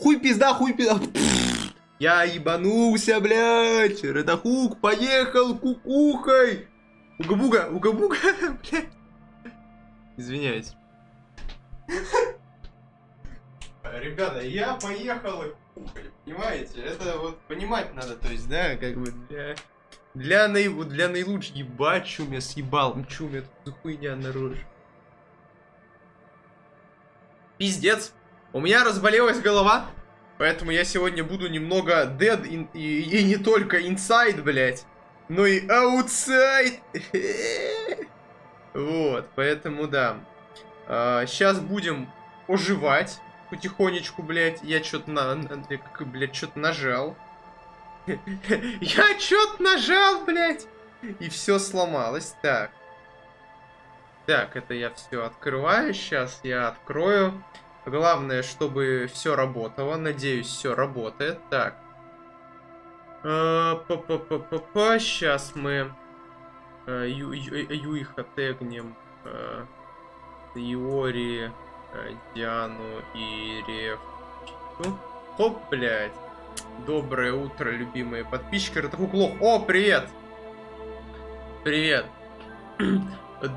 Хуй пизда, хуй пизда. Я ебанулся, блядь. Ратахук поехал кукухой. Уга-буга, уга-буга, блядь. Извиняюсь. Ребята, я поехал кукухой, понимаете? Это вот понимать надо, то есть, да, как бы для наилучших. Ебать, чум я съебал. Чум я тут за хуйня наружу. Пиздец. У меня разболелась голова. Поэтому я сегодня буду немного dead и не только inside, блядь, но и outside. Вот, поэтому да. Сейчас будем оживать потихонечку, блядь. Я что-то нажал. Я что-то нажал, блядь. И все сломалось. Так. Так, это я все открываю. Сейчас я открою. Главное, чтобы все работало. Надеюсь, все работает. Так. Сейчас мы их отегнем. Иори, Диану и Реф. Хоп, блядь. Доброе утро, любимые подписчики. Ратахук лох. О, привет! Привет.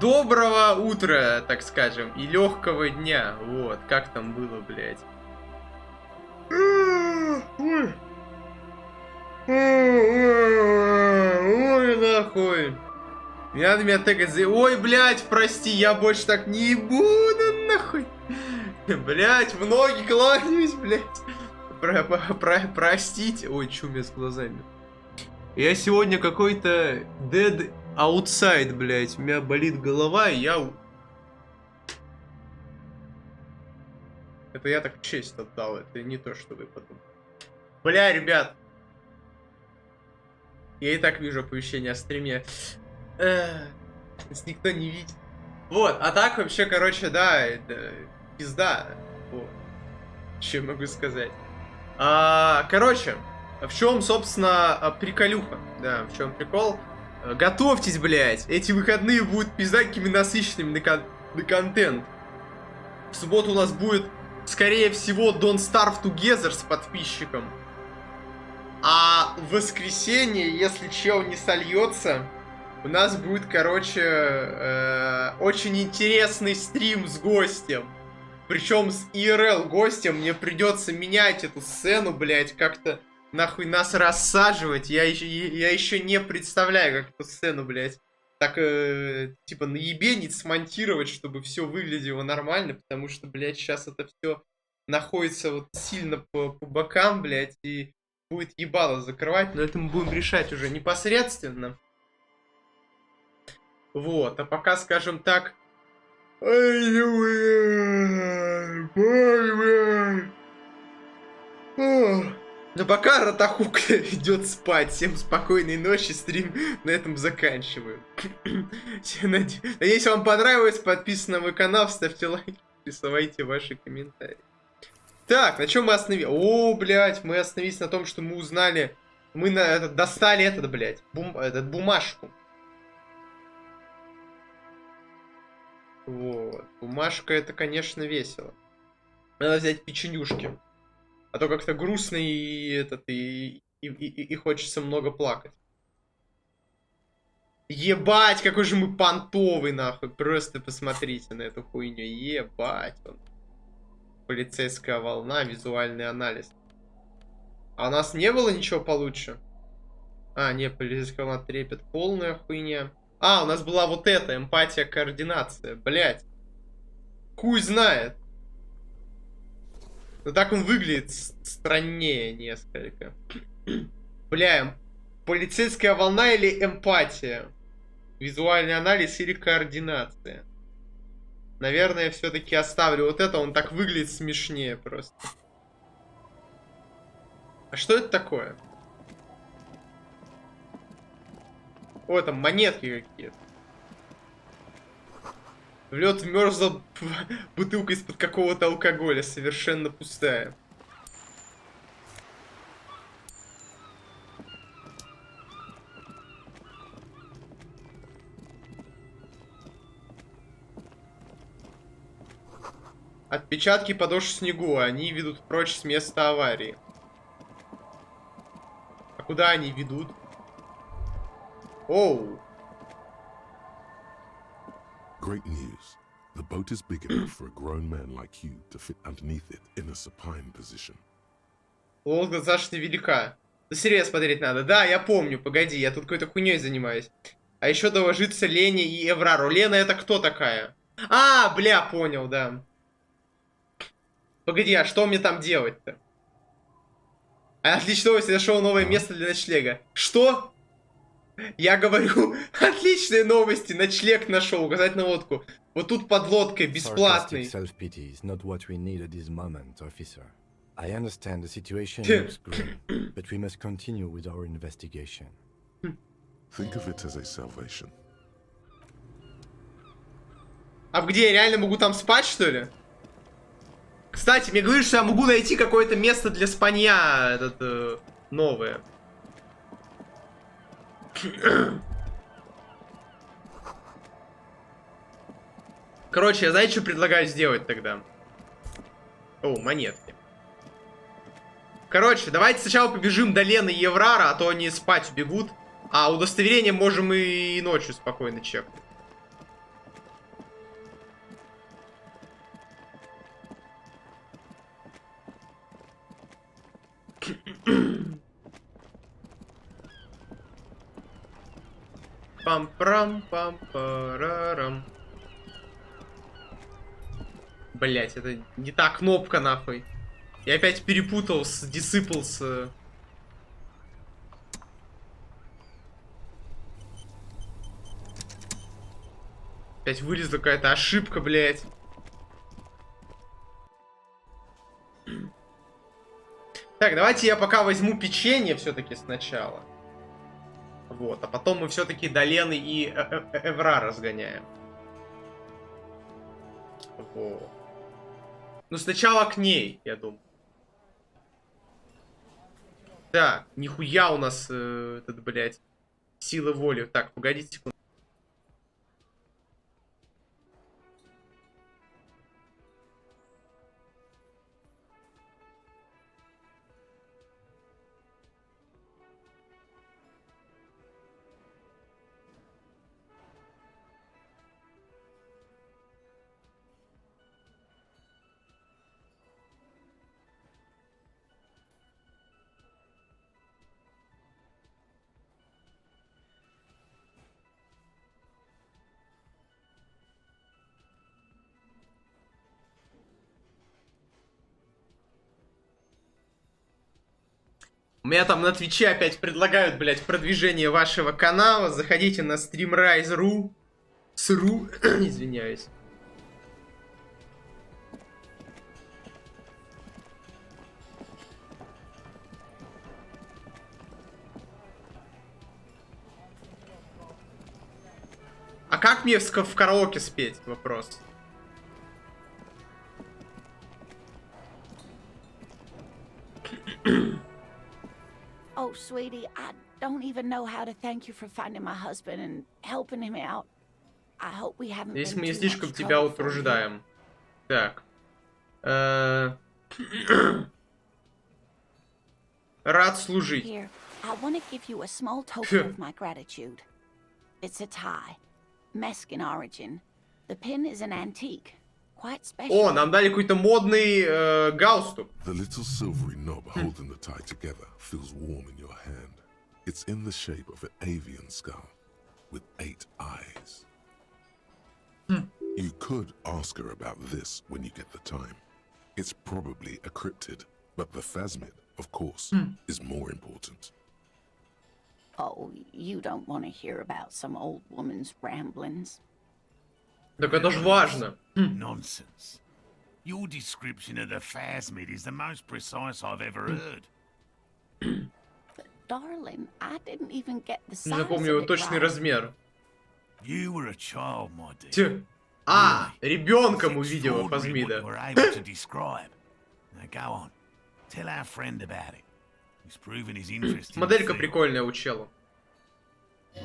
Доброго утра, так скажем, и легкого дня. Вот, как там было, блядь. Ой, нахуй. Не надо меня тегать за... Ой, блядь, прости, я больше так не буду, нахуй. Блядь, в ноги кланяюсь, блядь. Простите. Ой, чё у меня с глазами. Я сегодня какой-то dead outside, блядь. У меня болит голова, и я... Это я так честь отдал, это не то, что вы подумали. Бля, ребят. Я и так вижу оповещение о стриме. Никто не видит. Вот, а так вообще, короче, да, это пизда. Вот. Что я могу сказать? Короче, в чем, собственно, приколюха? Да, в чем прикол? Готовьтесь, блядь. Эти выходные будут пизда какими насыщенными на контент. В субботу у нас будет, скорее всего, Don't Starve Together с подписчиком. А в воскресенье, если чел не сольется, у нас будет, короче, очень интересный стрим с гостем. Причем с IRL гостем. Мне придется менять эту сцену, блядь, как-то нахуй нас рассаживать. Я еще не представляю, как эту сцену, блядь, так, типа, наебенить, смонтировать, чтобы все выглядело нормально. Потому что, блядь, сейчас это все находится вот сильно по бокам, блядь, и будет ебало закрывать. Но это мы будем решать уже непосредственно. Вот, а пока, скажем так... Но пока Ратахук идет спать. Всем спокойной ночи, стрим на этом заканчиваю. Надеюсь, вам понравилось. Подписывайтесь на мой канал, ставьте лайки, присылайте ваши комментарии. Так, на чем мы остановились? О, блядь, мы остановились на том, что мы узнали... Мы достали этот, блядь, бумажку. Вот. Бумажка, это, конечно, весело. Надо взять печенюшки. А то как-то грустно и хочется много плакать. Ебать, какой же мы понтовый, нахуй. Просто посмотрите на эту хуйню. Ебать. Полицейская волна, визуальный анализ. А у нас не было ничего получше? А, нет, полицейская волна, трепет, полная хуйня. А, у нас была вот эта, эмпатия, координация. Блять. Хуй знает. Но так он выглядит страннее несколько. Бля, полицейская волна или эмпатия? Визуальный анализ или координация? Наверное, все-таки оставлю вот это, он так выглядит смешнее просто. А что это такое? О, там монетки какие-то. В лед вмерзла бутылка из-под какого-то алкоголя, совершенно пустая. Отпечатки подошв в снегу. Они ведут прочь с места аварии. А куда они ведут? Оу. Great news. The boat is big enough for a grown man like you to fit underneath it in a supine position. Лодка достаточно велика. Да серьезно смотреть надо. Да, я помню. Погоди, я тут какой-то хуйней занимаюсь. А еще доложиться Лене и Эврару. Лена это кто такая? А, бля, понял, да. Погоди, а что мне там делать-то? Отлично, я нашел новое место для ночлега. Что? Я говорю, отличные новости, ночлег нашел, указать на лодку. Вот тут под лодкой, бесплатный. I understand the situation looks grim, but we must continue with our investigation. Think of it as a salvation. А где, я реально могу там спать, что ли? Кстати, мне говорят, что я могу найти какое-то место для спанья, новое. Короче, я знаете, что предлагаю сделать тогда? О, монетки. Короче, давайте сначала побежим до Лены и Еврара, а то они спать убегут. А удостоверение можем и ночью спокойно чекнуть. Пам-прам-пам-парарам. Блять, это не та кнопка, нахуй. Я опять перепутал с Disciples. Опять вылезла какая-то ошибка, блять. Так, давайте я пока возьму печенье все-таки сначала. Вот, а потом мы все-таки до Лены и Эвра разгоняем. Вот. Ну, сначала к ней, я думаю. Так, нихуя у нас этот, блядь, сила воли. Так, погодите секунду. У меня там на Твиче опять предлагают, блядь, продвижение вашего канала. Заходите на Streamrise.ru. Извиняюсь. А как мне в караоке спеть? Вопрос. Oh, sweetie, I don't even know how to thank you for finding my husband and helping him out. I hope we haven't Если been мы не too слишком much тебя trouble for you. утруждаем. Так. Рад служить. Here, I want to give you a small token of my gratitude. It's a tie, Mexican origin. The pin is an antique, quite special. О, нам дали какой-то модный галстук. The little silvery knob holding the tie together feels warm in your hand. It's in the shape of an avian skull with 8 eyes. You could ask her about this when you get the time. It's probably a cryptid, but the phasmid, of course, is more important. Oh, you don't want to hear about some old woman's ramblings. Так это ж важно. Nonsense. Your description of the phasmid is the most precise I've ever heard. But darling, I didn't even get the size Не of запомню его it точный right. размер. You were a child, my dear. Ть. А, ребенком It's увидела extraordinary Фазмида. what you were able to describe. Now go on. Tell our friend about it. He's proven his interest in the Моделька field. прикольная у чела.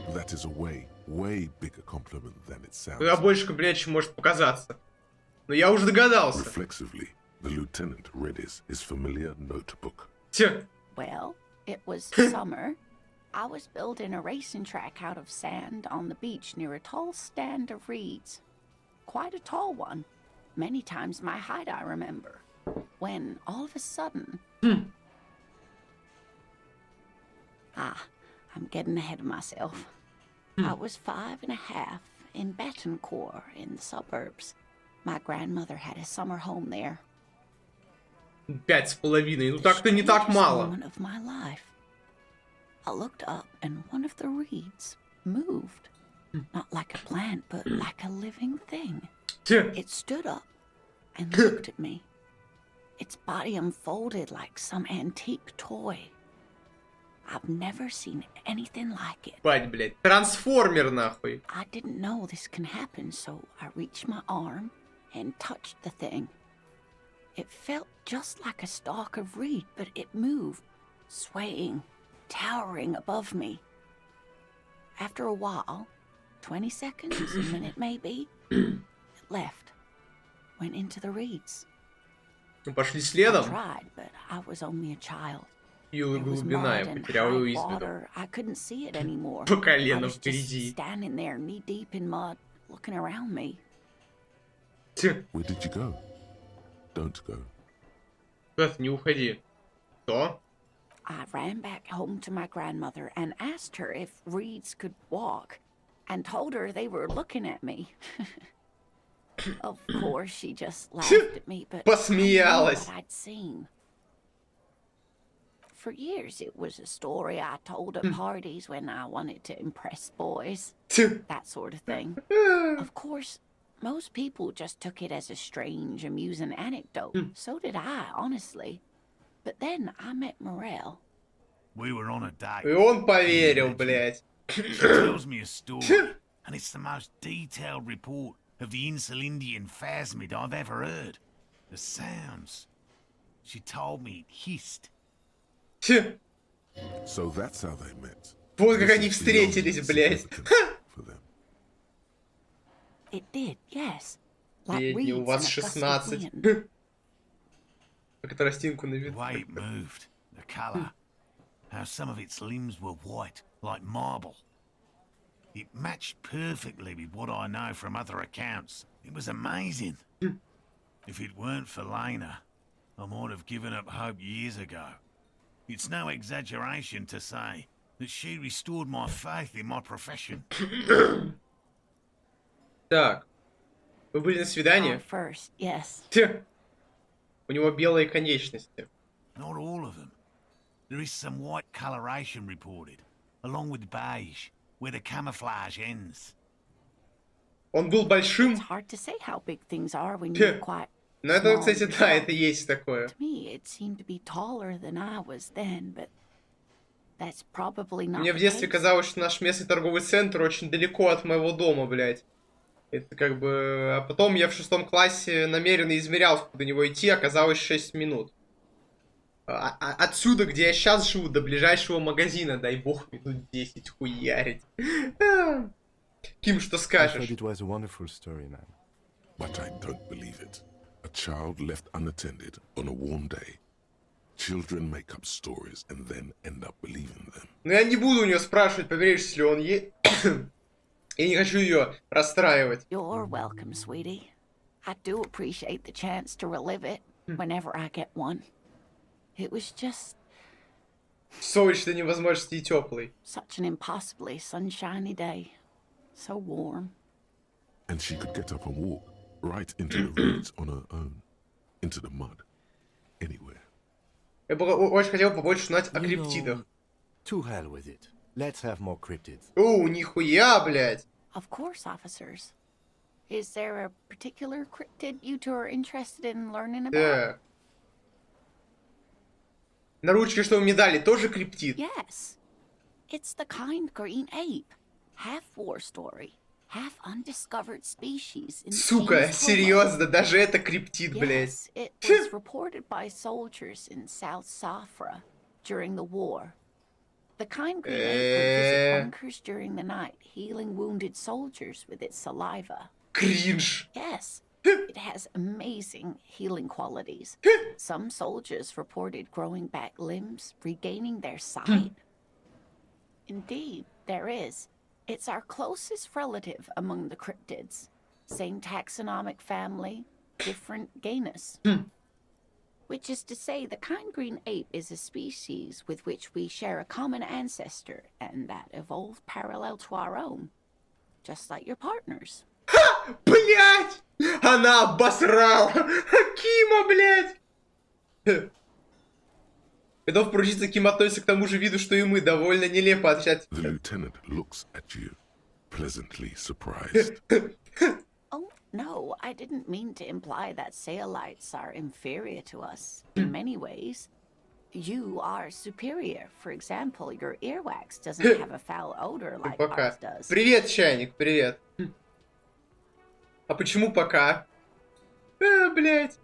That is a way bigger compliment than it sounds. Куда больше комплимент, чем может показаться. Но я уже догадался. Reflexively, the lieutenant read his familiar notebook. Ть. Well, it was summer. I was building a racing track out of sand on the beach near a tall stand of reeds. Quite a tall one. Many times my height, I remember. When, all of a sudden... I'm getting ahead of myself. I was 5.5 in Betancourt in the suburbs. My grandmother had a summer home there. 5,5. Ну так-то не так мало. Moment of my life. I looked up and one of the reeds moved. Not like a plant, but like a living thing. Ть. It stood up and looked at me. Its body unfolded like some antique toy. I've never seen anything like it. Бать, блядь. Трансформер, нахуй. I didn't know this can happen, so I reached my arm and touched the thing. It felt just like a stalk of reed, but it moved, swaying, towering above me. After a while, 20 seconds, a minute maybe, it left, went into the reeds. Ну, пошли I следом. tried, but I was only a child. Силы There was глубина, я mud and потерял его high из виду. water. I couldn't see it anymore. По I колено was just впереди. standing there, knee deep in mud, looking around me. Ть. Where did you go? Don't go. Бeth, не уходи. Что? I ran back home to my grandmother and asked her if reeds could walk, and told her they were looking at me. Of course, she just laughed at me, but I knew Посмеялась. what I'd seen. For years, it was a story I told at parties when I wanted to impress boys, Ть. that sort of thing. Of course, most people just took it as a strange, amusing anecdote. So did I, honestly. But then I met Morel. We were on a date. И он поверил, блядь. She tells me a story, and it's the most detailed report of the Insulindian phasmid I've ever heard. The sounds. She told me it hissed. Ть. So that's how they met. Вот как This они is встретились, beyond блядь. significance for them. It did, yes. Like Бедный, у reeds вас in a gust of 16. wind. Как тростинку на The виду. way it moved, the colour, how some of its limbs were white, like marble. It matched perfectly with what I know from other accounts. It was amazing. If it weren't for Lena, I might have given up hope years ago. It's no exaggeration to say that she restored my faith in my profession. Так. Вы были на свидании? Our first, yes. Ть. У него белые конечности. Not all of them. There is some white coloration reported, along with beige, where the camouflage ends. Он был большим. It's hard to say how big things are when you're quite Ну это, small кстати, да, yourself. это есть такое. To me, it seemed to be taller than I was then, but that's probably not Мне в the детстве case. казалось, что наш местный торговый центр очень далеко от моего дома, блядь. Это как бы... А потом я в 6 классе намеренно измерял, сколько до него идти, оказалось 6 минут. Отсюда, где я сейчас живу, до ближайшего магазина, дай бог, минут 10 хуярить. Ким, что I скажешь? thought it was a wonderful story, man. But I don't believe it. A child left unattended on a warm day. Children make up stories and then end up believing them. Но я не буду у нее спрашивать, поверишь ли он ей. Я не хочу ее расстраивать. You're welcome, sweetie. I do appreciate the chance to relive it whenever I get one. It was just Солнечной невозможности и теплый. such an impossibly sunshiny day. So warm. And she could get up and walk right into the reeds on her own. Into the mud. Anywhere. Я бы очень хотел побольше узнать о You криптидах. know, to hell with it. Let's have more cryptids. О, нихуя, блядь. Of course, officers. Is there a particular cryptid you two are interested in learning about? Так. На ручке, что вы мне дали, тоже криптид? Yes. It's the kind green ape. Half war story. Half undiscovered species in Сука, James серьезно, даже это криптид, блядь. Yes, it was reported by soldiers in South Safra during the war. The kind green ape would visit bunkers during the night, healing wounded soldiers with its saliva. Кринж. Yes, It has amazing healing qualities. Some soldiers reported growing back limbs, regaining their sight. Indeed, there is. It's our closest relative among the cryptids. Same taxonomic family, different genus. Which is to say, the kind green ape is a species with which we share a common ancestor, and that evolved parallel to our own. Just like your partners. Блять! Она обосрала! Кима, блять! Готов поручиться, Ким относится к тому же виду, что и мы. Довольно нелепо отвечать. The lieutenant looks at you, pleasantly surprised. Oh, no, I didn't mean to imply that Saolites are inferior to us. In many ways, you are superior. For example, your earwax doesn't have a foul odor like ours does. Привет, чайник, привет. А почему пока? Блять.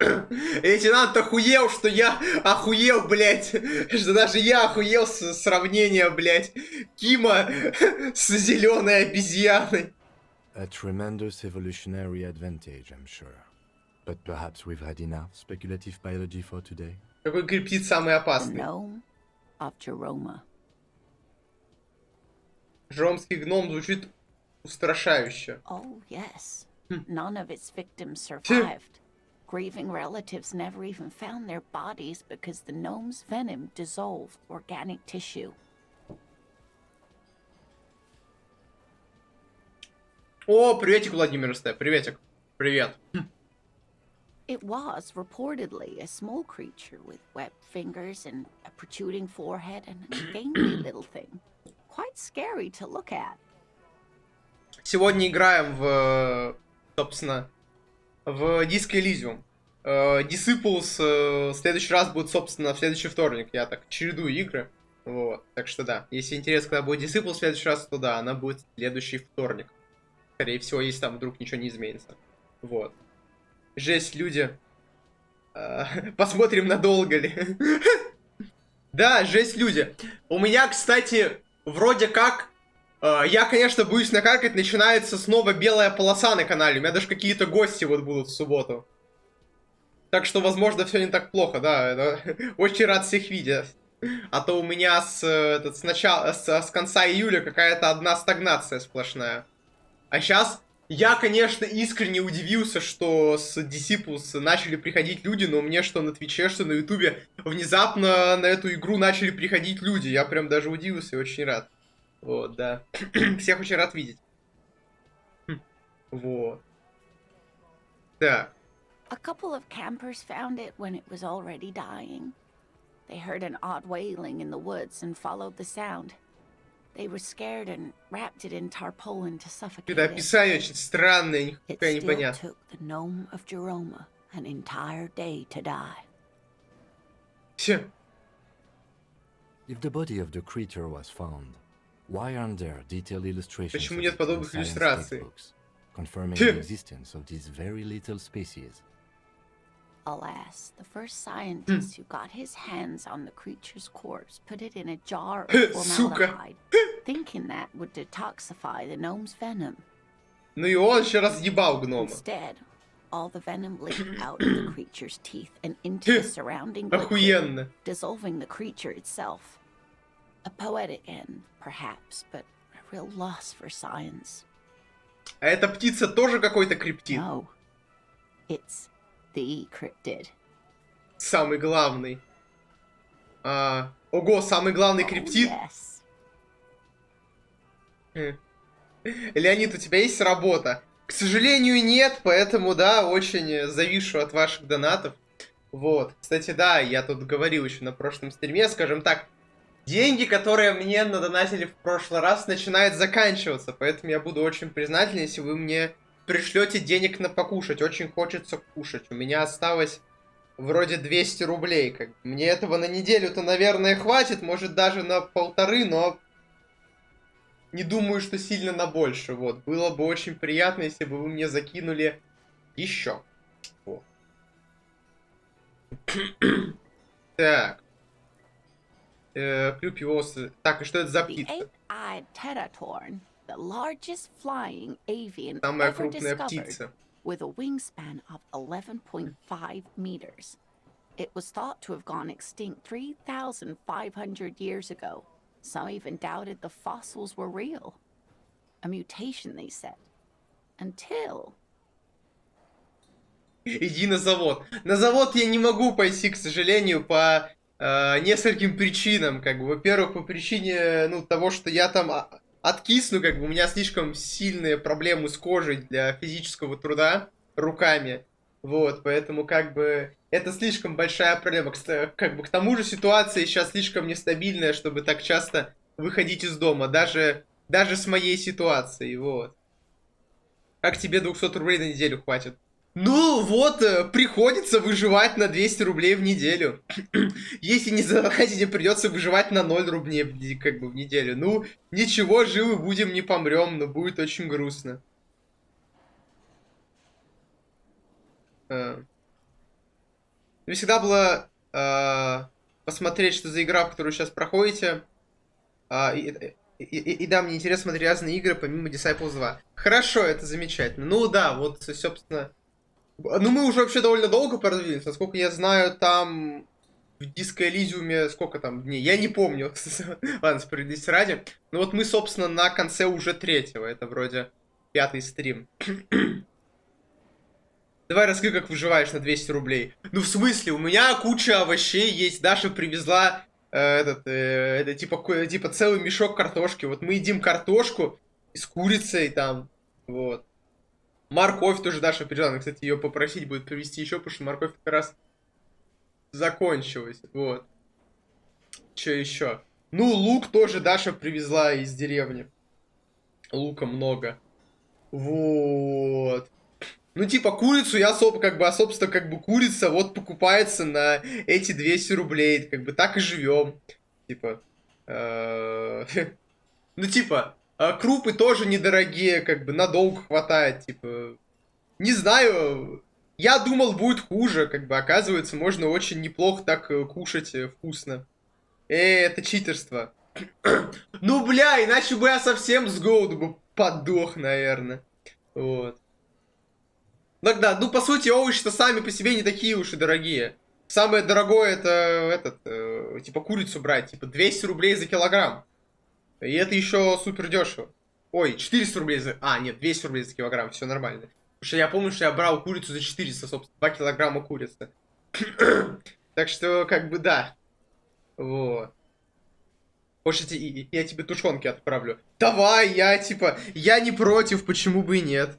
Лейтенант охуел, что я охуел, блять. Что даже я охуел с сравнения, блять. Кима с зеленой обезьяной. A tremendous evolutionary advantage, I'm sure. But perhaps we've had enough speculative biology for today. Какой криптид самый The опасный? gnome of Jeroma. Жромский гном звучит устрашающе. Oh, yes. None of its victims survived. Grieving relatives never even found their bodies because the gnome's venom dissolved organic tissue. О, приветик, Владимир Ст. Приветик. Привет. It was reportedly a small creature with webbed fingers and a protruding forehead and a gangly little thing. Quite scary to look at. Сегодня играем в, собственно, в диск Elysium. Disciples в следующий раз будет, собственно, в следующий вторник. Я так чередую игры. Вот. Так что да. Если интересно, когда будет Disciples в следующий раз, то да, она будет в следующий вторник. Скорее всего, если там вдруг ничего не изменится. Вот. Жесть, люди. Посмотрим, надолго ли. Да, жесть, люди. У меня, кстати, вроде как... Я, конечно, боюсь накаркать, начинается снова белая полоса на канале. У меня даже какие-то гости вот будут в субботу. Так что, возможно, все не так плохо, да. Очень рад всех видеть. А то у меня с конца июля какая-то одна стагнация сплошная. А сейчас я, конечно, искренне удивился, что с Disciples начали приходить люди, но мне что на Твиче, что на Ютубе внезапно на эту игру начали приходить люди. Я прям даже удивился и очень рад. Вот, да. Всех очень рад видеть. Вот. Так. A couple of campers found it when it was already dying. They heard an odd wailing in the woods and followed the sound. They were scared and wrapped it in tarpaulin to suffocate Это it. описание очень странное, It никакая still непонятно. took the gnome of Jeroma an entire day to die. Все. If the body of the creature was found, why aren't there detailed illustrations Почему of нет it in подобных science иллюстраций? textbooks, confirming the existence of these very little species? Alas, the first scientist who got his hands on the creature's corpse put it in a jar of Сука. formaldehyde, thinking that would detoxify the gnome's venom. Ну и он еще разъебал гнома. Instead, all the venom leaked out of the creature's teeth and into the surrounding liquid, Охуенно. dissolving the creature itself. A poetic end, perhaps, but a real loss for science. А эта птица тоже какой-то криптид? No, it's the cryptid. Самый главный. Ого, самый главный Oh, криптид? yes. Леонид, у тебя есть работа? К сожалению, нет, поэтому, да, очень завишу от ваших донатов. Вот. Кстати, да, я тут говорил еще на прошлом стриме, скажем так, деньги, которые мне надонатили в прошлый раз, начинают заканчиваться, поэтому я буду очень признателен, если вы мне пришлете денег на покушать. Очень хочется кушать. У меня осталось вроде 200 рублей. Как бы. Мне этого на неделю-то, наверное, хватит, может даже на 1,5, но не думаю, что сильно на больше. Вот. Было бы очень приятно, если бы вы мне закинули еще. Вот. Так. Клюв его... Так, и что это за The птица? eight-eyed teratorn, the largest flying avian Самая ever крупная discovered, птица. with a wingspan of 11.5 meters. It was thought to have gone extinct 3,500 years ago. Some even doubted the fossils were real. A mutation, they said. Until... Иди на завод. На завод я не могу пойти, к сожалению, по нескольким причинам. Как бы, во-первых, по причине, ну, того, что я там откисну, как бы, у меня слишком сильные проблемы с кожей для физического труда руками. Вот, поэтому, как бы, это слишком большая проблема. Как бы, к тому же ситуация сейчас слишком нестабильная, чтобы так часто выходить из дома. Даже с моей ситуацией, вот. Как тебе 200 рублей на неделю хватит? Ну, вот, приходится выживать на 200 рублей в неделю. Если не заработать, придется выживать на 0 рублей, как бы, в неделю. Ну, ничего, живы будем, не помрем, но будет очень грустно. Мне всегда было посмотреть, что за игра, в которую сейчас проходите. И да, мне интересно смотреть разные игры, помимо Disciples 2. Хорошо, это замечательно. Ну да, вот, собственно... Ну, мы уже вообще довольно долго продвинулись. Насколько я знаю, там в диско Elysium сколько там дней? Я не помню. Ладно, справедливости ради. Ну вот мы, собственно, на конце уже 3-го. Это вроде 5-й стрим. Давай расскажи, как выживаешь на 200 рублей. Ну, в смысле, у меня куча овощей есть. Даша привезла типа целый мешок картошки. Вот мы едим картошку с курицей там. Вот. Морковь тоже Даша привезла. Надо, кстати, ее попросить будет привезти еще, потому что морковь как раз закончилась. Вот. Что еще? Ну, лук тоже Даша привезла из деревни. Лука много. Вот. Ну, типа, курицу я собственно, курица вот покупается на эти 200 рублей. Как бы так и живем. Типа. Ну, типа, крупы тоже недорогие, как бы надолго хватает, типа. Не знаю, я думал, будет хуже, как бы, оказывается, можно очень неплохо так кушать вкусно. Это читерство. Ну, бля, иначе бы я совсем с голоду бы подох, наверное. Вот. Тогда, ну, по сути, овощи-то сами по себе не такие уж и дорогие. Самое дорогое это, типа, курицу брать, типа, 200 рублей за килограмм. И это еще супер дешево. Ой, 400 рублей за... А, нет, 200 рублей за килограмм, все нормально. Потому что я помню, что я брал курицу за 400, собственно, 2 килограмма курицы. Так что, как бы, да. Вот. Хочешь, я тебе тушенки отправлю? Давай, я не против, почему бы и нет.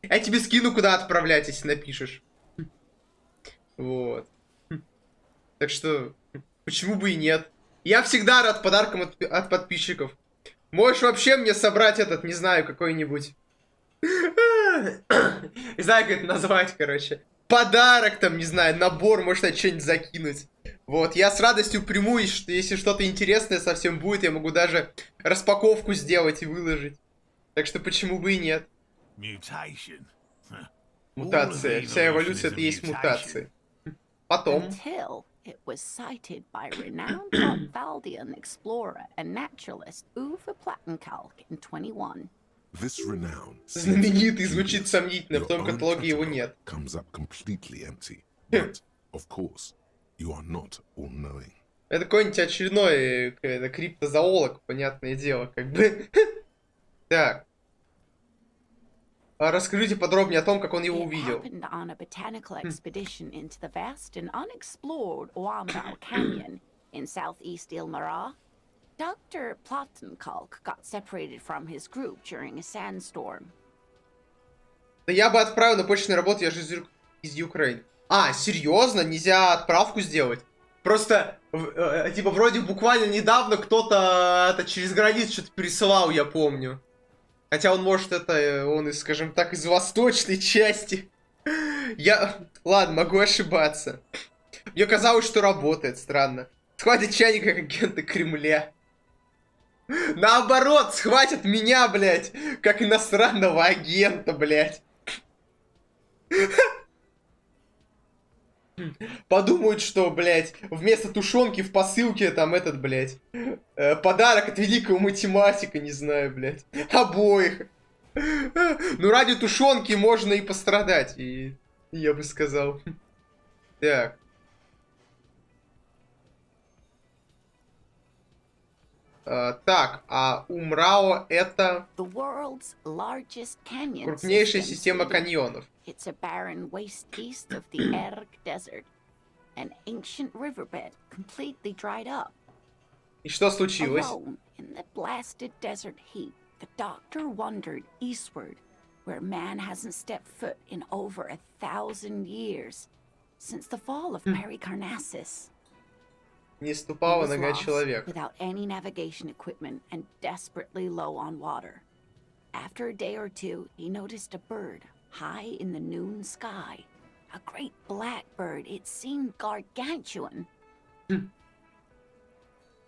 Я тебе скину, куда отправлять, если напишешь. Вот. Так что, почему бы и нет. Я всегда рад подаркам от подписчиков. Можешь вообще мне собрать не знаю, какой-нибудь... Не знаю, как это назвать, короче. Подарок там, не знаю, набор, может, что-нибудь закинуть. Вот, я с радостью приму, если что-то интересное совсем будет, я могу даже распаковку сделать и выложить. Так что почему бы и нет. Мутация. Вся эволюция — это и есть мутации. Потом... It was cited by renowned Valdian explorer and naturalist Uwe Plattenkalk in 21. This renown, знаменитый звучит сомнительно, в том каталоге его нет. Comes up completely empty. But, of course, you are not all-knowing. Это какой-нибудь очередной криптозоолог, понятное дело, как бы. Так. Расскажите подробнее о том, как он его увидел. On a botanical expedition into the vast and unexplored Oamdal Canyon in southeast Ilmara, Dr. Plattenkalk got separated from his group during a sandstorm. Да я бы отправил на почтную работу, я же из Украины. А, серьезно? Нельзя отправку сделать? Просто, типа, вроде буквально недавно кто-то через границу что-то пересылал, я помню. Хотя он, может, он, скажем так, из восточной части. Ладно, могу ошибаться. Мне казалось, что работает, странно. Схватит чайника, как агента Кремля. Наоборот, схватят меня, блядь, как иностранного агента, блядь. Подумают, что, блядь, вместо тушенки в посылке там блядь, подарок от великого математика, не знаю, блядь, обоих. Ну, ради тушенки можно и пострадать, и я бы сказал. Так. Так, а Умрао это крупнейшая система каньонов. It's a barren waste east of the Erg Desert, an ancient riverbed completely dried up. И что случилось? Alone in the blasted desert heat, the doctor wandered eastward, where man hasn't stepped foot in over 1,000 years, since the fall of Pericarnassus. Не ступала нога человека. Without any navigation equipment and desperately low on water. After a day or two, he noticed a bird high in the noon sky. A great black bird. It seemed gargantuan.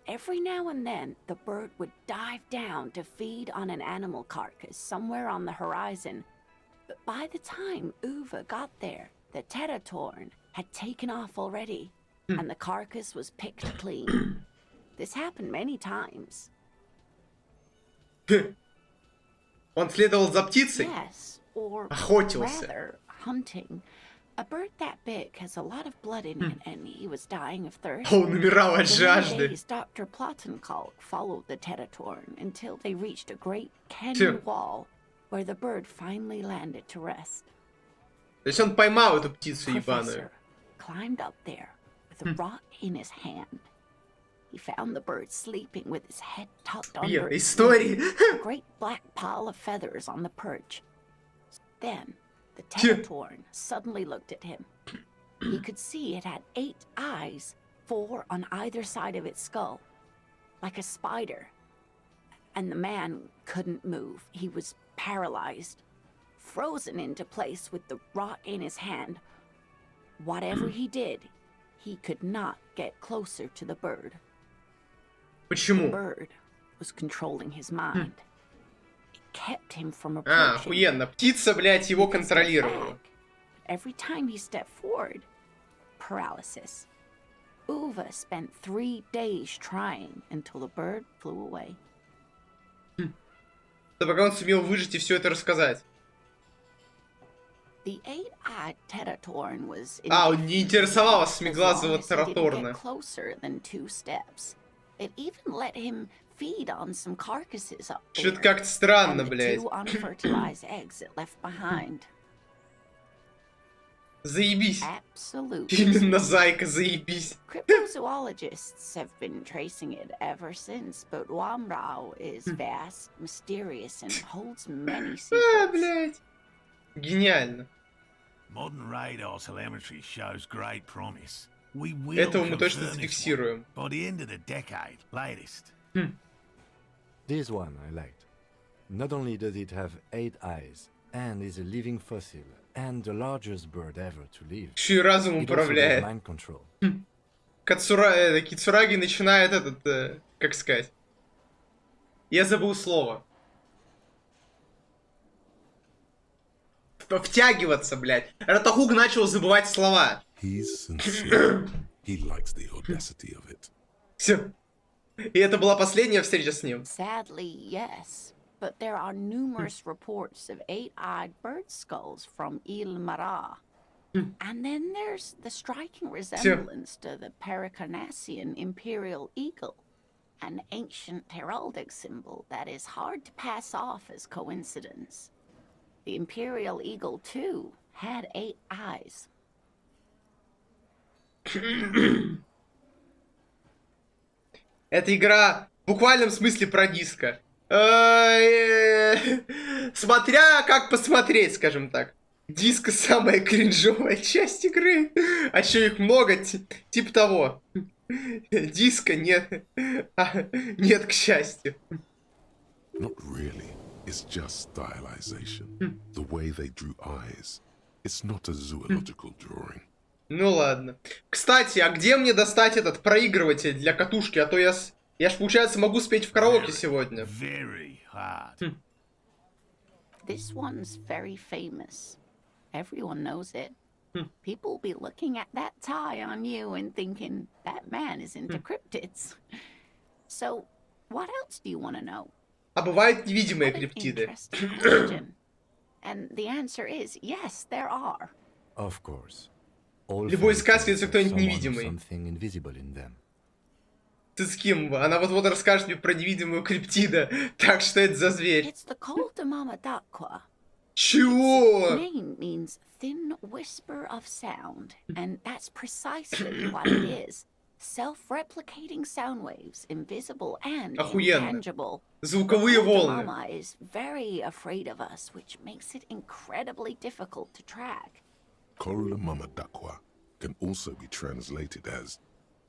Every now and then, the bird would dive down to feed on an animal carcass somewhere on the horizon. But by the time Uva got there, the Teratorn had taken off already, and the carcass was picked clean. This happened many times. Он следовал за птицей? Yes, or Охотился. rather, hunting. A bird that big has a lot of blood in it, and he was dying of thirst. Он умирал от For many жажды. days, Dr. Plottenkalk followed the Teratorn until they reached a great canyon wall where the bird finally landed to rest. То есть он поймал эту птицу ебаную. Professor climbed up there with a rock in his hand. He found the bird sleeping with his head tucked under its Истории. a great black pile of feathers on the perch. Then the Teratorn suddenly looked at him. He could see it had 8 eyes, 4 on either side of its skull, like a spider. And the man couldn't move. He was paralyzed, frozen into place with the rock in his hand. Whatever he did, he could not get closer to the bird. The Почему? bird was controlling his mind. It kept him from А, approaching. охуенно. Птица, блядь, его He could step контролировала. back. Every time he stepped forward, paralysis. Uva spent 3 days trying until the bird flew away. Да пока он сумел выжить и все это рассказать. The 8-eyed Teratorn was А, он не интересовал as long восьмиглазого as he didn't Тераторна. get closer than 2 steps. It even let him feed on some carcasses up there. Что-то как-то странно, and the блядь. 2 unfertilized eggs it left behind. Заебись. Absolutely. Именно зайка, заебись. Cryptozoologists have been tracing it ever since, but Wamrao is vast, mysterious, and holds many А, secrets. блядь. Гениально. Modern radar telemetry shows great promise. We will Этого мы точно confirm this зафиксируем. one by the end of the decade, latest. This one I liked. Not only does it have 8 eyes, and is a living fossil, and the largest bird ever to live, Еще и разум it also does управляет. mind control. Кицураги начинает как сказать. Я забыл слово. Втягиваться, блядь. Ратахук начал забывать слова. He's sincere. He likes the audacity of it. Все. И это была последняя встреча с ним. Sadly, yes. But there are numerous reports of 8-eyed bird skulls from Il Mara. And then there's the striking resemblance to the Pericarnassian imperial eagle, an ancient heraldic symbol that is hard to pass off as coincidence. The imperial eagle, too, had 8 eyes. Эта игра в буквальном смысле про диско. Смотря как посмотреть, скажем так. Диско самая кринжовая часть игры. А еще их много, типа того. Диско нет. Нет, к счастью. Not really. It's just stylization. The way they drew eyes. It's not a zoological drawing. Ну ладно. Кстати, а где мне достать этот проигрыватель для катушки? А то я ж, получается, могу спеть в караоке сегодня. Very hard. This one's very famous. Everyone knows it. People will be looking at that tie on you and thinking, that man is into cryptids. So, what else do you want to know? А бывают невидимые What an криптиды? interesting question. And the answer is yes, there are. Of course. All В любой fairy сказке tales есть have кто-нибудь someone or невидимый. something invisible in them. Ты с кем? Она вот-вот расскажет мне про невидимую криптида. Так, что это за зверь? It's the Coldamamadakwa. Чего? Name means thin whisper of sound, and that's precisely what it is. Self-replicating sound waves, invisible and Охуенно. intangible. Звуковые волны. Mama is very afraid of us, which makes it incredibly difficult to track. Kolomamadakwa can also be translated as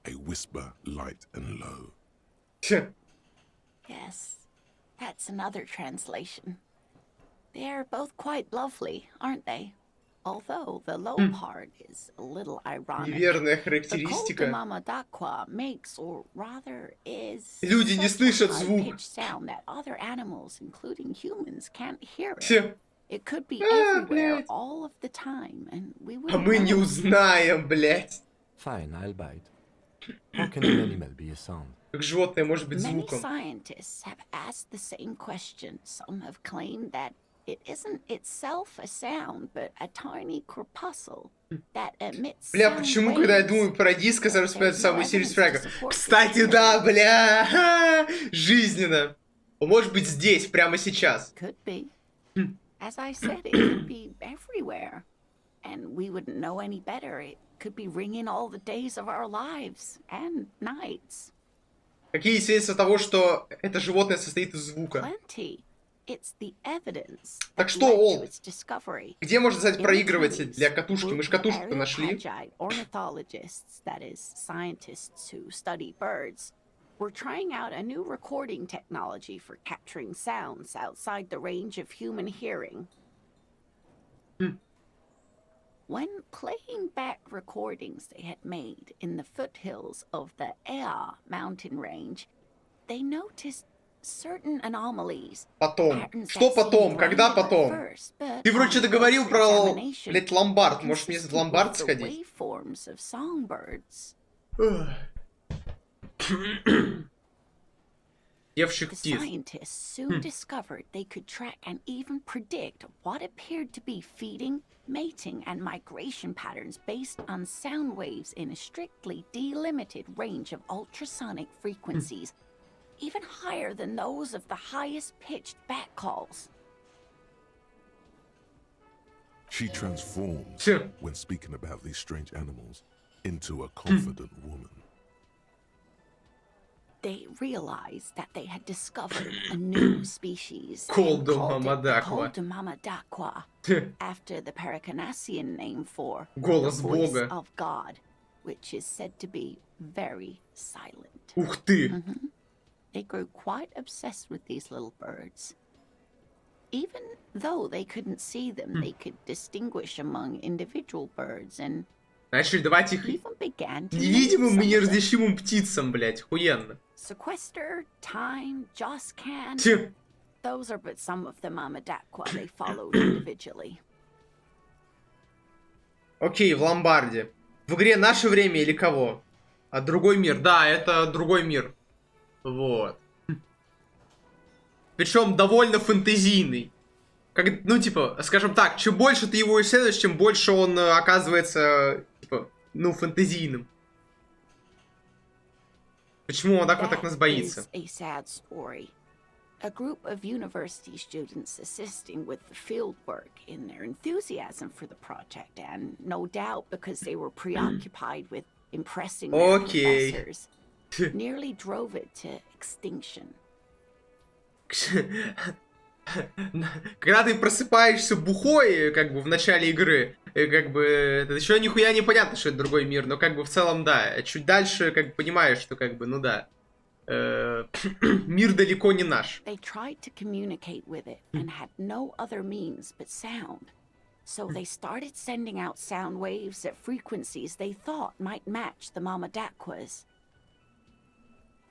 a whisper light and low. Тьфу. Yes, that's another translation. They're both quite lovely, aren't they? Although the low part is a little ironic. Неверная The характеристика. Coldamamadakwa makes, or rather is, Люди не such a слышат звук. high-pitched sound that other animals, including humans, can't hear it. Тьфу. It could be Ah, everywhere блядь. all of the time, and we А wouldn't мы не know. узнаем, блядь. Fine, I'll bite. How can an animal be a sound? Как животное может быть Many звуком. scientists have asked the same question. Some have claimed that it isn't itself a sound, but a tiny corpuscle that emits Бля, sound почему, когда я waves. думаю про диск, который вспоминает There's самую no серию evidence to фрага? support Кстати, this да, theory. бля, ха, жизненно. Он может быть здесь, прямо сейчас. Could be. As I said, it could be everywhere. And we wouldn't know any better. It could be ringing all the days of our lives and nights. Какие свидетельства того, что это животное состоит из звука? Plenty. It's the evidence Так that что, led to Ол, its discovery. где можно взять In the проигрыватель 20s, для катушки? Мы же катушку group of нашли. Paleontologists, ornithologists, that is, scientists who study birds, were trying out a new recording technology for capturing sounds outside the range of human hearing. When playing back recordings they had made in the foothills of the Ea mountain range, they noticed certain anomalies. Потом. Patterns Что that потом? seemed Когда random at потом? first, but Ты вроде on что-то говорил closer про, examination, блядь, ломбард. Может, мне в consistent ломбард with the сходить? waveforms of songbirds. Певших The птиц. scientists soon discovered they could track and even predict what appeared to be feeding, mating, and migration patterns based on sound waves in a strictly delimited range of ultrasonic frequencies, even higher than those of the highest pitched bat calls. She transforms, Tja. when speaking about these strange animals, into a confident woman. They realized that they had discovered a new species and Coldamamadakwa. called it the Coldamamadakwa, after the Paracanassian name for Голос the voice Бога. of God, which is said to be very silent. Ух ты. They grew quite obsessed with these little birds. Even though they couldn't see them, they could distinguish among individual birds and Начали давать их even began to name невидимым some и of them. неразличимым птицам, блядь. Охуенно. Sequester, Time, Joscan. Тьфу. Those are but some of the Mamadakwa they followed individually. Окей, в ломбарде. В игре наше время или кого? А другой мир. Да, это другой мир. Вот. Причем довольно фэнтезийный. Как, ну, типа, скажем так, чем больше ты его исследуешь, тем больше он оказывается, типа, ну, фэнтезийным. Почему он так вот так нас боится? That is a sad story. A group of university students assisting with the field work in their enthusiasm for the project, and no doubt because they were preoccupied with impressing their Okay. professors, nearly drove it to extinction. Когда ты просыпаешься бухой, как бы, в начале игры, как бы, это еще нихуя не понятно, что это другой мир, но, как бы, в целом, да. Чуть дальше, как бы, понимаешь, что, как бы, ну да. Мир далеко не наш. They tried to communicate with it and had no other means but sound. So they started sending out sound waves at frequencies they thought might match the Mamadakwas.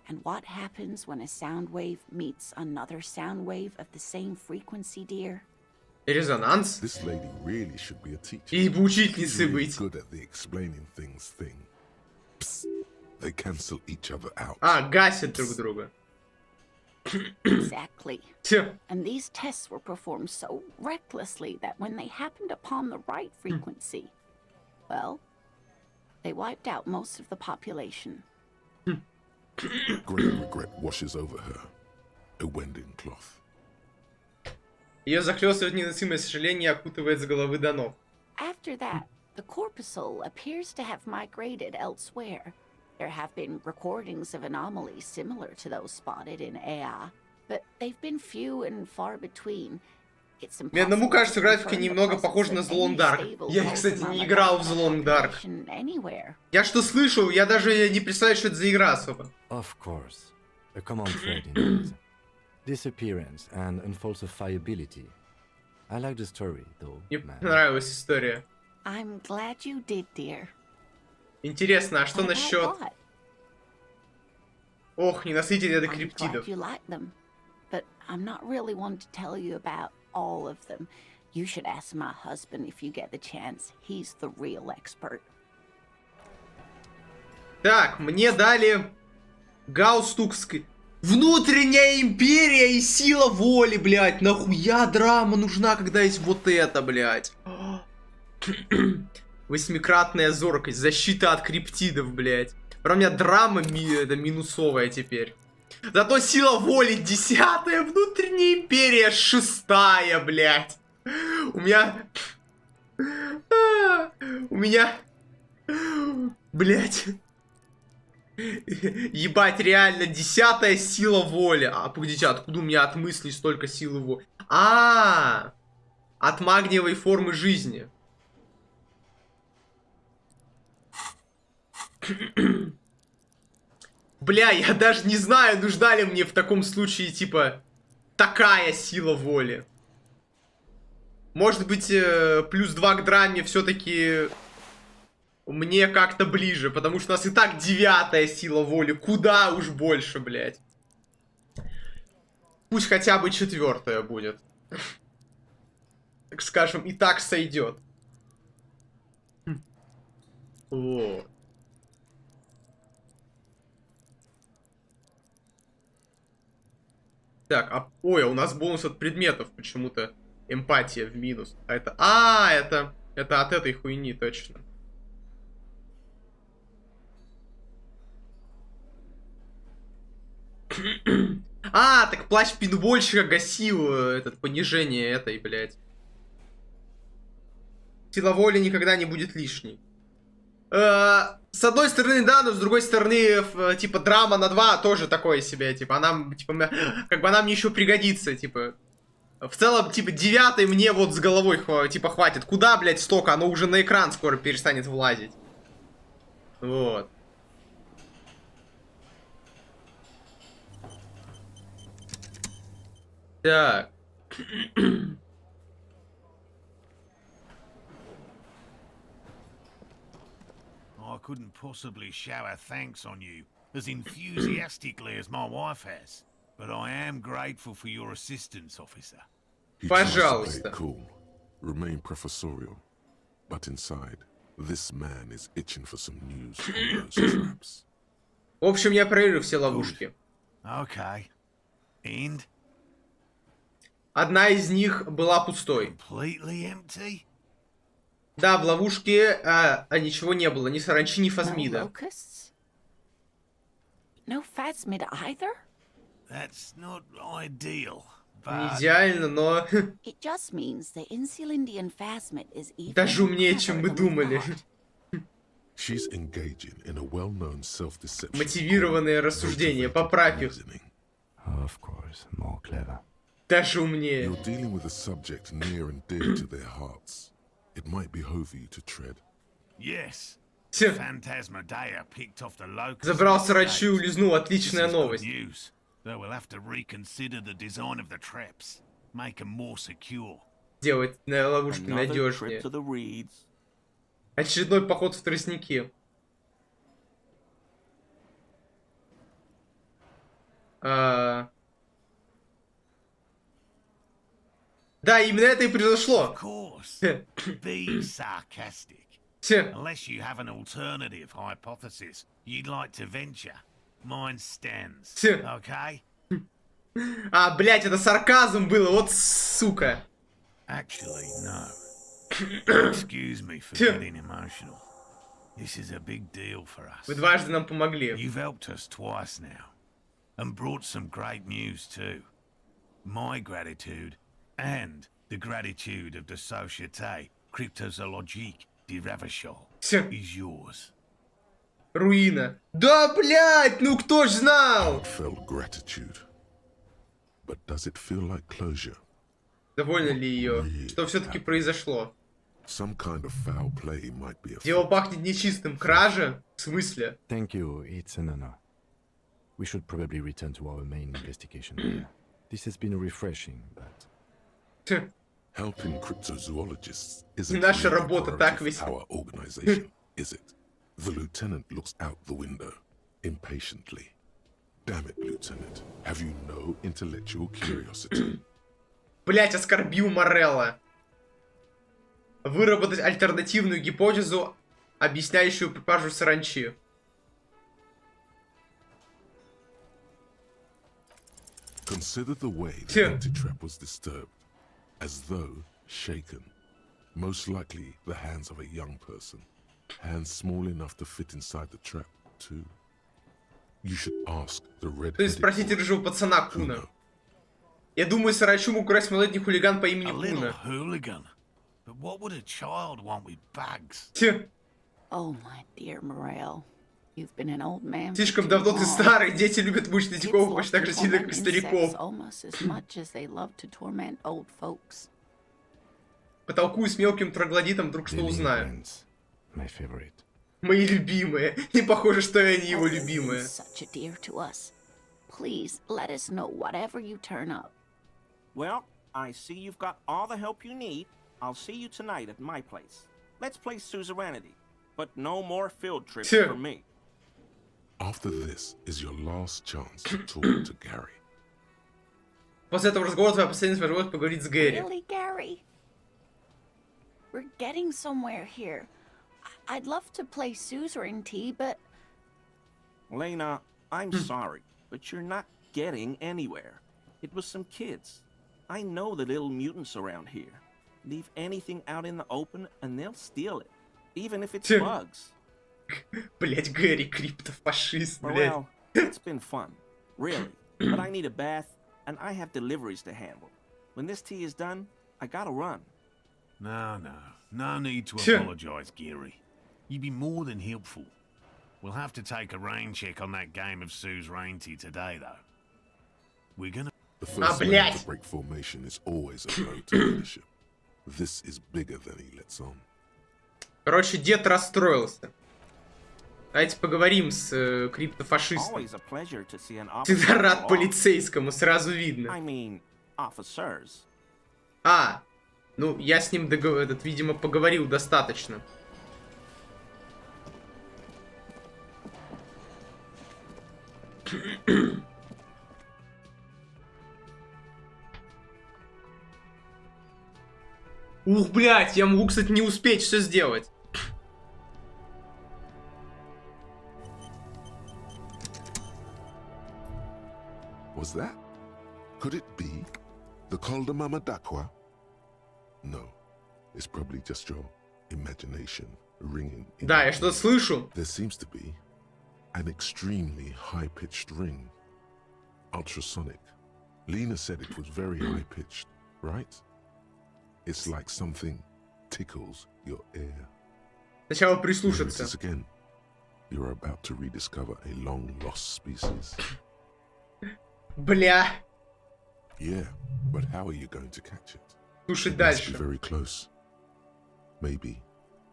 And what happens when a sound wave meets another sound wave of the same frequency, dear? Резонанс. This lady really should be a teacher. И бы She's учительницей really быть. good at the explaining things thing. Psst. They cancel each other out. А, гасят друг друга. Exactly. Ть. And these tests were performed so recklessly that when they happened upon the right frequency, well, they wiped out most of the population. Great regret washes over her, a wending cloth. Ее захлестывает невыносимое сожаление и окутывает с головы до ног. After that, the corpuscle appears to have migrated elsewhere. There have been recordings of anomalies similar to those spotted in AI, but they've been few and far between. It's Мне одному impossible кажется, to графика confirm the немного presence похожа на of The Long any Dark. stable Я, кстати, cosmological не играл в The Long Dark. population anywhere. Я что слышал, я даже не представляю, что это за игра особо. Of course. A common thread in these. Disappearance and unfalsifiability. I like the story, though, Мне man. понравилась история. I'm glad you did, dear. Интересно, а что What about насчет... what? Ох, ненасытитель это I'm криптидов. glad you like them, but I'm not really one to tell you about all of them. You should ask my husband if you get the chance. He's the real expert. Так, мне дали галстук с... Внутренняя империя и сила воли, блядь. Нахуя драма нужна, когда есть вот это, блядь? Восьмикратная зоркость, защита от криптидов, блядь. Про меня драма это минусовая теперь. Зато сила воли 10-я, внутренняя империя 6-я, блядь. У меня... Блядь. Ебать, реально, 10-я сила воли. А, погодите, откуда у меня от мыслей столько силы воли? От магниевой формы жизни. Бля, я даже не знаю, нужна ли мне в таком случае, типа, такая сила воли. Может быть, плюс 2 к драме все-таки мне как-то ближе, потому что у нас и так 9-я сила воли. Куда уж больше, блядь. Пусть хотя бы 4-я будет. Так скажем, и так сойдет. Вот. Так, ой, а у нас бонус от предметов почему-то. Эмпатия в минус. А это... это от этой хуйни, точно. Так плащ пинбольщика гасил этот понижение этой, блядь. Сила воли никогда не будет лишней. С одной стороны, да, но с другой стороны, типа, драма на 2 тоже такое себе, типа, она, типа, как бы она мне еще пригодится, типа. В целом, типа, 9-й мне вот с головой, типа, хватит. Куда, блядь, столько? Оно уже на экран скоро перестанет влазить. Вот. Так. I couldn't possibly shower thanks on you as enthusiastically as my wife has, but I am grateful for your assistance, officer. He tries to play Пожалуйста. it cool, remain professorial, but inside, this man is itching for some news on those traps. В общем, я проверю все ловушки. Okay. And? Одна из них была пустой. Completely empty? Да, в ловушке ничего не было. Ни саранчи, ни No фазмида. locusts? No phasmid either? That's not ideal, Не but... идеально, но It just means the Insulindian phasmid is even даже умнее, cleverer чем мы than we думали. thought. She's engaging in a well-known self-deception. Мотивированные рассуждения. Поправь их. Reasoning. Of course, more clever. Даже умнее. You're dealing with a subject near and dear to their hearts. It might behoove you to tread. Yes. Ть, Phantasmadeia picked off the locust. забрал саранчу и улизнул. Отличная новость. News, though we'll have to reconsider the design of the traps, make them more secure. Делать ловушки Another trip надежнее. to the reeds. Очередной поход в тростники. Да, именно это и произошло. Of course. Be sarcastic. Ть, Unless you have an alternative hypothesis you'd like to venture, mine stands. Tch. Okay? А, блядь, это сарказм было, вот сука. Actually, no. Excuse me for getting emotional. This is a big deal for us. Вы дважды нам помогли. You've helped us twice now, and brought some great news too. My gratitude, and the gratitude of the Société TRX is yours. Руина. Да, блядь, ну кто ж знал? Felt gratitude. But does it feel like closure? Довольна ли ее? Что все-таки произошло? Some kind of foul play might be a Дело пахнет нечистым. Кража? В смысле? Thank you, it's an honor. We should probably return to our main investigation here. This has been refreshing, but... Ть, Helping cryptozoologists isn't Наша really the работа priority так of ведь. our organization, is it? The lieutenant looks out the window, impatiently. Damn it, Lieutenant. Have you no intellectual curiosity? Блять, оскорбил Морелла. Выработать альтернативную гипотезу, объясняющую пропажу саранчи. Consider the way the Phew. anti-trap was disturbed, as though shaken. Most likely the hands of a young person. Hands small enough to fit inside the trap, too. You should ask the red. То есть спросите рыжего пацана Куна. Я думаю, саранчу мог украсть малолетний хулиган по имени A little Куна. hooligan. But what would a child want with bags? Ть, Oh, my dear Morel. You've been an old man for слишком too давно ты long. старый, дети любят мучить Kids детиков love почти to так же сильно, torment как и insects стариков. almost as much as they love to torment old folks. Потолкую с мелким троглодитом, вдруг что узнаю. Delinquents, my favorite. Мои любимые. Не похоже, что они его любимые. He's such a dear to us. Please let us know whatever you turn up. Well, I see you've got all the help you need. I'll see you tonight at my place. Let's play Suzerainty, but no more field trips Sure. for me. After this is your last chance to talk to Gary. После этого разговора твоя последняя возможность поговорить с Гэри. Really, Gary? We're getting somewhere here. I'd love to play Suzerainty, but Lena, I'm sorry, but you're not getting anywhere. It was some kids. I know the little mutants around here. Leave anything out in the open and they'll steal it, even if it's Sure. bugs. Блять, Гэри, криптофашист, блять. Morel, it's been fun, really. But I need a bath, and I have deliveries to handle. When this tea is done, I gotta run. No need to Sure. apologize, Geary. You'd be more than helpful. We'll have to take a rain check on that game of Suzerainty today, though. We're gonna... The first man блядь. to break formation is always a blow to leadership. This is bigger than he lets on. Короче, дед расстроился. Давайте поговорим с криптофашистом. Always a pleasure to see an Ты officer рад go off. полицейскому, сразу видно. I mean, officers. А, ну, я с ним, видимо, поговорил достаточно. Ух, блядь, я могу, кстати, не успеть все сделать. Was that? Could it be the Calder Mama Dakwa? No, it's probably just your imagination ringing. in Да, your я что-то ears. слышу. There seems to be an extremely high-pitched ring. Ultrasonic. Lena said it was very high-pitched, right? It's like something tickles your ear. Сначала Here it прислушаться. is again. You're about to rediscover a long-lost species. Бля. Yeah, but how are you going to catch it? Слушать It must be дальше. very close. Maybe,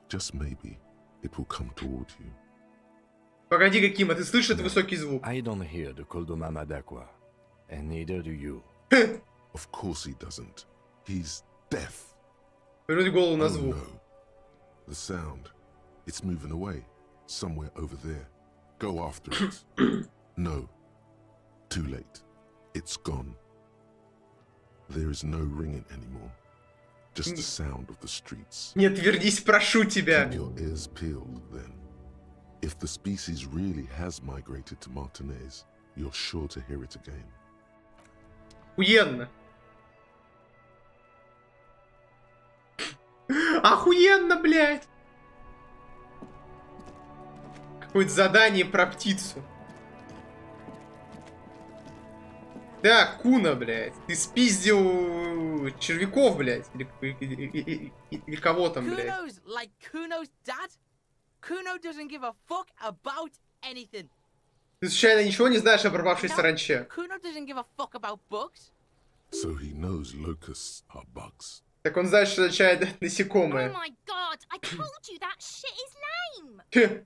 just maybe, it will come toward you. Погоди, Кима, ты слышишь этот высокий звук? I don't hear the Koldomama Dakwa, and neither do you. Of course he doesn't. He's deaf. Повернуть голову на Oh звук. no. The sound. It's moving away. Somewhere over there. Go after it. No. Too late. It's gone. There is no ringing anymore. Just the sound of the streets. Не отвернись, прошу тебя. Keep your ears peeled, then. If the species really has migrated to Martinez, you're sure to hear it again. Охуенно. Охуенно, блядь. Какое-то задание про птицу. Так, Куна, блядь. Ты спиздил червяков, блядь. Или кого там, блядь. Kuno's like Kuno's dad. Kuno doesn't give a fuck about anything. Ты случайно ничего не знаешь о пропавшей No, саранче? Kuno doesn't give a fuck about bugs. So he knows locusts are bugs. Так он знает, что означает Oh насекомые. my god, I told you that shit is lame!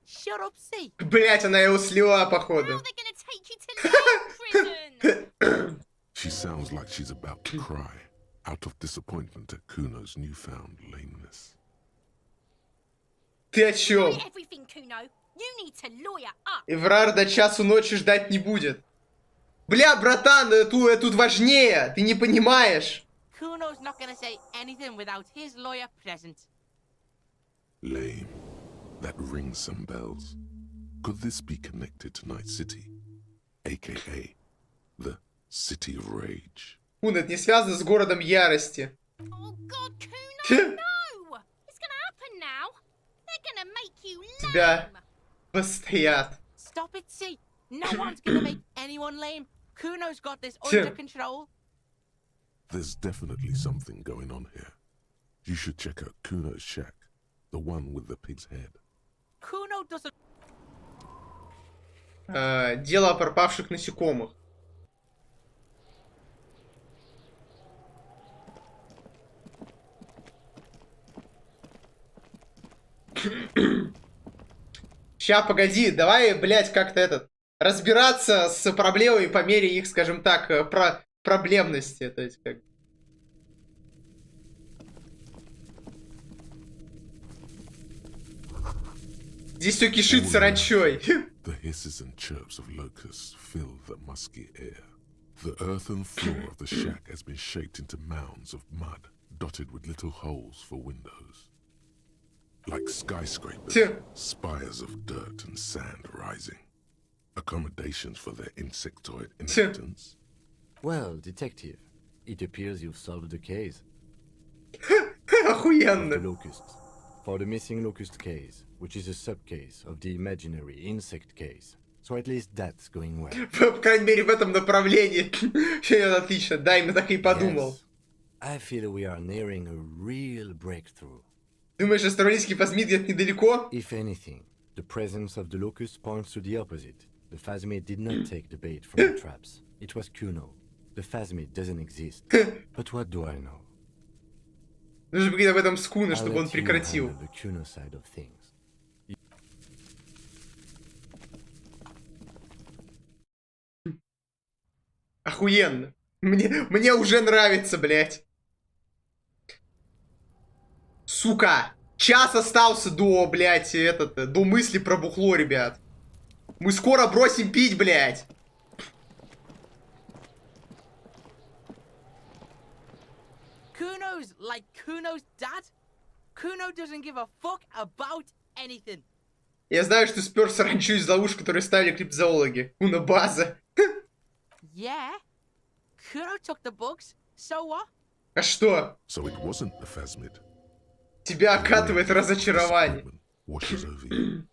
Shut up, see. Блять, она его слила, Now походу. they're gonna take you to legal prison! She sounds like she's about to cry out of disappointment at Kuno's newfound lameness. Ты о чем? Try everything, Kuno. You need to lawyer up. Эврар до часу ночи ждать не будет. Бля, братан, тут важнее. Ты не понимаешь. Kuno's not gonna say anything without his lawyer present. Lame. That rings some bells. Could this be connected to Night City? AKA the City of Rage. Кун, это не связано с городом ярости. Oh god, Kuno, no! It's gonna happen now. They're gonna make you Тебя lame. постоят. Stop it, see. No one's gonna make anyone lame. Kuno's got this under control. There's definitely something going on here. You should check out Kuno's shack, the one with the pig's head. Kuno doesn't. Дело о пропавших насекомых. Ща, погоди, давай, блядь, как-то разбираться с проблемами по мере их, скажем так, проблемности, то есть как... Здесь все кишит саранчой. The hisses and chirps of locusts fill the musky air. The earthen floor of the shack has been shaped into mounds of mud, dotted with little holes for windows. Like skyscrapers, spires of dirt and sand rising. Accommodations for their insectoid inhabitants. Well, detective, it appears you've solved the case. Охуенно. The locusts. For the missing locust case, which is a sub-case of the imaginary insect case. So at least that's going well. По крайней мере, в этом направлении. Все отлично. Да, именно так и подумал. Yes. I feel we are nearing a real breakthrough. Думаешь, астрономический плазмид где-то недалеко? If anything, the presence of the locust points to the opposite. The phasmid did not take the bait from the traps. It was Kuno. The phasmid doesn't exist. But what do I know? Нужно поговорить об этом с Куна, I'll чтобы он let you прекратил. handle the Kuno side of things. Охуенно. Мне уже нравится, блядь. Сука. Час остался до, блядь, до мысли про бухло, ребят. Мы скоро бросим пить, блядь. Kuno's like Kuno's dad. Kuno doesn't give a fuck about anything. Я знаю, что спер саранчу из ловушек, которые ставили криптозоологи. Куна база. Yeah. Kuno took the bugs. So what? А что? So it wasn't the phasmid. Тебя окатывает разочарование. Disappointment washes over you.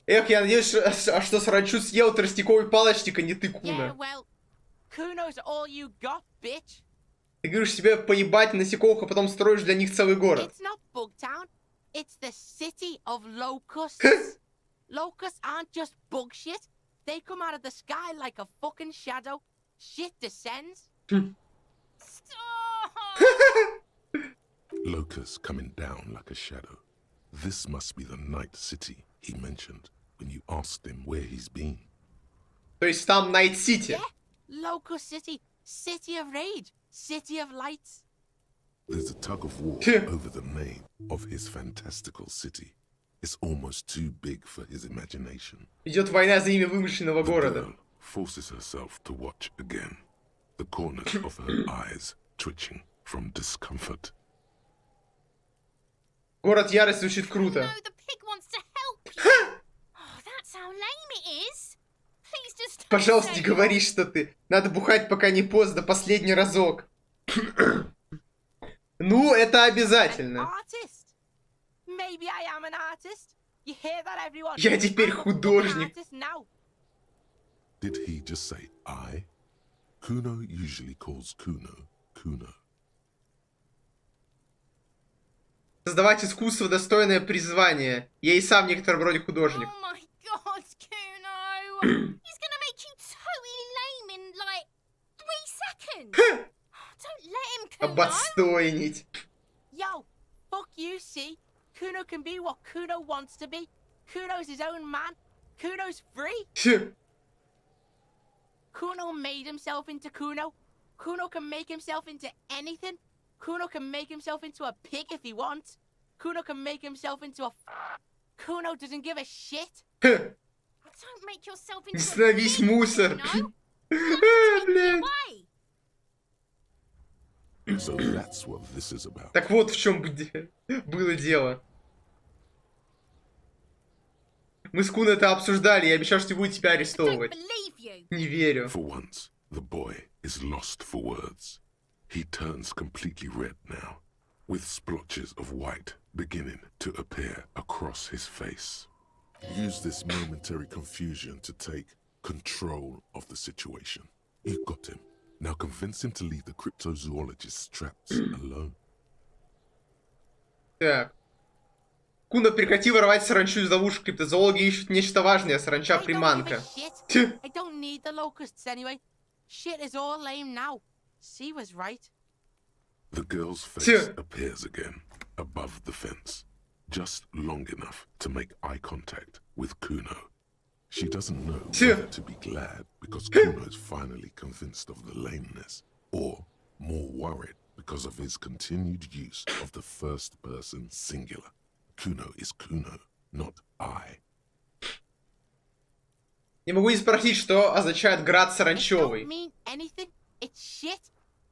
Эх, я надеюсь, что саранчу съел тростниковый палочник, а не ты, Yeah, Куна. well, Kuno's all you got, bitch. Ты говоришь себе поебать насекомых, а потом строишь для них целый город. It's not Bugtown. It's the city of locusts. Locusts aren't just bug shit. They come out of the sky like a fucking shadow. Shit descends. Stop! Locusts coming down like a shadow. This must be the Night City he mentioned when you asked him where he's been. То есть там Найт Сити. Yeah, Locust City. City of Rage. City of Lights. There's a tug of war over the name of his fantastical city. It's almost too big for his imagination. Идет война за имя вымышленного The города. girl forces herself to watch again, the corners of her eyes twitching from discomfort. Город ярости звучит круто. No, the pig wants to help you. Oh, that sounds Пожалуйста, не говори, что ты. Надо бухать, пока не поздно, последний разок. Ну, это обязательно. Я теперь художник. Did he just say I? Kuno usually calls Kuno Kuno. Создавать искусство, достойное призвания. Я и сам в некотором роде художник. Oh my god, Kuno! He's gonna make you totally lame in like 3 seconds. Don't let him, Kuno. Обостойнить. Yo, fuck you, see? Kuno can be what Kuno wants to be. Kuno's his own man. Kuno's free. Kuno made himself into Kuno. Kuno can make himself into anything. Kuno can make himself into a pig if he wants. Kuno can make himself into a... Kuno doesn't give a shit. Don't make yourself into Не становись a pig, мусор. Kuno. Блядь. Away. So that's what this is about. Так вот в чем было дело. Мы с Кун это обсуждали, я обещал, что не буду тебя I don't арестовывать. believe you. Не верю. For once, the boy is lost for words. He turns completely red now, with splotches of white beginning to appear across his face. Use this momentary confusion to take control of the situation. You've got him. Now convince him to leave the cryptozoologist's traps alone. Так. Куна, прекрати воровать саранчу из ловушек. Криптозоологи ищут нечто важное. Саранча I don't give a приманка. shit. I don't need the locusts anyway. Shit is all lame now. She was right. The girl's face appears again, above the fence, just long enough to make eye contact with Kuno. She doesn't know whether to be glad because Kuno is finally convinced of the lameness, or more worried because of his continued use of the first person singular. Kuno is Kuno, not I. Не могу не спросить, что означает град саранчевый. It don't mean anything. It's shit.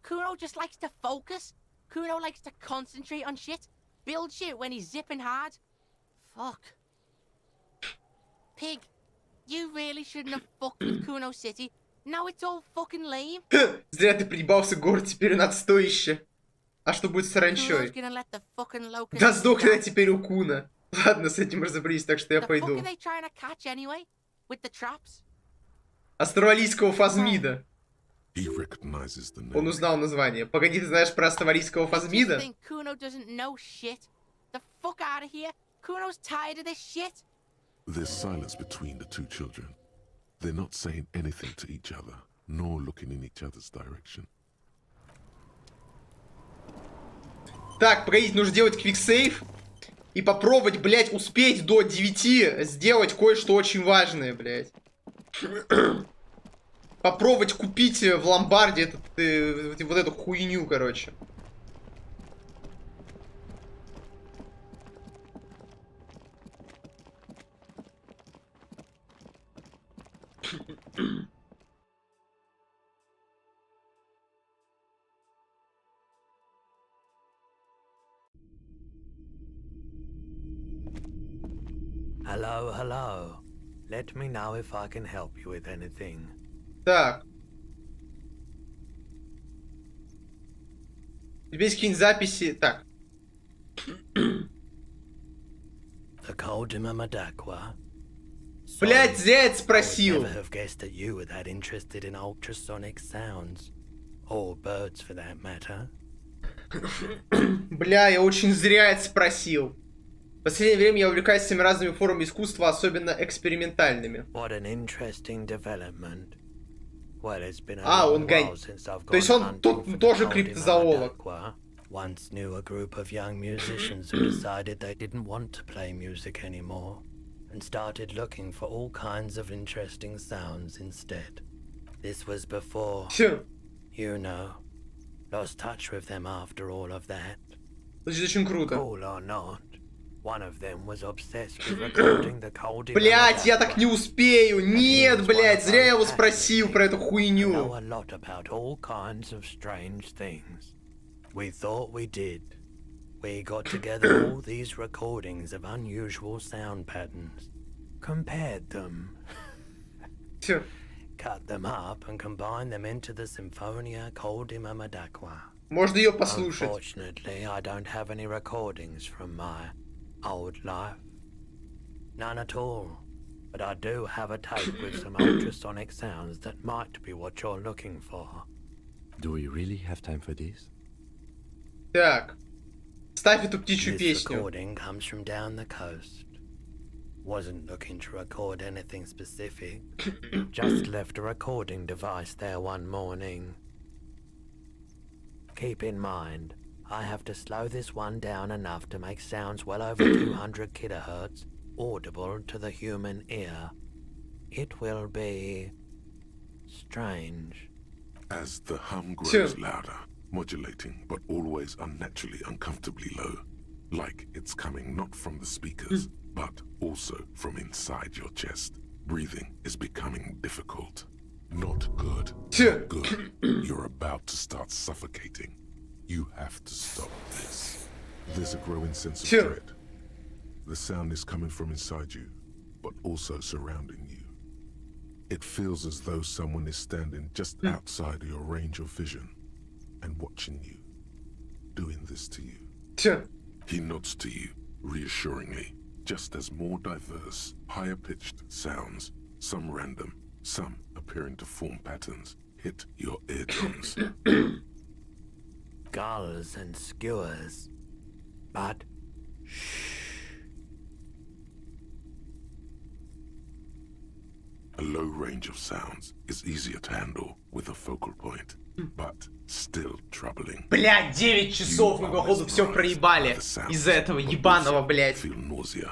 Kuno just likes to focus. Kuno likes to concentrate on shit. Build shit when he's zipping hard. Fuck. Pig, you really shouldn't have fucked with Kuno City. Now it's all fucking lame. Зря ты приебался, город теперь он отстоище. А что будет с Kuno's саранчой? gonna let the fucking locusts Да сдохни я die. теперь у Куна. Ладно, с этим разобрались, так что я The fuck пойду. are they trying to catch anyway? With the traps? Австралийского фазмида. He recognizes the Он name. узнал название. Погоди, ты знаешь про австралийского I just фазмида? think Kuno doesn't know shit. The fuck out of here. Kuno's tired of this shit. There's silence between the two children. They're not saying anything to each other, nor looking in each other's direction. Так, погодите, нужно делать квиксейв. И попробовать, блядь, успеть до 9 сделать кое-что очень важное, блядь. Попробовать купить в ломбарде вот эту хуйню, короче. Hello, hello. Let me know if I can help you with anything. Так. У тебя есть какие-нибудь записи? Так. The Coldimmadaqua. Блять, зря я это I would спросил. never have guessed that you were that interested in ultrasonic sounds. Or birds for that matter. Бля, я очень зря это спросил. В последнее время я увлекаюсь всеми разными формами искусства, особенно экспериментальными. What an interesting development. Well, it's been a Он long гань. while since I've То есть gone он hunting for the тоже криптозоолог. Coldimmadaqua. Once knew a group of young musicians who decided they didn't want to play music anymore and started looking for all kinds of interesting sounds instead. This was before, you know, lost touch with them after all of that. Звучит очень круто. Cool or not, one of them was obsessed with recording the Coldimmadaqua. Блять, я так не успею. Нет, блять, зря я его спросил про эту know хуйню. a lot about all kinds of strange things. We thought we did. We got together all these recordings of unusual sound patterns, compared them, cut them up and combine them into the Symphonia ColdimamaDaqua. Можно ее послушать. Unfortunately, I don't have any recordings from my old life. None at all. But I do have a tape with some ultrasonic sounds that might be what you're looking for. Do we really have time for this? Так. Ставь эту птичью This песню. recording comes from down the coast. Wasn't looking to record anything specific. Just left a recording device there one morning. Keep in mind, I have to slow this one down enough to make sounds well over 200 kilohertz audible to the human ear. It will be strange. As the hum grows louder, modulating but always unnaturally uncomfortably low, like it's coming not from the speakers, but also from inside your chest. Breathing is becoming difficult. Not good. Not good. You're about to start suffocating. You have to stop this. There's a growing sense of dread. The sound is coming from inside you, but also surrounding you. It feels as though someone is standing just outside your range of vision and watching you, doing this to you. He nods to you, reassuringly, just as more diverse, higher-pitched sounds, some random, some appearing to form patterns, hit your eardrums. Gulls and skewers. But shh. A low range of sounds is easier to handle with a focal point, but still troubling. Блядь, 9 часов мы, походу, все проебали из-за этого ебаного, блядь.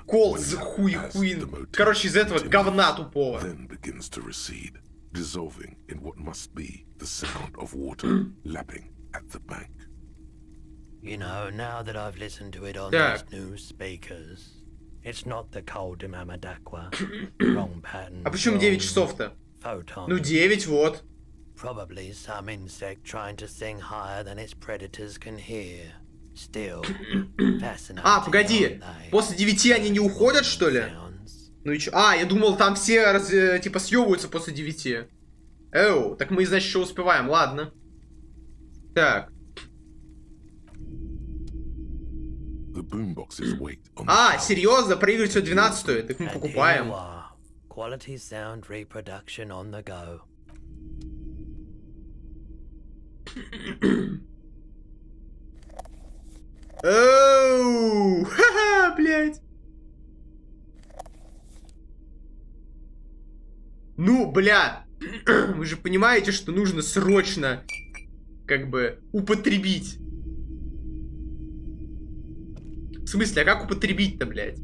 Кол за хуин. Короче, из-за этого говна тупого. Then begins to recede, dissolving in what must be the sound of water lapping at the bank. You know, now that I've listened to it on these new speakers, it's not the ColdimamaDaqua. Wrong pattern. А почему 9 часов-то? Photon. Ну 9, вот. Probably some insect trying to sing higher than its predators can hear. Still fascinating. А, погоди. После 9 они не уходят, что ли? Ну и чё? А, я думал, там все типа съебываются после 9. Эу, так мы, значит, еще успеваем, ладно. Так. А, серьезно? Проигрывать всего 12-ю? Так мы покупаем. Quality sound reproduction on the go. Оу, ха-ха, блядь. Ну, бля, вы же понимаете, что нужно срочно, как бы, употребить. В смысле, а как употребить-то, блядь?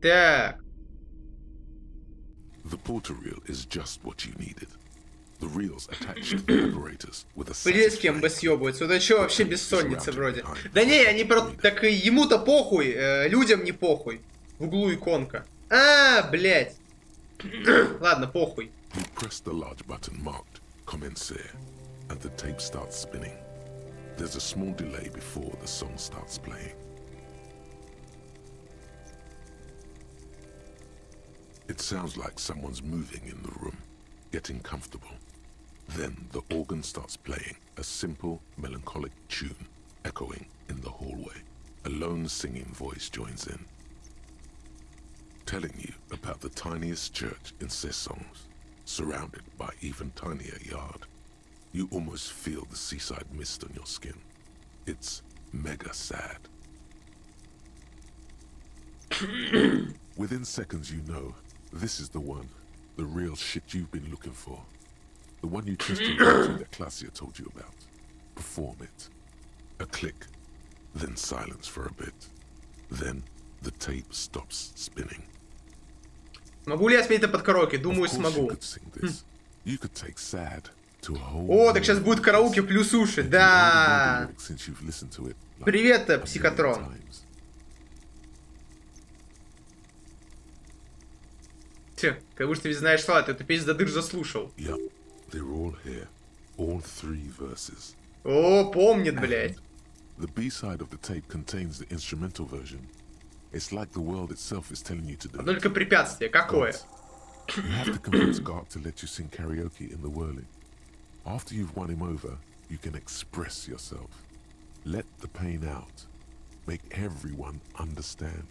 Так. The porter reel is just what you needed. The reels attached to the operators with a с кем бы съебываться. Вот это что вообще бессонница вроде. Да не, они про... Так ему-то похуй, людям не похуй. В углу иконка. А, блядь. Ладно, похуй. You press the large button marked Commencer, and the tape starts spinning. There's a small delay before the song starts playing. It sounds like someone's moving in the room, getting comfortable. Then the organ starts playing a simple, melancholic tune, echoing in the hallway. A lone singing voice joins in, telling you about the tiniest church in Cessongs, surrounded by even tinier yard. You almost feel the seaside mist on your skin. It's mega sad. Within seconds you know, this is the one, the real shit you've been looking for. The one you trusted that Klasia told you about. Perform it. A click, then silence for a bit. Then the tape stops spinning. Могу ли я спеть это под караоке? Думаю, смогу. О, так сейчас будет караоке плюс уши. Да. Привет, Психотрон. Тьфу, как будто ты ведь знаешь слова, ты эту песню до дыр заслушал. They're all here. All three verses. О, помнит, блядь. The B-side of the tape contains the instrumental version. It's like the world itself is telling you to do it. Только препятствие. Какое? You have to convince Garp to let you sing karaoke in the whirling. After you've won him over, you can express yourself. Let the pain out. Make everyone understand.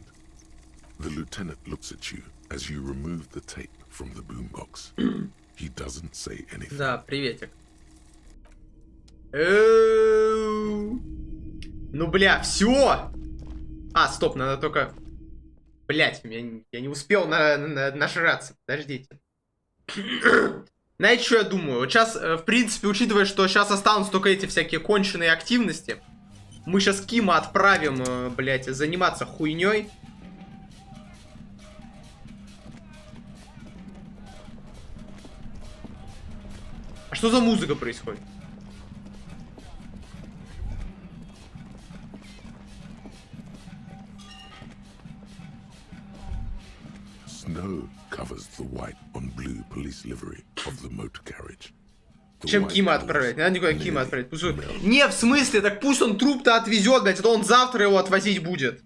The lieutenant looks at you as you remove the tape from the boombox. He doesn't say anything. Да, приветик. Ну, бля, все! А, стоп, надо только... Блять, я не успел нажраться. Подождите. Знаете, что я думаю? Вот сейчас, в принципе, учитывая, что сейчас останутся только эти всякие конченые активности, мы сейчас Кима отправим, блять, заниматься хуйней. А что за музыка происходит? Snow covers the white on blue police livery of the motor carriage. Чем Кима отправлять? Не надо никуда Кима отправлять. Пусть он... Не, в смысле, так пусть он труп-то отвезет, блядь, это он завтра его отвозить будет.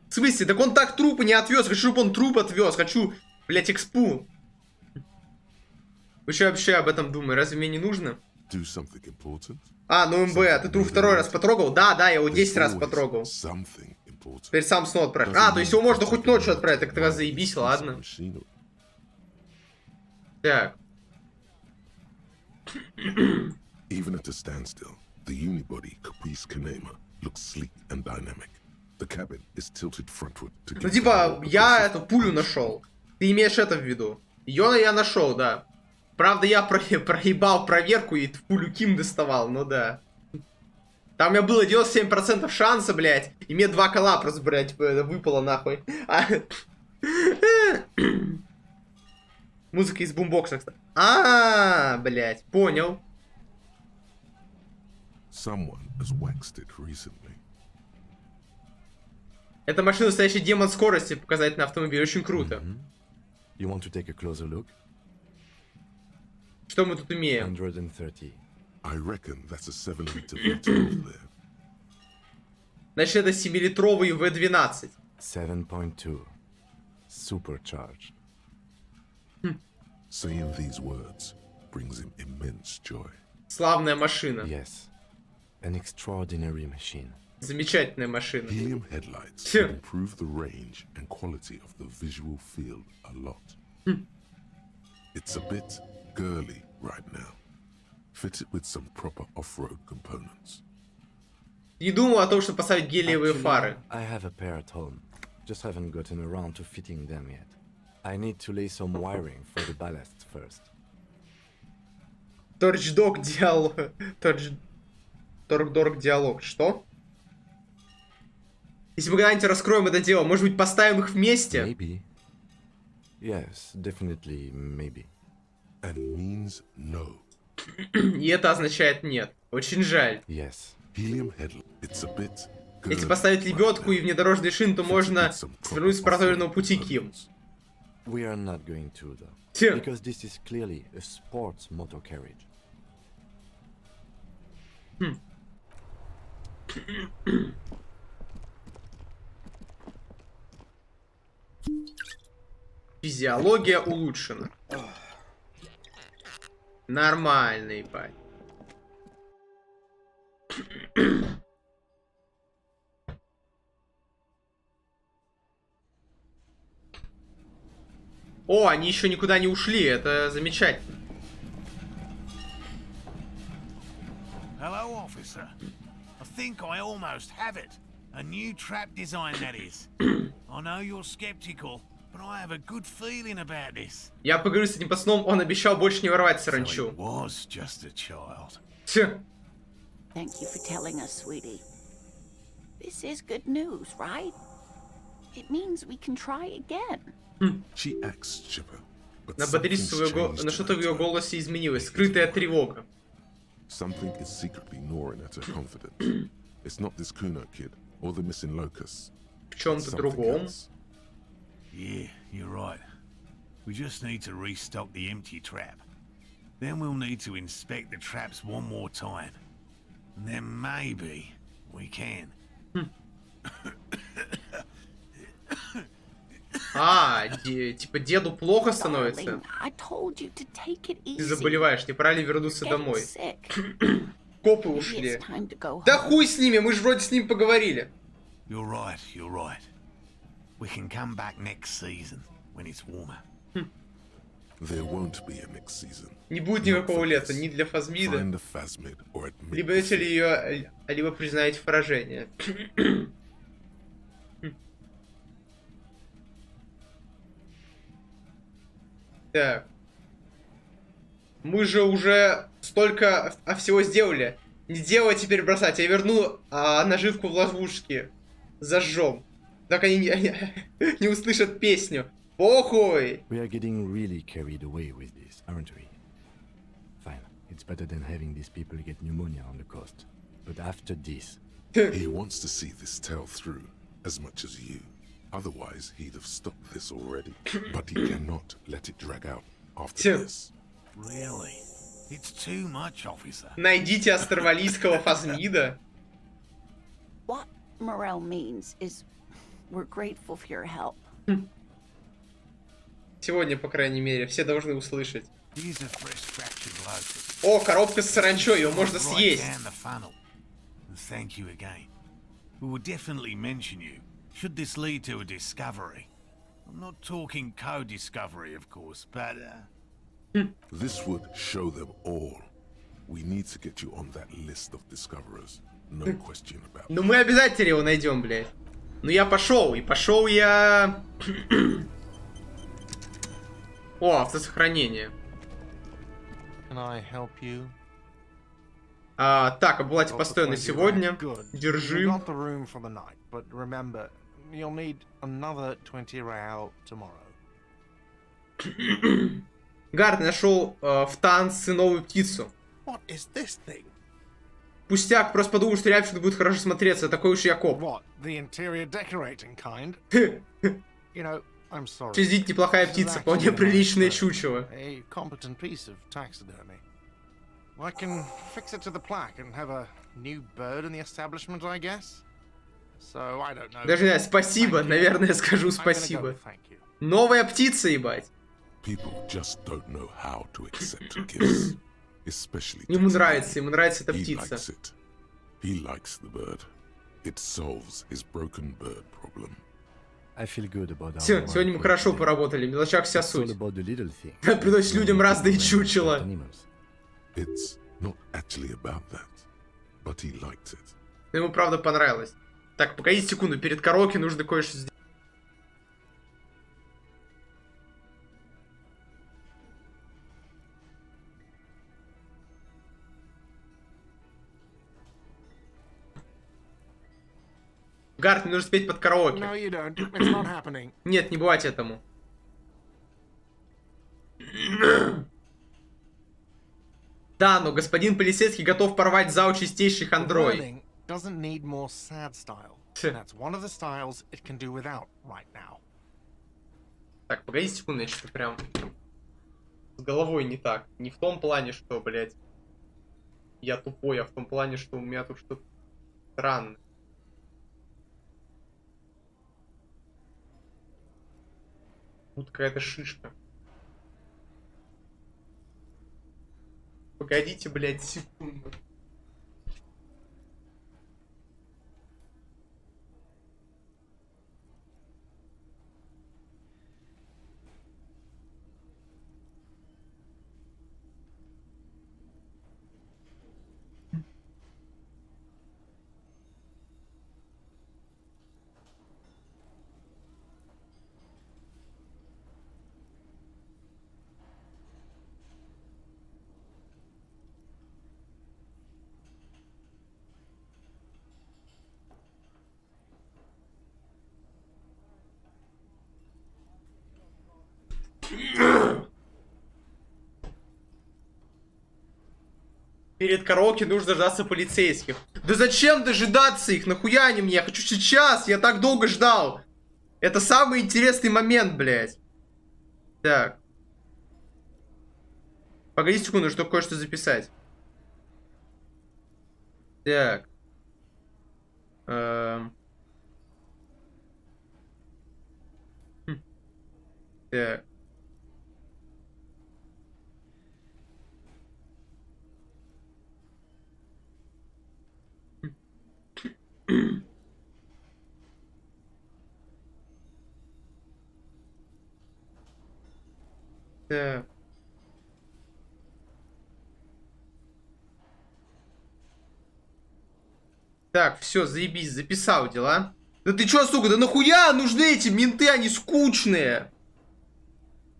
В смысле, так он так трупы не отвез. Хочу, чтобы он труп отвез. Хочу, блядь, экспу. Вы что вообще об этом думаете? Разве мне не нужно? А, ну МБ, а ты труп второй раз потрогал? Да, я его 10 раз потрогал. Теперь сам снова отправишь. А, то есть его можно хоть ночью отправить, так тогда заебись, ладно. Так. Even at a standstill, the unibody Caprice Kanema looks sleek and dynamic. The cabin is tilted frontward to Ну типа, я эту пулю нашел. Ты имеешь это в виду? Ее я нашел, да. Правда, я проебал проверку и пулю Ким доставал, ну да. Там у меня было 97% шанса, блядь. И мне 2 кола просто, блядь, выпало нахуй. Музыка из бумбокса, кстати. Блядь, понял. Это машина настоящий демон скорости показать на автомобиле. Очень круто. You want to take a closer look? Что мы тут имеем? 130. I reckon that's a 7-liter V12 there. Значит, это 7-литровый V12. 7.2. Supercharged. Saying these words brings him immense joy. Славная машина. Yes. An extraordinary machine. Замечательная машина. Helium headlights improve the range and quality of the visual field a lot. It's a bit girly right now. Fit it with some proper off-road components. Не думал о том, чтобы поставить гелиевые фары. I have a pair at home. Just haven't gotten around to fitting them yet. I need to lay some wiring for the ballast first. Торчдог диалог. Торгдорг диалог. Что? Если мы когда-нибудь раскроем это дело, может быть, поставим их вместе? Maybe. Yes, definitely, maybe. And means no. И это означает нет. Очень жаль. Yes. Helium headlight. It's a bit girly. Если поставить лебедку и внедорожный шин, то можно свернуть с проторенного пути Ким. We are not going to, though. Because this is clearly a sports motor carriage. Физиология улучшена. Нормально, ебать. О, они еще никуда не ушли, это замечательно. Hello, officer. I think I almost have it. A new trap design, that is. I know you're skeptical, but I have a good feeling about this. Я поговорю с этим пацаном, он обещал больше не воровать саранчу. So he was just a child. Thank you for telling us, sweetie. This is good news, right? It means we can try again. She acts chipper, but На батаристу на что-то в ее голосе изменилось. Скрытая тревога. Something is secretly gnawing at her confidence. It's not this Kuno kid or the missing locusts. В чем-то другом. Yeah, you're right. We just need to restock the empty trap. Then we'll need to inspect the traps one more time. And then maybe we can. Типа деду плохо становится. Darling, I told you to take it Ты easy. заболеваешь, тебе пора ли вернуться Getting домой. sick. Копы Maybe ушли. it's time to go Да home. хуй с ними, мы же вроде с ним поговорили. You're right, you're right. We can come back next season when it's warmer. There won't be a next season. Не будет никакого лета ни для Фазмида. Find a Phasmid or admit Либо если ее, либо признаете поражение. Так. Мы же уже столько всего сделали. Не дело теперь бросать. Я верну наживку в ловушке. Зажжем. Так они не услышат песню. Похуй! We are getting really carried away with this, aren't we? Fine. It's better than having these people get pneumonia on the coast. But after this... He wants to see this tale through as much as you. Otherwise, he'd have stopped this already. But he cannot let it drag out after this. Really? It's too much, officer. Найдите астрвалийского Фазмида. What Morel means is we're grateful for your help. Сегодня, по крайней мере, все должны услышать. Here's a fresh fractured locust. О, коробка с саранчой, ее можно Right съесть. down the funnel. And thank you again. We will definitely mention you, should this lead to a discovery. I'm not talking co-discovery, of course, but This would show them all. We need to get you on that list of discoverers. No question about it. Ну мы обязательно его найдем, блядь. Ну я пошел, и пошел я... О, автосохранение. Can I help you? Так, оплате постоянно сегодня. Good. Держи. You got the room for the night, but remember, you'll need another 20 real tomorrow. Гард нашел в танце новую птицу. What is this thing? Пустяк, просто подумал, что рябчик будет хорошо смотреться. Такой уж я коп. What? The interior decorating kind? You know, I'm sorry. Чездить неплохая птица, вполне приличное чучело. A competent piece of taxidermy. I can fix it to the plaque and have a new bird in the establishment, I guess. So I don't know. Даже не знаю, спасибо, Thank you. наверное, скажу I'm gonna спасибо. go, thank you. Новая птица, ебать. People just don't know how to accept gifts. Especially Ему taxidermy. нравится эта He птица. likes it. He likes the bird. It solves his broken bird problem. I feel good about our Все, work сегодня мы for хорошо today. поработали, в мелочах вся It's all суть. about the little things. Приносит людям разные чучела. Animals. It's not actually about that, but he liked it. Но ему правда понравилось. Так, погодите секунду, перед караоке нужно кое-что сделать. Гард, мне нужно спеть под караоке. No, you don't. It's not happening. Нет, не бывать этому. Да, но господин полицейский готов порвать зал чистейший The хандрой. wording doesn't need more sad style. That's one of the styles it can do without right now. Так, погодите секунду, я что-то прям с головой не так. Не в том плане, что, блядь, я тупой, а в том плане, что у меня тут что-то странное. Тут какая-то шишка. Погодите, блядь, секунду. Перед караоке нужно дождаться полицейских. Да зачем дожидаться их? Нахуя они мне? Я хочу сейчас. Я так долго ждал. Это самый интересный момент, блядь. Так. Погоди секунду, чтобы кое-что записать. Так. Так. Так. Так, все, заебись, записал дела. Да ты чё, сука, да нахуя нужны эти менты, они скучные.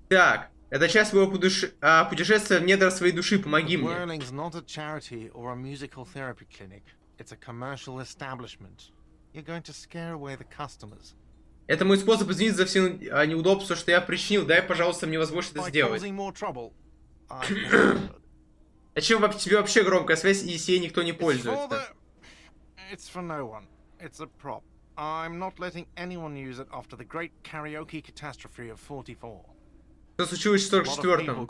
Так, это часть моего путешествия в недра своей души, помоги мне. Whirling's not a charity or a musical therapy clinic. It's a commercial establishment. You're going to scare away the customers. Это мой способ извиниться за все неудобства, что я причинил. Дай, пожалуйста, мне возможность это сделать. А чем тебе вообще громкая связь, если ей никто не пользуется? It's for no one. It's a prop. I'm not letting anyone use it after the great karaoke catastrophe of 44. Что случилось в 44-м?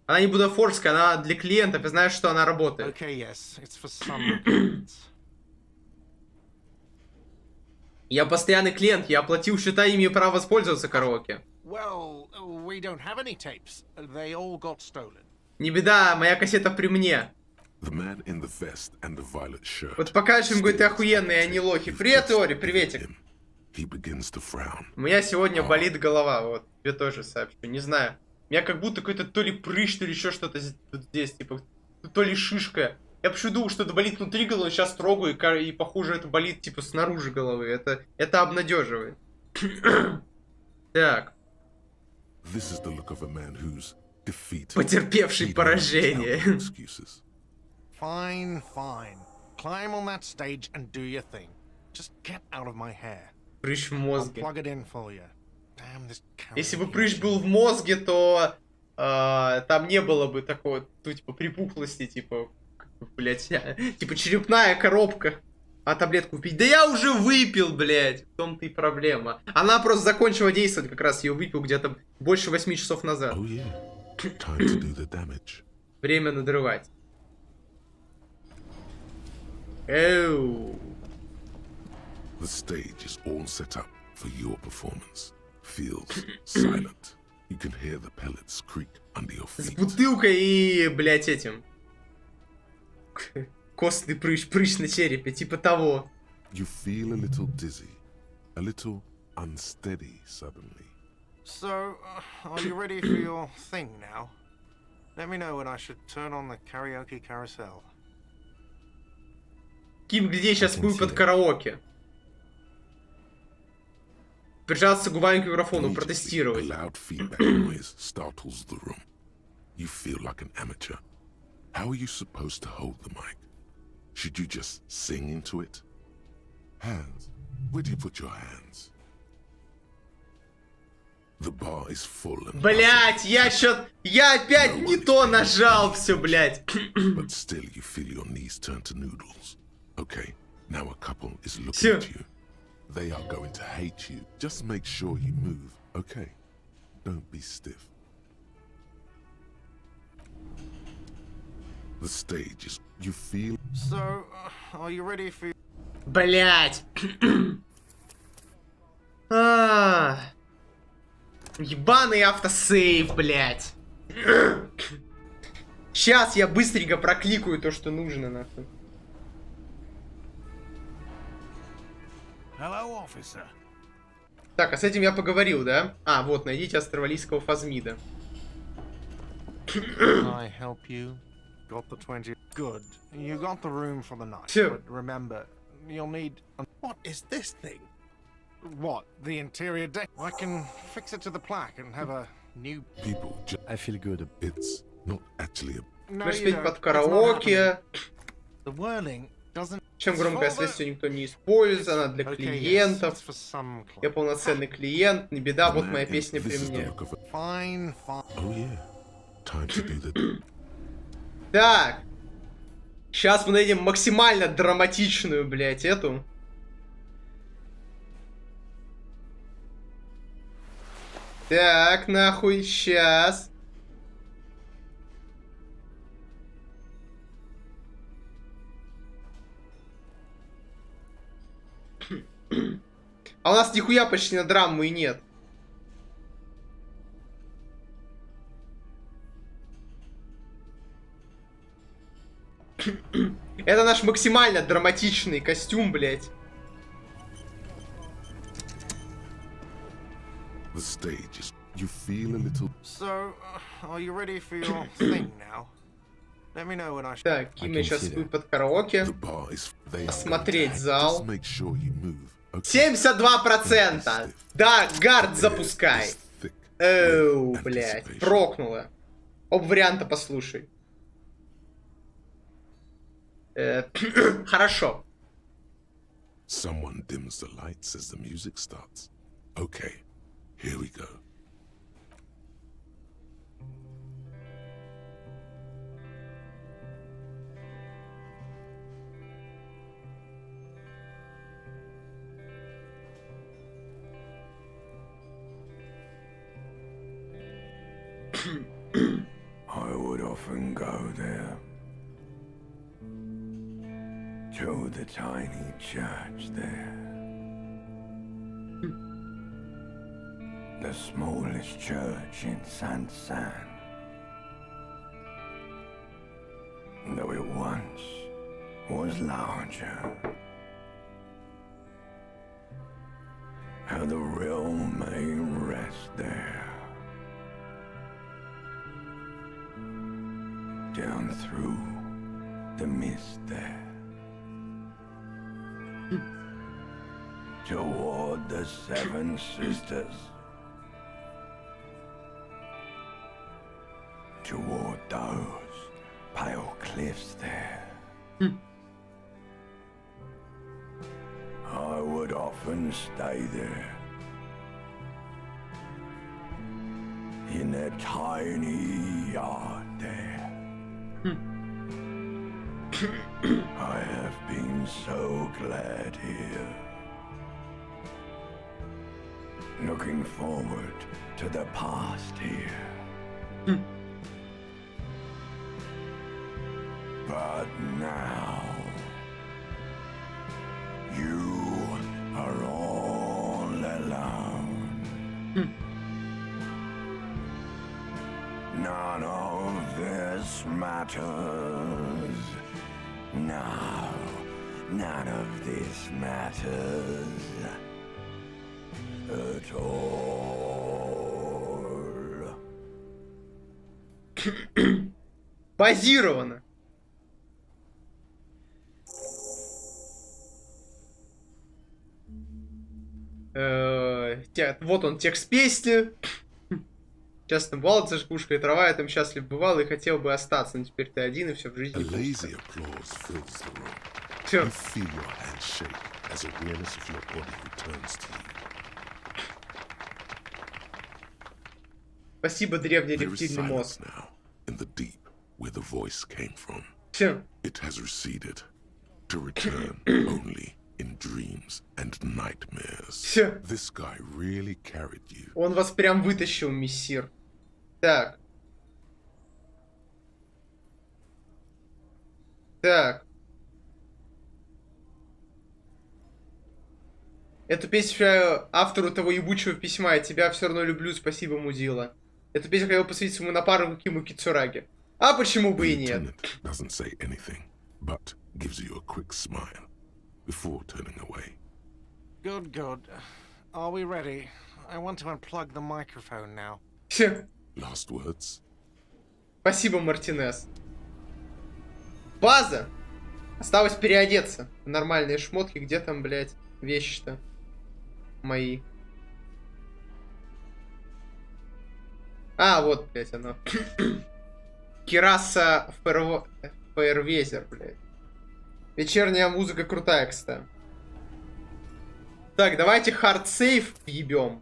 Она не бутафорская, она для клиентов, и знаешь, что она работает. Okay, yes, it's for some clients. Я постоянный клиент, я оплатил счета и имею право воспользоваться караоке. Well, we don't have any tapes. They all got stolen. Не беда, моя кассета при мне. Вот покажем, говорит, ты охуенные, они лохи. Привет, Ори, приветик. У меня сегодня болит голова, вот, тебе тоже сообщу, не знаю. У меня как будто какой-то то ли прыщ, то ли еще что-то здесь, типа, то ли шишка. Я почему думал, что это болит внутри головы, сейчас трогаю, и похоже, это болит, типа, снаружи головы. Это обнадеживает. Так. Потерпевший поражение. Fine, fine. Climb on that stage and do your thing. Just get out of my hair. Прыщ в мозге. Plug it in for you. Damn this. Если бы прыщ был в мозге, то там не было бы такого, ну, типа, припухлости, типа, блять, типа черепная коробка. А таблетку пить? Да я уже выпил, блядь. В том-то и проблема. Она просто закончила действовать, как раз ее выпил где-то больше 8 часов назад. Время надрывать. Эу. The stage is all set up for your performance. Feels silent. You can hear the pellets creak under your feet. С бутылкой и, блядь, этим. Костный прыщ на черепе, типа того. You feel a little dizzy, a little unsteady suddenly. So, are you ready for your thing now? Let me know when I should turn on the karaoke carousel. Ким, где сейчас будет под караоке? Прижаться губами к микрофону, протестировать. Loud feedback noise startles the room. You feel like an amateur. How are you supposed to hold the mic? Should you just sing into it? Hands. Where do you put your hands? The bar is full and Блять, я опять не то нажал, все, блять. But still you feel your knees turn to noodles. Okay, now a couple is looking at you. They are going to hate you. Just make sure you move, okay? Don't be stiff. The stage is... You feel... So, are you ready for... Блять. Ебаный автосейв, блять. Сейчас я быстренько прокликаю то, что нужно, нахуй. Hello, officer. Так, а с этим я поговорил, да? А, вот, найдите австралийского фазмида. I help you. Got the 20. Good. You got the room for the night. But remember, you'll need... What is this thing? What? The interior deck? I can fix it to the plaque and have a new... People I feel good. It's not actually a... No, Можешь you петь don't. под It's not караоке. happening. The whirling doesn't... Чем громкая связь все никто не использует, она для Okay, yes, клиентов. it's for some Я club. полноценный клиент, не беда, вот моя Man, песня this при is the мне. look of a... Fine, fine. Oh yeah. Time to do the... Так. Сейчас мы найдем максимально драматичную, блядь, эту. Так, нахуй, сейчас. А у нас нихуя почти на драму и нет. Это наш максимально драматичный костюм, блядь. The stage is. You feel a little. So, are you ready for your thing now? Let me know when I. Так, Кимя сейчас будет под караоке. The bar is. They Смотреть зал. Just make sure you move. Okay. 72%! Да, гард запускай. Оу, блядь, прокнуло. Оба варианта послушай. Хорошо. Someone dims the lights as the music starts. Okay, here we go. I would often go there, to the tiny church there, the smallest church in Saint-San, though it once was larger. How the realm may rest there. Down through the mist there, toward the Seven Sisters, toward those pale cliffs there. I would often stay there, in that tiny yard there. I have been so glad here, looking forward to the past here. But now, you are all alone. None of this matters. No, none of this matters at all. Базировано. Вот он, текст песни. Часто бывало, зажгушка и трава, я там счастлив бывал и хотел бы остаться, но теперь ты один и все в жизни пусто. Все. Спасибо, древний рептильный мозг. Все. In dreams and nightmares. Все. This guy really carried you. Он вас прям вытащил, мессир. Так. Так. Эту песню автору того ебучего письма. Я тебя все равно люблю, спасибо, мудила. Эту песню хотел посвятить своему напарнику Киму Кицураги. А почему бы и нет? Doesn't say anything, but gives you a quick smile. Before turning away. Good, good. Are we ready? I want to unplug the microphone now. Last words. Спасибо, Мартинес. База! Осталось переодеться. Нормальные шмотки. Где там, блядь, вещи-то? Мои. А, вот, блядь, оно. Кираса Фейервезер, блядь. Вечерняя музыка крутая, кстати. Так, давайте хардсейв ебем.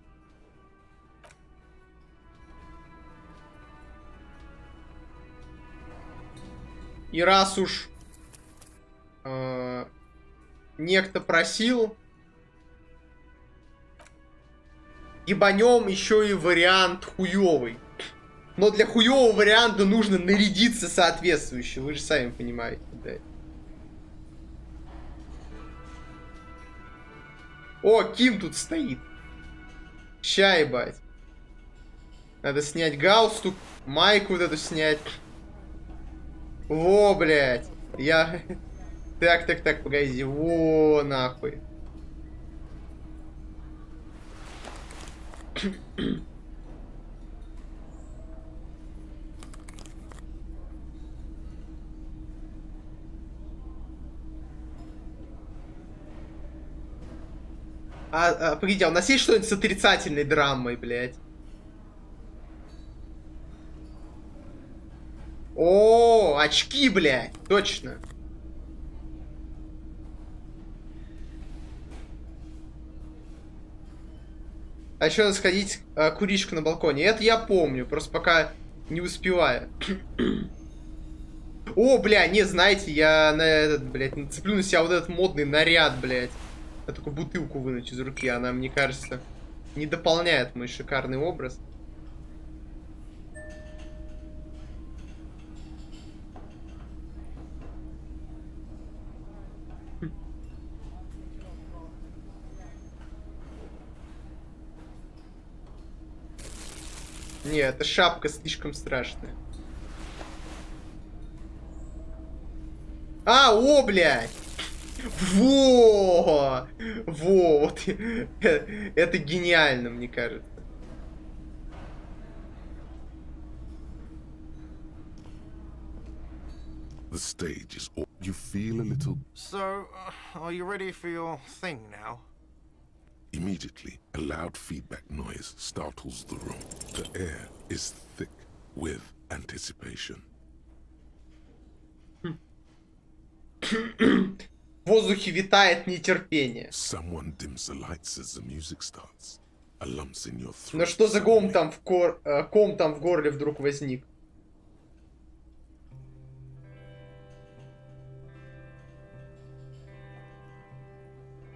И раз уж некто просил, ебанем еще и вариант хуёвый. Но для хуёвого варианта нужно нарядиться соответствующе. Вы же сами понимаете, блядь. О, Ким тут стоит. Ща, ебать. Надо снять галстук, майку вот эту снять. Во, блядь. Я... Так, погоди. Во, нахуй. Погоди, а у нас есть что-нибудь с отрицательной драмой, блядь? О, очки, блядь, точно. А еще надо сходить куричку на балконе. Это я помню, просто пока не успеваю. О, бля, не, знаете, я на этот, блядь, нацеплю на себя вот этот модный наряд, блядь. Я только бутылку вынуть из руки, она, мне кажется, не дополняет мой шикарный образ. Не, эта шапка слишком страшная. О, блядь! Во! Во! Вот. Это гениально, мне кажется. The stage is all you feel a little. So, are you ready for your thing now? Immediately, a loud feedback noise startles the room. The air is thick with anticipation. В воздухе витает нетерпение. Someone dims the lights as the music starts. A lumps in your throat. Но что за ком там в горле вдруг возник?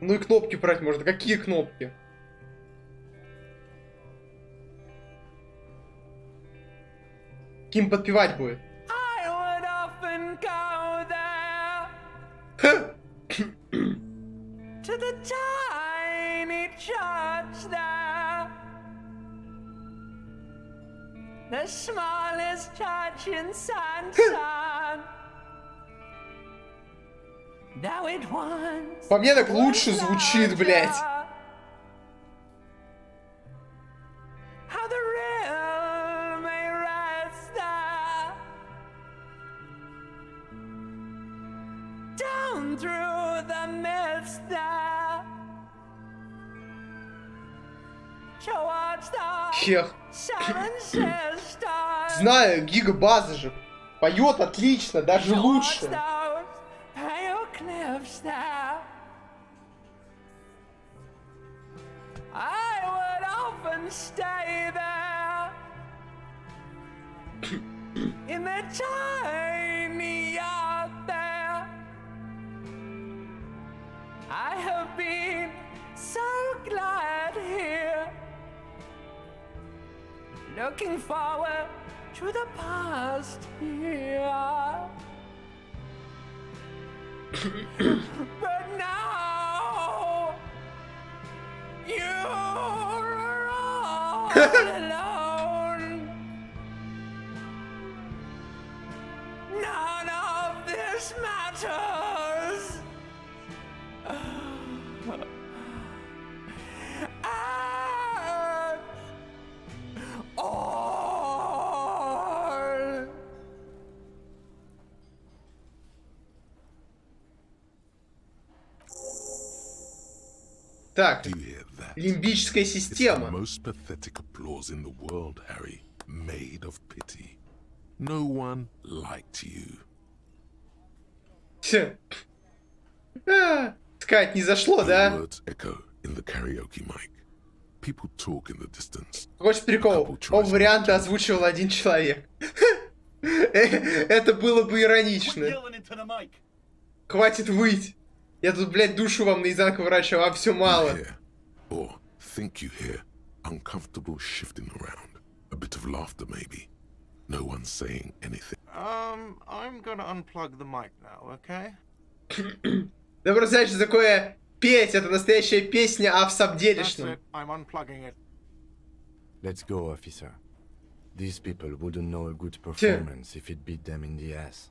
Ну и кнопки брать можно. Какие кнопки? Ким подпевать будет? To the tiny church there, the smallest church in San. Now it once. По мне так лучше звучит, блядь. How the real may rest there, down through the mist there, towards the Хех. seven sisters. Знаю, гигабаза же. Поет отлично, даже лучше. Pale cliffs there, I would often stay there in the tiny yard there. I have been so glad here, looking forward to the past here. But now you're all alone. None of this matters. At all. Так, Do you hear that? лимбическая It's the система. most pathetic applause in the world, Harry. Made of pity. No one liked you. Сказать не зашло, The да? words echo in the karaoke mic. People talk in the distance. Хочешь прикол? Оба варианта озвучивал один человек. Это было бы иронично. Хватит выть. Я тут, блядь, душу вам наизнанку врачу, а вам все мало. Hear, or think you hear, uncomfortable shifting around, a bit of laughter maybe. No one saying anything. I'm gonna unplug the mic now, okay? Да просто знаешь, что такое петь? Это настоящая песня о That's всобделишном. it. I'm unplugging it. Let's go, officer. These people wouldn't know a good performance if it beat them in the ass.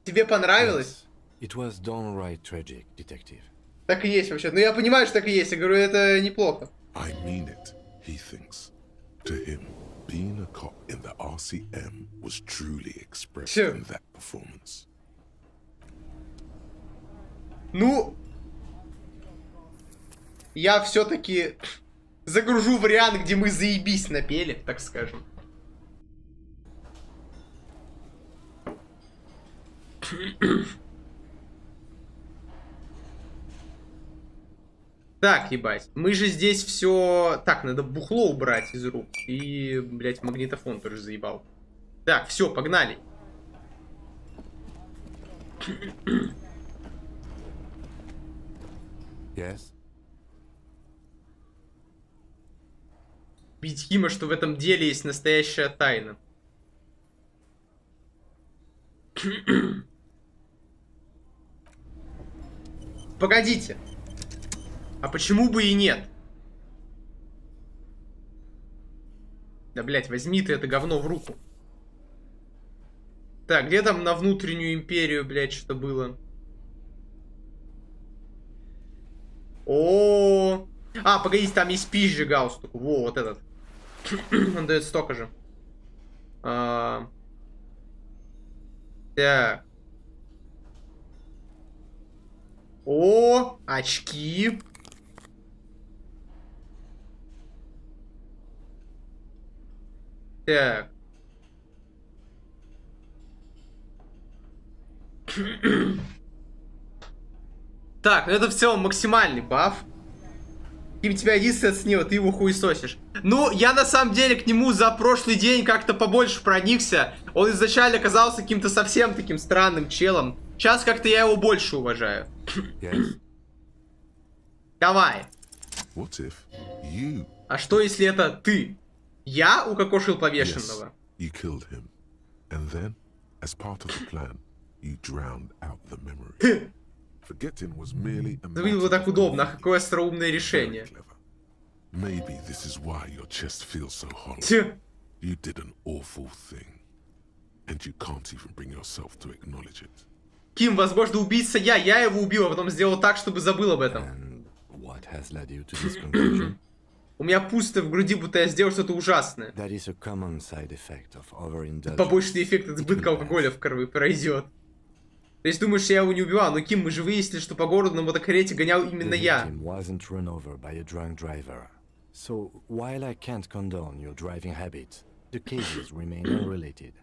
Тебе понравилось? Yes, it was downright tragic, detective. Так и есть вообще. Ну я понимаю, что так и есть. Я говорю, это неплохо. I mean it, he thinks. To him, being a cop in the RCM was truly expressed in that performance. Ну, я все-таки загружу вариант, где мы заебись напели, так скажем. Так, ебать. Мы же здесь все... Так, надо бухло убрать из рук. И, блядь, магнитофон тоже заебал. Так, все, погнали. Yes? Видимо, что в этом деле есть настоящая тайна. Погодите. А почему бы и нет? Да, блядь, возьми ты это говно в руку. Так, где там на внутреннюю империю, блядь, что-то было? О, а, погодите, там есть пизжи галстук. Во, вот этот. Он дает столько же. Так. О, очки. Так. Так, ну это в целом максимальный баф. И тебя единственное оценил, ты его хуесосишь. Ну, я на самом деле к нему за прошлый день как-то побольше проникся. Он изначально казался каким-то совсем таким странным челом. Сейчас как-то я его больше уважаю. Yes. Давай. What if you... А что если это ты? Я укокошил повешенного? Yes, you killed him. And then, as part of the plan, you drowned out the memory. Forgetting was merely a Выглядело вот так удобно, а какое остроумное решение. Maybe this is why your chest feels so hollow. You did an awful thing, and you can't even bring yourself to acknowledge it. Ким, возможно, убийца я его убил, а потом сделал так, чтобы забыл об этом. And what has led you to this conclusion? У меня пусто в груди, будто я сделал что-то ужасное. That is a common side effect of overindulgence. Побочный эффект от избытка алкоголя в крови пройдет. То есть думаешь, я его не убивал, но Ким, мы же выяснили, что по городу на мотокарете гонял именно я. Wasn't run over by a drunk driver. So while I can't condone your driving habits, the cases remain unrelated.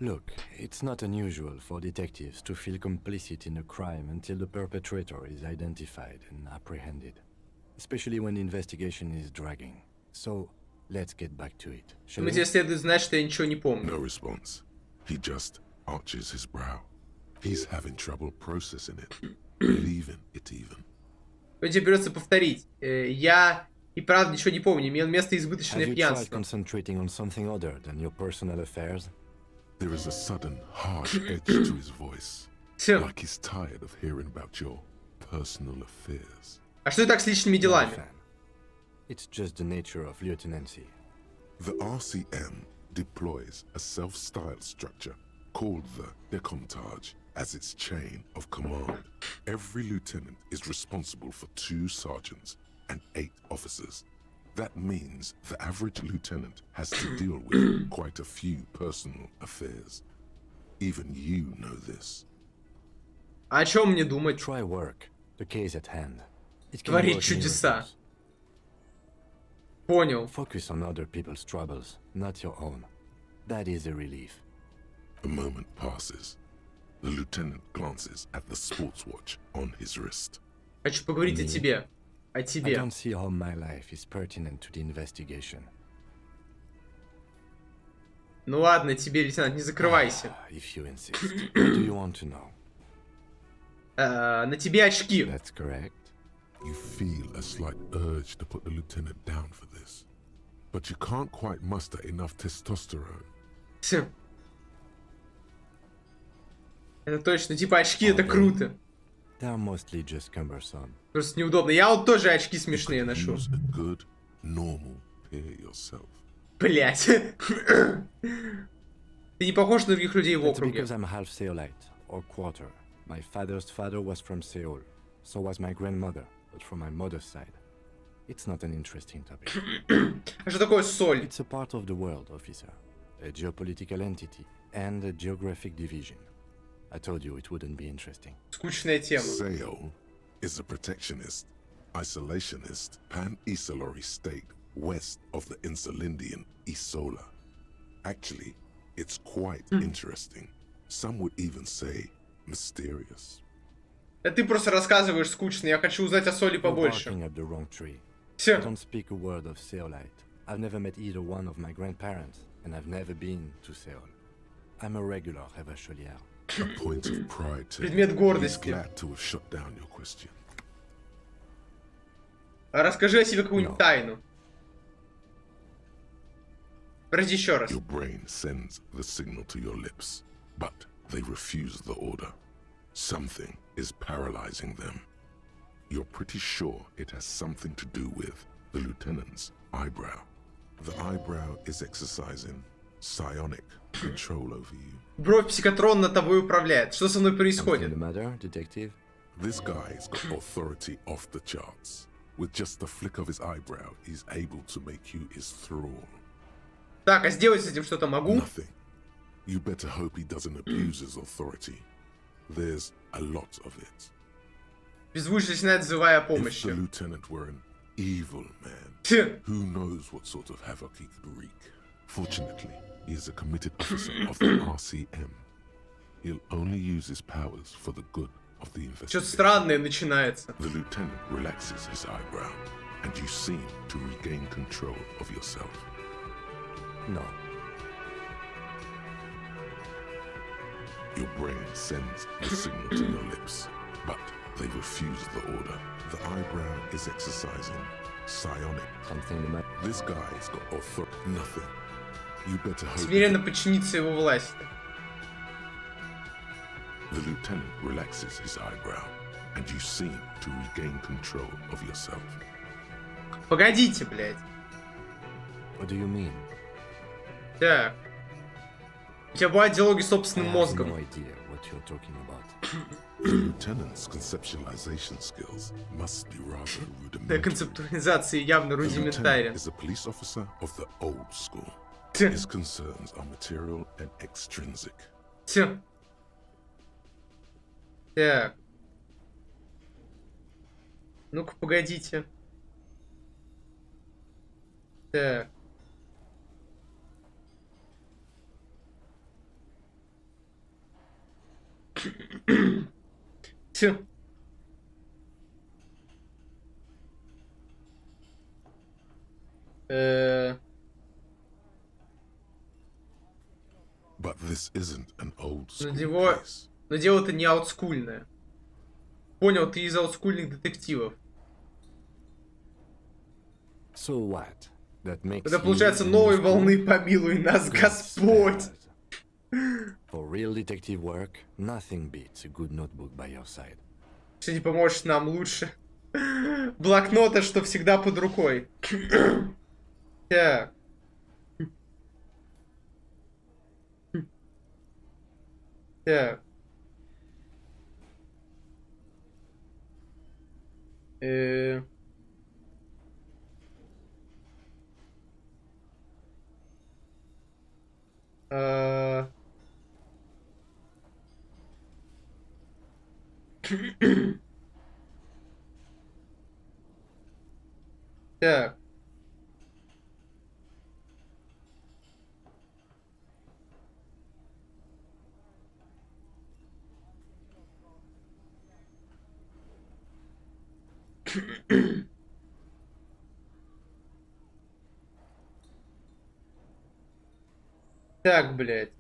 Look, it's not unusual for detectives to feel complicit in a crime until the perpetrator is identified and apprehended, especially when the investigation is dragging. So let's get back to it. Мы тебе следует знать, что я ничего не помню. No response. He just arches his brow. He's having trouble processing it, believing it even. Тебе придется повторить. Я и правда ничего не помню. Имел место избыточное пьянство. Concentrating on something other than your personal affairs? There is a sudden harsh edge to his voice, like he's tired of hearing about your personal affairs. А что так с личными делами? It's just the nature of lieutenancy. The RCM deploys a self-styled structure called the Decomptage as its chain of command. Every lieutenant is responsible for 2 sergeants and 8 officers. That means the average lieutenant has to deal with quite a few personal affairs. Even you know this. О чем мне думать? Try work. The case at hand. Творить чудеса. Понял. Focus on other people's troubles, not your own. That is a relief. A moment passes. The lieutenant glances at the sports watch on his wrist. Хочу поговорить о тебе. О тебе. I don't see how my life is pertinent to the investigation. Ну ладно, тебе, лейтенант, не закрывайся. If you insist. What do you want to know? На тебе очки. That's correct. You feel a slight urge to put the lieutenant down for this, but you can't quite muster enough testosterone. Это точно, типа очки это круто. They're mostly just cumbersome. Просто неудобно. Я вот тоже очки смешные You could ношу. use a good, normal pair yourself. Блять. Ты не похож на других людей в It's округе. because I'm half Seolite, or quarter. My father's father was from Seoul. So was my grandmother, but from my mother's side. It's not an interesting topic. А что такое соль? It's a part of the world, officer. A geopolitical entity and a geographic division. I told you it wouldn't be interesting. Скучная тема. Seoul is a protectionist, isolationist, pan-Isolari state west of the Insulindian Isola. Actually, it's quite interesting. Some would even say mysterious. Да ты просто рассказываешь скучно. Я хочу узнать о соли You're побольше. barking up the wrong tree. I Все. don't speak a word of Seolite. I've never met either one of my grandparents, and I've never been to Seoul. I'm a regular Revacholier. A point of pride to Предмет be гордости. glad to have shut down your question. Расскажи о себе какую-нибудь тайну. Подожди еще раз. Your brain sends the signal to your lips, but they refuse the order. Something is paralyzing them. You're pretty sure it has something to do with the lieutenant's eyebrow. The eyebrow is exercising psionic control over you. Бровь психотронно тобой управляет. Что со мной Something происходит? the matter, detective? This guy's got authority off the charts. With just the flick of his eyebrow, he's able to make you his thrall. Так, а сделать с этим что-то могу? Nothing. You better hope he doesn't abuse his authority. There's a lot of it. Беззвучно начинает взывая о If помощи. the lieutenant were an evil man, Ть. who knows what sort of havoc he could wreak? Fortunately, he is a committed officer of the RCM. He'll only use his powers for the good of the Что-то investigation. странное начинается. The lieutenant relaxes his eyebrow, and you seem to regain control of yourself. No. Your brain sends a signal to your lips, but they refuse the order. The eyebrow is exercising psionic. Something the matter. This guy's got authority. Nothing. You better hope. Смиренно подчиниться его власти. The lieutenant relaxes his eyebrow, and you seem to regain control of yourself. Погодите, блядь. What do you mean? Так. У тебя бывают диалоги с I собственным have мозгом. no idea what you're talking about. The lieutenant's conceptualization skills must be rather Для rudimentary. концептуализации явно The lieutenant рудиментарен. is a police officer of the old school. Ть. His concerns are material and extrinsic. Ть. Так. Ну-ка, погодите. Так. Ть. But this isn't an old Но school его... case. Но дело-то не аутскульное. Понял, ты из аутскульных детективов. So what? That makes Это you получается the новой new волны school? помилуй нас, God Господь. spare us. For real detective work, nothing beats a good notebook by your side. Что не поможет нам лучше. Блокнота, что всегда под рукой. Так. Так. А. Так. Так, блядь.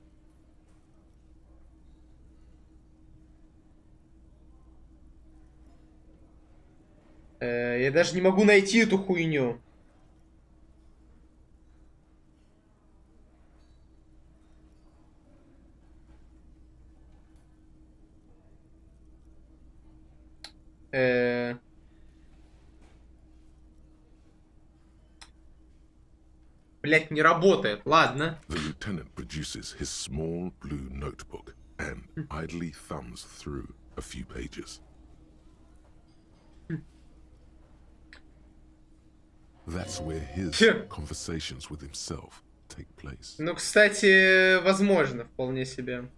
Я даже не могу найти эту хуйню. Блять, не работает. Ладно. The lieutenant produces his small blue notebook and idly thumbs through a few pages. That's where his conversations with himself take place. Ну, кстати, возможно, вполне себе.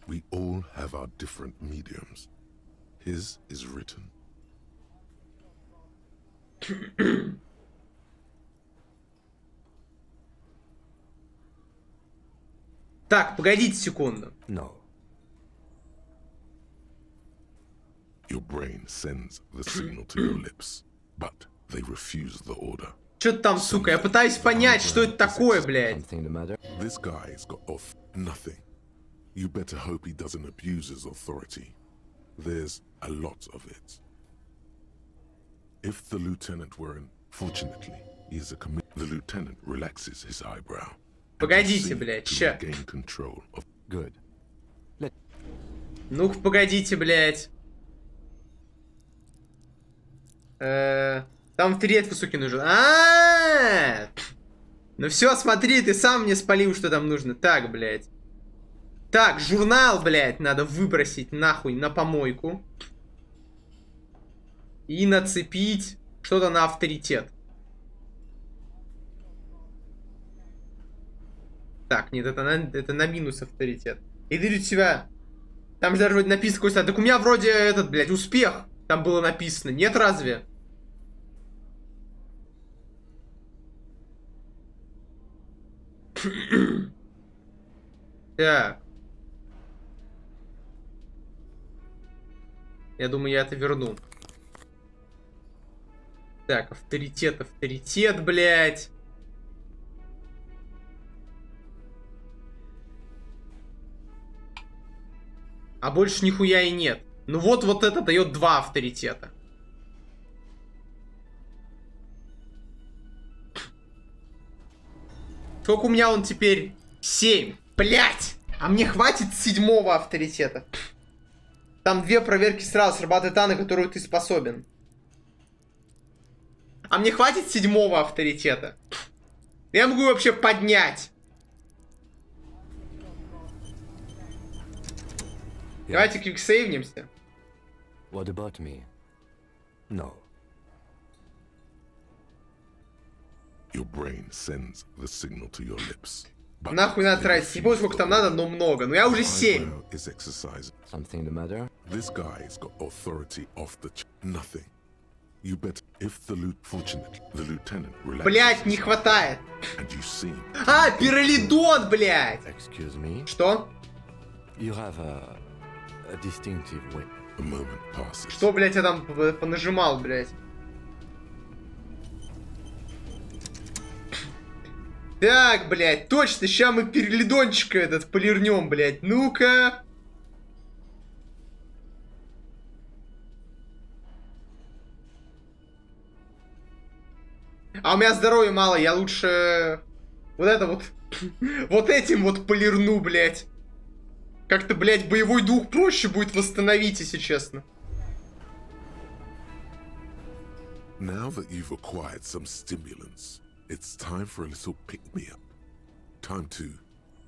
We all have our different mediums. His is written. Так, погодите секунду. No. Your brain sends the signal to your lips, but they refuse the order. Чё ты там, сука? Я пытаюсь понять, что это такое, блядь. This guy's got off nothing. You better hope he doesn't abuse his authority. There's a lot of it. If the lieutenant were in, fortunately, he is a the lieutenant relaxes his eyebrow. Погодите, блядь, ща. Good. Ну-ка, погодите, блядь. Там авторитет высокий нужен. Ну все, смотри, ты сам мне спалил, что там нужно. Так, блядь. Так, журнал, блядь, надо выбросить нахуй на помойку. И нацепить что-то на авторитет. Так, нет, это на минус авторитет. И ты у тебя... Там же даже вроде написано какой-то... Так у меня вроде этот, блядь, успех. Там было написано. Нет, разве? Так. Я думаю, я это верну. Так, авторитет, блядь. А больше нихуя и нет. Ну вот это дает 2 авторитета. Сколько у меня он теперь? 7. Блять! А мне хватит 7-го авторитета. Там 2 проверки сразу срабатывает та, на которую ты способен. А мне хватит 7-го авторитета. Я могу вообще поднять. Давайте квиксейвнимся. What about me? No. Your brain sends the signal to your lips. Нахуй надо тратить. Не помню, сколько там надо, но много. Но я уже 7. Something the matter? This guy's got authority off the nothing. You bet if the lieutenant relaxes. Блять, не хватает. And you see. А, пиролидон, блять. Excuse me. Что? You have a distinctive way. A moment passes. Что, блять, я там понажимал, блять? Так, блядь, точно, ща мы пиролидончика этот полирнем, блядь. Ну-ка. А у меня здоровья мало, я лучше... Вот это вот... Вот этим вот полирну, блядь. Как-то, блядь, боевой дух проще будет восстановить, если честно. Now that you've acquired some stimulants, it's time for a little pick-me-up. Time to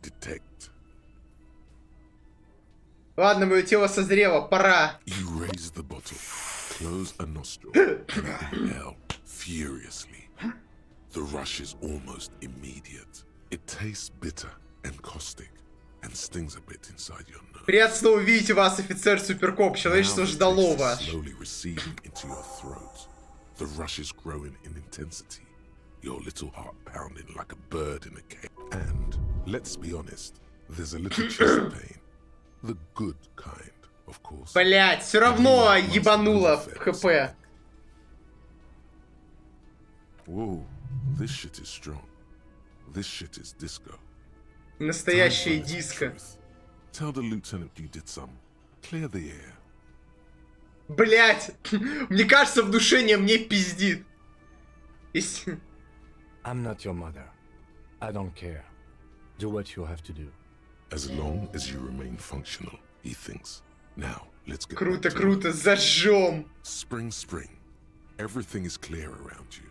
detect. Ладно, мое тело созрело, пора. You raise the bottle, close a nostril, and inhale furiously. The rush is almost immediate. It tastes bitter and caustic, and stings a bit inside your nose. Приятно снова увидеть вас, офицер Суперкоп. Человечество ждало вас. Slowly receding into your throat. The rush is growing in intensity. Your little heart pounding like a bird in a cage. And, let's be honest, there's a little chest pain. The good kind, of course. Блять, все равно ебануло в ХП. Whoa, this shit is strong. This shit is disco. Настоящее диско. Tell the lieutenant you did some. Clear the air. Блять. Мне кажется, внушение мне пиздит. I'm not your mother. I don't care. Do what you have to do. As long as you remain functional, he thinks. Now, let's get Круто, back to круто, зажжем. Spring, spring. Everything is clear around you.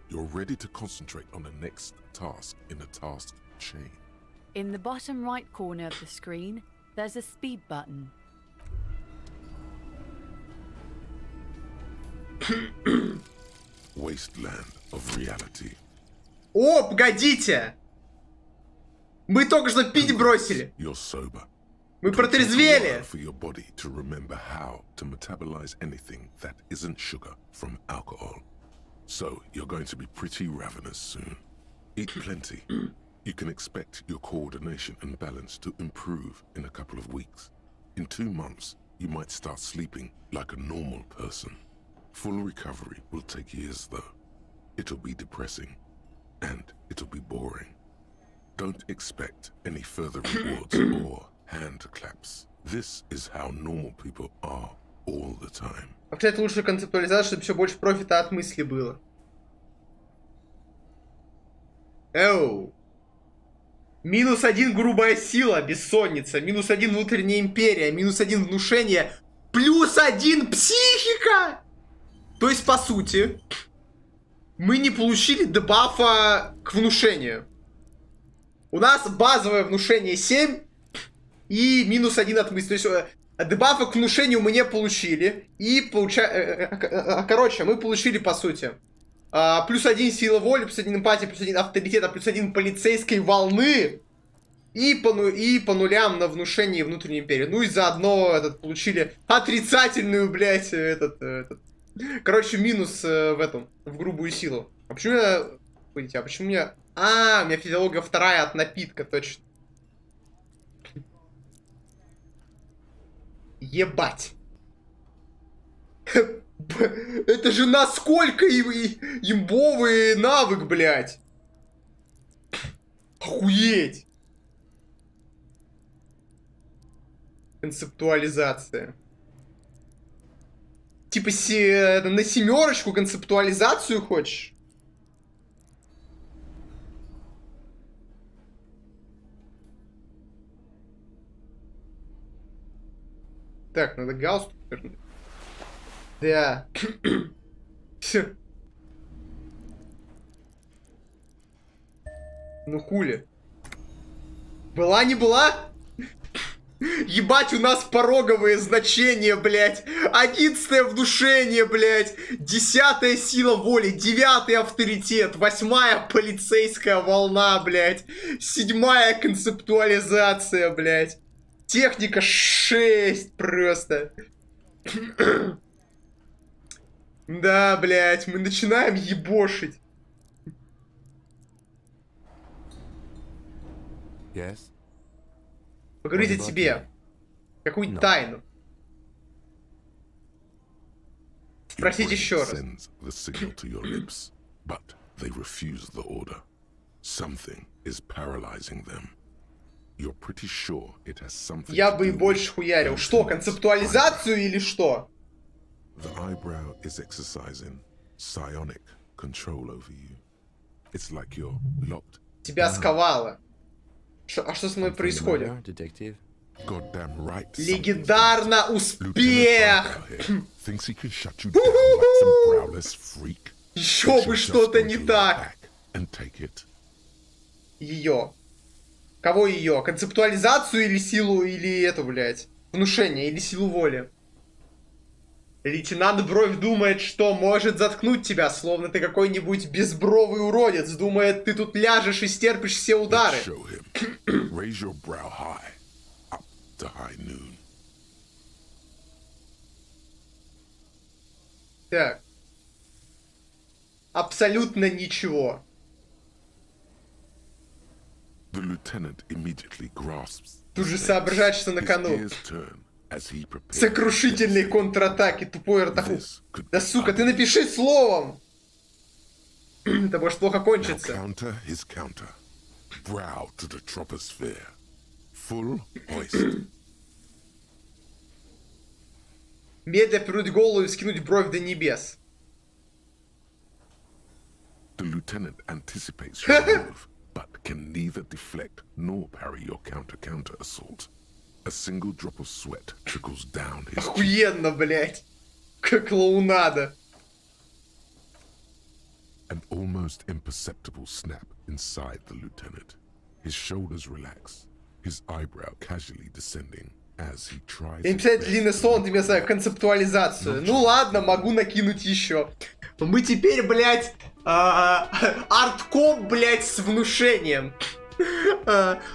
You're ready to concentrate on the next task in the task chain. In the bottom right corner of the screen, there's a speed button. Wasteland of reality. О, погодите! Мы только что пить бросили. You're sober. Мы протрезвели. For your body to remember how to metabolize anything that isn't sugar from alcohol. So you're going to be pretty ravenous soon. Eat plenty. You can expect your coordination and balance to improve in a couple of weeks. In 2 months, you might start sleeping like a normal person. Full recovery will take years though. It'll be depressing. And it'll be boring. Don't expect any further rewards or hand claps. This is how normal people are all the time. Вообще, это лучшая концептуализация, чтобы все больше профита от мысли было. Эу. -1 грубая сила, бессонница. -1 внутренняя империя. -1 внушение. +1 психика! То есть, по сути, мы не получили дебафа к внушению. У нас базовое внушение 7 и -1 от мысли. То есть, дебафа к внушению мы не получили. И короче, мы получили, по сути, +1 сила воли, +1 эмпатия, +1 авторитета, +1 полицейской волны. И по нулям на внушение внутренней империи. Ну и заодно получили отрицательную, блять, короче, минус в грубую силу. А почему я... Погодите, а почему у меня... у меня физиология 2 от напитка, точно. Ебать. Это же насколько имбовый навык, блядь. Охуеть. Концептуализация. Типа на 7 концептуализацию хочешь? Так, надо галстук вернуть. Да. Все. Ну хули. Была, не была? Ебать, у нас пороговые значения, блядь. 11-е внушение, блядь. 10-я сила воли. 9-й авторитет. 8-я полицейская волна, блядь. 7-я концептуализация, блядь. Техника 6 просто. Да, блядь, мы начинаем ебошить. Yes? Поговорить о тебе. Какую-нибудь тайну. Спросить еще раз. Я бы и больше хуярил. Что, концептуализацию или что? The eyebrow is exercising psionic control over you. It's like you're locked. Тебя сковало. А что со мной происходит? Легендарно успех! Еще бы что-то не так! Ее. Кого ее? Концептуализацию или силу, или эту, блядь? Внушение, или силу воли? Лейтенант Бровь думает, что может заткнуть тебя, словно ты какой-нибудь безбровый уродец. Думает, ты тут ляжешь и стерпишь все удары. Так. Абсолютно ничего. Тут же соображать, что на кону. Сокрушительные контратаки, тупой Ратахук. Да сука, ты напиши словом! Это может плохо кончиться. Медленно повернуть голову и вскинуть бровь до небес. The lieutenant anticipates your move, but can neither deflect nor parry your counter assault. A single drop of sweat trickles down his cheek. Охуенно, блядь. Как клоунада. An almost imperceptible snap inside the lieutenant. His shoulders relax, his eyebrow casually descending as he tries... Я не писать длинный сон, ты мне знаешь, концептуализацию. Ну ладно, могу накинуть еще. Мы теперь, блядь, арткоп, блядь, с внушением.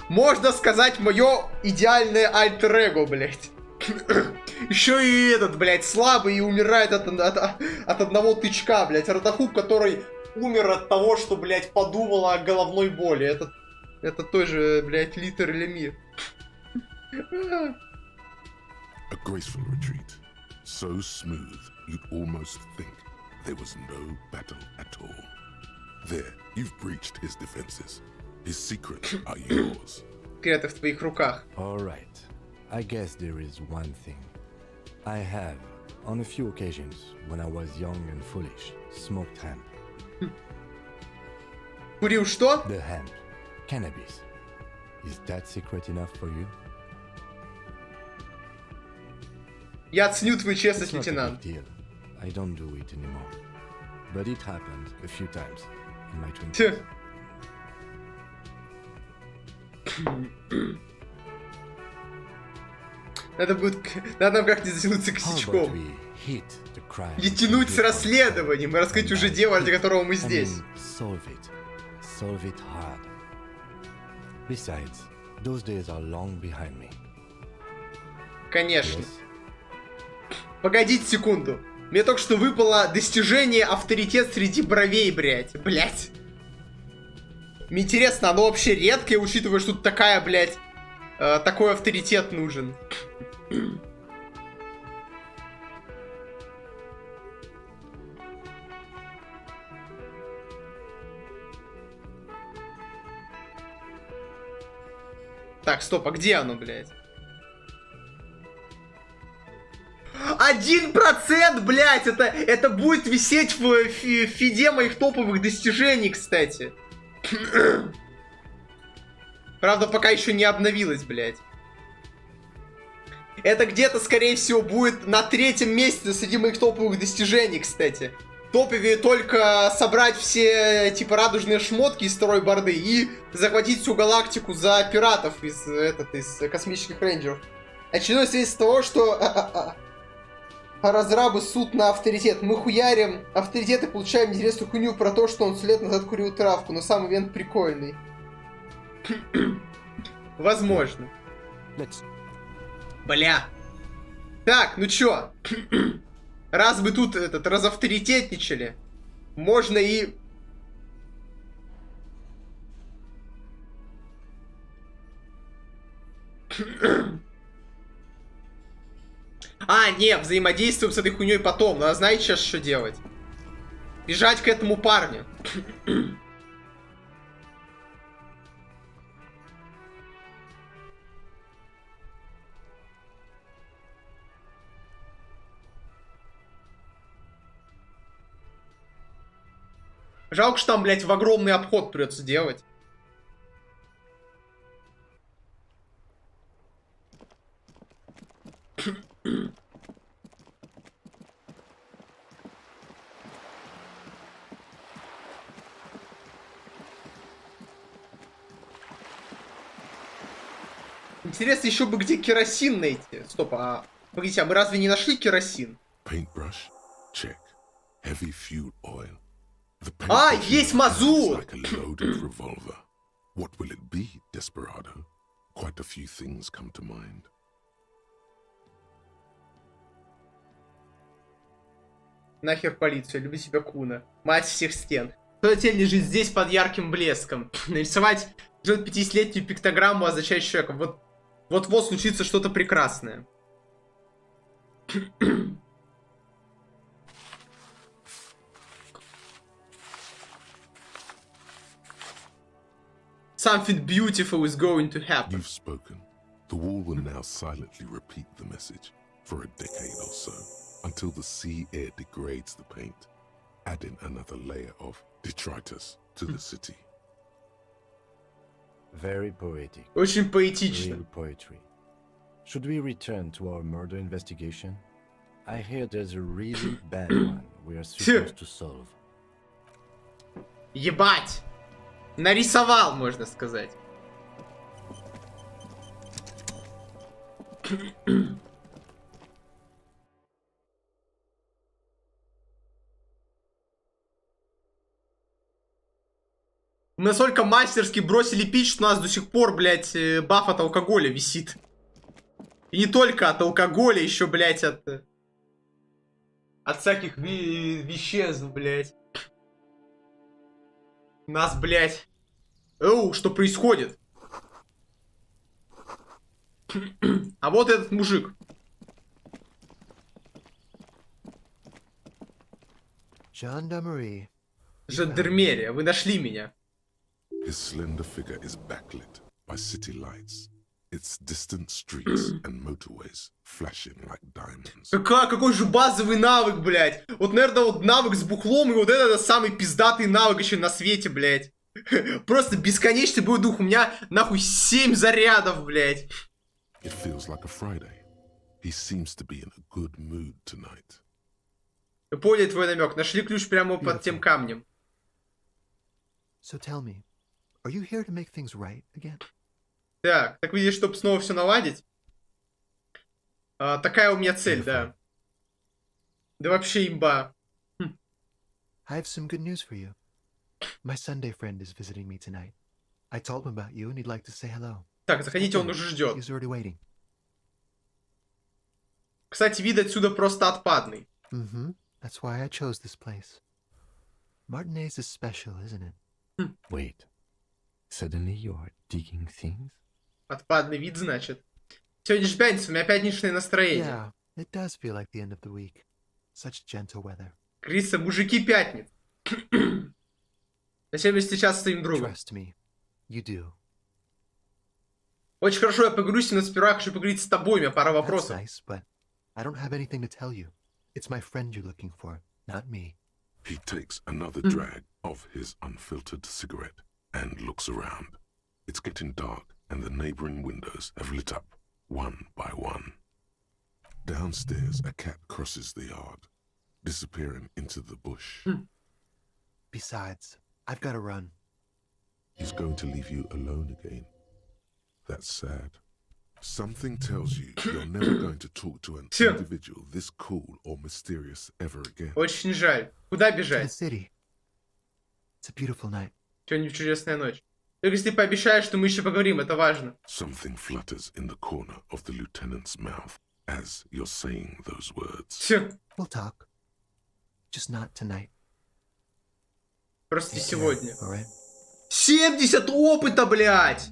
Можно сказать, мое идеальное альтер-эго, блядь. Еще и этот, блядь, слабый и умирает от одного тычка, блядь. Ратахук, который умер от того, что, блядь, подумал о головной боли. Это тоже, блядь, literally мир. A graceful retreat, so smooth you'd almost think there was no battle at all. There, you've breached his defenses. His secrets are yours. Секреты в твоих руках. All right. I guess there is one thing. I have, on a few occasions, when I was young and foolish, smoked hemp. Курил что? The hemp. Cannabis. Is that secret enough for you? Я ценю твою честность, It's not a лейтенант. big deal. I don't do it anymore. But it happened a few times in my 20s. Ть. Надо нам как-нибудь затянуться How about косячком. we hit the crime И тянуть с with расследованием и раскрыть уже дело, ради которого мы здесь. Solve it. Solve it hard. Besides, those days are long behind me. Конечно. Yes? Погодите секунду. Мне только что выпало достижение авторитет среди бровей, блядь. Блядь. Мне интересно, оно вообще редкое, учитывая, что тут такая, блядь, такой авторитет нужен. Так, стоп, а где оно, блядь? 1%, блядь, это будет висеть в фиде моих топовых достижений, кстати. Правда, пока еще не обновилось, блядь. Это где-то, скорее всего, будет на 3-м месте среди моих топовых достижений, кстати. Топовее только собрать все, типа, радужные шмотки из второй борды и захватить всю галактику за пиратов из космических рейнджеров. Очередное свидетельство того, что разрабы суд на авторитет. Мы хуярим авторитет и получаем интересную хуйню про то, что он 100 лет назад курил травку, но сам ивент прикольный. Возможно. Бля. Так, ну чё? Раз мы тут разавторитетничали, можно и... А, не, взаимодействуем с этой хуйней потом. Надо, знаете, сейчас что делать? Бежать к этому парню. Жалко, что там, блядь, в огромный обход придется делать. Интересно, еще бы где керосин найти. Стоп, погодите, а мы разве не нашли керосин? Paintbrush? Check. Heavy fuel oil. Есть мазут! Like a loaded revolver. What will it be, Desperado? Quite a few things come to mind. Нахер полицию, люблю тебя, Куна. Мать всех стен. Кто тень лежит здесь под ярким блеском? Нарисовать 50-летнюю пиктограмму означает человека. Вот-вот случится что-то прекрасное. Something beautiful is going to happen. You've spoken. The wall will now silently repeat the message. for a decade or so, until the sea air degrades the paint, adding another layer of detritus to the city. Very poetic. Очень поэтично. Real poetry. Should we return to our murder investigation? I hear there's a really bad one we are supposed to solve. Ебать! Нарисовал, можно сказать. Мы настолько мастерски бросили пить, что у нас до сих пор, блядь, баф от алкоголя висит. И не только от алкоголя, еще, блядь, от всяких веществ, блядь. У нас, блядь. Оу, что происходит? А вот этот мужик. Жандармерия, вы нашли меня. His slender figure is backlit by city lights, its distant streets and motorways flashing like diamonds. Какой же базовый навык, блядь. Вот, наверное, вот навык с бухлом, и вот это самый пиздатый навык еще на свете, блядь. Просто бесконечный бой дух. У меня, нахуй, 7 зарядов, блядь. It feels like a Friday. He seems to be in a good mood tonight. Понял твой намек. Нашли ключ прямо под тем камнем. So tell me, are you here to make things right again? Так видишь, чтобы снова все наладить. Такая у меня цель, да. Да вообще имба. I have some good news for you. My Sunday friend is visiting me tonight. I told him about you and he'd like to say hello. Так, заходите, он уже ждет. He's already waiting. Кстати, вид отсюда просто отпадный. That's why I chose this place. Martinez is special, isn't it? Wait. Suddenly you are digging things? Отпадный вид, значит. Сегодня же пятница, у меня пятничное настроение. Yeah, it does feel like the end of the week. Such gentle weather. Криса, мужики, пятниц. Зачем мы сейчас стоим другом? Trust me, you do. Очень хорошо, я поговорю с ним, но сперва я хочу поговорить с тобой, у меня пара вопросов. That's nice, but I don't have anything to tell you. It's my friend you're looking for, not me. He takes another drag of his unfiltered cigarette and looks around. It's getting dark and the neighboring windows have lit up one by one. Downstairs, a cat crosses the yard, disappearing into the bush. Besides, I've got to run. He's going to leave you alone again. That's sad. Something tells you you're never going to talk to an individual this cool or mysterious ever again. Очень жаль. Куда To the бежать? city. It's a beautiful night. Сегодня чудесная ночь. Только если ты пообещаешь, что мы еще поговорим, это важно. Something flutters in the corner of the lieutenant's mouth as you're saying those words. We'll talk. Just not tonight. Просто сегодня. All right? 70 опыта, блядь!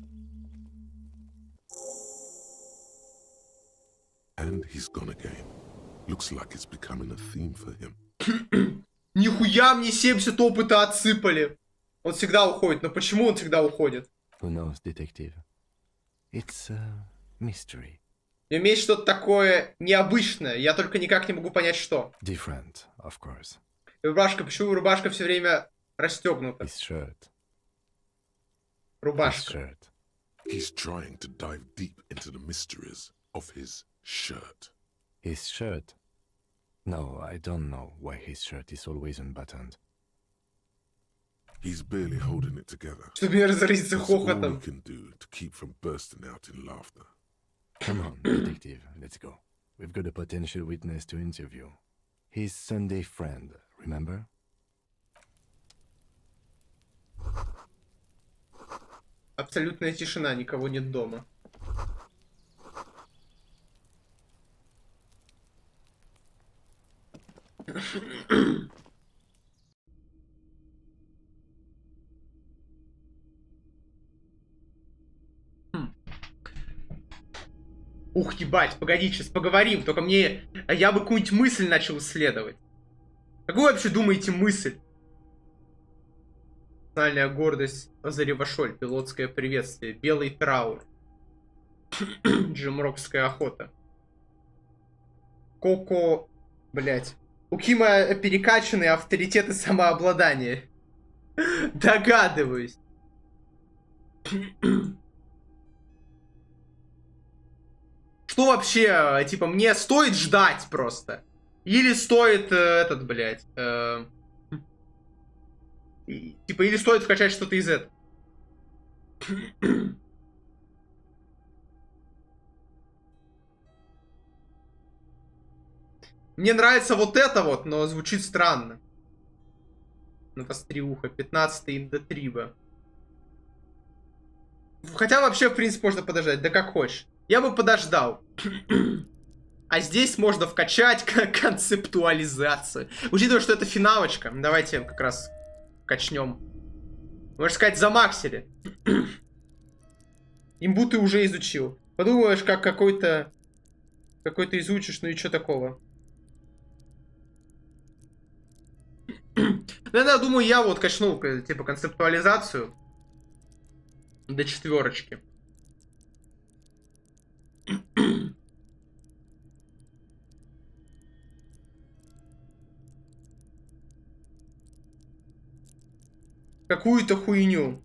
And he's gone again. Looks like it's becoming a theme for him. Нихуя мне 70 опыта отсыпали. Он всегда уходит. Но почему он всегда уходит? Who knows, detective? It's a mystery. И умеет что-то такое необычное. Я только никак не могу понять, что. Different, of course. Рубашка, почему рубашка все время расстегнута? His shirt. Рубашка. His shirt. He's trying to dive deep into the mysteries of his shirt. His shirt? No, I don't know why his shirt is always unbuttoned. He's barely holding it together. Чтобы не разразиться That's all we хохотом. can do to keep from bursting out in laughter. Come on, detective, let's go. We've got a potential witness to interview. His Sunday friend, remember? Абсолютная тишина, никого нет дома. Ух, ебать, погоди, сейчас поговорим. Только мне... Я бы какую-нибудь мысль начал исследовать. Какую вы вообще думаете мысль? Национальная гордость Заревашоль, пилотское приветствие, белый траур, джимрокская охота. Коко... Блять. У Кима перекачанный авторитет и самообладание. Догадываюсь. Что вообще, типа, мне стоит ждать просто? Или стоит этот, блядь... типа, или стоит скачать что-то из этого? Мне нравится вот это вот, но звучит странно. Новостриуха, 15-й индотриба. Хотя вообще, в принципе, можно подождать, да как хочешь. Я бы подождал. А здесь можно вкачать концептуализацию. Учитывая, что это финалочка, давайте как раз качнем. Можно сказать, замаксили. Имбу ты уже изучил. Подумаешь, как какой-то изучишь, ну и что такого? Ну, я думаю, я вот качнул, типа, концептуализацию до 4. Какую-то хуйню.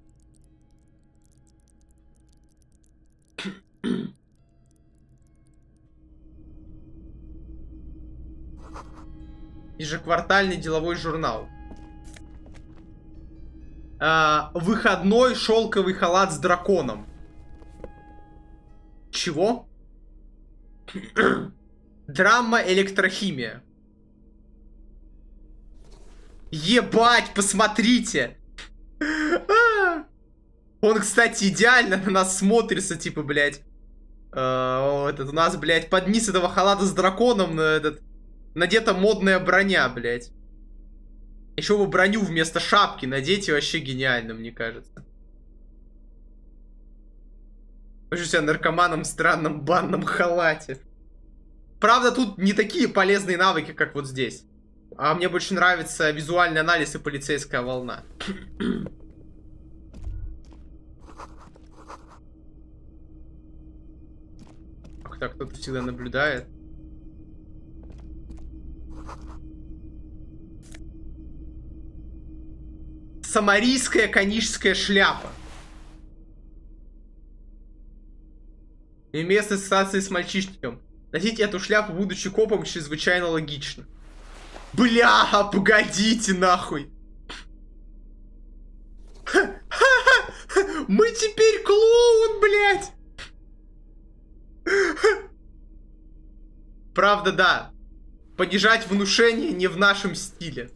Ежеквартальный деловой журнал. Выходной шелковый халат с драконом. Чего? Драма электрохимия. Ебать, посмотрите. Он, кстати, идеально на нас смотрится, типа, блядь. У нас, блядь, под низ этого халата с драконом надета модная броня, блядь. Еще бы броню вместо шапки надеть, и вообще гениально, мне кажется. Чувствую себя наркоманом в странном банном халате. Правда, тут не такие полезные навыки, как вот здесь. А мне больше нравится визуальный анализ и полицейская волна. Ах так, кто-то всегда наблюдает. Самарийская коническая шляпа. И местной ассоциации с мальчишником. Носить эту шляпу, будучи копом, чрезвычайно логично. Бля, погодите нахуй. Мы теперь клоун, блядь. Правда, да. Понижать внушение не в нашем стиле.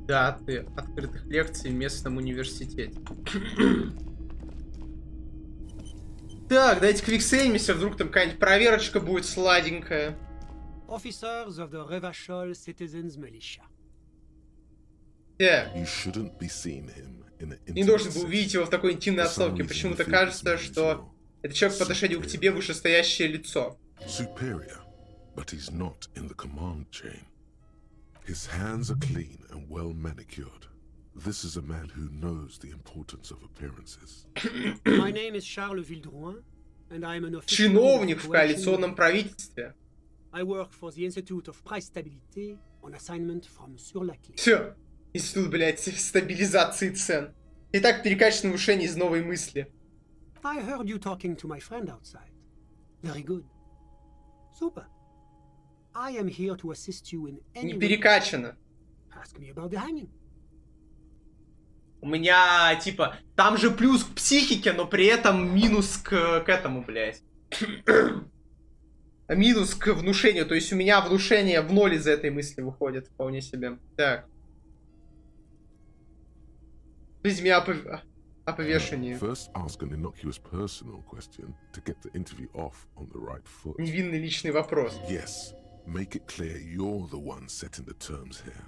Даты открытых лекций в местном университете. Так, давайте квиксеймимся, вдруг там какая-нибудь проверочка будет сладенькая. Officers of the Revachol Citizens Militia. You shouldn't be seeing him in an не должен был увидеть его в такой интимной обстановке. Почему-то кажется, что это человек по отношению к тебе вышестоящее лицо. Superior, but he's not in the command chain. His hands are clean and well manicured. This is a man who knows the importance of appearances. My name is Charles Vildrouin, and I am an official. Чиновник в коалиционном правительстве. I work for the Institute of Price Stability on assignment from Sur-la-Clé. Все. Институт, блядь, стабилизации цен. Итак, перекачанное повышение из новой мысли. I heard you talking to my friend outside. Very good. Super. I am here to assist you in any Не перекачано. Ask me about the hanging. У меня, типа, там же плюс к психике, но при этом минус к этому, блядь. Минус к внушению. То есть у меня внушение в ноль из-за этой мысли выходит. Вполне себе. Так. Возьми о повешении. Невинный личный вопрос. Yes. Make it clear you're the one setting the terms here.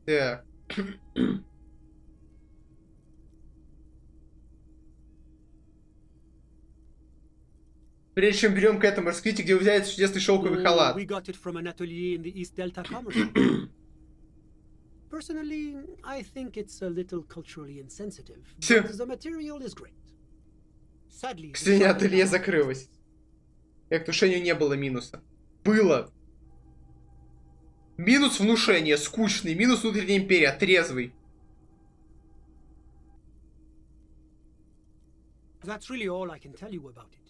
Так. Прежде чем берем к этому, расскажите, где вы взяли этот чудесный шелковый халат. We got it from an atelier in the East Delta Commerce. Personally, I think it's a little culturally insensitive, but the material is great. Sadly, к стене ателье закрылось. И к внушению не было минуса. Было. Минус внушения, скучный. Минус внутренняя империя, трезвый. That's really all I can tell you about it.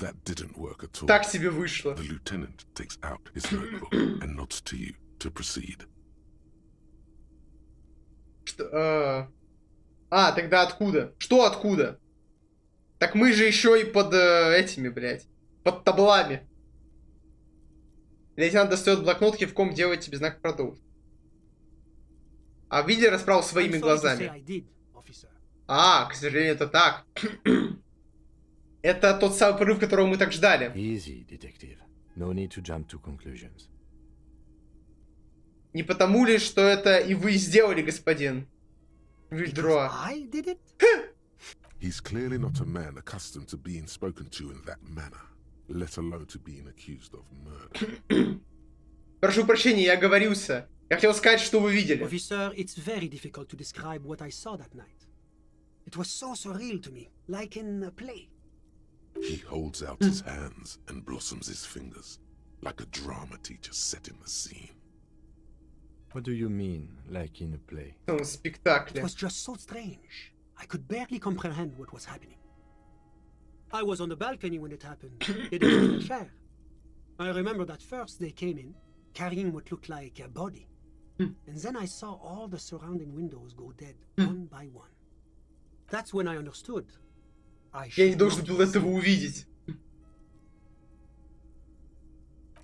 That didn't work at all. Так себе вышло. The lieutenant takes out his notebook and nods to you to proceed. Что? Тогда откуда? Что откуда? Так мы же еще и под этими, блядь. Под таблами. Лейтенант достает блокнот, кивком делает тебе знак продолжить. А видели расправу своими глазами? К сожалению, это так. Это тот самый прорыв, которого мы так ждали. Easy, detective. No need to jump to conclusions. Не потому ли, что это и вы сделали, господин? Вильдро. He's clearly not a man accustomed to being spoken to in that manner, let alone to being accused of murder. Прошу прощения, я оговорился. Я хотел сказать, что вы видели. Officer, it's very difficult to describe what I saw that night. It was so surreal to me, like in a play. He holds out his hands and blossoms his fingers, like a drama teacher setting the scene. What do you mean, like in a play? Спектакле. It was just so strange. I could barely comprehend what was happening. I was on the balcony when it happened. It was fair. I remember that first they came in, carrying what looked like a body. And then I saw all the surrounding windows go dead, one by one. That's when I understood. Я не должен был этого увидеть.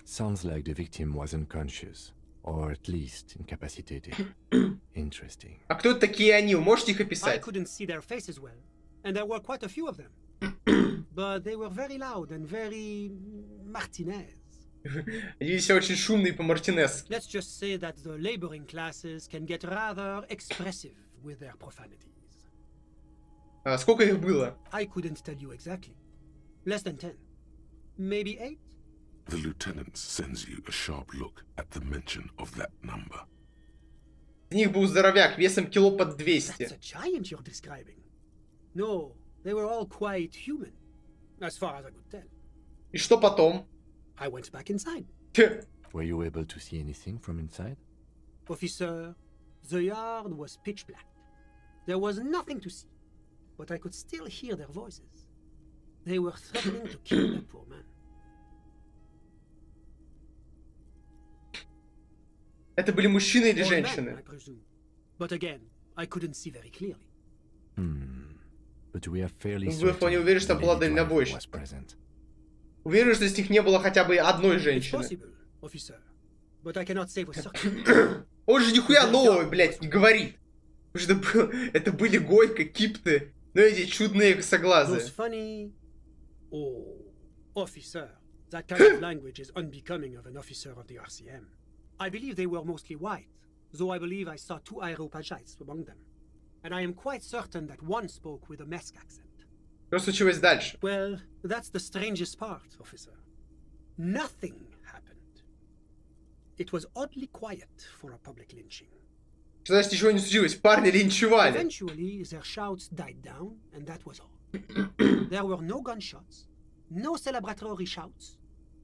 Sounds like the victim was unconscious, or at least incapacitated. Interesting. А кто такие они? Вы можете их I описать? couldn't see their faces well, and there were quite a few of them. But they were very loud and very Martinez. Они все очень шумные по-мартинесски. Let's just say that the laboring classes can get rather expressive with their profanities. Сколько их было? I couldn't tell you exactly. Less than 10. Maybe 8? The lieutenant sends you a sharp look at the mention of that number. В них был здоровяк, весом кило под 200. That's a giant you're describing. No, they were all quite human, as far as I could tell. И что потом? I went back inside. Were you able to see anything from inside? Officer, the yard was pitch black. There was nothing to see, but I could still hear their voices. They were threatening to kill that poor man. Это были мужчины или All men, женщины? I presume. But again, I couldn't see very clearly. But we are fairly Вы вполне уверены, что там была дальнобойщица? was present. Уверен, что из них не было хотя бы одной It's женщины. possible, officer, but I cannot say for certain. Он же нихуя нового, блядь, не говорит. Потому что это были Гойко, Кипты, ну эти чудные Those косоглазые. funny... Oh, officer, that kind of language is unbecoming of an officer of the RCM. I believe they were mostly white, though I believe I saw 2 Aeropagites among them. And I am quite certain that one spoke with a Mesk accent. Что случилось дальше? Well, that's the strangest part, officer. Nothing happened. It was oddly quiet for a public lynching. Что значит ничего не случилось? Парни линчевали. Eventually, their shouts died down, and that was all. There were no gunshots, no celebratory shouts,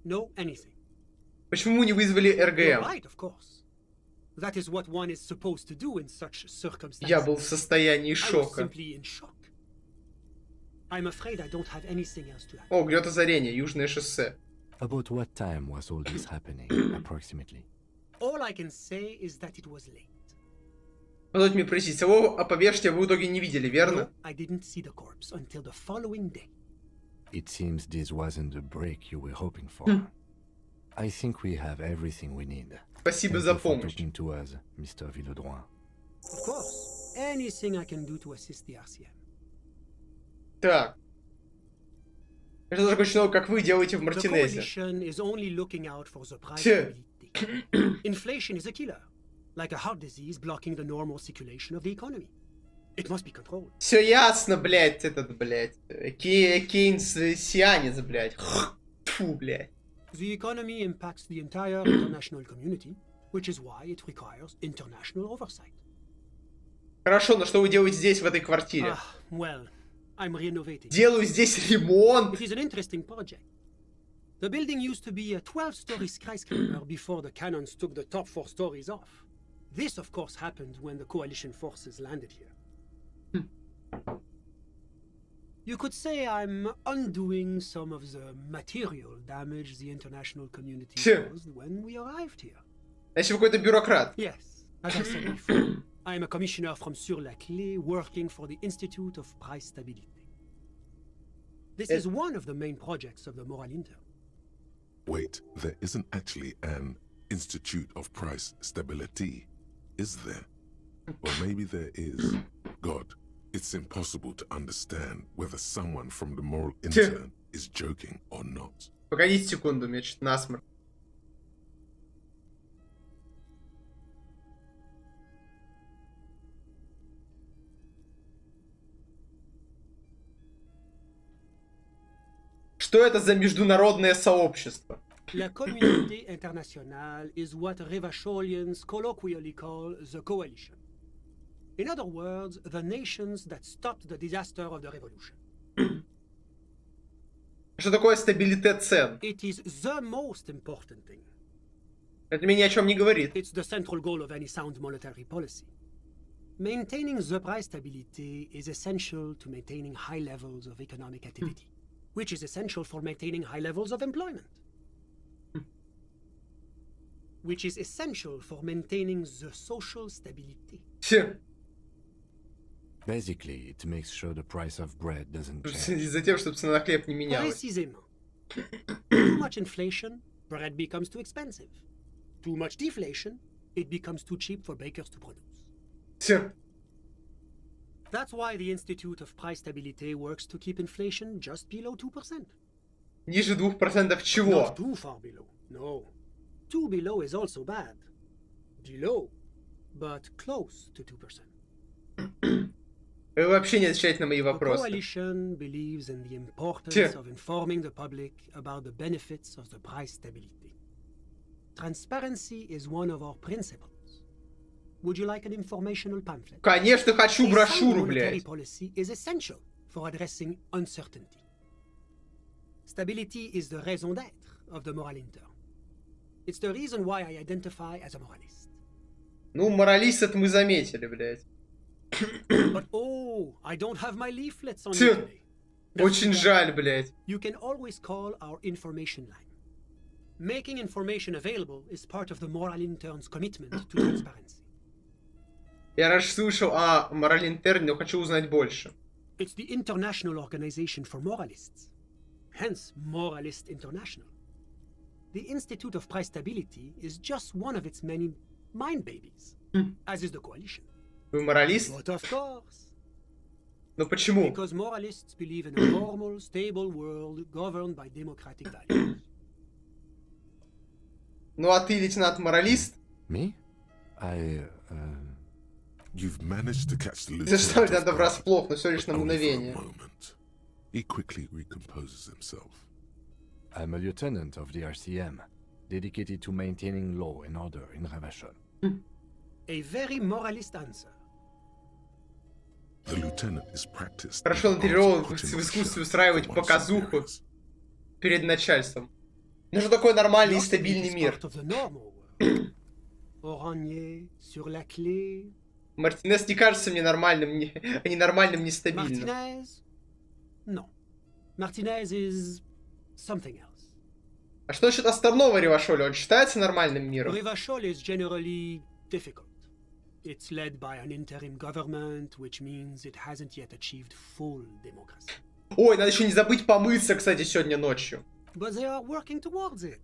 no anything. Почему не вызвали You're РГМ? right, of course. That is what one is supposed to do in such circumstances. Я был в состоянии I was шока. simply in shock. I'm afraid I don't have anything else to add. О, грет озарение, Южное шоссе. About what time was all this happening, approximately? All I can say is that it was late. Позвольте мне просить, самого повешения вы в итоге не видели, верно? No, I didn't see the corpse until the following day. It seems this wasn't the break you were hoping for. I think we have everything we need. Спасибо Thank за you for помощь. talking to us, Mr. Villodroit. Of course, anything I can do to assist the RCM. Так. Это тоже очень много, как вы делаете в The Мартинезе. coalition is only looking out for the price Tch. of elite. Inflation is a killer, like a heart disease blocking the normal circulation of the economy. It must be controlled. Все ясно, блядь, этот, блядь. Кейнсианец, блядь. Фу, блядь. The economy impacts the entire international community, which is why it requires international oversight. Хорошо, но что вы делаете здесь, в этой квартире? Well, I'm renovating. Делаю здесь ремонт. It is an interesting project. The building used to be a 12-story skyscraper before the cannons took the top 4 stories off. This, of course, happened when the coalition forces landed here. You could say I'm undoing some of the material damage the international community caused when we arrived here. Значит, вы какой-то бюрократ. Yes, as I said before, I'm a commissioner from Sur-la-Clé working for the Institute of Price Stability. This is one of the main projects of the Moral Intern. Wait, there isn't actually an Institute of Price Stability, is there? Or maybe there is. God, it's impossible to understand whether someone from the Moral Intern is joking or not. Погодите секунду, мне что-то насморк. Что это за международное сообщество? La communauté internationale is what Revacholians colloquially call the coalition. In other words, the nations that stopped the disaster of the revolution. Что такое стабилитет цен? It is the most important thing. Это мне ни о чем не говорит. It's the central goal of any sound monetary policy. Maintaining the price stability is essential to maintaining high levels of economic activity, which is essential for maintaining high levels of employment. Which is essential for maintaining the social stability. Basically, it makes sure the price of bread doesn't change. Затем, чтобы цена на хлеб не менялась. Précisément. Too much inflation, bread becomes too expensive. Too much deflation, it becomes too cheap for bakers to produce. That's why the Institute of Price Stability works to keep inflation just below 2%. Ниже 2% чего? Not too far below, no. Too below is also bad. Below, but close to 2%. Вы вообще не отвечаете на мои вопросы. The coalition believes in the importance of informing the public about the benefits of the price stability. Transparency is one of our principles. Would you like an informational pamphlet? Конечно, хочу брошюру, блядь. Policy is essential for addressing uncertainty. Stability is the raison d'être of the moral intern. It's the reason why I identify as a moralist. Ну, моралист это мы заметили, блядь. But oh, I don't have my leaflets on me today. Очень жаль, блядь. You can always call our information line. Making information available is part of the moral intern's commitment to transparency. Я раньше слышал о мораль интерне, но хочу узнать больше. It's the International Organization for Moralists. Hence, Moralist International. The Institute of Price Stability is just one of its many mind babies, as is the coalition. Вы моралист? But of course. Но почему? Because moralists believe in a normal, stable world governed by democratic values. Ну а ты, лейтенант, моралист? Me? You've managed to catch the Заставить надо врасплох, но все лишь на мгновение. He quickly recomposes himself. I'm a lieutenant of the RCM, dedicated to maintaining law and order in Ravachol. A very moralist answer. The lieutenant is practiced. Хорошо натренирован в искусстве устраивать показуху перед начальством. Ну что такое нормальный и стабильный мир? Мартинез не кажется мне нормальным, ненормальным, нестабильным. No. Martinez is something else. А что насчет остального Ревашоля? Он считается нормальным миром? Revachol is generally difficult. It's led by an interim government, which means it hasn't yet achieved full democracy. Ой, надо еще не забыть помыться, кстати, сегодня ночью. But they are working towards it.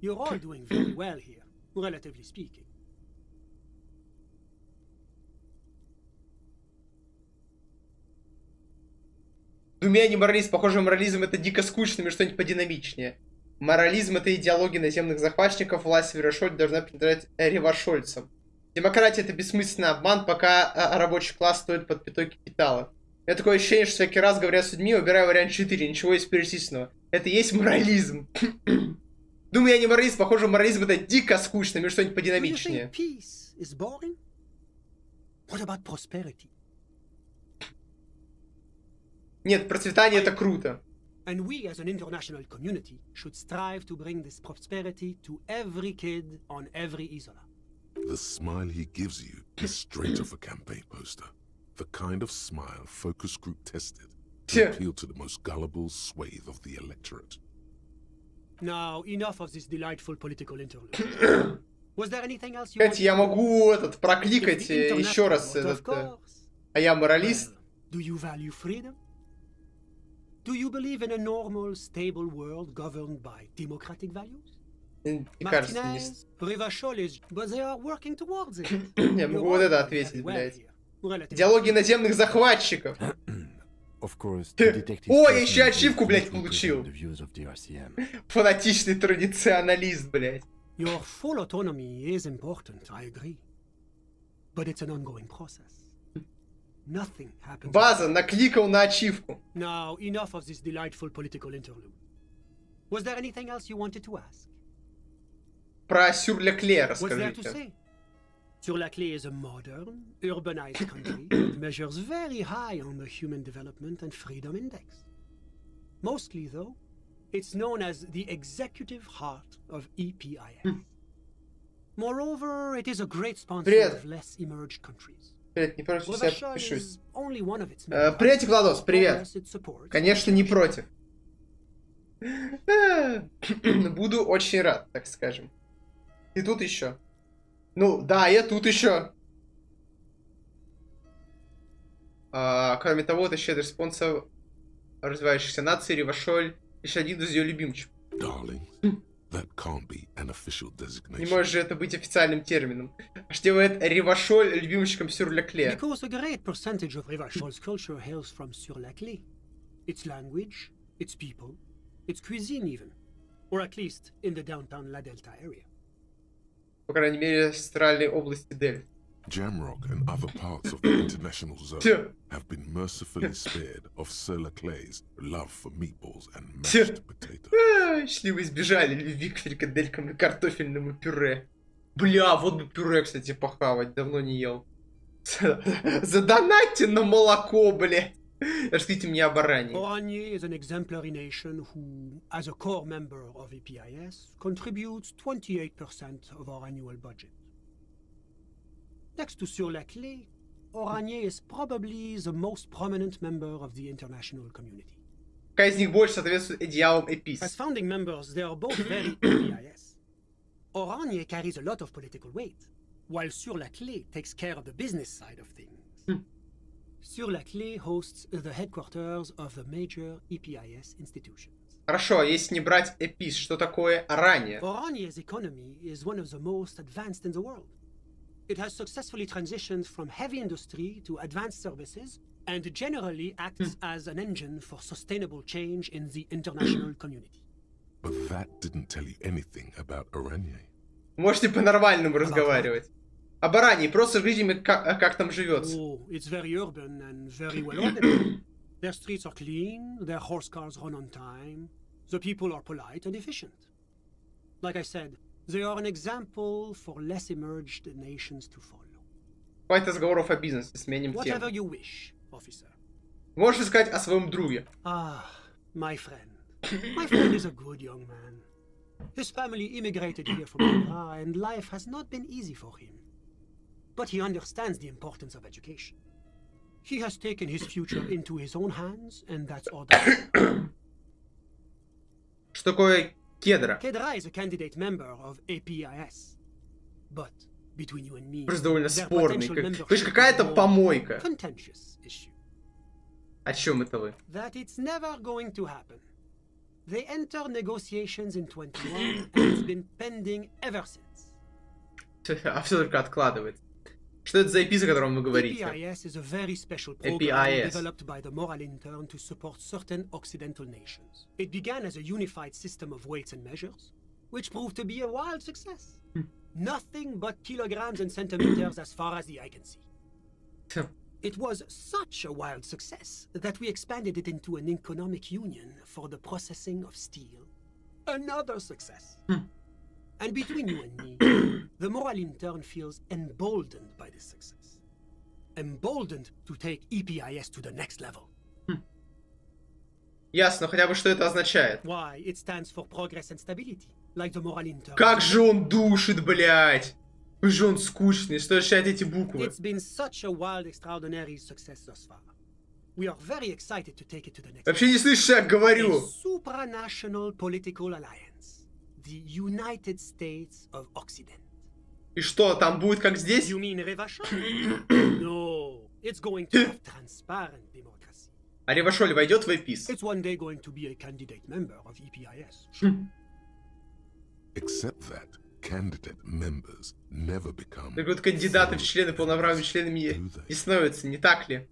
You're all doing very well here, relatively speaking. Думя не моралист. Похоже, морализм это дико скучно, и что-нибудь подинамичнее. Морализм это идеология наземных захватчиков, власть в Ревашоле должна принадлежать ревашольцам. Демократия — это бессмысленный обман, пока рабочий класс стоит под пятой капитала. У меня такое ощущение, что всякий раз, говоря с людьми, выбираю вариант 4, ничего из Это и есть морализм. Думаю, я не моралист, похоже, морализм это дико скучно, мне что-нибудь подинамичнее. Нет, процветание это круто. And we as an international community should strive to bring this prosperity to every kid on every isola. The smile he gives you is straight off a campaign poster. The kind of smile focus group tested to appeal to the most gullible swathe of the electorate. Now, enough of this delightful political interlude. Was there anything else you Кстати, я могу прокликать еще раз а я моралист. Do you value freedom? Do you believe in a normal, stable world governed by democratic values? Martinez, Rivachol is, but they are working towards it. Я могу вот это ответить, блядь. Диалоги наземных захватчиков. О, я еще ачивку, блядь, получил. Фанатичный традиционалист, блядь. Your full autonomy is important, I agree. But it's an ongoing process. Nothing happens. База, накликал на ачивку. Now, enough of this delightful political interlude. Was there anything else you wanted to ask? Про Сюр-Ля-Кле расскажите. Sur-la-Clé is a modern, urbanized country that measures very high on the Human Development and Freedom Index. Mostly, though, it's known as the executive heart of EPIS. Moreover, it is a great sponsor of less emerged countries. Привет, не против, что я подпишусь. Привет, Владос, привет. Конечно, не против. Буду очень рад, так скажем. И тут еще. Ну, да, я тут еще. Кроме того, это щедрый спонсор развивающихся наций, Ревашоль, еще один из ее любимчиков. Не может же это быть официальным термином. А что делает Ревашоль любимчиком Сюр-Ля-Кле? Because a great percentage of Revachol's culture hails from Sur-la-Clé. Its language, its people, its cuisine even. Or at least in the downtown La Delta area. По крайней мере, в центральной области Дель. Jamrock and other parts of the international zone have been mercifully spared of Sur-la-Clé's love for meatballs and mashed potatoes. Счастливо избежали любви к фрикаделькам и картофельному пюре. Бля, вот бы пюре, кстати, похавать, давно не ел. Задонатьте на молоко, блядь. Расскажите мне о баране. Oranje is an exemplary nation who, as a core member of EPIS, contributes 28% of our annual budget. Next to Sur-la-Clé, Oranje is probably the most prominent member of the international community. Какая из них больше соответствует идеалам ЭПИС? As founding members, they are both very EPIS. Oranje carries a lot of political weight, while Sur-la-Clé takes care of the business side of things. Sur-la-Clé hosts the headquarters of the major EPIS institutions. Хорошо, если не брать ЭПИС, что такое Орanje? Oranje's economy is one of the most advanced in the world. It has successfully transitioned from heavy industry to advanced services and generally acts as an engine for sustainable change in the international community. But that didn't tell you anything about Oranje. Можете по-нормальному разговаривать. Об Орanje, просто видим, как там живется. Oh, it's very urban and very well organized. Their streets are clean, their horse cars run on time, the people are polite and efficient. Like I said, they are an example for less emerged nations to follow. Хватит разговоров о бизнесе, сменим тему. Whatever you wish, officer. Можешь сказать о своем друге? Ah, my friend. My friend is a good young man. His family immigrated here from Iran, and life has not been easy for him. But he understands the importance of education. He has taken his future into his own hands, and that's all that. Что такое Кедра? Kedra is a candidate member of APIS. But between you and me, просто довольно спорный. Видишь, какая-то помойка. Contentious issue. О чем это вы? That it's never going to happen. They enter negotiations in 21, and it's been pending ever since. А все только откладывается. Что это за ЭПИС, о котором вы говорите? APIS is a very special program developed by the Moral Intern to support certain Occidental nations. It began as a unified system of weights and measures, which proved to be a wild success. Nothing but kilograms and centimeters as far as the eye can see. It was such a wild success that we expanded it into an economic union for the processing of steel. Another success. And between you and me, the moral intern feels emboldened by this success. Emboldened to take EPIS to the next level. Ясно, хотя бы что это означает. Why? It stands for progress and stability, like the moral intern. Как же он душит, блядь! Какой же он скучный, что означают эти буквы? It's been such a wild, extraordinary success thus far. We are very excited to take it to the next. Вообще не слышишь, что я говорю? A supranational political alliance, the United States of Occident. И что, там будет как здесь? You mean Revachol? No, it's going to have transparent democracy. А Ревашоль войдет в ЭПИС? It's one day going to be a candidate member of EPIS. Except that candidate members never become. Так вот, кандидаты в члены полноправными членами не становятся, не так ли?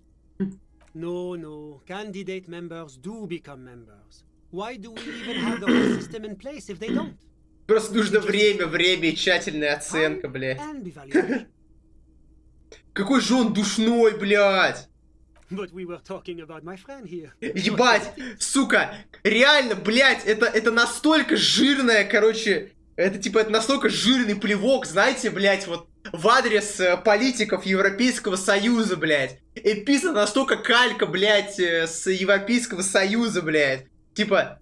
No, candidate members do become members. Why do we even have the whole system in place if they don't? Просто нужно время и тщательная оценка, блядь. Какой же он душной, блядь! But we were talking about my friend here. Ебать, сука, реально, блядь, это настолько жирная, короче, это типа, это настолько жирный плевок, знаете, блядь, вот в адрес политиков Европейского Союза, блядь. ЭПИС настолько калька, блядь, с Европейского Союза, блядь. Типа,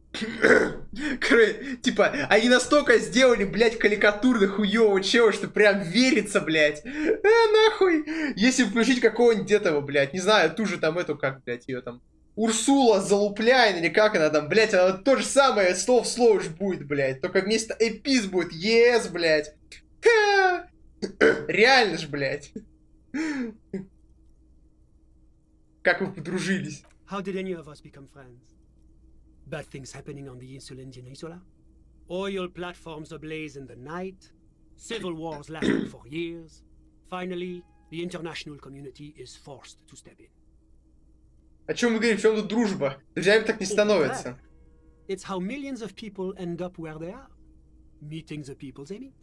типа, они настолько сделали, блядь, карикатурно хуёво чего, что прям верится, блядь. Нахуй. Если включить какого-нибудь этого, блядь, не знаю, ту же там эту, как, блядь, ее там, Урсула Залупляйн, или как она там, блядь, она то же самое слово в слово ж будет, блядь. Только вместо ЭПИС будет ЕС, блядь. Реально ж, блядь. Как вы подружились? How did any of us become friends? Bad things happening on the Insular Peninsula? Oil platforms ablaze in the night? Civil wars lasting for years? Finally, the international community is forced to step in. О чем мы говорим? В чем тут дружба? Друзьями так не становится. It's how millions of people end up where they are. Meeting the people they meet.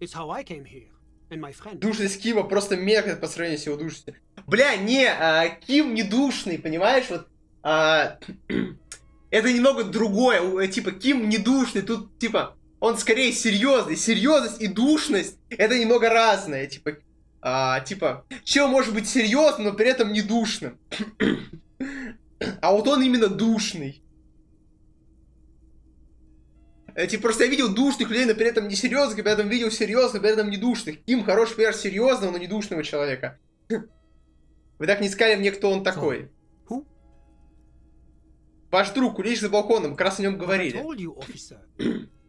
It's how I came here. And my friend. Душность Кима просто меркнет по сравнению с его душностью. Бля, не, Ким не душный, понимаешь? Вот, это немного другое. Типа, Ким не душный, тут, типа, он скорее серьезный. Серьезность и душность — это немного разное. Типа, чел может быть серьезным, но при этом не душным. А вот он именно душный. Типа, просто я видел душных людей, но при этом не серьезных, при этом видел серьезных, при этом не душных. Ким хороший пример серьезного, но не душного человека. Вы так не сказали мне, кто он такой. Ваш друг, курильщик за балконом, как раз о нем говорили.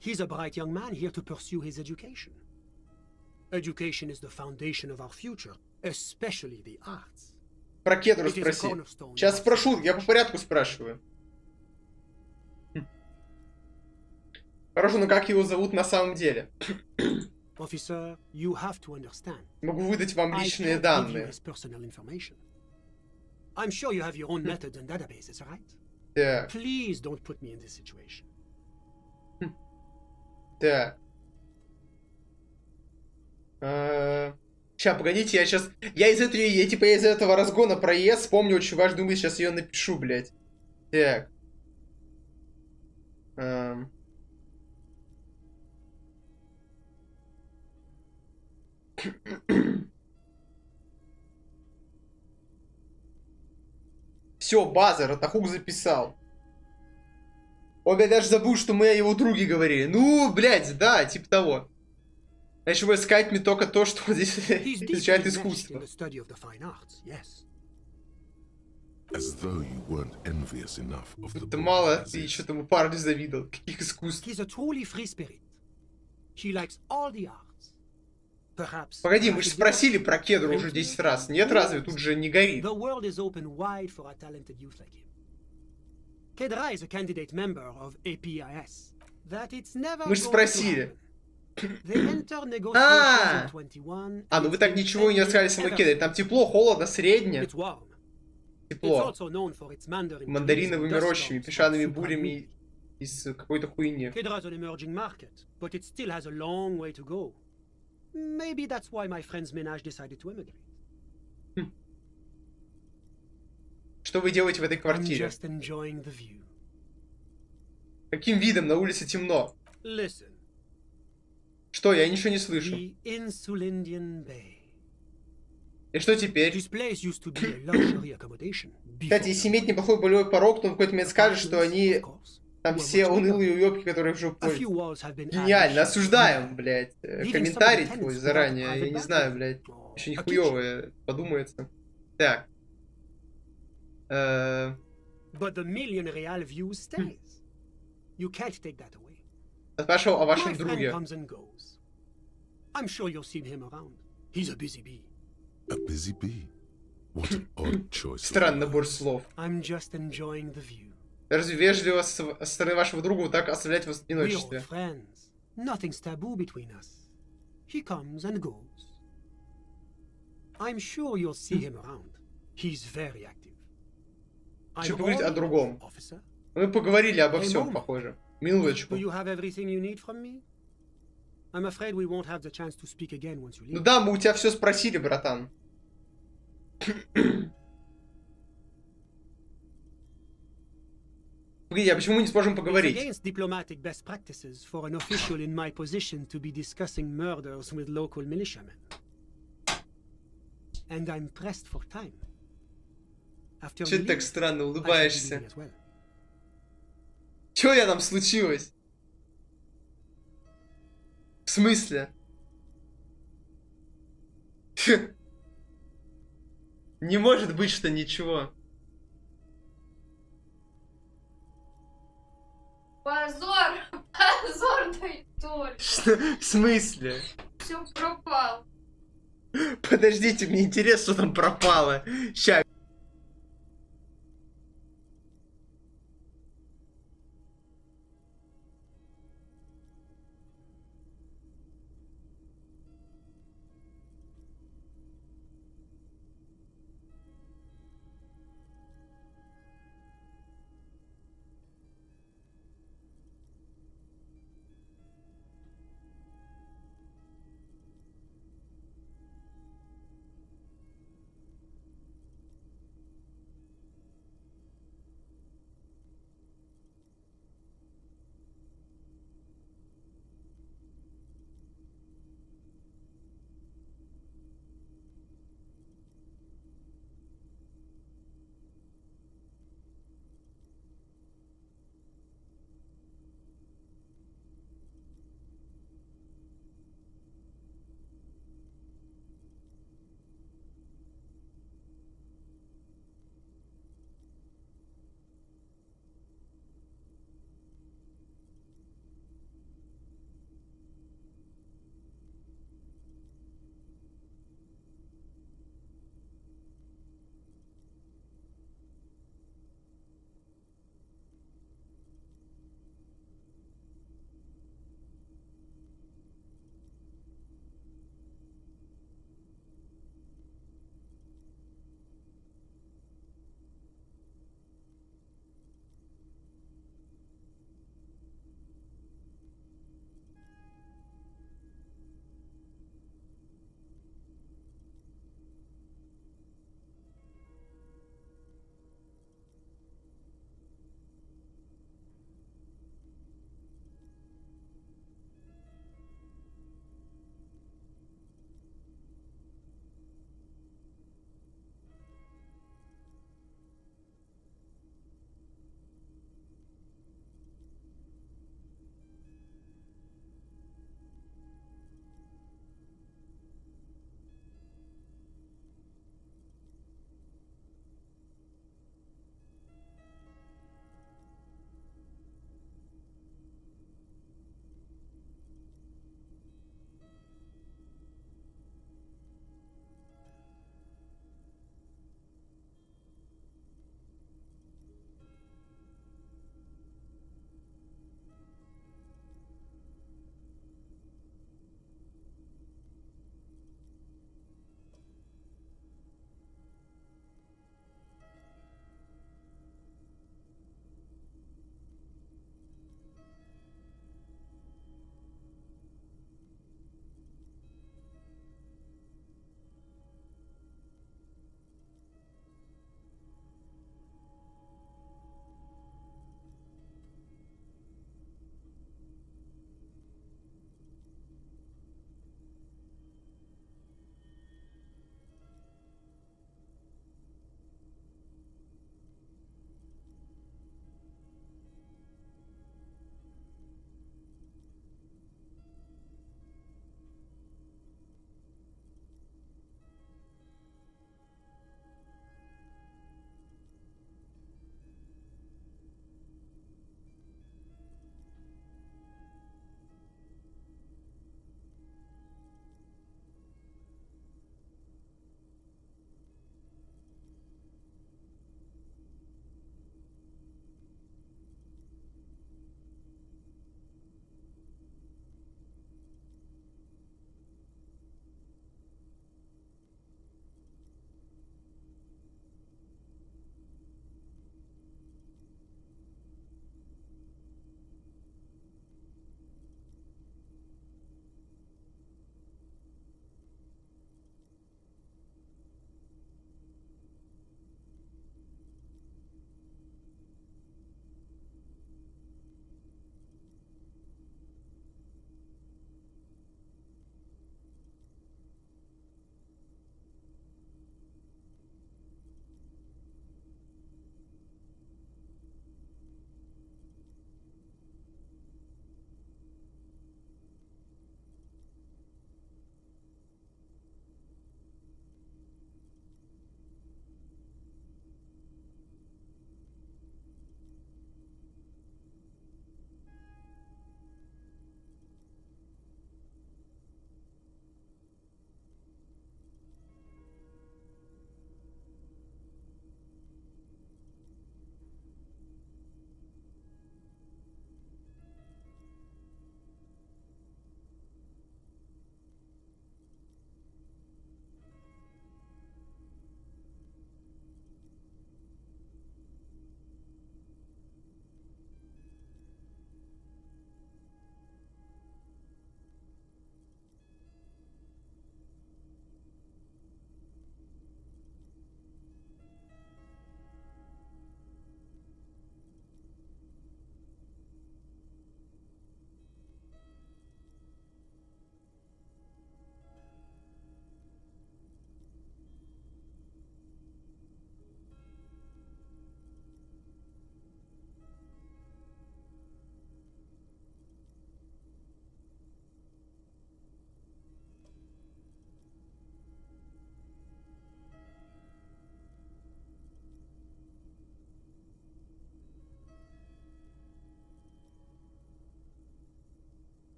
He's a bright young man here to pursue his education. Education is the foundation of our future, especially the arts. Про Кедру спроси. Сейчас спрошу, я по порядку спрашиваю. Хорошо, но как его зовут на самом деле? Officer, you have to understand. Могу выдать вам личные данные. I'm sure you have your own methods and databases, right? Так. Please don't put me in this situation. Так. Сейчас, погодите, я из этого разгона про ЕС вспомнил очень важную мысль, сейчас ее напишу, блядь. Так. Все, база, Ратахук записал. Он, блядь, даже забыл, что мы о его друге говорили. Ну, блядь, да, типа того. Значит, вы искать мне только то, что здесь изучает искусство. Это мало, ты что тому парню завидовал. Каких искусств? Погоди, мы же спросили про Кедру уже 10 раз. Нет, разве тут же не горит? Мы же спросили. Ну вы так ничего и не рассказали самой Кедре. Там тепло, холодно, среднее. Тепло. Мандариновыми рощами, песчаными бурями из какой-то хуйни. Maybe that's why my friend's menage decided to emigrate. Что вы делаете в этой I'm квартире? just enjoying the view. Каким видом? На улице темно. Listen. Что? Я ничего не слышу. The Insulindian Bay. И что теперь? This place used to be a luxury accommodation. Кстати, если иметь неплохой болевой порог, то в какой-то момент скажет, что они там все унылые уебки, которые в жопу ходят. Гениально. Осуждаем, блядь. Комментарий твой заранее. Я не знаю, блядь. Еще не хуёвое подумается. Так. But the million real view stays. You can't take that away. Спрашивал о My вашем friend друге. comes and goes. I'm sure you'll see him around. He's a busy bee. A busy bee? What an odd choice. Странный набор слов. I'm just enjoying the view. Разве вежливо со стороны вашего друга вот так оставлять вас в We're одиночестве? old friends. Nothing's taboo between us. He comes and goes. I'm sure you'll see him around. He's very active. Хочу поговорить о другом. Мы поговорили обо всем, похоже. Минуточку. Do you have everything you need from me? I'm afraid we won't have the chance to speak again once you leave. Ну да, мы у тебя все спросили, братан. Погоди, а почему мы не сможем поговорить? It's against diplomatic best practices for an official in my position to be discussing murders with local militiamen. And I'm pressed for time. After Че you ты так leave, странно I should be улыбаешься? leaving as well. Че я там случилось? В смысле? Не может быть, что ничего. Позор! Позор, Толь! Что? В смысле? Все пропал. Подождите, мне интересно, что там пропало. Ща.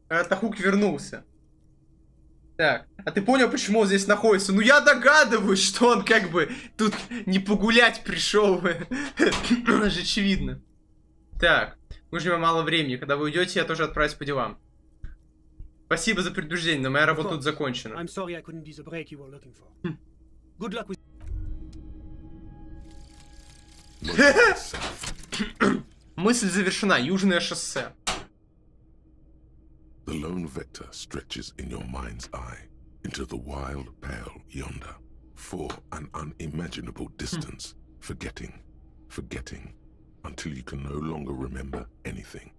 Ратахук вернулся. Так, а ты понял, почему он здесь находится? Ну, я догадываюсь, что он как бы тут не погулять пришел. Это же очевидно. Так, мы ждем мало времени. Когда вы уйдете, я тоже отправлюсь по делам. Спасибо за предупреждение, но моя работа тут закончена. Мысль завершена. Южное шоссе. The lone vector stretches in your mind's eye into the wild pale yonder for an unimaginable distance, forgetting, until you can no longer remember anything.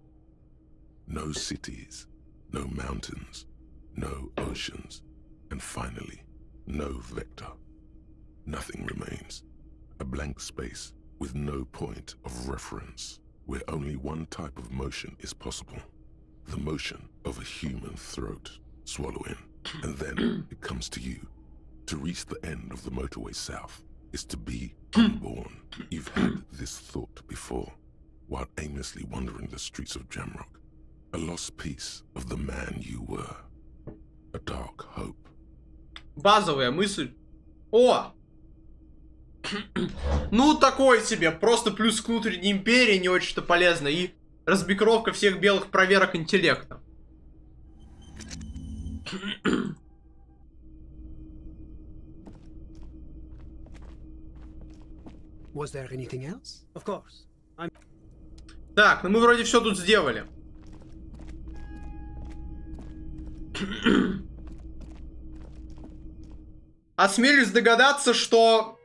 No cities, no mountains, no oceans, and finally, no vector. Nothing remains. A blank space with no point of reference, where only one type of motion is possible. The motion of a human throat, swallow in, and then it comes to you. To reach the end of the motorway south is to be unborn. You've had this thought before, while aimlessly wandering the streets of Jamrock. A lost piece of the man you were. A dark hope. Базовая мысль. О! Ну, такой себе. Просто плюс к внутренней империи не очень-то полезно. И разбикровка всех белых проверок интеллекта. Was there anything else? Of course. Так, ну мы вроде все тут сделали. Осмелюсь догадаться, что,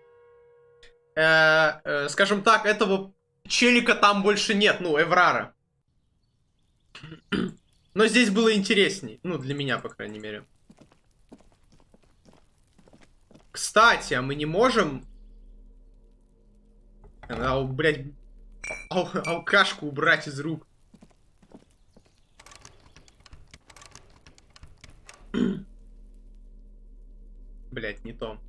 скажем так, этого челика там больше нет, ну, Эврара. Но здесь было интересней, ну, для меня, по крайней мере. Кстати, а мы не можем... блядь, алкашку убрать из рук. Блядь, не то.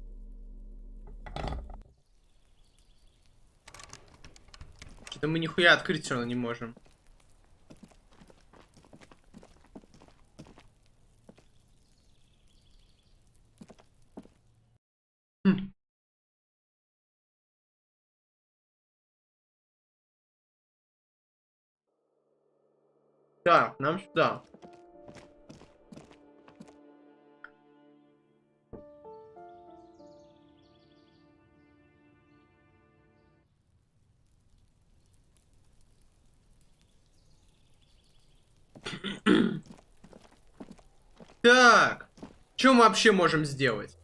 Что-то мы нихуя открыть все равно не можем. Так, нам сюда. Так, что мы вообще можем сделать?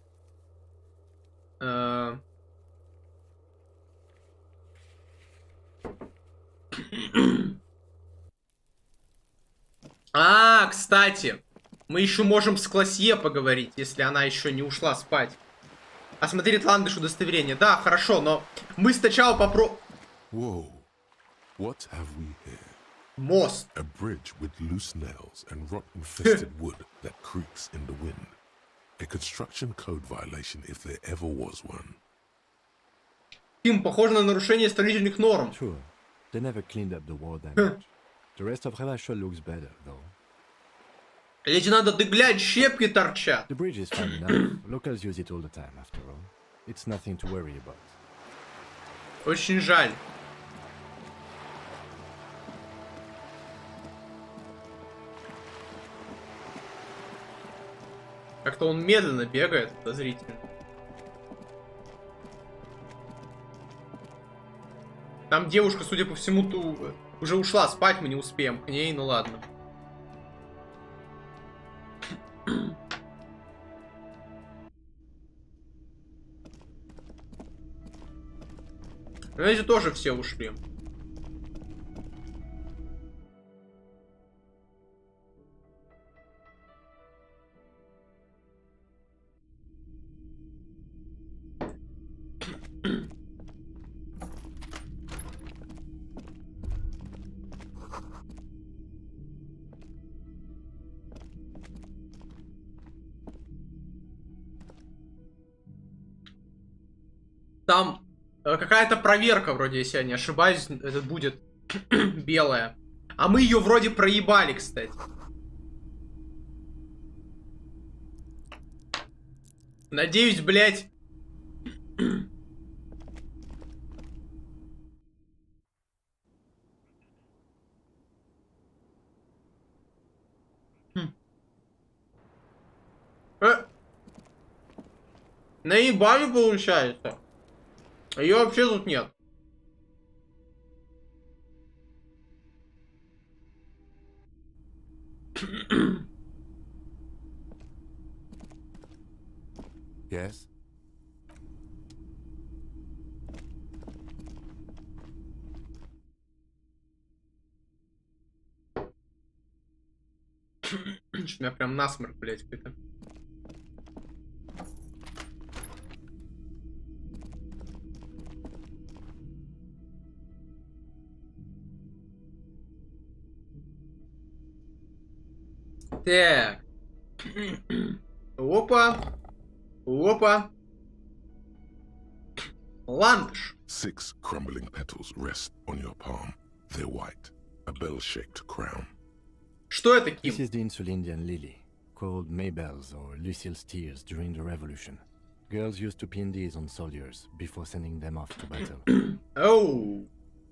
Кстати, мы еще можем с Классье поговорить, если она еще не ушла спать. Осмотреть ландыш удостоверения. Да, хорошо, но мы сначала попробуем... What have we here? Мост. A bridge with loose nails and rot-infested wood that creaks in the wind. A construction code violation if there ever was one. Тим, похоже на нарушение строительных норм. True. They never cleaned up the wall damage. The rest of Revachol looks better, though. Эти надо, ты глянь, щепки торчат. The bridge is fine enough. Locals use it all the time, after all. It's nothing to worry about. Очень жаль. Как-то он медленно бегает, подозрительно. Там девушка, судя по всему, уже ушла спать, мы не успеем к ней, ну ладно. Эти тоже все ушли. Там какая-то проверка, вроде, если я не ошибаюсь, это будет белая. А мы ее вроде проебали, кстати. Надеюсь, блядь. Наебали получается. Ее вообще тут нет. Yes? У меня прям насморк, блядь, какой-то. Так. Опа. Опа. Ландыш. 6 crumbling petals rest on your palm. They're white, a bell-shaped crown. Что это, Ким? This is the Insulindian lily, called Maybelle's or Lucille's tears during the revolution. Girls used to pin these on soldiers before sending them off to battle. Oh.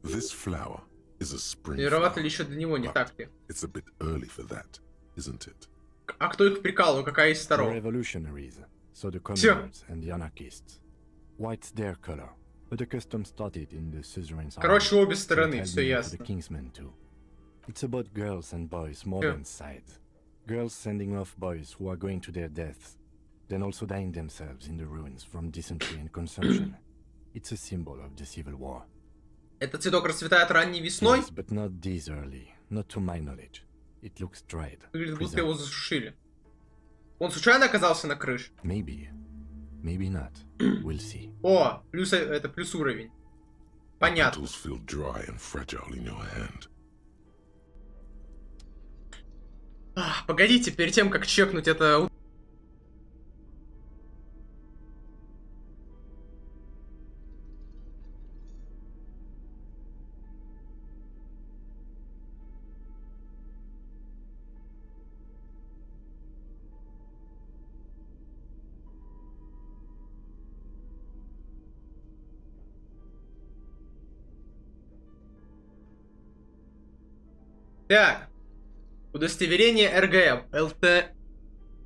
This flower is a spring Вероятно, еще для него не так ли? It's a bit early for that, isn't it? А кто их прикалывал? Какая из The сторон? revolutionaries, so the communards and the anarchists. White's their color, but the custom started in the suzerain's army. Короче, обе so it стороны, had все been for ясно. the kingsmen too. It's about girls and boys more Yeah. than sides. Girls sending off boys who are going to their deaths, then also dying themselves in the ruins from dysentery and consumption. It's a symbol of the civil war. Этот цветок расцветает ранней весной? Yes, but not this early, not to my knowledge. It looks dried. Выглядит, будто его preserved. засушили. Он случайно оказался на крыше? Maybe. Maybe not. We'll see. О, плюс это плюс уровень. Понятно. Petals feel dry and fragile in your hand. Погодите, перед тем, как чекнуть это... Так. Удостоверение РГМ.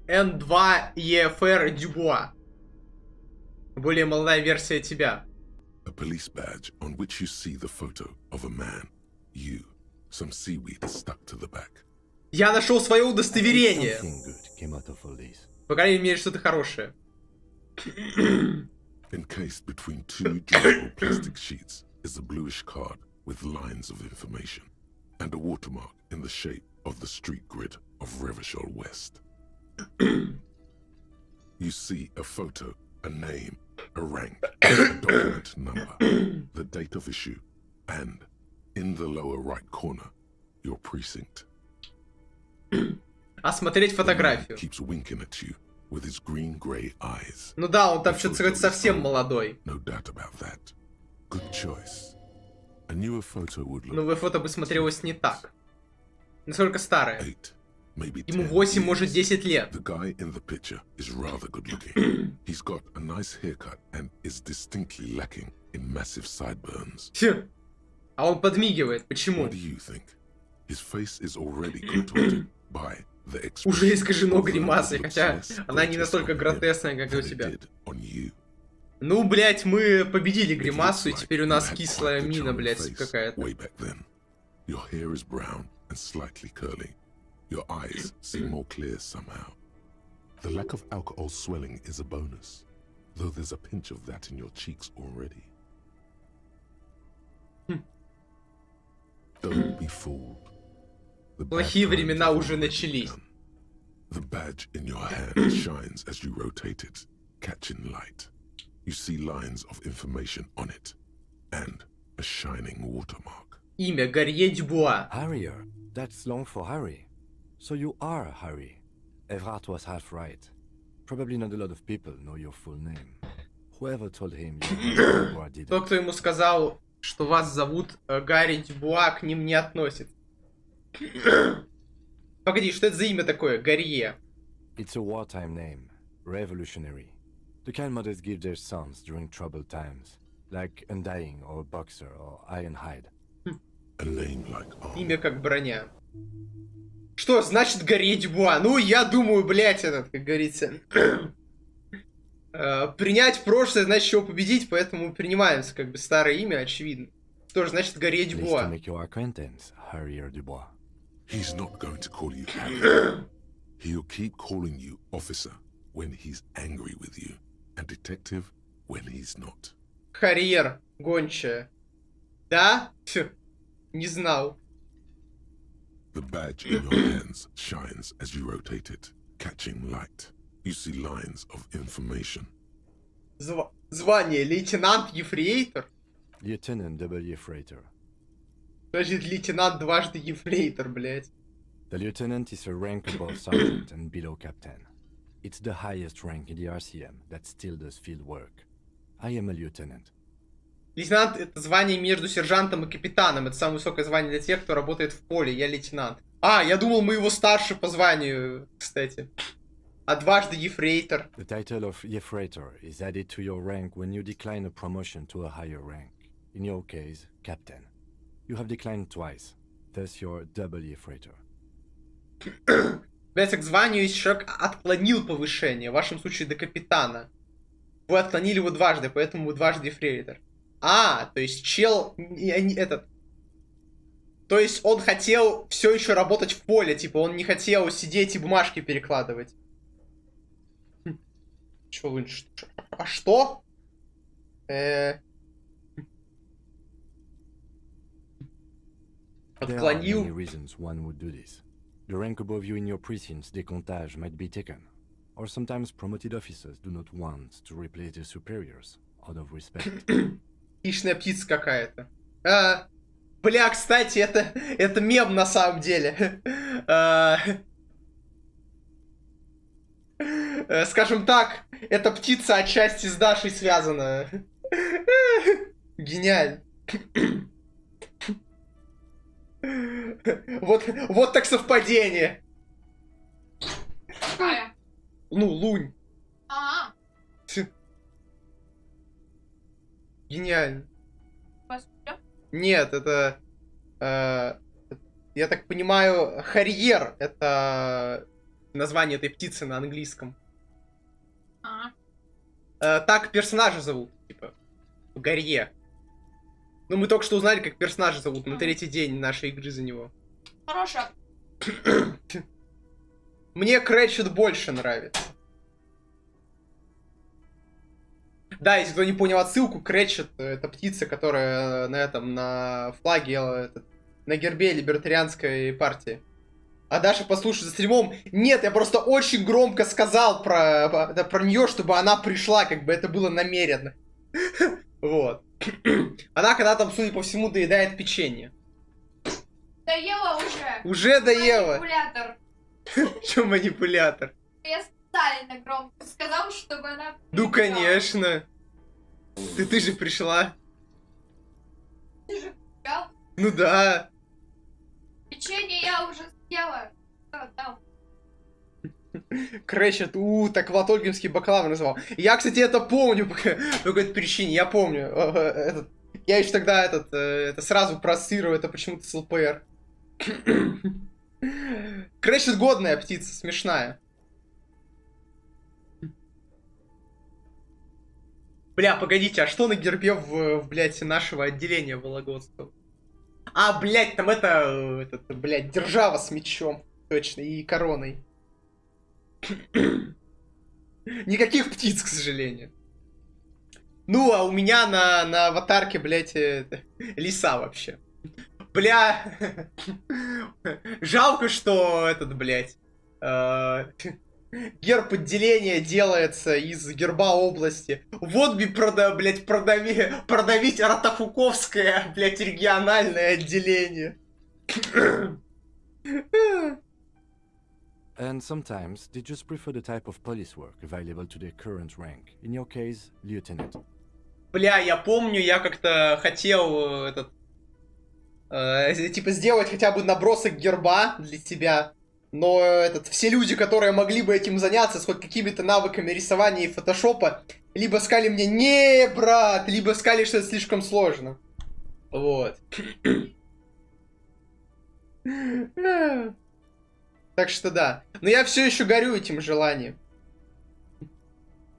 LTN2EFR Более молодая версия тебя. A police badge on which you see the photo of a man. You. Some seaweed is stuck to the back. Я нашел свое удостоверение. Something good came out of all this. По крайней мере, что-то хорошее. Encased between 2 durable plastic sheets is a bluish card with lines of information and a watermark in the shape of the street grid of Revachol West. You see a photo, a name, a rank, a document number, the date of issue, and, in the lower right corner, your precinct. Осмотреть фотографию. Keeps winking at you with his green-gray eyes. Ну да, он там что-то совсем молодой. No doubt about that. Good choice. A newer photo would look... Новое фото бы смотрелось не так. Насколько старое? 8, maybe 10 Ему 8, может, years. 10 лет. The guy in the picture is rather good looking. He's got a nice haircut and is distinctly lacking in massive sideburns. Фу. А он подмигивает. Почему? What do you think? His face is already contorted by the expression Уже искажено of гримасой, looks хотя less она не gorgeous настолько on him гротесная, как и у than it тебя. did on you. Ну, блять, мы победили It гримасу, и looks like теперь у you нас had кислая quite the мина, charming блять, face какая-то. way back then. Your hair is brown and slightly curly. Your eyes seem more clear somehow. The lack of alcohol swelling is a bonus, though there's a pinch of that in your cheeks already. Don't be fooled. The Плохие bad времена times have уже already начались. begun. The badge in your hand shines as you rotate it, catching light. You see lines of information on it, and a shining watermark. Имя Гарье Дюбуа. Harrier. That's long for Harry. So you are Harry. Everard was half right. Probably not a lot of people know your full name. Whoever told him you were did. Тот, кто ему сказал, что вас зовут Гарри Дюбуа, к ним не относится. Погоди, что это за имя такое? Гарье. It's a wartime name. Revolutionary. The kind mothers give their sons during troubled times, like Undying or Boxer or Ironhide. A name like Имя как броня. Что значит гореть Дюбуа? Ну, я думаю, блять, этот, как говорится... принять прошлое, значит его победить, поэтому принимаемся, как бы, старое имя, очевидно. Что же значит гореть Дюбуа? He's not going to call you Harry. He'll keep calling you officer when he's angry with you, and detective when he's not. Харьер, гончая. Да? Фу, не знал. The badge in your hands shines as you rotate it, catching light. You see lines of information. Звание лейтенант-ефрейтор? Lieutenant double Ефрейтор. Значит, лейтенант дважды ефрейтор, блядь. The lieutenant is a rank above sergeant and below captain. It's the highest rank in the RCM that still does field work. I am a lieutenant. Лейтенант — это звание между сержантом и капитаном. Это самое высокое звание для тех, кто работает в поле. Я лейтенант. А, я думал, мы его старше по званию, кстати. А дважды ефрейтор. The title of Ефрейтор is added to your rank when you decline a promotion to a higher rank. In your case, captain. You have declined twice. Thus you're double Ефрейтор. К званию, если человек отклонил повышение, в вашем случае до капитана. Вы отклонили его дважды, поэтому вы дважды ефрейтор. А, то есть чел... этот... То есть он хотел все еще работать в поле, типа он не хотел сидеть и бумажки перекладывать. Чё вы... А что? Отклонил. The rank above you in your precinct's decomptage might be taken, or sometimes promoted officers do not want to replace their superiors out of respect. Хищная птица какая-то. Бля, кстати, это мем на самом деле. Скажем так, эта птица отчасти с Дашей связана. Гениально. Вот так совпадение. Какая? Ну, лунь. А-а. Гениально. Нет, это... я так понимаю, харьер — это название этой птицы на английском. Так персонажа зовут, типа, Гарье. Ну, мы только что узнали, как персонажа зовут на третий день нашей игры за него. Хорошо. Мне Крэчет больше нравится. Да, если кто не понял отсылку, Крэчет — это птица, которая на флаге, на гербе либертарианской партии. А Даша послушает за стримом. Нет, я просто очень громко сказал про нее, чтобы она пришла, как бы это было намеренно. Вот. Она когда там, судя по всему, доедает печенье. Доела уже. Уже доела. Манипулятор. Чё манипулятор? Я специально громко сказал, чтобы она... Ну, конечно. Ты же пришла. Ты же взял. Ну да. Печенье я уже съела. Там. Крэчет, так Ватольгинский бакалавр называл. Я, кстати, это помню по какой-то причине, я помню. Я еще тогда это сразу проассоциировал, это почему-то с ЛПР. Крэчет годная птица, смешная. Бля, погодите, а что на гербе блядь, нашего отделения вологодства? А, блядь, там блядь, держава с мечом, точно, и короной. Никаких птиц, к сожалению. Ну, а у меня на аватарке, блядь, лиса вообще. Бля. Жалко, что блядь, герб отделения делается из герба области. Вот бы, блядь, продавить Ратахуковское, блядь, региональное отделение. And sometimes they just prefer the type of police work available to their current rank. In your case, lieutenant. Бля, я помню, я как-то хотел типа сделать хотя бы набросок герба для тебя Но все люди, которые могли бы этим заняться с хоть какими-то навыками рисования и фотошопа, либо сказали мне: не, брат, либо сказали, что это слишком сложно. Вот. Так что да. Но я все еще горю этим желанием.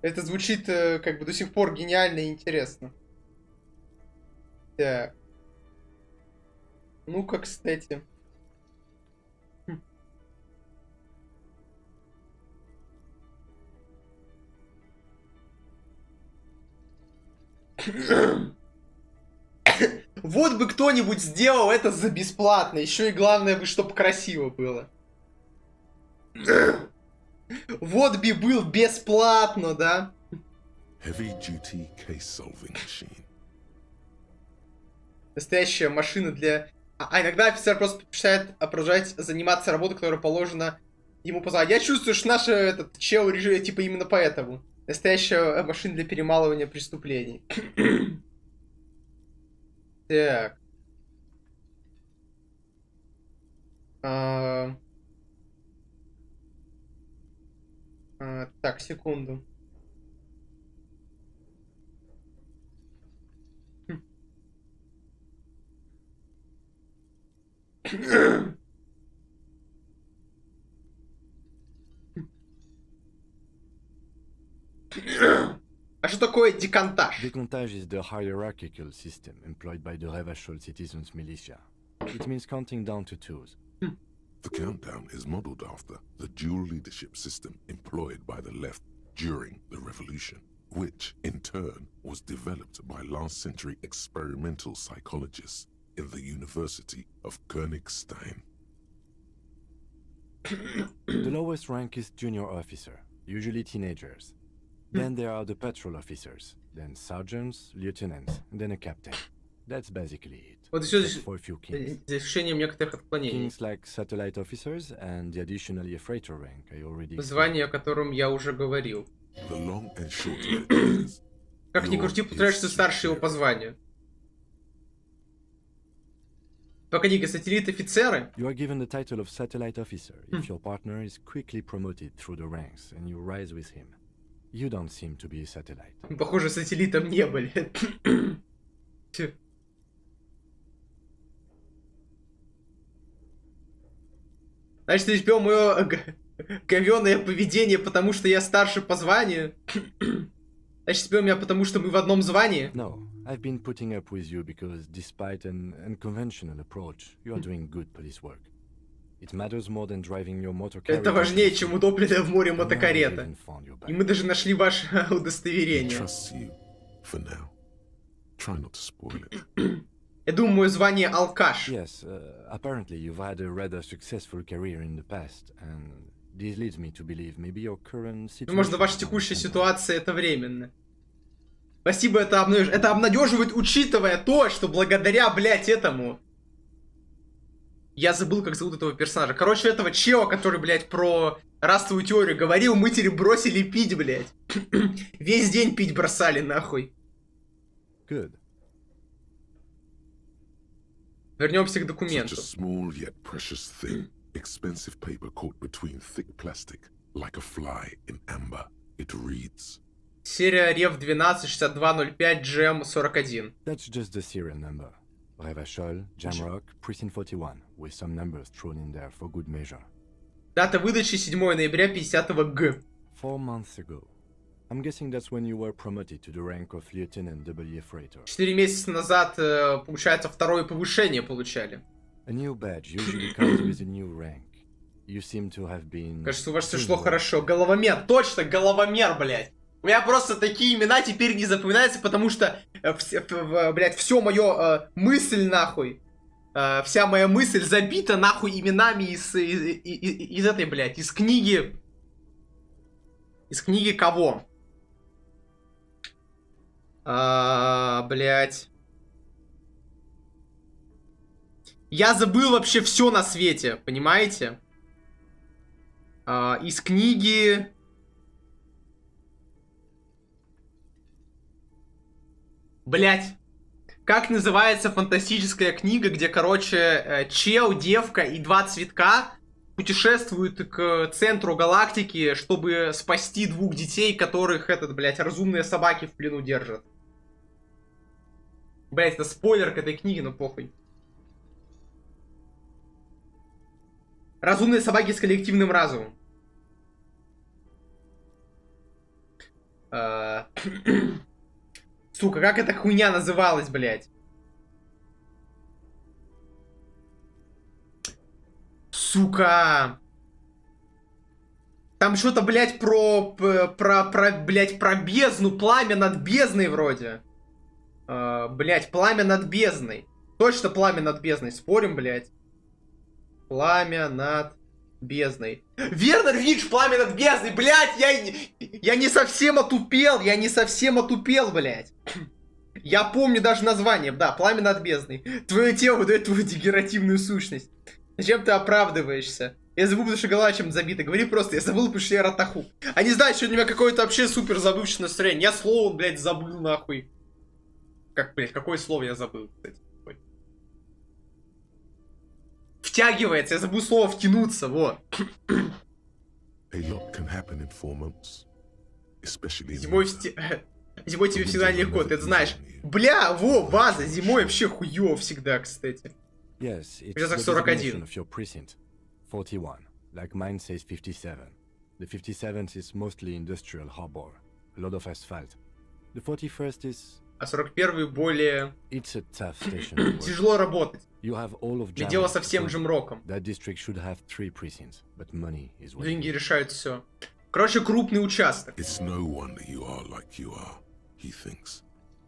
Это звучит как бы до сих пор гениально и интересно. Так. Ну-ка, кстати. Вот бы кто-нибудь сделал это за бесплатно. Еще и главное бы, чтобы красиво было. Вот бы был бесплатно, да? Heavy duty case solving machine. Настоящая машина для... А иногда офицер просто предпочитает продолжать заниматься работой, которая положена ему по заданию. Я чувствую, что наш этот чел режим типа именно поэтому. Настоящая машина для перемалывания преступлений. Так. Так, секунду. А что такое декантаж? Decontage is the hierarchical system employed by the Revachol citizens militia. It means counting down to twos. The countdown is modeled after the dual leadership system employed by the left during the revolution, which in turn was developed by last century experimental psychologists in the University of Königstein. The lowest rank is junior officer, usually teenagers. Then there are the patrol officers, then sergeants, lieutenants, and then a captain. That's basically it. Вот еще for a few kings. за исключением некоторых отклонений. Kings like satellite officers and the additionally freighter rank I already. Звание, о котором я уже говорил. The long and short of it is, Как ни крути, повторяешь, ты старше его по званию. Погоди-ка, сателлит-офицеры? You are given the title of satellite officer if your partner is quickly promoted through the ranks and you rise with him. You don't seem to be a satellite. Похоже, сателлитом не были. Значит, ты избил мое говёное поведение, потому что я старше по званию? Значит, избил меня, потому что мы в одном звании? No, I've been putting up with you because despite an unconventional approach, you are doing good police work. It matters more than driving your motor carrier. Это важнее, чем утопленная в море мотокарета. И мы даже нашли ваше удостоверение. Я думаю, мое звание алкаш. Yes, apparently you've had a rather successful career in the past, and this leads me to believe maybe your current situation. Возможно, ваша текущая ситуация это временно. Спасибо, это обнадеживает, учитывая то, что благодаря, блядь, этому... Я забыл, как зовут этого персонажа. Короче, этого чела, который, блядь, про расовую теорию говорил, мы теперь бросили пить, блядь. Весь день пить бросали, нахуй. Good. Вернемся к документу. Small yet precious thing, expensive paper caught between thick plastic, like a fly in amber. It reads. Серия Рев 12-6205-GM41. That's just the serial number. Revachol, Jamrock, Precinct 41, with some numbers thrown in there for good measure. Дата выдачи 7 ноября 50-го Г. 4 months ago. I'm guessing that's when you were promoted to the rank of Lieutenant W. Freighter. 4 месяца назад, получается, второе повышение получали. A new badge usually comes with a new rank. You seem to have been... Кажется, у вас все шло хорошо. Головомер, точно, головомер, блядь. У меня просто такие имена теперь не запоминаются, потому что, блядь, все мое мысль, нахуй, вся моя мысль забита, нахуй, именами из этой, блядь, из книги... Из книги кого? Блядь. Я забыл вообще все на свете, понимаете? Из книги... Блять, как называется фантастическая книга, где, короче, чел, девка и два цветка путешествует к центру галактики, чтобы спасти 2 детей, которых блядь, разумные собаки в плену держат. Блядь, это спойлер к этой книге, но похуй. Разумные собаки с коллективным разумом. Сука, как эта хуйня называлась, блядь? Сука. Там что-то, блядь, блядь, про бездну, пламя над бездной вроде. Блядь, пламя над бездной. Точно пламя над бездной, спорим, блядь. Пламя над бездной. Верно, Вич, пламя над бездной, блядь, я не совсем отупел, блядь. Я помню даже название, да, пламя над бездной. Твое тело выдает твою дегенеративную сущность. Зачем ты оправдываешься? Я забыл, потому что голова чем-то забита. Говори просто, я забыл, потому что я Ратахук. Они знают, что у меня какое-то вообще супер забывчивое настроение. Я слово, блядь, забыл, нахуй. Как, блядь, какое слово я забыл, кстати? Втягивается, я забыл слово втянуться, вот. Зимой тебе всегда легко, ты это знаешь. Бля, во, база, зимой вообще хуёво всегда, кстати. Сейчас так 41. 41, like mine says 57. The 57th is mostly industrial harbor, a lot of asphalt. The 41st is... А 41-й более... It's a tough station to work. Тяжело работать. You have all of И дело со всем Джимроком. That district should have 3 precincts, but money is what... Деньги решают все. Короче, крупный участок. It's no wonder you are like you are, he thinks.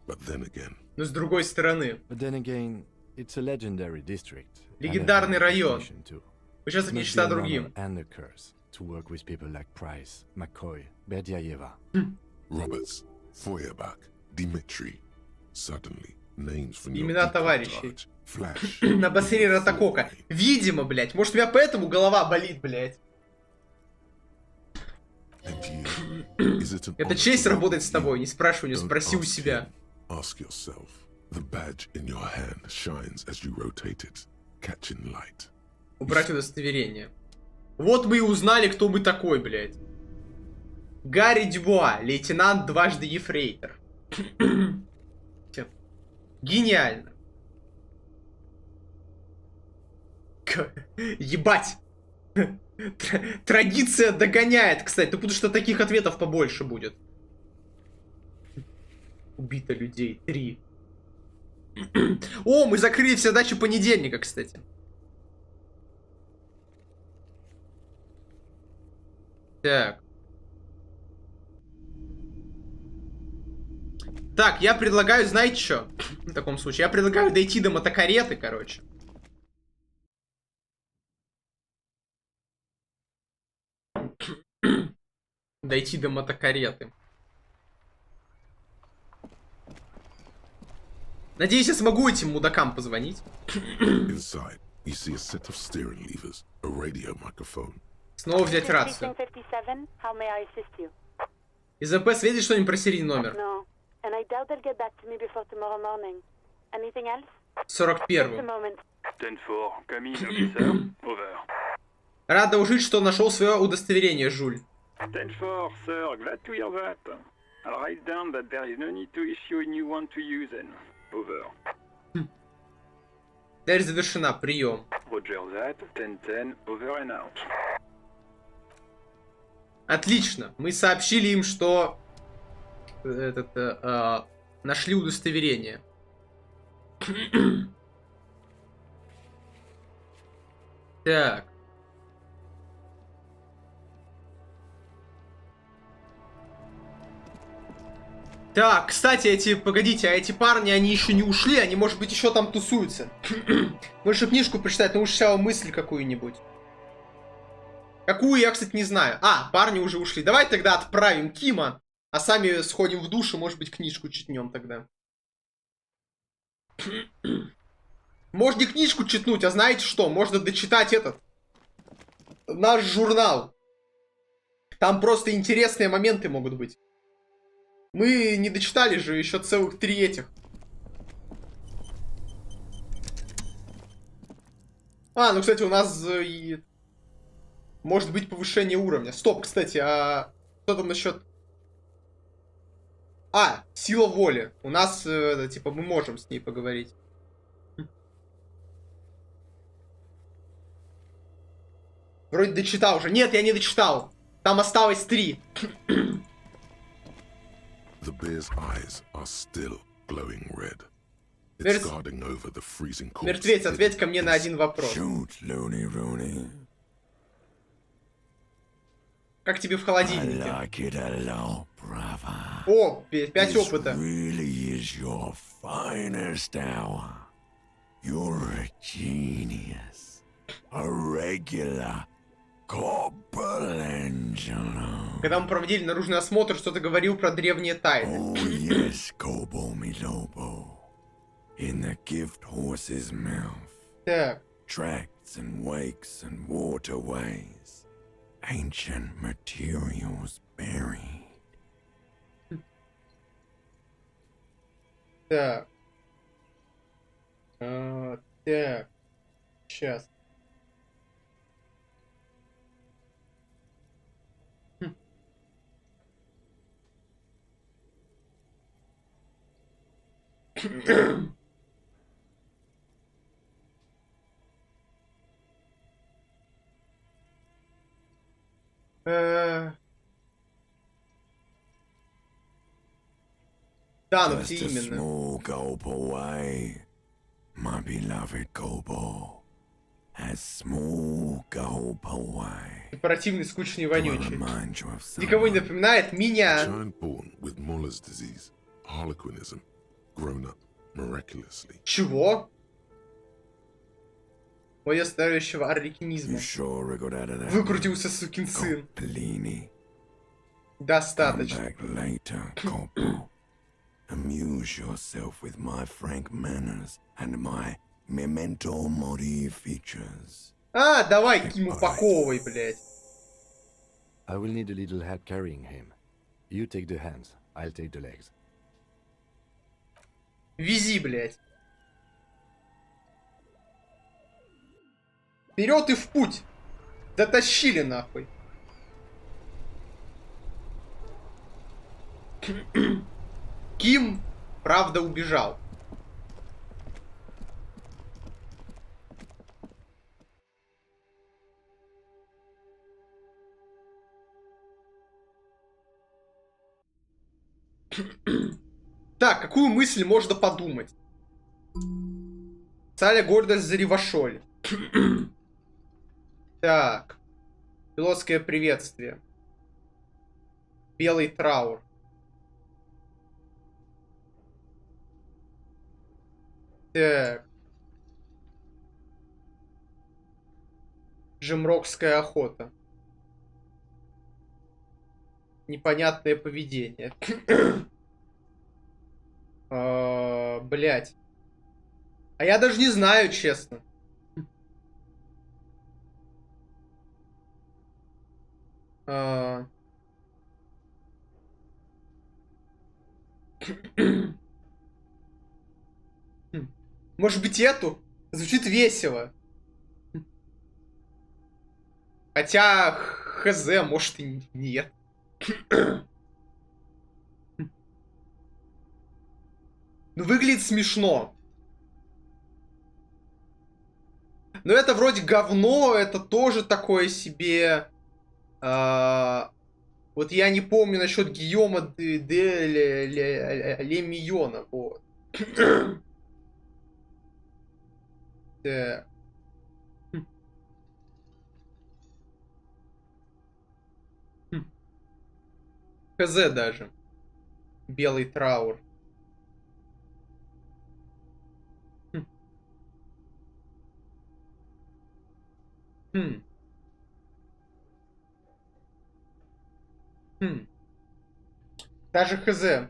But then again... Но с другой стороны... But then again, it's a legendary district. Легендарный район. Участок мечта другим. To work with people like Price, McCoy, Berdiaeva. Roberts, Feuerbach, Dimitri. Suddenly, names from your имена товарищей. Flash. На бассейне Ратахока. Видимо, блядь. Может, у меня поэтому голова болит, блядь. Это честь работать с тобой. Не спрашивай, не спроси у себя. Ask yourself. The badge in your hand shines as you rotate it, catching light. Убрать удостоверение. Вот мы и узнали, кто мы такой, блядь. Гарри Дюбуа, лейтенант дважды ефрейтор. Гениально. Ебать. Традиция догоняет, кстати. Ну, потому что таких ответов побольше будет. Убито людей 3. О, мы закрыли все задачи понедельника, кстати. Так. Так, я предлагаю, знаете что? В таком случае, я предлагаю дойти до мотокареты, короче. Дойти до мотокареты. Надеюсь, я смогу этим мудакам позвонить. Inside, you see a set of steering levers, a radio microphone. Снова взять рацию. Из АП светит что-нибудь про серийный номер? 41. Рад доложить, что нашел свое удостоверение, Жуль. Дверь завершена. Прием. Отлично. Мы сообщили им, что нашли удостоверение. Так. Так, кстати, погодите, а эти парни, они еще не ушли, они, может быть, еще там тусуются. Может, книжку почитать, но уж сначала мысль какую-нибудь. Какую, я, кстати, не знаю. А, парни уже ушли. Давай тогда отправим Кима, а сами сходим в душ и, может быть, книжку читнем тогда. Можно не книжку читнуть, а знаете что? Можно дочитать наш журнал. Там просто интересные моменты могут быть. Мы не дочитали же еще целых 3 этих. А, ну, кстати, у нас Может быть повышение уровня. Стоп, кстати, а что там насчет... А, сила воли. У нас, типа, мы можем с ней поговорить. Вроде дочитал уже. Нет, я не дочитал. Там осталось 3. The bear's eyes are still glowing red. It's Мерз... guarding over the freezing cold. Мертвец, ответь ко мне на один вопрос. Shoot, Looney Rooney. Как тебе в холодильнике? I like it a lot, brother. О, 5 опыта. Really is your finest hour. You're a genius. A regular Copperangelo. Когда мы проводили наружный осмотр, что-то говорил про древние тайны. Oh yes, Cobo mi Lobo. In the gift horse's mouth. Так. Tracts and wakes and waterways. Ancient materials buried. Так. Так. Сейчас. Да, ну где Just a именно? small gulp away, my beloved Kobo. A small gulp away. Противный, скучный, вонючий. Remind you of someone. Никого не напоминает меня. Giant born with Muller's disease, harlequinism, grown up miraculously. Чего? Мое старающего арлекинизма. You sure we got out of that? Выкрутился, сукин сын. Bellini. Достаточно. Come back later, Corporal. Amuse yourself with my frank manners and my memento mori features. А, давай, Ким, упаковывай, блядь. I will need a little help carrying him. You take the hands, I'll take the legs. Вези, блядь. Вперед и в путь. Дотащили, нахуй. Ким, правда, убежал. Так, какую мысль можно подумать? Царя гордость за Ревашоль. Так. Пилотское приветствие. Белый траур. Так. Жемрокская охота. Непонятное поведение. Блять. А я даже не знаю, честно. Может быть, эту? Звучит весело. Хотя, хз, может и нет. Ну, выглядит смешно. Но это вроде говно, это тоже такое себе... вот я не помню насчет Гийома де Лемиона. Вот. Так. ХЗ даже. Белый траур. Даже ХЗ.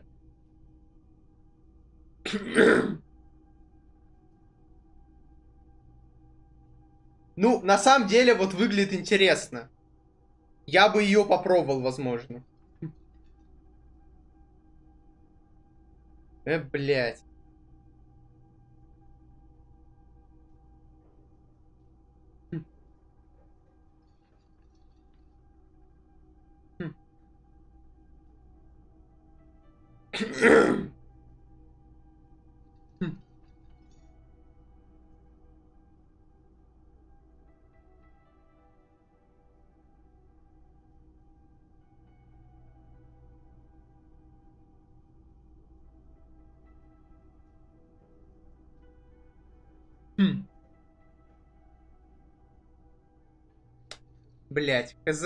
Ну, на самом деле, вот выглядит интересно. Я бы ее попробовал, возможно. Блядь. Блять, хз.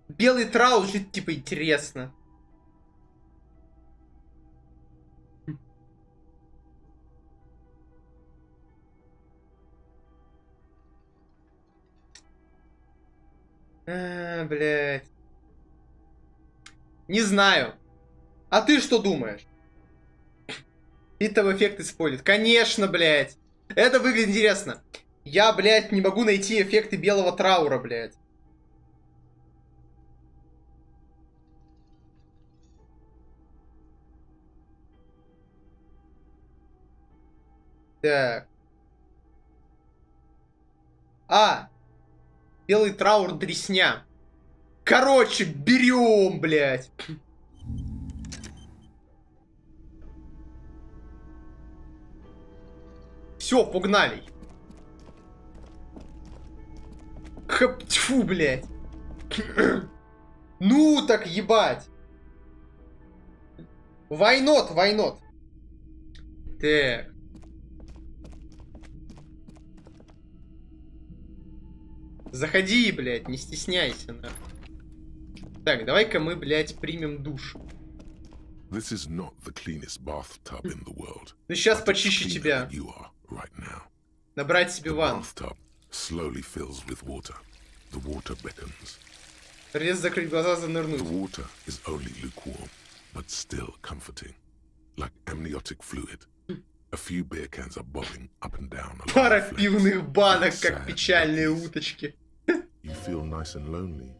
Белый траур же типа интересно. Блять. Не знаю. А ты что думаешь? Питов эффект использует. Конечно, блять. Это выглядит интересно. Я, блядь, не могу найти эффекты белого траура, блядь. Так. А. Белый траур дресня. Короче, берем, блядь. Все, погнали. Тьфу, блядь. Ну так ебать. Why not, why not? Так. Заходи, блядь, не стесняйся, нахуй. Так, давай-ка мы, блядь, примем душ. This is not the cleanest bathtub in the world. Ну сейчас почищу тебя. Right now. Набрать себе ванну. Bathtub slowly fills with water. The water beckons. Придется закрыть глаза, занырнуть. The water is only lukewarm, but still comforting. Like amniotic fluid. A few beer cans are bobbing up and down. Пара пивных банок, как печальные уточки. You feel nice and lonely.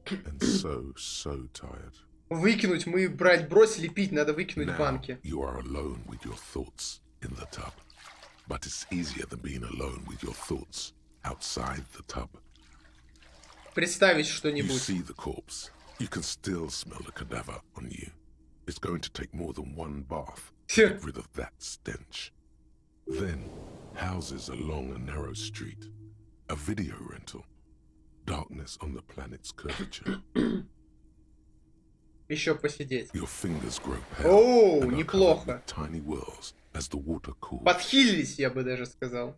And so tired. Выкинуть, мы бросили пить, надо выкинуть банки. You are alone with your thoughts in the tub. But it's easier than being alone with your thoughts outside the tub. Представить что-нибудь. You see the corpse. You can still smell the cadaver on you. It's going to take more than one bath to get rid of that stench. Then, houses along a narrow street. A video rental. Darkness on the planet's curvature. Еще посидеть. Your fingers grow pale. О, неплохо. Tiny whirls as the water cools. Подхилились, я бы даже сказал.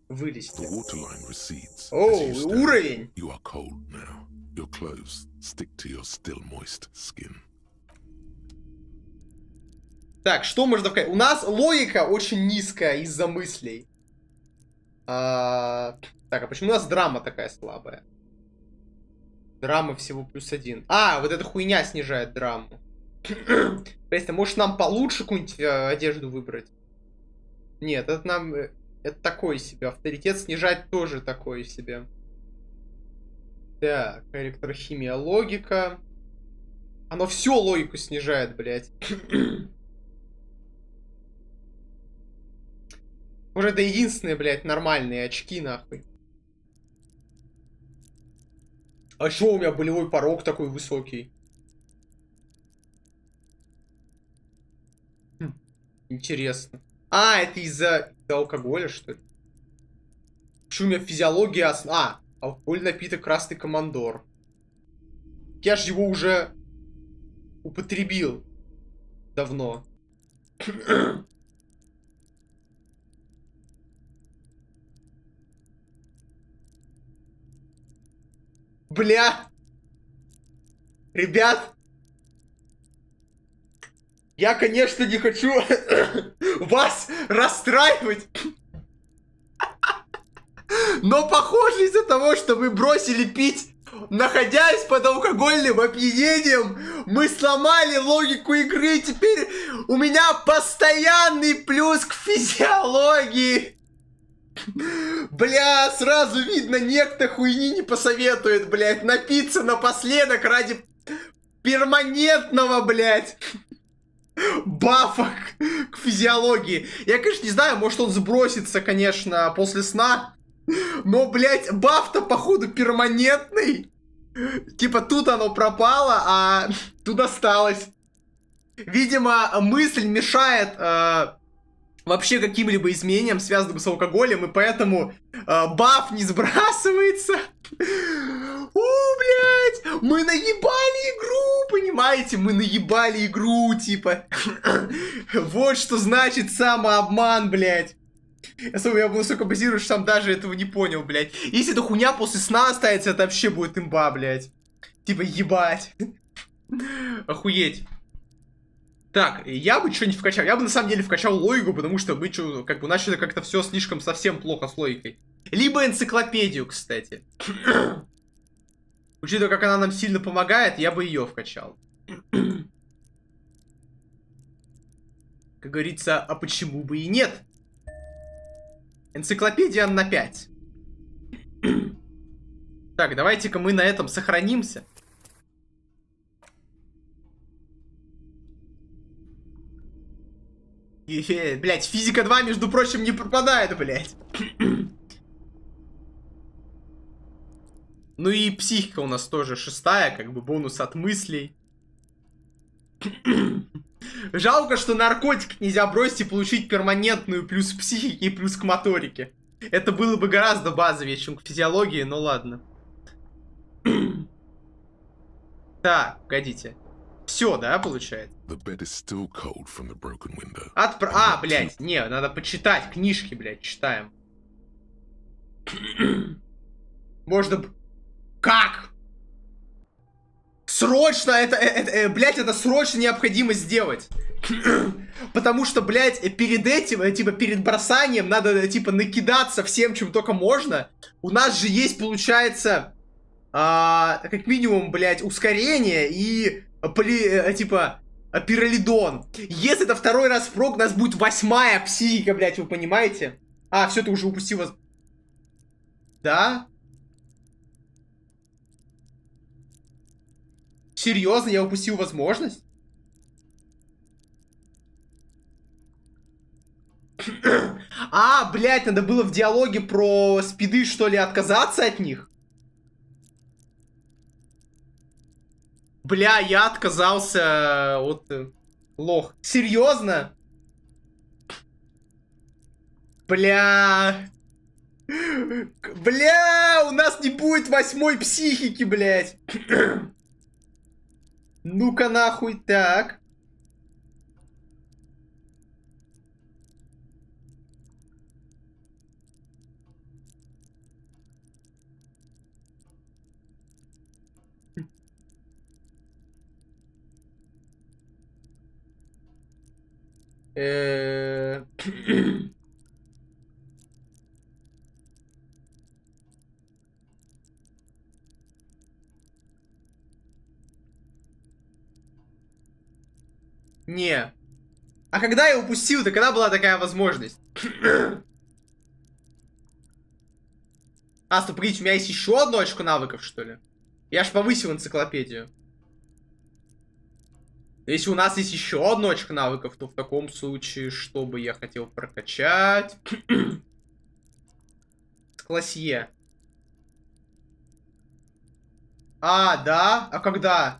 Вылезти. The waterline recedes. О, уровень. You are cold now. Your clothes stick to your still moist skin. Так, что можно сказать? У нас логика очень низкая из-за мыслей. Так, а почему у нас драма такая слабая? Драма всего +1. А, вот эта хуйня снижает драму. Просто, может нам получше какую-нибудь одежду выбрать? Нет, это нам... Это такое себе. Авторитет снижать тоже такое себе. Так, электрохимия, логика. Оно все логику снижает, блядь. Уже это единственные, блядь, нормальные очки, нахуй. А что у меня болевой порог такой высокий? Интересно. А, это из-за алкоголя, что ли? Почему у меня физиология... алкогольный напиток Красный Командор. Я же его уже употребил давно. Бля! Ребят! Я, конечно, не хочу вас расстраивать. Но похоже, из-за того, что вы бросили пить, находясь под алкогольным опьянением, мы сломали логику игры. Теперь у меня постоянный плюс к физиологии. Бля, сразу видно, некто хуйни не посоветует, блядь, напиться напоследок ради перманентного, блядь, бафа к физиологии. Я, конечно, не знаю, может он сбросится, конечно, после сна, но, блядь, баф-то, походу, перманентный. Типа тут оно пропало, а тут осталось. Видимо, мысль мешает вообще каким-либо изменениям, связанным с алкоголем, и поэтому баф не сбрасывается. Блядь, мы наебали игру, понимаете? Мы наебали игру, типа. Вот что значит самообман, блядь. Я был столько базирую, что сам даже этого не понял, блядь. Если эта хуйня после сна останется, это вообще будет имба, блядь. Типа, ебать. Охуеть. Так, я бы что-нибудь вкачал. Я бы на самом деле вкачал логику, потому что мы как бы начали как-то все слишком совсем плохо с логикой. Либо энциклопедию, кстати. Учитывая, как она нам сильно помогает, я бы ее вкачал. Как говорится, а почему бы и нет? Энциклопедия на 5. Так, давайте-ка мы на этом сохранимся. Блять, физика 2, между прочим, не пропадает, блять. Ну и психика у нас тоже 6-я, как бы бонус от мыслей. Жалко, что наркотик нельзя бросить и получить перманентную плюс к психике и плюс к моторике. Это было бы гораздо базовее, чем к физиологии, но ладно. Так, погодите. Все, да, получается? Блядь, не, надо почитать книжки, блядь, читаем. Можно... Как? Срочно, блядь, это срочно необходимо сделать. Потому что, блядь, перед этим, типа, перед бросанием надо, типа, накидаться всем, чем только можно. У нас же есть, получается, как минимум, блядь, ускорение и, типа, пиролидон. Если это второй раз прог, у нас будет 8-я психика, блядь, вы понимаете? А, все, ты уже упустил. Да? Серьезно, я упустил возможность? Блядь, надо было в диалоге про спиды, что ли, отказаться от них? Бля, я отказался от... лох. Серьезно? Бля... Бля, у нас не будет 8-й психики, блядь. Ну-ка нахуй, так. Не. А когда я упустил-то, когда была такая возможность? Стоп, погодите, у меня есть еще одно очко навыков, что ли? Я ж повысил энциклопедию. Если у нас есть еще одно очко навыков, то в таком случае, что бы я хотел прокачать? Классье. Да? А когда?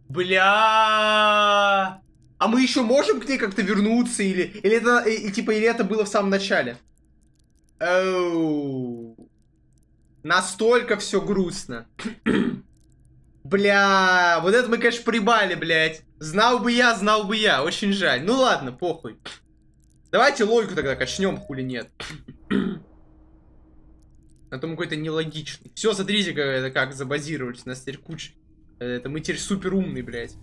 Бля. А мы еще можем к ней как-то вернуться? Или это было в самом начале? Настолько все грустно. Бля, вот это мы, конечно, прибали, блядь. Знал бы я, очень жаль. Ну ладно, похуй. Давайте логику тогда качнем, хули нет. А то мы какой-то нелогичный. Все, смотрите, как забазировались. У нас теперь куча. Это мы теперь супер умный, блядь.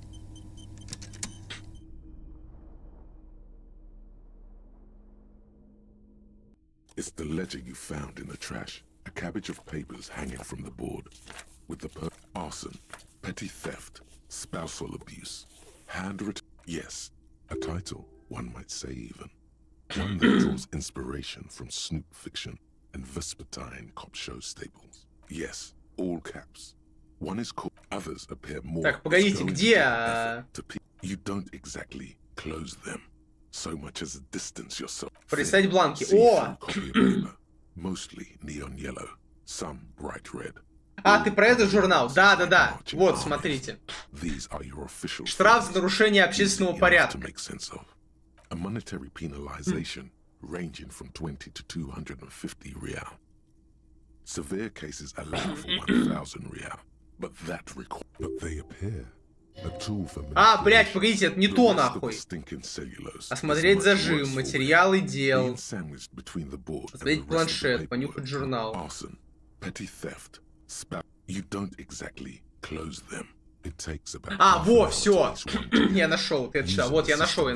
It's the letter you found in the trash. A cabbage of papers hanging from the board. With the arson, petty theft, spousal abuse, handwritten. Yes, a title, one might say even. One that draws inspiration from snoop fiction and vespertine cop show staples. Yes, all caps. One is called, others appear more. Так, погодите, где? You don't exactly close them. So much as distance yourself. Прислать бланки. О! Mostly neon yellow, some bright red. А, ты про этот журнал? Да. Вот, смотрите. Штраф за нарушение общественного порядка. A monetary penalization ranging from 20 to 250 real. Severe cases allow for 1,000 real, but they appear a tool for А, блять, погодите, это не то нахуй. Осмотреть зажим, материалы дел. Посмотреть планшет, понюхать журнал. Petty theft, you don't exactly close them. А, во, все. Я нашел, ты это читал. Вот, я нашел.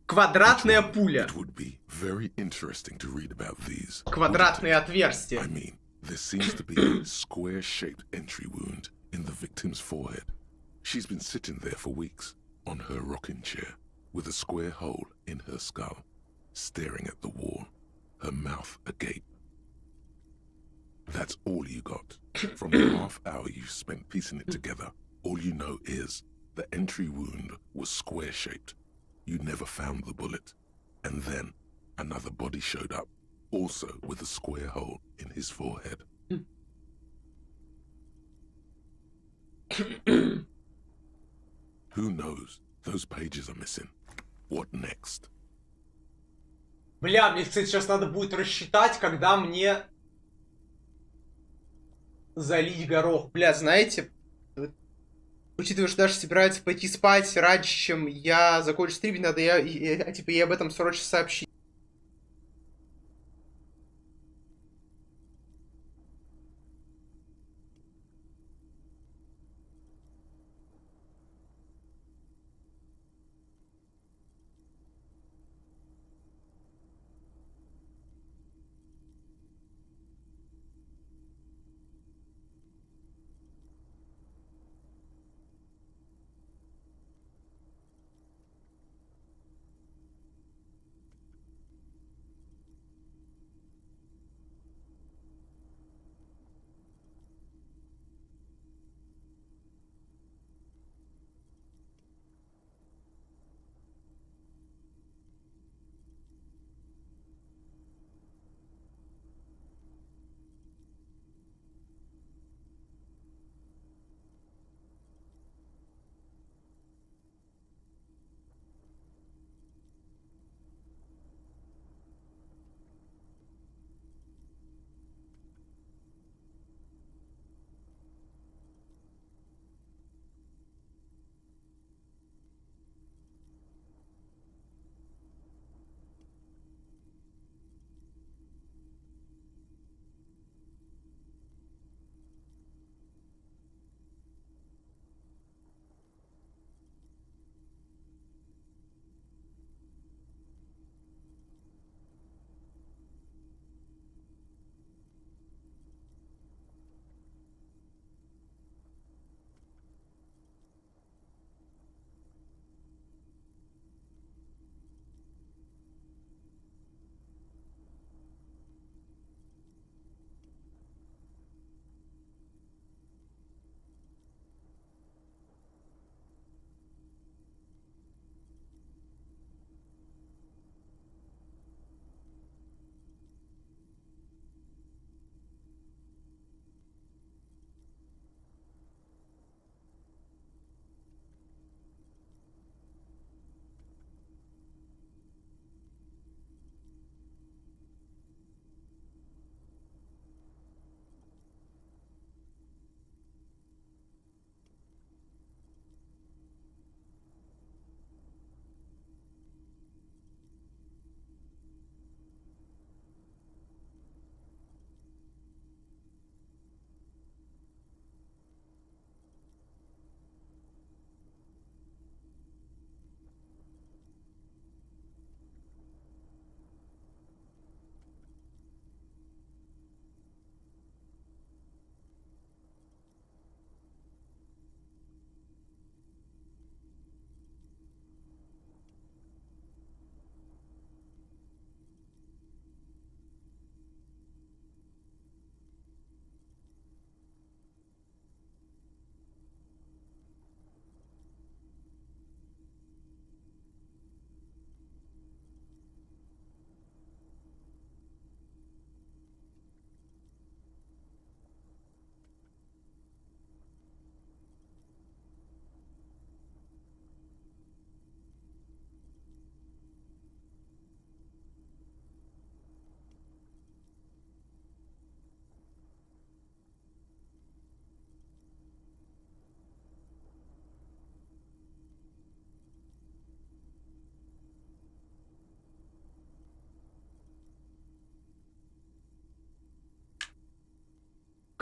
Квадратная пуля. Квадратные отверстия. There seems to be a square-shaped entry wound in the victim's forehead. She's been sitting there for weeks, on her rocking chair, with a square hole in her skull, staring at the wall, her mouth agape. That's all you got. From the half hour you spent piecing it together, all you know is the entry wound was square-shaped. You never found the bullet. And then another body showed up, also with a square hole in his forehead. Who knows? Those pages are missing. What next? Бля, мне, кстати, сейчас надо будет рассчитать, когда мне залить горох. Бля, знаете, учитывая, что Даша собирается пойти спать раньше, чем я закончу стримить, надо ей об этом срочно сообщить.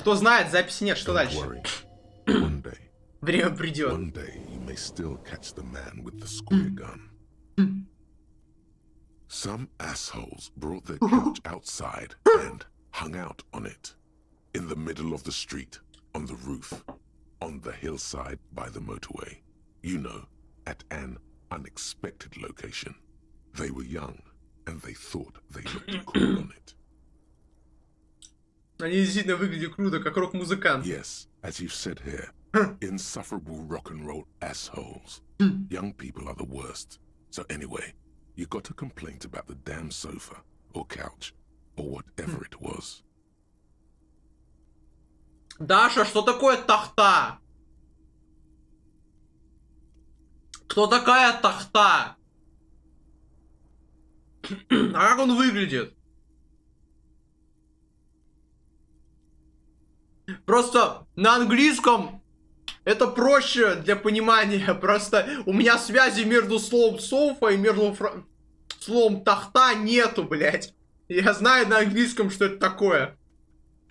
кто знает, записи нет, что дальше? One day, Время придет. one day you may still catch the man with the square gun. Some assholes brought their couch outside and hung out on it. In the middle of the street, on the roof, on the hillside by the motorway. You know, at an unexpected location. They were young, and they thought they looked cool on it. Они действительно выглядят круто, как рок-музыкант. Yes, as you've said here, insufferable rock and roll assholes. Young people are the worst. So anyway, you got a complaint about the damn sofa, or couch, or whatever it was. Даша, что такое тахта? Кто такая тахта? А как он выглядит? Просто на английском это проще для понимания. Просто у меня связи между словом софа и между словом тахта нету, блять. Я знаю на английском, что это такое.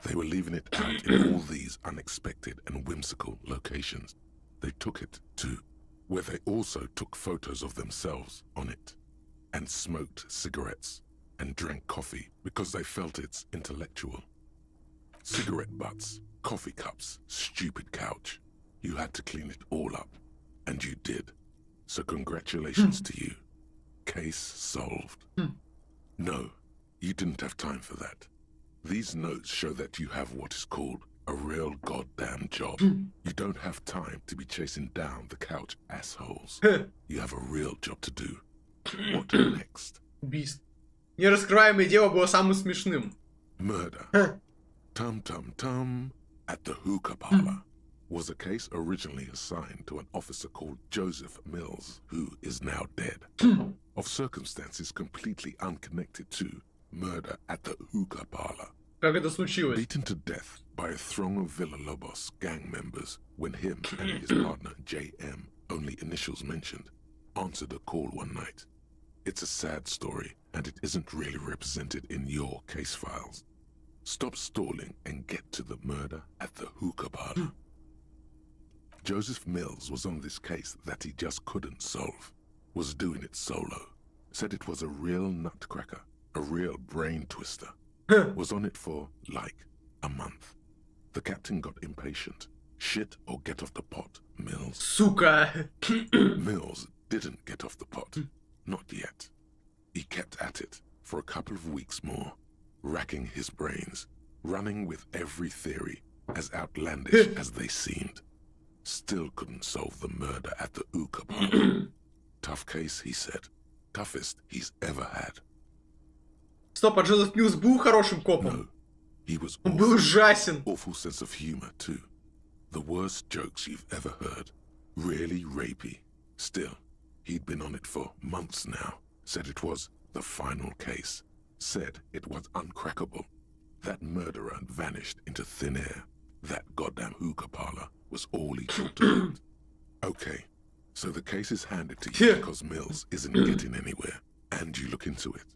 They were leaving it out in all these unexpected and whimsical locations. They took it to where they also took photos of themselves on it, and smoked cigarettes, and drank coffee because they felt it's intellectual. Cigarette butts, coffee cups, stupid couch. You had to clean it all up, and you did. So congratulations to you. Case solved. No, you didn't have time for that. These notes show that you have what is called a real goddamn job. You don't have time to be chasing down the couch assholes. You have a real job to do. What next? Убийство. Нераскрываемое дело было самым смешным. Murder. Tum Tum Tum at the hookah parlor was a case originally assigned to an officer called Joseph Mills, who is now dead, of circumstances completely unconnected to murder at the hookah parlor. Как это случилось? Beaten to death by a throng of Villalobos gang members when him and his partner JM, only initials mentioned, answered a call one night. It's a sad story, and it isn't really represented in your case files. Stop stalling and get to the murder at the hookah parlor. Joseph Mills was on this case that he just couldn't solve, was doing it solo, said it was a real nutcracker, a real brain twister, was on it for, like, a month. The captain got impatient. Shit or get off the pot, Mills. Сука! Mills didn't get off the pot. Not yet. He kept at it for a couple of weeks more, racking his brains, running with every theory, as outlandish as they seemed. Still couldn't solve the murder at the hookah parlor. Tough case, he said. Toughest he's ever had. Стоп, а Джозеф Милс был хорошим копом? No, he was Он был ужасен. Awful sense of humor, too. The worst jokes you've ever heard. Really rapey. Still, he'd been on it for months now. Said it was the final case. Said it was uncrackable. That murderer had vanished into thin air. That goddamn hookah parlor was all he talked about. Okay, so the case is handed to you because Mills isn't getting anywhere, and you look into it.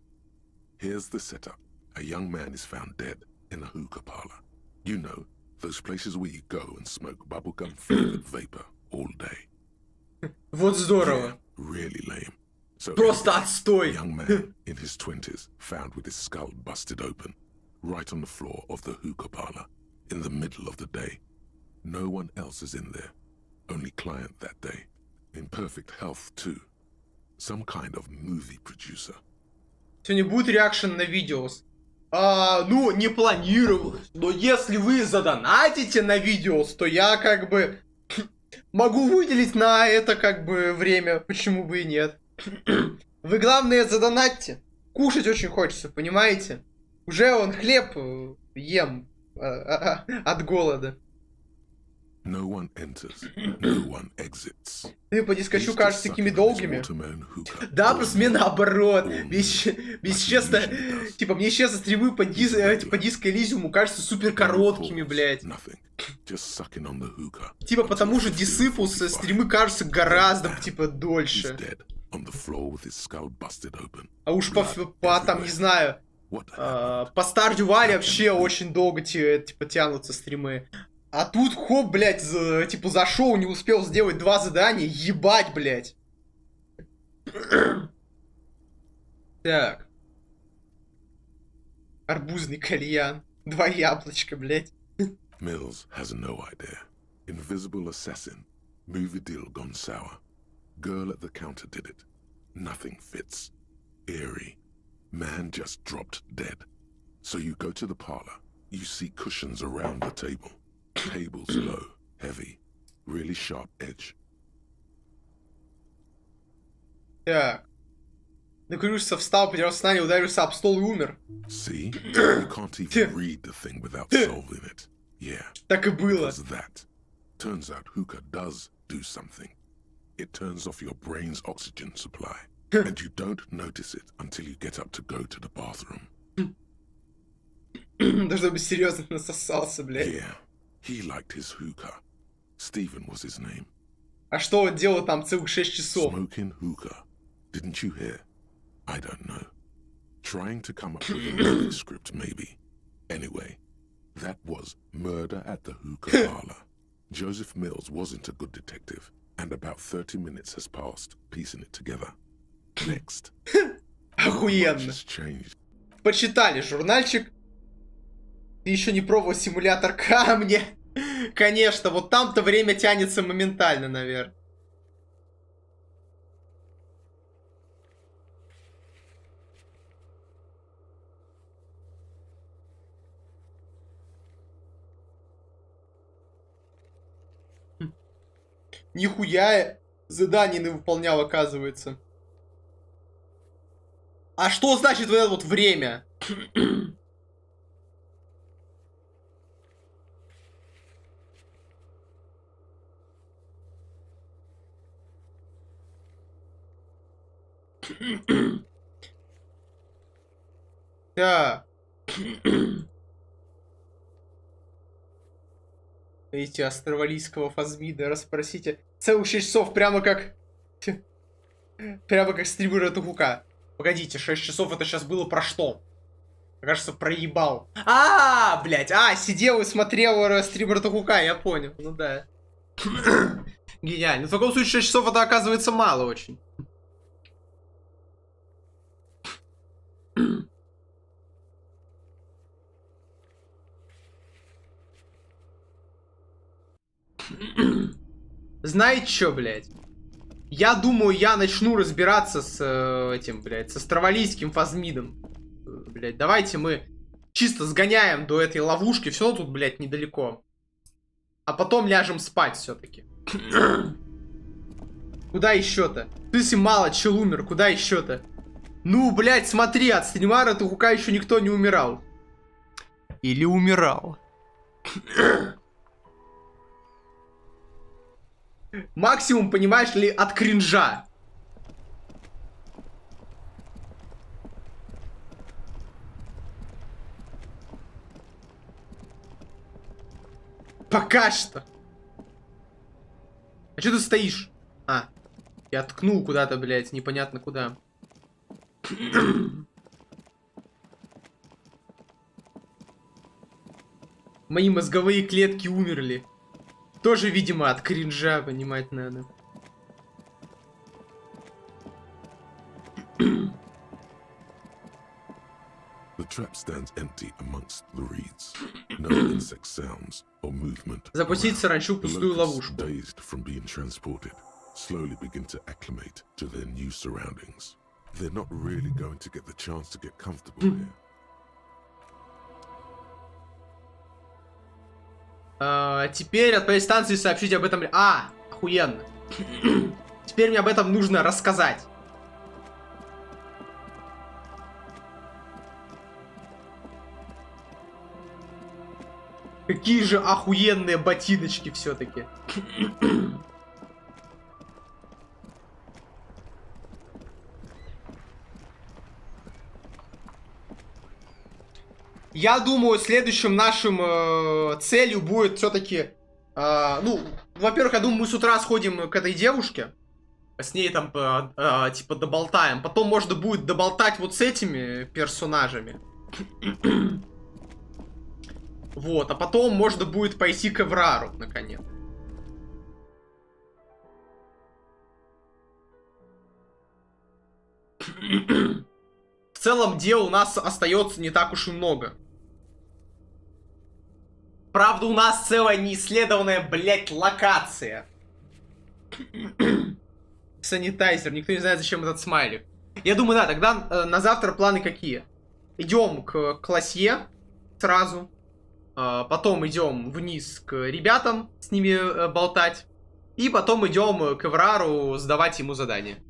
Here's the setup. A young man is found dead in a hookah parlor. You know, those places where you go and smoke bubblegum flavored vapor all day. Вот здорово. Yeah, really lame. So Просто отстой. A young man in his 20s found with his skull busted open, right on the floor of the hookah parlor, in the middle of the day. No one else is in there. Only client that day. In perfect health, too. Some kind of movie producer. Сегодня будет реакшн на видеос. Ну, не планировалось. Но если вы задонатите на видеос, то я как бы могу выделить на это как бы время. Почему бы и нет? Вы главное задонатьте. Кушать очень хочется, понимаете? Уже он хлеб ем от голода. No one enters, no one exits. Ты по дискочу кажется такими долгими. Да, просто мне наоборот. Мне честно, типа, мне честно стримы по диско Elysium кажутся супер короткими, блядь. Типа, потому что Дисыпус стримы кажутся гораздо, типа, дольше. А уж по там, не знаю, По Stardew Valley вообще очень долго типа тянутся стримы. А тут хоп, блядь, типа зашел, не успел сделать 2 задания, ебать, блядь. Так. Арбузный кальян. 2 яблочка, блядь. Mills has no idea. Invisible assassin. Movie deal gone sour. Girl at the counter did it. Nothing fits. Eerie. Man just dropped dead. So you go to the parlor. You see cushions around the table. Tables low, heavy, really sharp edge. Так. Накурился, встал, потерял сознание, ударился об стол и умер. See? You can't even read the thing without solving it. Yeah. Так и было. Because that. Turns out hookah does do something. It turns off your brain's oxygen supply. And you don't notice it until you get up to go to the bathroom. Должно быть серьезно насосался, блядь. Yeah. He liked his hookah. Stephen was his name. А что он делал там целых 6 часов? Smoking hookah. Didn't you hear? I don't know. Trying to come up with a movie script, maybe. Anyway, that was murder at the hookah parlor. Joseph Mills wasn't a good detective, and about 30 minutes has passed, piecing it together. Next. Охуенно. Почитали журнальчик. Ты еще не пробовал симулятор камня? Конечно, вот там-то время тянется моментально, наверное. Нихуя задание не выполнял, оказывается. А что значит вот это вот время? Так. Эти австралийского фазмида, расспросите. Целых 6 часов, прямо как... Прямо как стример Ратахука. Погодите, 6 часов это сейчас было про что? Мне кажется, проебал. Блядь, сидел и смотрел стример Ратахука, я понял, ну да. Гениально. В таком случае 6 часов это оказывается мало очень. Знаете что, блядь? Я думаю, я начну разбираться с этим, блядь, с австралийским фазмидом. Блядь, давайте мы чисто сгоняем до этой ловушки. Все тут, блядь, недалеко. А потом ляжем спать все-таки. Куда еще-то? Если мало чел умер, куда еще-то? Ну, блядь, смотри, от стримара Ратахука еще никто не умирал. Или умирал. Максимум, понимаешь ли, от кринжа. Пока что. А что ты стоишь? Я ткнул куда-то, блядь, непонятно куда. Мои мозговые клетки умерли. Тоже, видимо, от кринжа, понимать надо. The trap stands empty amongst the reeds. No insect sounds or movement. Запустить саранчу в пустую ловушку. Dazed from being transported, slowly begin to acclimate to their new surroundings. They're not really going to get the chance to get comfortable here. Теперь отправить станции и сообщить об этом. Охуенно. Теперь мне об этом нужно рассказать. Какие же охуенные ботиночки все-таки. Я думаю, следующим нашим целью будет все-таки... ну, во-первых, я думаю, мы с утра сходим к этой девушке. С ней там, типа, доболтаем. Потом можно будет доболтать вот с этими персонажами. Вот, а потом можно будет пойти к Эврару, наконец. В целом дел у нас остается не так уж и много. Правда, у нас целая неисследованная, блядь, локация. Санитайзер. Никто не знает, зачем этот смайлик. Я думаю, да, тогда на завтра планы какие? Идем к Классье сразу. Потом идем вниз к ребятам, с ними болтать. И потом идем к Эврару сдавать ему задание.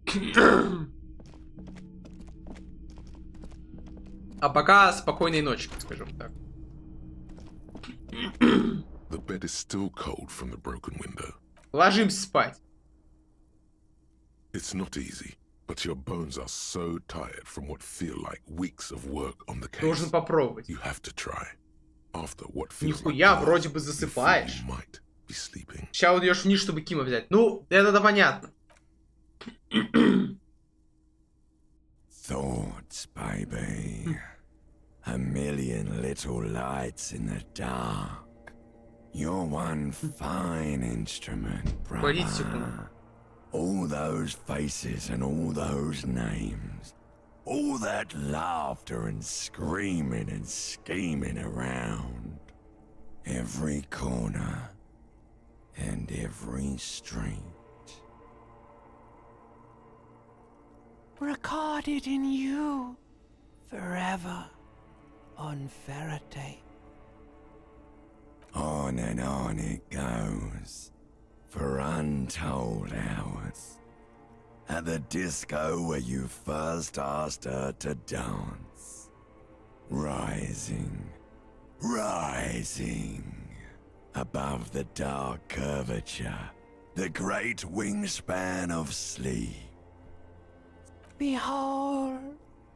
А пока спокойной ночи, скажем так. The bed is still cold from the broken window. Ложимся спать. It's not easy, but your bones are so tired from what feel like weeks of work on the case. Должен попробовать. You have to try. After what feels Нихуя, like вроде бы засыпаешь. you might be sleeping. Сейчас вот идешь вниз, чтобы Кима взять. Ну, это понятно. Thoughts, baby. A million little lights in the dark. You're one fine instrument, brother. All those faces and all those names. All that laughter and screaming and scheming around. Every corner and every street. Recorded in you forever on Faraday. On and on it goes for untold hours. At the disco where you first asked her to dance. Rising, rising above the dark curvature, the great wingspan of sleep. Behold,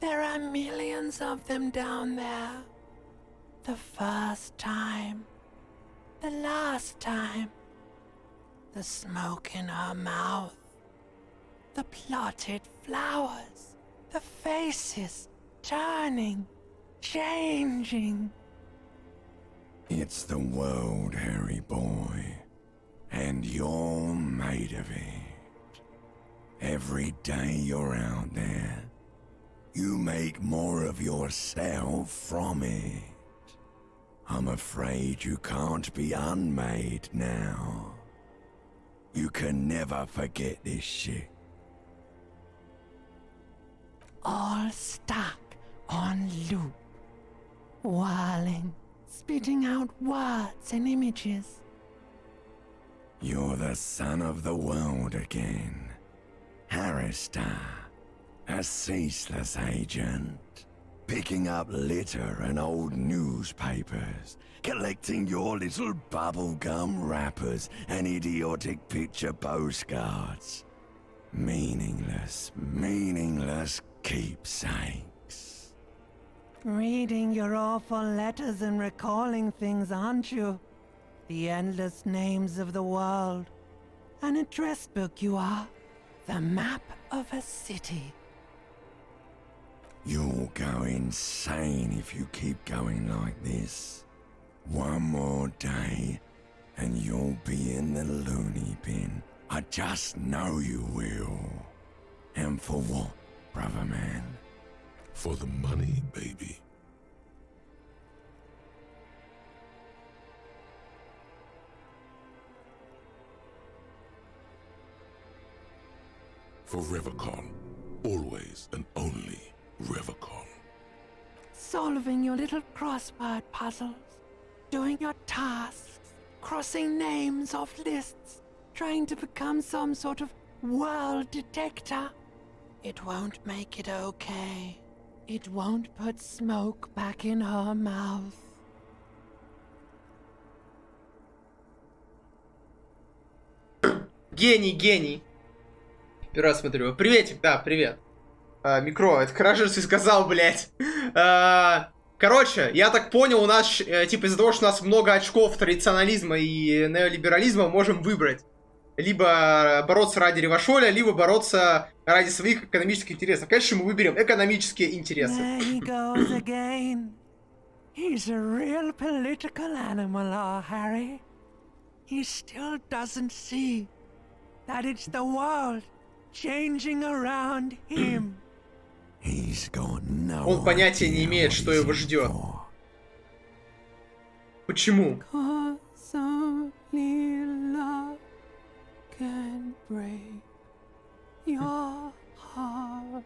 there are millions of them down there. The first time, the last time, the smoke in her mouth, the plotted flowers, the faces turning, changing. It's the world, Harry boy, and you're made of it. Every day you're out there, you make more of yourself from it. I'm afraid you can't be unmade now. You can never forget this shit. All stuck on loop, whirling, spitting out words and images. You're the son of the world again. Harrister, a ceaseless agent. Picking up litter and old newspapers. Collecting your little bubblegum wrappers and idiotic picture postcards. Meaningless, meaningless keepsakes. Reading your awful letters and recalling things, aren't you? The endless names of the world. An address book you are. The map of a city. You'll go insane if you keep going like this. One more day, and you'll be in the loony bin. I just know you will. And for what, brother man? For the money, baby. For Revacon. Always and only Revacon. Solving your little crossword puzzles. Doing your tasks. Crossing names off lists. Trying to become some sort of world detector. It won't make it okay. It won't put smoke back in her mouth. Гений, гений. Первый раз смотрю. Приветик, да, привет. Микро, это хорошо, что ты сказал, блядь. Короче, я так понял, у нас, типа, из-за того, что у нас много очков традиционализма и неолиберализма, можем выбрать Либо бороться ради ревашоля, либо бороться ради своих экономических интересов. Конечно, мы выберем экономические интересы. There he goes again. He's a real political animal, our Harry. He still doesn't see that it's the world changing around him. He's got no Он понятия не имеет, что его ждет. Почему? Cause only love can break your heart.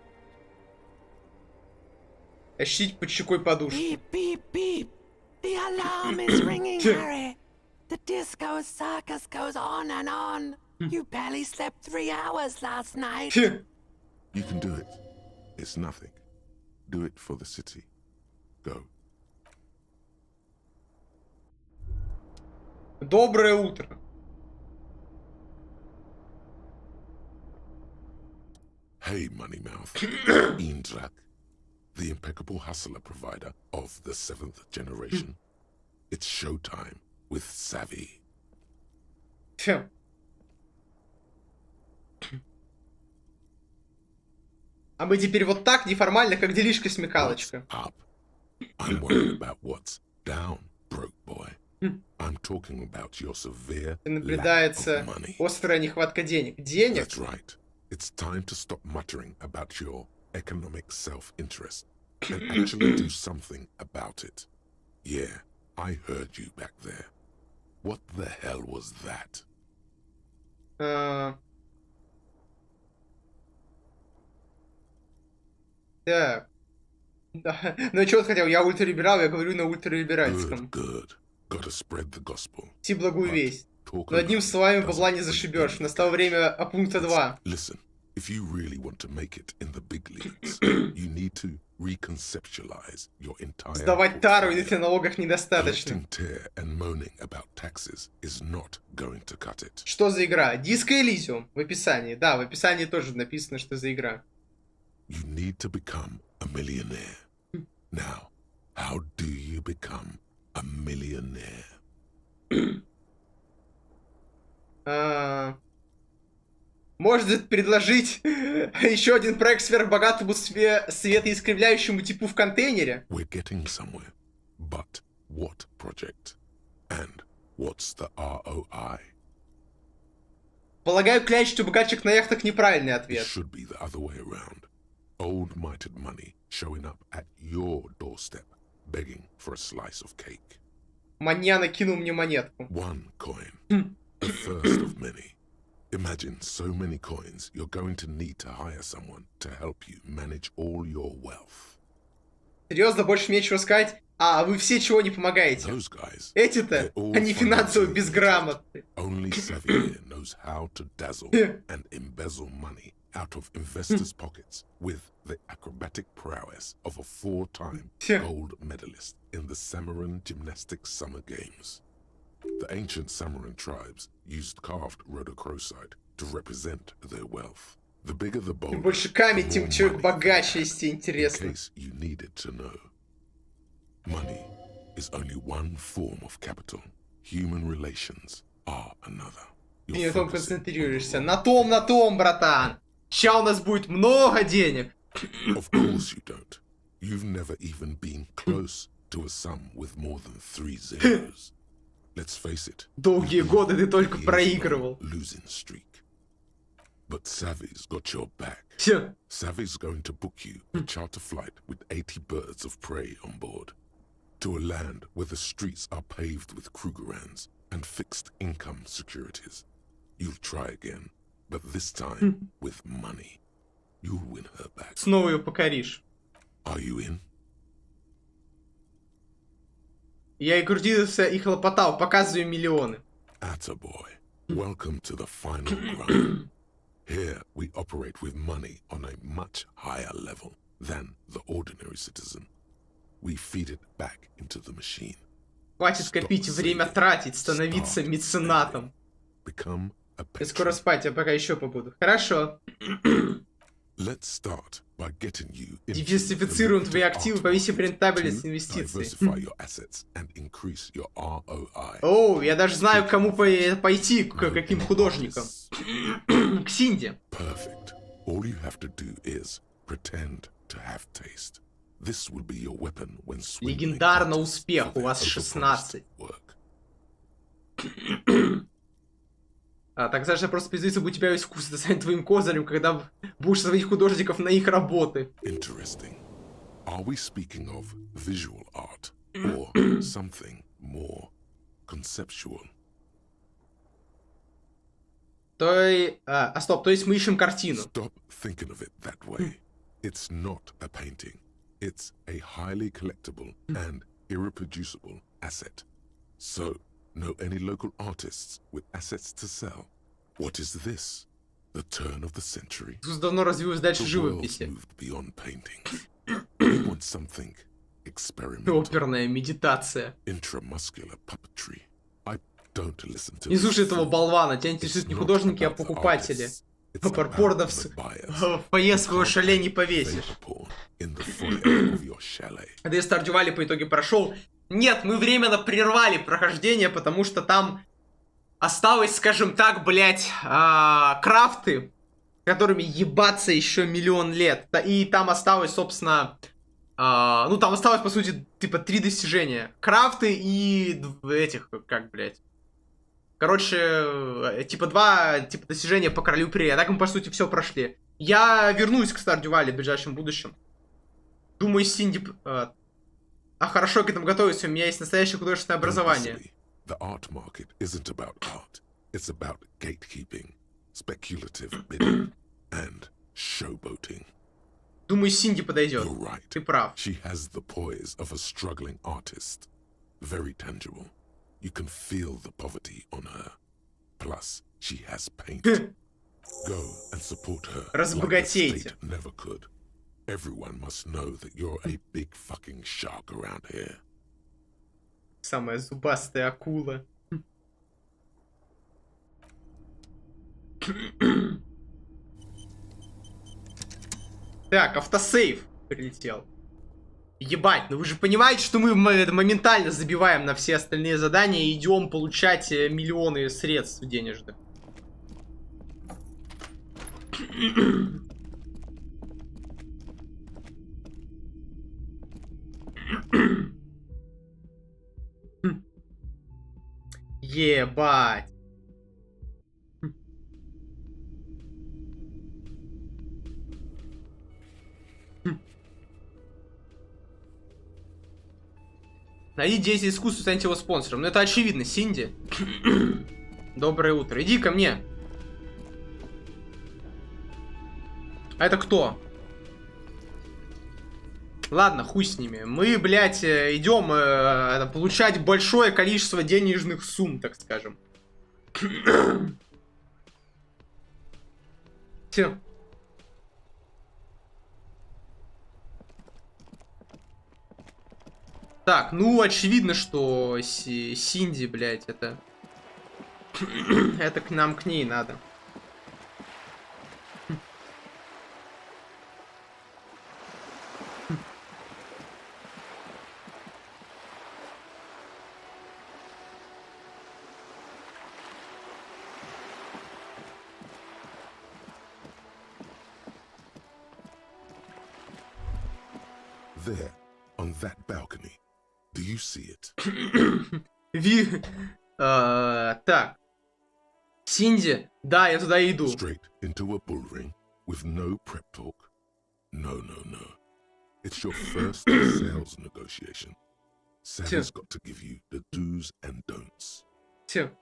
Ощутить под щекой подушку. Beep, beep, beep. The alarm is ringing, Harry. The disco circus goes on and on. You barely slept 3 hours last night. You can do it. It's nothing. Do it for the city. Go. Доброе утро. Hey, Moneymouth. Indrak, the impeccable hustler provider of the 7th generation. It's showtime with Savvy. А мы теперь вот так, неформально, как делишка смекалочка. I'm worried about what's down, broke boy. I'm talking about your severe Наблюдается острая нехватка денег. Денег? That's right. It's time to stop muttering about your economic self-interest and actually do something about it. Yeah, I heard you back there. What the hell was that? Так. Ну что он хотел? Я ультралиберал, я говорю на ультралиберальском. Gotta spread the gospel. Ти благую весть. Но одним словами бабла не зашибешь. Настало время пункта 2. Listen, if you really want to make it in the big leagues, you need to reconceptualize your entire. Сдавать тару и на налогах недостаточно. And moaning about taxes is not going to cut it. Что за игра? Диско Elysium в описании. Да, в описании тоже написано, что за игра. You need to become a millionaire. Now, how do you become a millionaire? Может предложить еще один проект сверхбогатому светоискривляющему типу в контейнере? We're getting somewhere. But what project? And what's the ROI? Полагаю, клянчить у богатчик на яхтах неправильный ответ. It should be the other way around. Old mitered money showing up at your doorstep, begging for a slice of cake. Маньяна кинул мне монетку. One coin. The first of many. Imagine so many coins you're going to need to hire someone to help you manage all your wealth. Серьезно, больше нечего сказать? А вы все чего не помогаете? Эти-то, они финансово безграмотны. Only Xavier knows how to dazzle and embezzle money out of investors' pockets with the acrobatic prowess of a 4-time gold medalist in the Samaran Gymnastics Summer Games. The ancient Samaran tribes used carved rhodochrosite to represent their wealth. The bigger the boulder, больше камень, тем человек богаче, если интересно. In case you needed to know. Money is only one form of capital. Human relations are another. Ты на том концентрируешься. На том, братан. Ща у нас будет много денег. Of course you don't. You've never even been close to a sum with more than 3 zeros. Let's face it. Долгие годы ты только проигрывал. Losing streak. But Savvy's got your back. Savvy's going to book you a charter flight with 80 birds of prey on board. To a land where the streets are paved with Krugerrands and fixed income securities. You'll try again, but this time with money. You'll win her back. Снова ее покоришь. Are you in? Я и крутился, и хлопотал, показываю миллионы. Attaboy. Welcome to the final grind. Here we operate with money on a much higher level than the ordinary citizen. We feed it back into the machine. Хватит копить, время тратить, становиться меценатом. Become a Я скоро спать, я пока еще побуду. Хорошо. Let's start by getting you into Диверсифицируем твои активы, повысим рентабельность инвестиций. diversify your assets and increase your ROI. О, я даже знаю, к кому пойти, к каким художникам. К Синди. Perfect. All you have to do is pretend to have taste. This will be your weapon when swinging Легендарно успех, у вас 16. Так, значит, я просто признаюсь, у тебя есть вкус, это станет твоим козырем, когда будешь сводить художников на их работы. Interesting. Are we speaking of visual art or something more conceptual? Стоп, то есть мы ищем картину. Stop thinking of it that way. It's not a painting. It's a highly collectible and irreproducible asset. So, know any local artists with assets to sell? What is this? The turn of the century. Тут давно развилась дальше The живописи. world's moved beyond paintings. We want something experimental. Оперная медитация. Intramuscular puppetry. I don't listen to Не слушай этого болвана, тебя интересуют не художники, а покупатели. Порнов в фойе своего шале не повесишь. Когда я Стардювали по итоге прошел. Нет, мы временно прервали прохождение, потому что там осталось, скажем так, блять, крафты, которыми ебаться еще миллион лет. И там осталось, собственно, ну там осталось, по сути, типа 3 достижения. Крафты и этих, как, блять. Короче, типа 2 достижения по королю прерий. А так мы, по сути, все прошли. Я вернусь к Стардювали в ближайшем будущем. Думаю, Синди... хорошо к этому готовиться. У меня есть настоящее художественное образование. The art market isn't about art. It's about gatekeeping, speculative bidding, and showboating. Думаю, Синди подойдет. You're right. Ты прав. She has the poise of a struggling artist. Very tangible. You can feel the poverty on her. Plus, she has paint. Go and support her. Разбогатейте. Like the state never could. Everyone must know that you're a big fucking shark around here. Самая зубастая акула. Так, автосейв прилетел. Ебать, ну вы же понимаете, что мы моментально забиваем на все остальные задания и идем получать миллионы средств денежных. Ебать. Найди деятеля искусства, станьте его спонсором. Ну это очевидно, Синди. Доброе утро. Иди ко мне. А это кто? Ладно, хуй с ними. Мы, блядь, идем получать большое количество денежных сумм, так скажем. Все. Так, ну, очевидно, что Синди, блядь, это... это к нам, к ней надо. There, on that balcony. Do you see it? Так. Синди? Да, я туда иду. Straight into a bull ring with no prep talk. No. It's your first sales negotiation. Sally's got to give you the do's and don'ts. Все.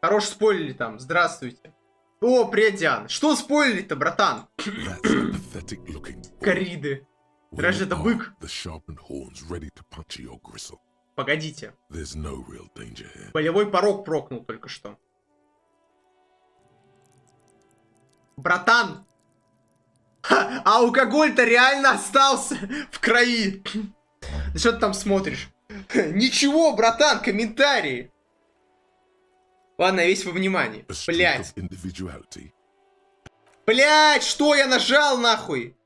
Хорош спойлили там, здравствуйте. О, привет, Диан. Что спойлили-то, братан? Кориды. Разве это бык? Погодите. Болевой порог прокнул только что. Братан! Ха, а алкоголь-то реально остался в крови. Да что ты там смотришь? Ничего, братан, комментарии. Ладно, я весь во внимании. Блять. Блять, что я нажал нахуй?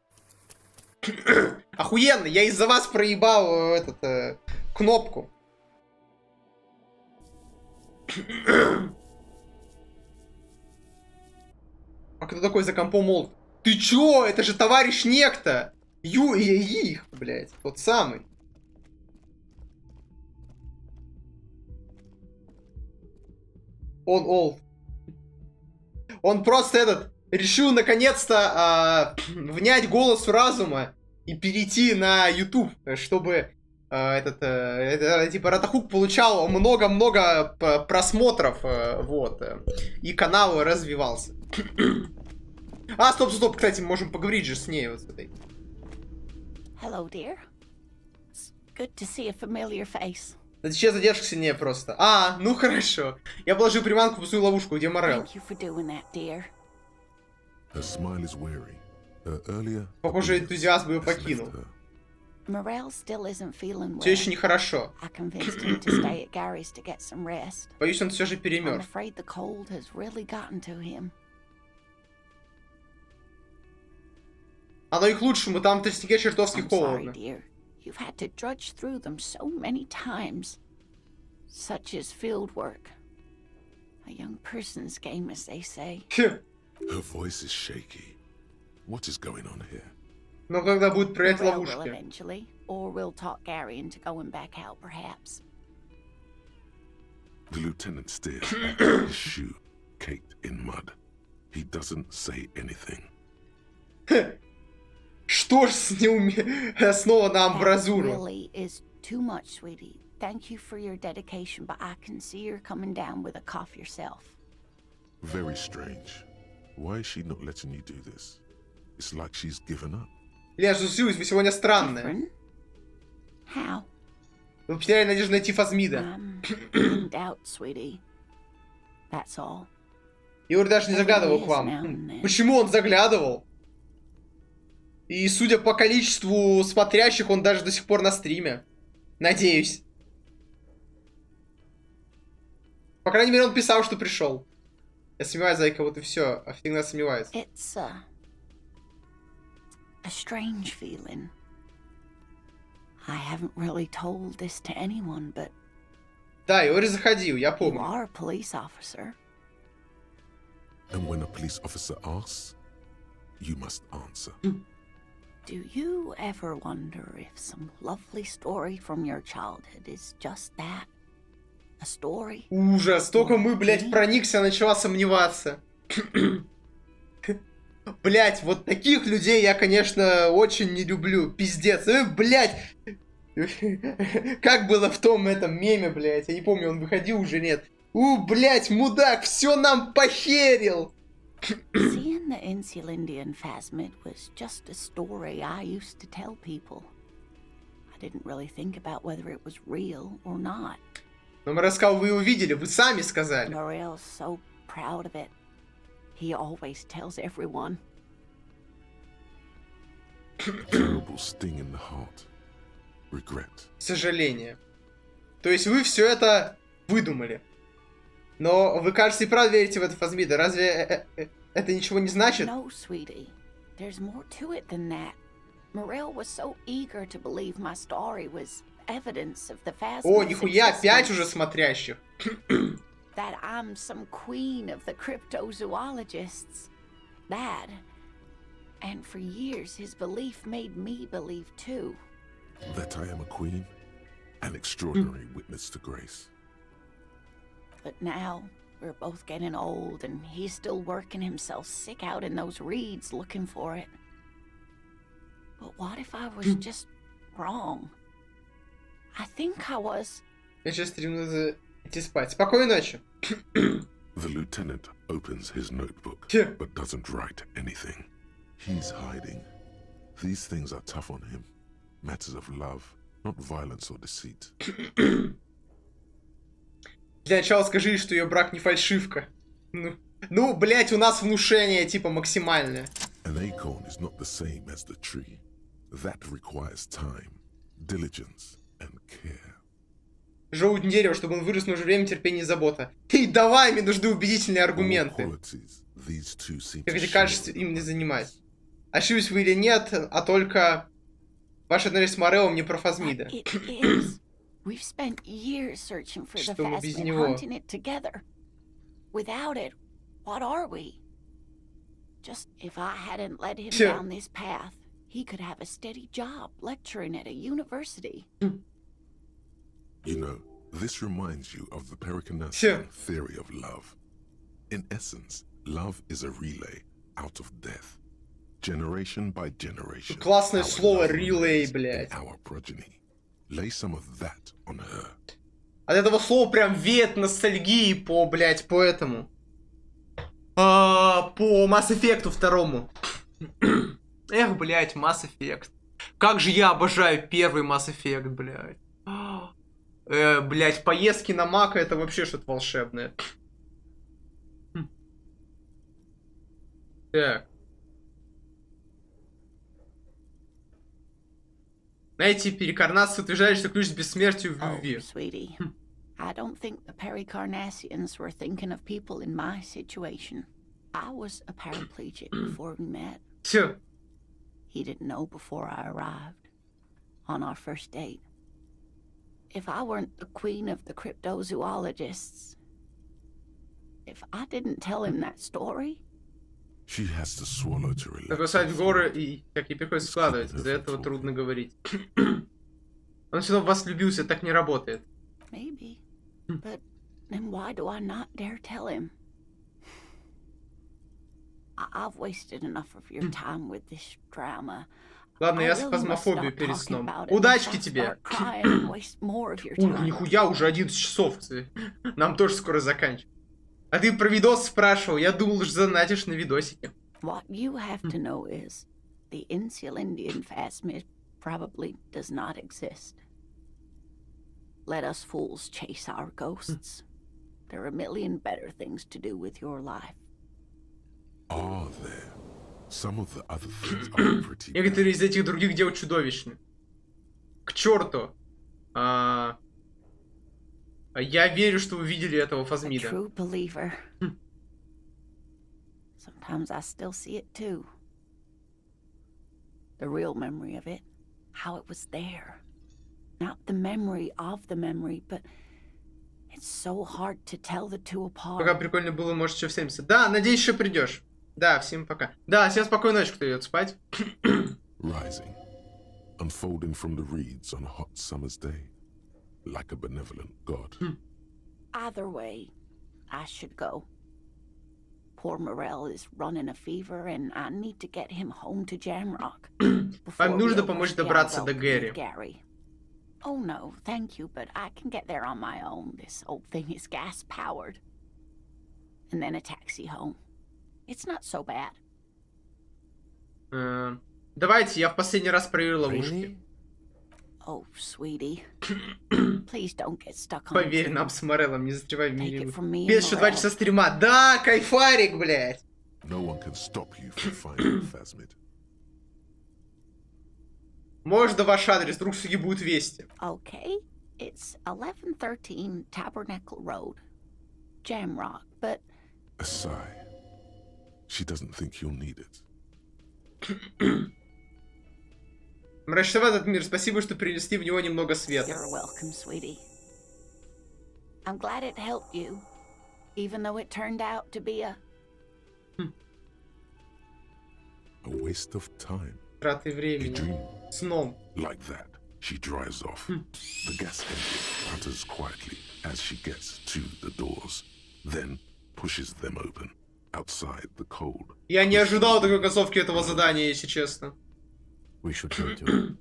Охуенно, я из-за вас проебал кнопку. А кто такой за компом молд? Ты чё? Это же товарищ некто! Их, блядь, тот самый. Он олд. Он просто решил наконец-то внять голосу разума и перейти на YouTube, чтобы типа Ratahook получал много-много просмотров, вот, и канал развивался. А, стоп, кстати, мы можем поговорить же с ней вот с этой. Hello, dear. It's good to see a familiar face. Да сейчас задержка сильнее просто. А, ну хорошо. Я положил приманку в пустую ловушку, где Морел. Thank you for doing that, dear. Her smile is weary. Her earlier... Похоже, энтузиазм ее покинул. Morel still isn't feeling well. Все еще нехорошо. I convinced him to stay at Gary's to get some rest. Боюсь, он все же I'm перемерз. afraid the cold has really gotten to him. Оно и к лучшему, там в тростнике чертовски холодно. Dear. You've had to drudge through them so many times. Such is field work. A young person's game, as they say. Her voice is shaky. What is going on here? Но когда будет проект Morel will ловушки? eventually, or we'll talk Gary into going back out, perhaps. The lieutenant stares at his shoe, caked in mud. He doesn't say anything. Что ж с ним снова на амбразуру? Really is too much, sweetie. Thank you for your dedication, but I can see you're coming down with a cough yourself. Very strange. Why is she not letting you do this? It's like she's given up. Я же злюсь, вы сегодня странные. How? Вы потеряли надежду найти Фазмида. In doubt, sweetie. That's all. Юр даже не заглядывал к вам. Почему он заглядывал? И судя по количеству смотрящих, он даже до сих пор на стриме. Надеюсь. По крайней мере, он писал, что пришел. Я сомневаюсь, зайка, вот и все. А всегда сомневаюсь. It's a strange feeling. I haven't really told this to anyone, but да, Иори заходил, я помню. You are a police officer. And when a police officer asks, you must answer. Do you ever wonder if some lovely story from your childhood is just that? A story? Ужас, только мы, блядь, проникся, начала сомневаться. Блядь, вот таких людей я, конечно, очень не люблю. Пиздец. Блядь. Как было в том меме, блядь. Я не помню, он выходил уже, нет. Блядь, мудак, все нам похерил. Seeing the Insulindian phasmid was just a story I used to tell people. I didn't really think about whether it was real or not. Но мы рассказал, вы увидели, вы сами сказали. Morel's so proud of it. He always tells everyone. Terrible sting in the heart. Regret. Сожаление. То есть вы все это выдумали. Но вы, кажется, и правда верите в это Фазмида. Разве это ничего не значит? No, sweetie. There's more to it than that. Morel was so eager to believe my story was evidence of the phasmid's О, нихуя, 5 уже смотрящих. That I'm some queen of the cryptozoologists. That. And for years, his belief made me believe too. That I am a queen, an extraordinary witness to grace. But now, we're both getting old, and he's still working himself sick out in those reeds looking for it. But what if I was just wrong? I think I was. Я сейчас стремлюсь идти спать. Спокойной ночи. The lieutenant opens his notebook, but doesn't write anything. He's hiding. These things are tough on him. Matters of love, not violence or deceit. Для начала скажи, что ее брак не фальшивка. Ну, Ну, блять, у нас внушение, типа, максимальное. An acorn is not the same as the tree. That requires time, diligence, and care. Желудь дерева, чтобы он вырос, нужно время, терпение и забота. И давай, мне нужны убедительные аргументы. Как тебе кажется, им не занимать. Ошиблись вы или нет, а только ваши отношения с Морелом не про Фазмида. Что мы без него? Without it, what are we? Just if I hadn't led him down this path, he could have a steady job lecturing at a university. You know, this reminds you of the Pericarnassian theory of love. In essence, love is a relay out of death. Generation by generation. Классное слово relay, блядь. Our progeny. Lay some of that on her. От этого слова прям веет ностальгии по, блядь, по этому. По Mass Effect 2. Эх, блядь, Mass Effect. Как же я обожаю первый Mass Effect, блядь. Блядь, поездки на Мака это вообще что-то волшебное. Так. Знаете, перекарнации утверждали, что ключ к бессмертию в любви. I don't think the Pericarnassians were thinking of people in my situation. I was a paraplegic before we met. He didn't know before I arrived. On our first date. If I weren't the queen of the cryptozoologists, if I didn't tell him that story, she has to swallow to relax. Как высать в горы и как ей приходится складывать, из-за этого трудно говорить. Он все равно в вас влюбился, так не работает. Maybe. But then why do I not dare tell him? I've wasted enough of your time with this drama. Ладно, я спазмофобию перед сном. Удачки тебе! Ух, нихуя, уже 11 часов. Нам тоже скоро заканчивать. А ты про видос спрашивал, я думал, что занатишь на видосике. What you have to know is, the Insulindian phasmid probably does not exist. Let us fools chase our ghosts. There are a million better things to do with your life. Are there? Some of the other things are pretty. Некоторые из этих других дел чудовищны. К черту. Я верю, что вы видели этого Фазмида. True believer. Sometimes I still see it too. The real memory of it, how it was there. Not the memory of the memory, but it's so hard to tell the two apart. Пока прикольно было, может, еще в 70. Да, надеюсь, еще придешь. Да, всем пока. Да, всем спокойной ночи, кто идет спать. Rising, unfolding from the reeds on a hot summer's day, like a benevolent god. Either way, I should go. Poor Morel is running a fever, and I need to get him home to Jamrock. Вам нужно помочь добраться до Гэри. Oh no, thank you, but I can get there on my own. This old thing is gas-powered. And then a taxi home. It's not so bad. Давайте, я в последний раз проверю ловушки. Oh, sweetie. Please don't get stuck on Поверь нам с Морелом, не застревай в мире. Без еще 2 часа стрима. Да, кайфарик, блядь. No one can stop you from finding Phasmid. Можно ваш адрес, вдруг все будут вести. Okay, it's 1113 Tabernacle Road, Jamrock, but... A sigh. She doesn't think you'll need it. Мрачный в этот мир, спасибо, что принесли в него немного света. You're welcome, sweetie. I'm glad it helped you, even though it turned out to be a waste of time. Траты времени. Сном. Like that, she drives off. The gas engine putters quietly as she gets to the doors, then pushes them open. Outside the cold. Я не ожидал такой концовки этого задания, если честно. We should go to.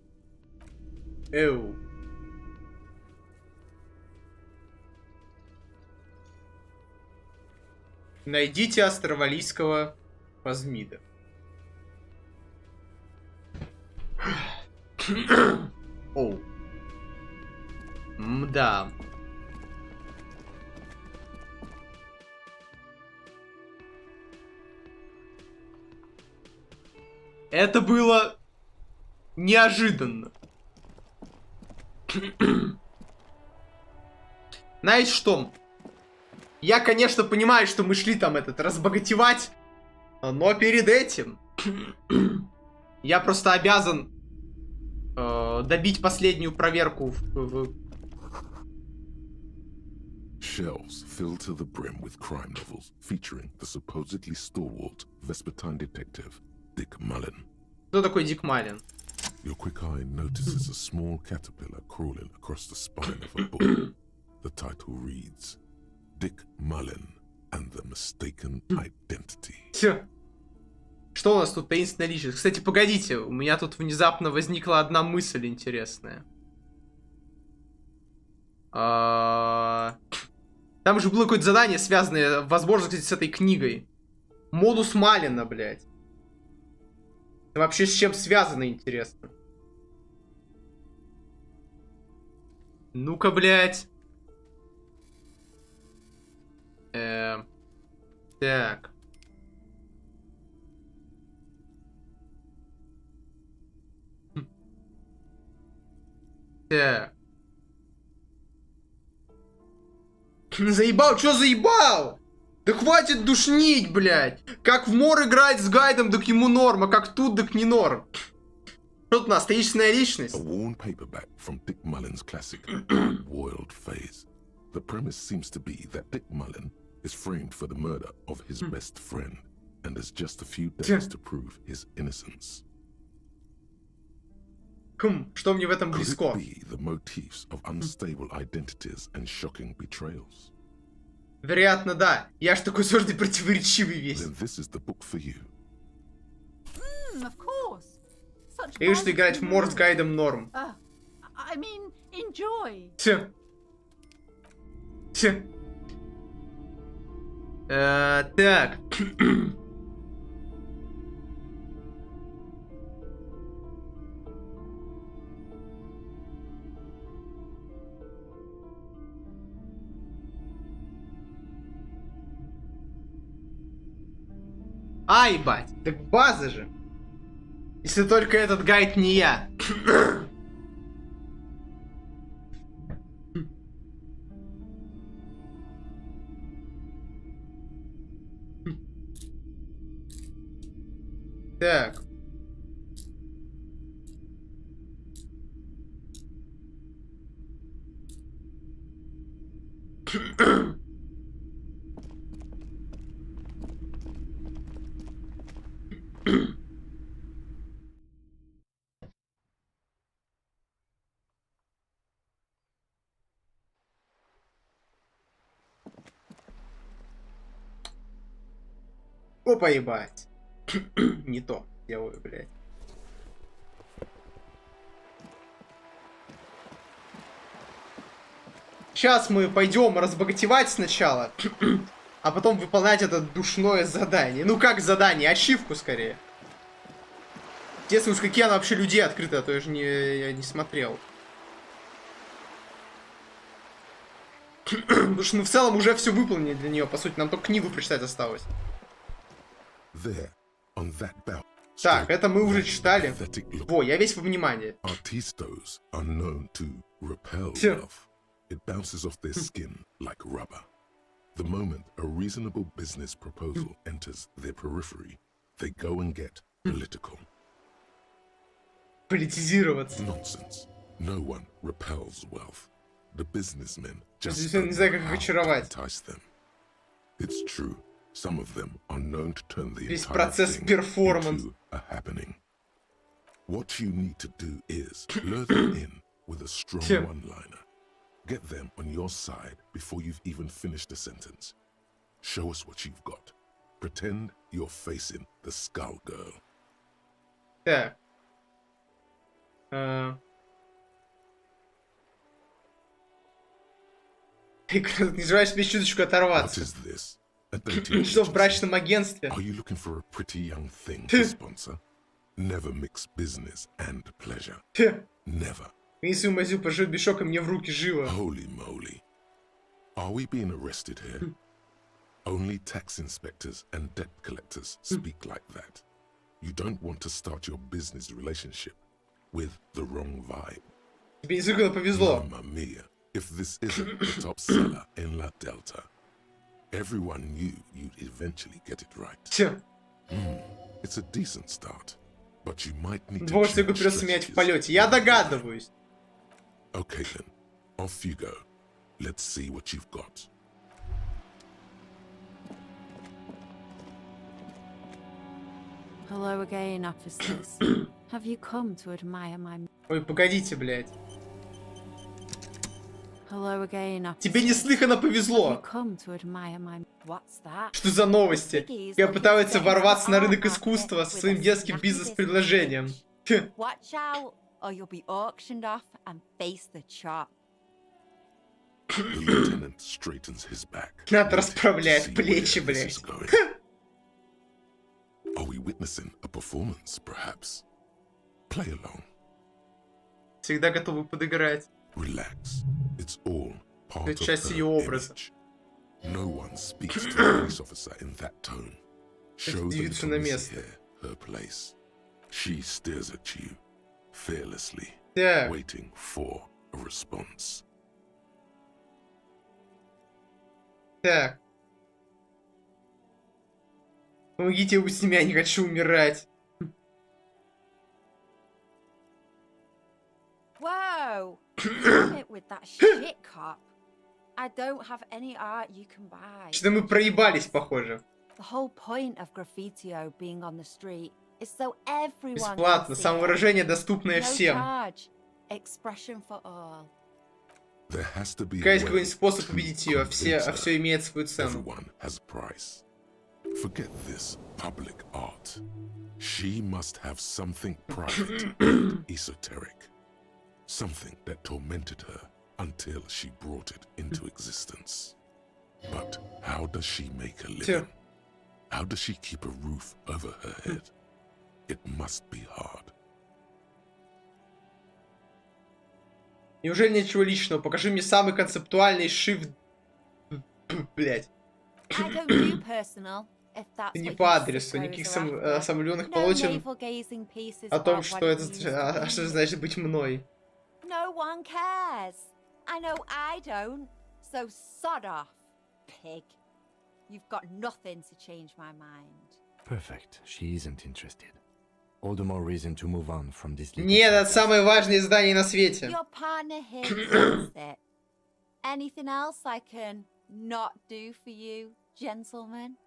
Эу. Найдите астролийского Фазмида. Оу. Мда. Это было неожиданно. Знаете что? Я, конечно, понимаю, что мы шли там разбогатевать, но перед этим я просто обязан добить последнюю проверку в... Shelves filled to the brim with crime novels featuring the supposedly stalwart Vespertine detective Dick Mullen. Кто такой Дик Маллен? Your quick eye notices a small caterpillar crawling across the spine of a book. The title reads, Dick Mullen and the Mistaken Identity. Все. Что у нас тут? Таинственная личность. Кстати, погодите, у меня тут внезапно возникла одна мысль интересная. Там же было какое-то задание, связанное, возможно, кстати, с этой книгой. Модус Маллена, блядь. Это вообще с чем связано, интересно? Ну-ка, блядь. Так. Так. Заебал, чё заебал? Да хватит душнить, блядь. Как в мор играть с гайдом, так ему норм, а как тут, так не норм. Что тут у нас, таинственная личность? A worn paperback from Dick Mullen's classic World Phase. The premise seems to be that Dick Mullen is framed for the murder of his best friend and has just a few days to prove his innocence. Что мне в этом Could близко? it be the motifs of unstable identities and shocking betrayals? Вероятно, да. Я ж такой сложный противоречивый весь. Then this is the book for you. Of course. Such Я вижу, что играть в мор с гайдом норм. I mean, enjoy. Все. Все. Так. А, ебать, так база же. Если только этот гайд не я. Так. Опа, ебать. Не то делаю, блядь. Сейчас мы пойдем разбогатевать сначала, а потом выполнять это душное задание. Ну как задание? Ачивку скорее. Интересно, уж какие она вообще людей открыта, а то я же я не смотрел. Потому что мы в целом уже все выполнили для нее, по сути, нам только книгу прочитать осталось. There, on that belt, так, это мы уже читали. Во, я весь во внимании. Artistos are known to repel love. It bounces off their skin like rubber. The moment a reasonable business proposal enters their periphery, they go and get political. Политизироваться. Nonsense. No one repels wealth. The businessmen just не знаю, как их очаровать. entice them. It's true. Some of them are known to turn the Весь entire процесс thing перформанс. into a happening. What you need to do is lure them in with a strong one-liner. Get them on your side before you've even finished a sentence. Show us what you've got. Pretend you're facing the skull girl. Так. Не желаешь себе чуточку оторваться. What is this? A dating Что в брачном агентстве? Are you looking for a pretty young thing to sponsor? Never mix business and pleasure. Never. Если Мазю пожрет бешок, и мне в руки живо. Holy moly. Are we being arrested here? Only tax inspectors and debt collectors speak like that. You don't want to start your business relationship with the wrong vibe. Тебе действительно повезло. Mamma mia, if this isn't the top seller in La Delta, everyone knew you'd eventually get it right. It's a decent start, but you might need to Можете придется менять в полете. Я догадываюсь. Okay then, off you go. Let's see what you've got. Hello again, officers. Have you come to admire my... Ой, погодите, блядь. Hello again, officers. Тебе неслыханно повезло. Have you come to admire my... What's that? Что за новости? Я пытаются ворваться на рынок искусства со своим детским бизнес-предложением. Watch out, or you'll be auctioned off and face the chop. The lieutenant straightens his back. Надо расправлять плечи, блядь. Are we witnessing a performance, perhaps? Play along. Всегда готовы подыграть. Relax. It's all part Это of часть her ее образа. image. No one speaks to a police officer in that tone. Show the little miss here her place. She stares at you fearlessly, waiting for a response. Так. Помогите вы с ними, я не хочу умирать. Whoa! Stop it with that shit, cop. I don't have any art you can buy. Что-то мы проебались, похоже. The whole point of graffitio being on the street is so everyone Бесплатно, can see самовыражение it. доступное No всем. charge. Expression for all. There has to be Есть какой-нибудь способ победить ее, а все имеет свою цену. Everyone has a price. Forget this public art. She must have something private and esoteric. Something that tormented her until she brought it into existence. But how does she make a living? How does she keep a roof over her head? It must be hard. Неужели ничего личного? Покажи мне самый концептуальный шрифт. Блять. I don't do personal, if that's Не what по you адресу, никаких suppose are after. самовлюбленных No полотен navel-gazing pieces о том, about что what it это, means to be что me. значит быть мной. No one cares. I know I don't. So sod off, pig. You've got nothing to change my mind. Perfect. She isn't interested. All the more reason to move on from this. Нет, это самое важное издание на свете. Your partner here says it. Anything else I can not do for you, gentlemen?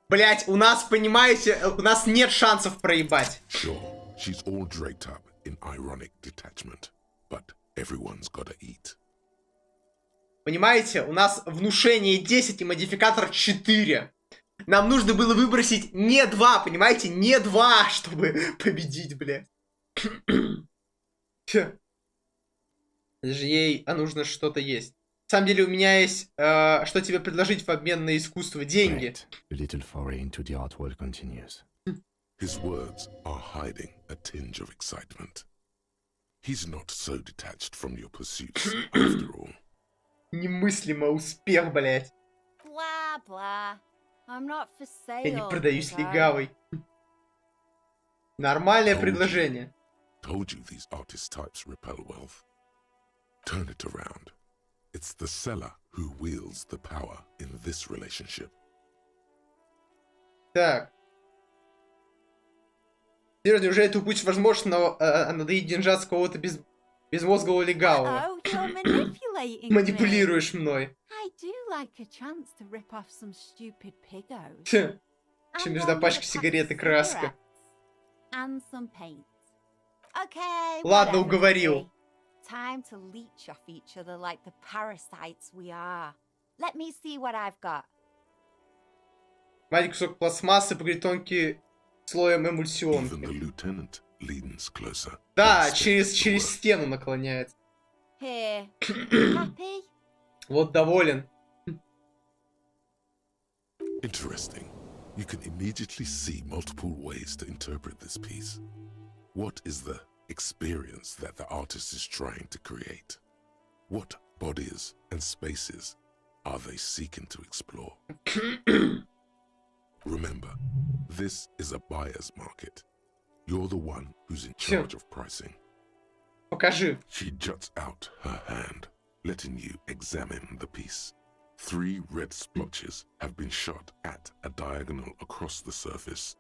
Блять, у нас, понимаете, у нас нет шансов проебать. Sure, she's all draped up in ironic detachment, but everyone's gotta eat. Понимаете, у нас внушение 10 и модификатор 4. Нам нужно было выбросить не 2, понимаете? Не 2, чтобы победить, блядь. Это же ей, нужно что-то есть. На самом деле у меня есть, что тебе предложить в обмен на искусство. Деньги. A little foray into the art world continues. His words are hiding a tinge of excitement. He's not so detached from your pursuits, after all. Немыслимо успех, блядь. Blah blah. I'm not for sale. Я не продаюсь big eye. легавой. Нормальное предложение. Told you these artist types repel wealth. Turn it around. It's the seller who wields the power in this relationship. Так. Серьезно, неужели эту путь возможно надоить деньжат с кого-то безмозглого легавого? Манипулируешь мной. I do like a chance to rip off some stupid pigos. Чем между пачкой сигарет и краска. And some paint. Okay. Ладно, whatever, уговорил. Vicky. Time to leech off each other like the parasites we are. Let me see what I've got. Маленький кусок пластмассы покрыть тонкий слоем эмульсионки. Even the lieutenant leans closer. Да, через стену наклоняется. Here. Happy? Вот доволен. Interesting. You can immediately see multiple ways to interpret this piece. What is the experience that the artist is trying to create? What bodies and spaces are they seeking to explore? Remember, This is a buyer's market. You're the one who's in charge of pricing. Покажи. She juts out her hand, letting you examine the piece. 3 red splotches have been shot at a diagonal across the surface.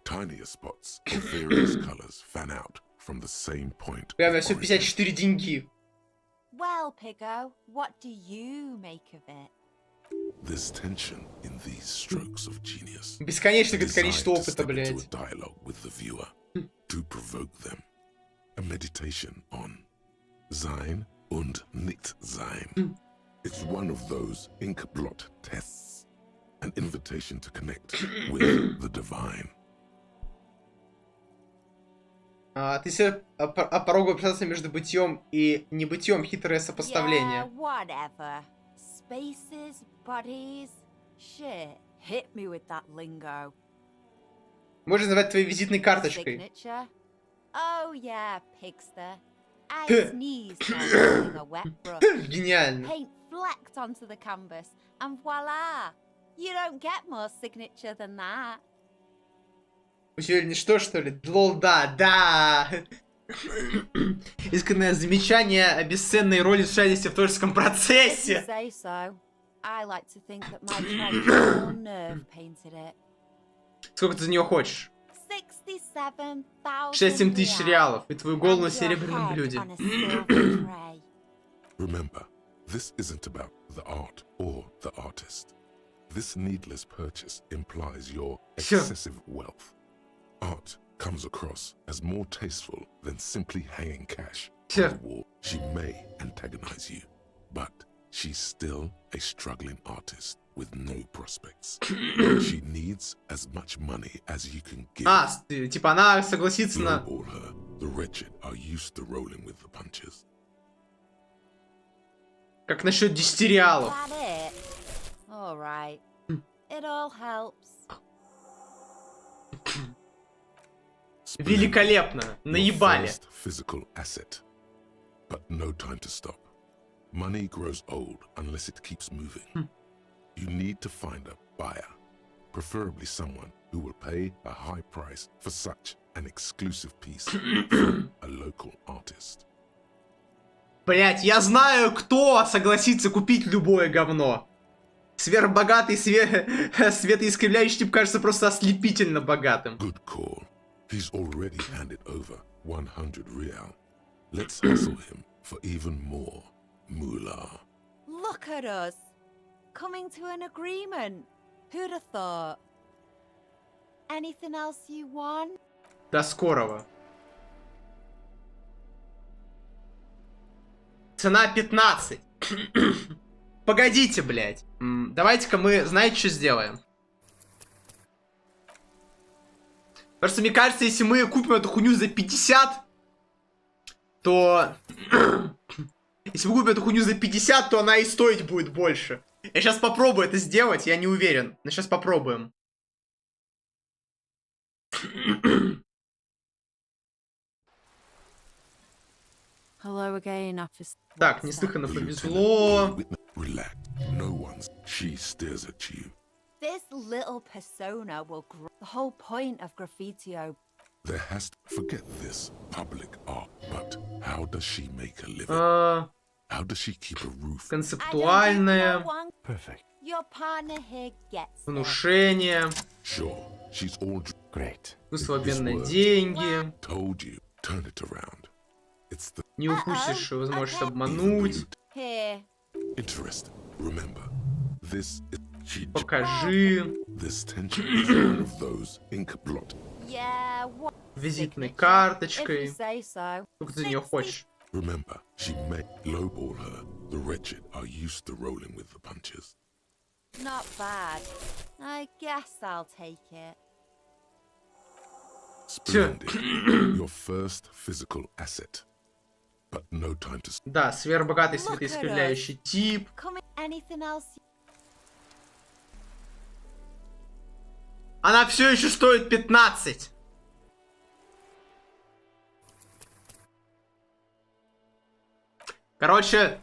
Tinier spots of various colors fan out from the same point. Главное, все 54 деньги. Well, Piggo, what do you make of it? There's tension in these strokes of genius. Бесконечное количество Desire to опыта, step into блядь. a dialogue with the viewer, to provoke them. A meditation on Sein und Nicht-Sein. It's one of those ink blot tests, an invitation to connect with the divine. Ты себе пороговое пространство между бытием и небытием, хитрое сопоставление. Yeah, whatever. Spaces, bodies, shit. Hit me with that lingo. Можно назвать твоей визитной карточкой. Signature. Oh yeah, Pigster. I sneezed while using a wet brush. Гениально. Paint flecked onto the canvas, and voila! You don't get more signature than that. Сегодня что, что ли? Лол, да, да! Искреннее замечание о бесценной роли случайности в творческом процессе. Say so. I like to think that my traditional nerve painted it. Сколько ты за нее хочешь? 67 тысяч реалов и твою голову на серебряном блюде. Remember, this isn't about the art or the artist. This needless purchase implies your excessive wealth. Art comes across as more tasteful than simply hanging cash on the wall. She may antagonize you, but she's still a struggling artist with no prospects. She needs as much money as you can give. Типа она согласится на... Lowball her. The wretched are used to rolling with the punches. Как насчет 10 реалов? All right. It all helps. Великолепно. Наебали. Physical asset. But no time to stop. Money grows old unless it keeps moving. You need to find a buyer, preferably someone who will pay a high price for such an exclusive piece from a local artist. Блять, я знаю, кто согласится купить любое говно. Сверхбогатый, светоискривляющий тип кажется просто ослепительно богатым. Good call. He's already handed over 100 real. Let's hustle him for even more moolah. Look at us. Coming to an agreement. Who'd have thought? Anything else you want? До скорого. Цена 15. Погодите, блядь. Давайте-ка мы, знаете, что сделаем? Просто мне кажется, если мы купим эту хуйню за 50, то... Если мы купим эту хуйню за 50, то она и стоить будет больше. Я сейчас попробую это сделать, я не уверен. Но сейчас попробуем. Hello again, officer. Так, неслыханно повезло. Relax. No one's. She stares at you. This little persona will grow. The whole point of graffitio. There has to forget this public art, but how does she make a living? How does she keep a roof? Концептуальное. Perfect. Your partner here gets Внушение. Sure, she's all great. Свободные деньги. Told you, turn it around. It's the Не упустишь возможность обмануть. Here. Interesting. Remember, this is Покажи. This tension is one of those ink blot. Yeah, what? Визитной карточкой. If you say so. Сколько ты за нее хочешь? Remember, she may lowball her. The wretched are used to rolling with the punches. Not bad. I guess I'll take it. Splendid. Your first physical asset. But no time to... Да, сверхбогатый светоискривляющий тип. Anything else? Она все еще стоит 15. Короче,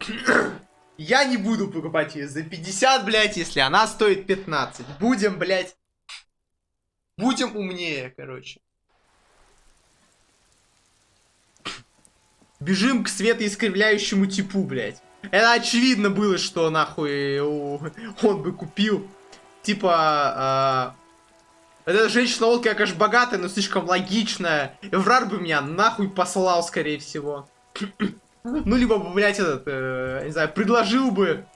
я не буду покупать ее за 50, блядь, если она стоит 15. Будем, блядь, Будем умнее, короче. Бежим к светоискривляющему типу, блядь. Это очевидно было, что нахуй он бы купил. Типа, эта женщина-волк, я, конечно, богатая, но слишком логичная. Эврар бы меня нахуй послал, скорее всего. Ну, либо, блядь, не знаю, предложил бы,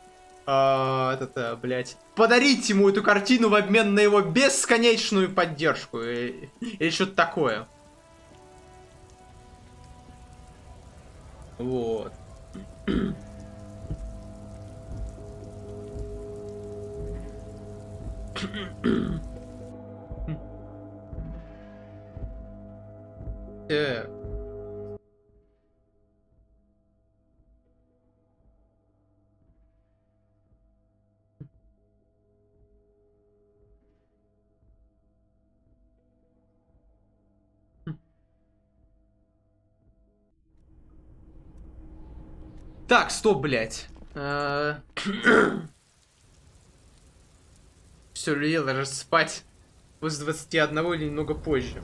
блядь, подарить ему эту картину в обмен на его бесконечную поддержку. Или что-то такое. Вот. Так, стоп, блядь. Все, людей ложись спать. После 21 или немного позже.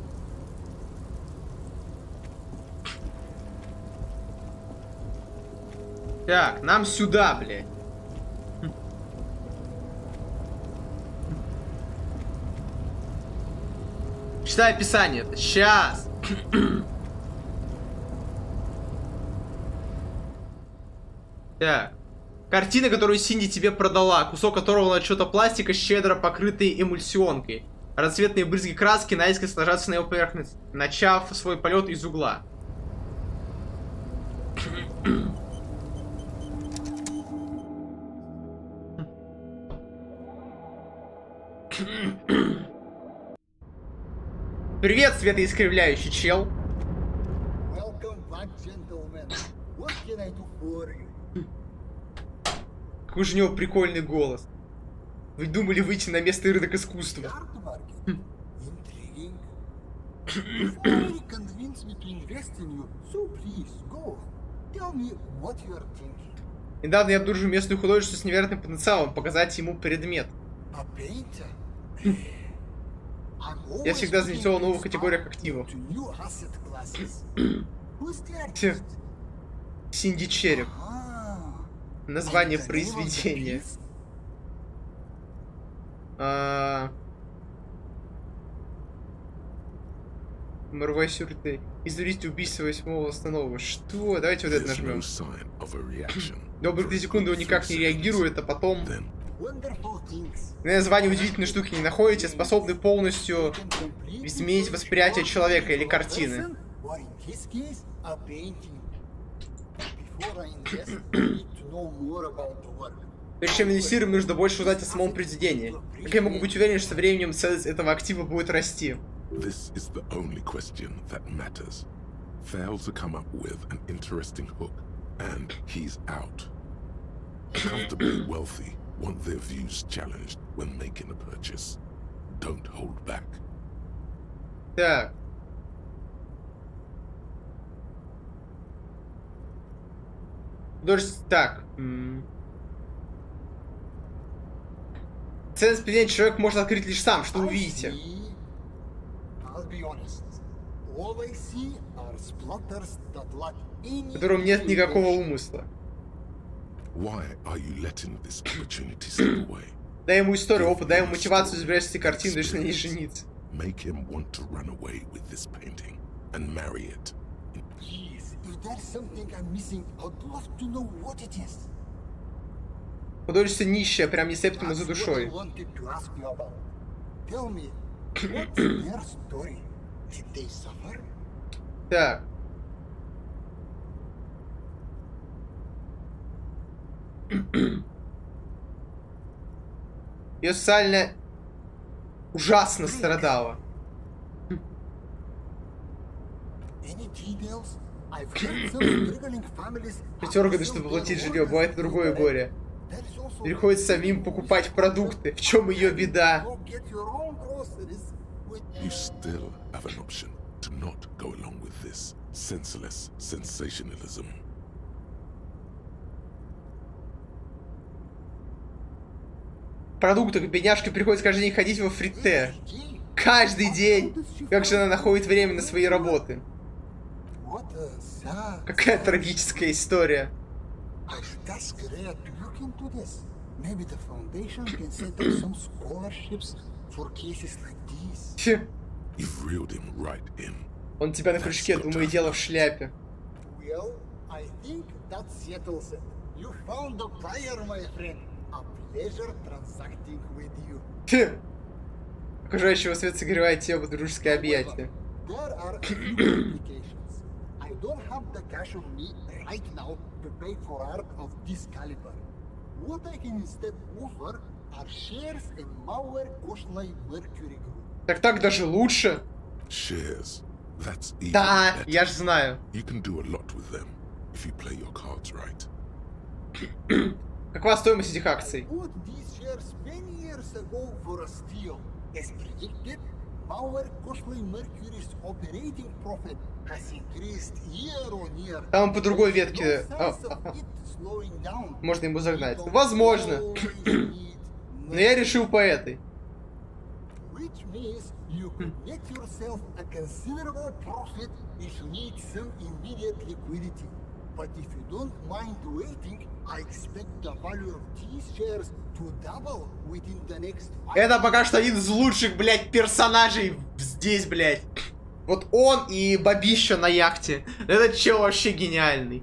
Так, нам сюда, блядь. Читай описание. Сейчас. Так. Картина, которую Синди тебе продала, кусок которого на что-то пластика, щедро покрытый эмульсионкой. Разноцветные брызги краски наискось ложатся на его поверхность, начав свой полет из угла. Привет, светоискривляющий чел. Какой же у него прикольный голос. Вы думали выйти на место рынок искусства? Недавно я обнаружил местную художницу с невероятным потенциалом, показать ему предмет. Я всегда заинтересован в новых категориях активов. Синди Череп. Название произведения. Морвай сюрты. Изурите убийство 8-го установого. Что? Давайте вот это нажмем. Добрых 3 секунды он никак не реагирует, а потом... Название удивительной штуки не находите, способны полностью изменить восприятие человека или картины. Прежде чем инвестируем, нужно больше узнать о самом произведении. Как я могу быть уверен, что со временем ценность этого актива будет расти? This is the only question that matters. Fail to come up with an interesting hook, and he's out. Comfortably wealthy want their views challenged when making a purchase. Don't hold back. Так. Так. Ценность произведения человек может открыть лишь сам, что увидите. В котором нет никакого умысла. Дай ему историю, опыт, дай ему мотивацию избирать эти картины, лишь на ней жениться. Художество нищее, прям не септима за душой. Так. Ее социально ужасно страдала. Пятерганы, чтобы платить жилье, бывает другое горе. Приходится самим покупать продукты. В чем ее беда? You still have an option to not go along with this senseless sensationalism. Продукты, бедняжке приходится каждый день ходить во фрите. Каждый день. Как же она находит время на свои работы? Какая трагическая история. Он тебя на крючке, думаю, дело в шляпе. Окружающего свет согревает тело, дружеское объятие. Так даже лучше. Да, я ж знаю. Какова стоимость этих акций? Там по другой ветке. Можно ему загнать. Возможно. Но я решил по этой. But if you don't mind waiting, I expect the value of these shares to double within the next 5 Это пока что один из лучших, блядь, персонажей здесь, блядь. Вот он и бабища на яхте. Этот чел вообще гениальный.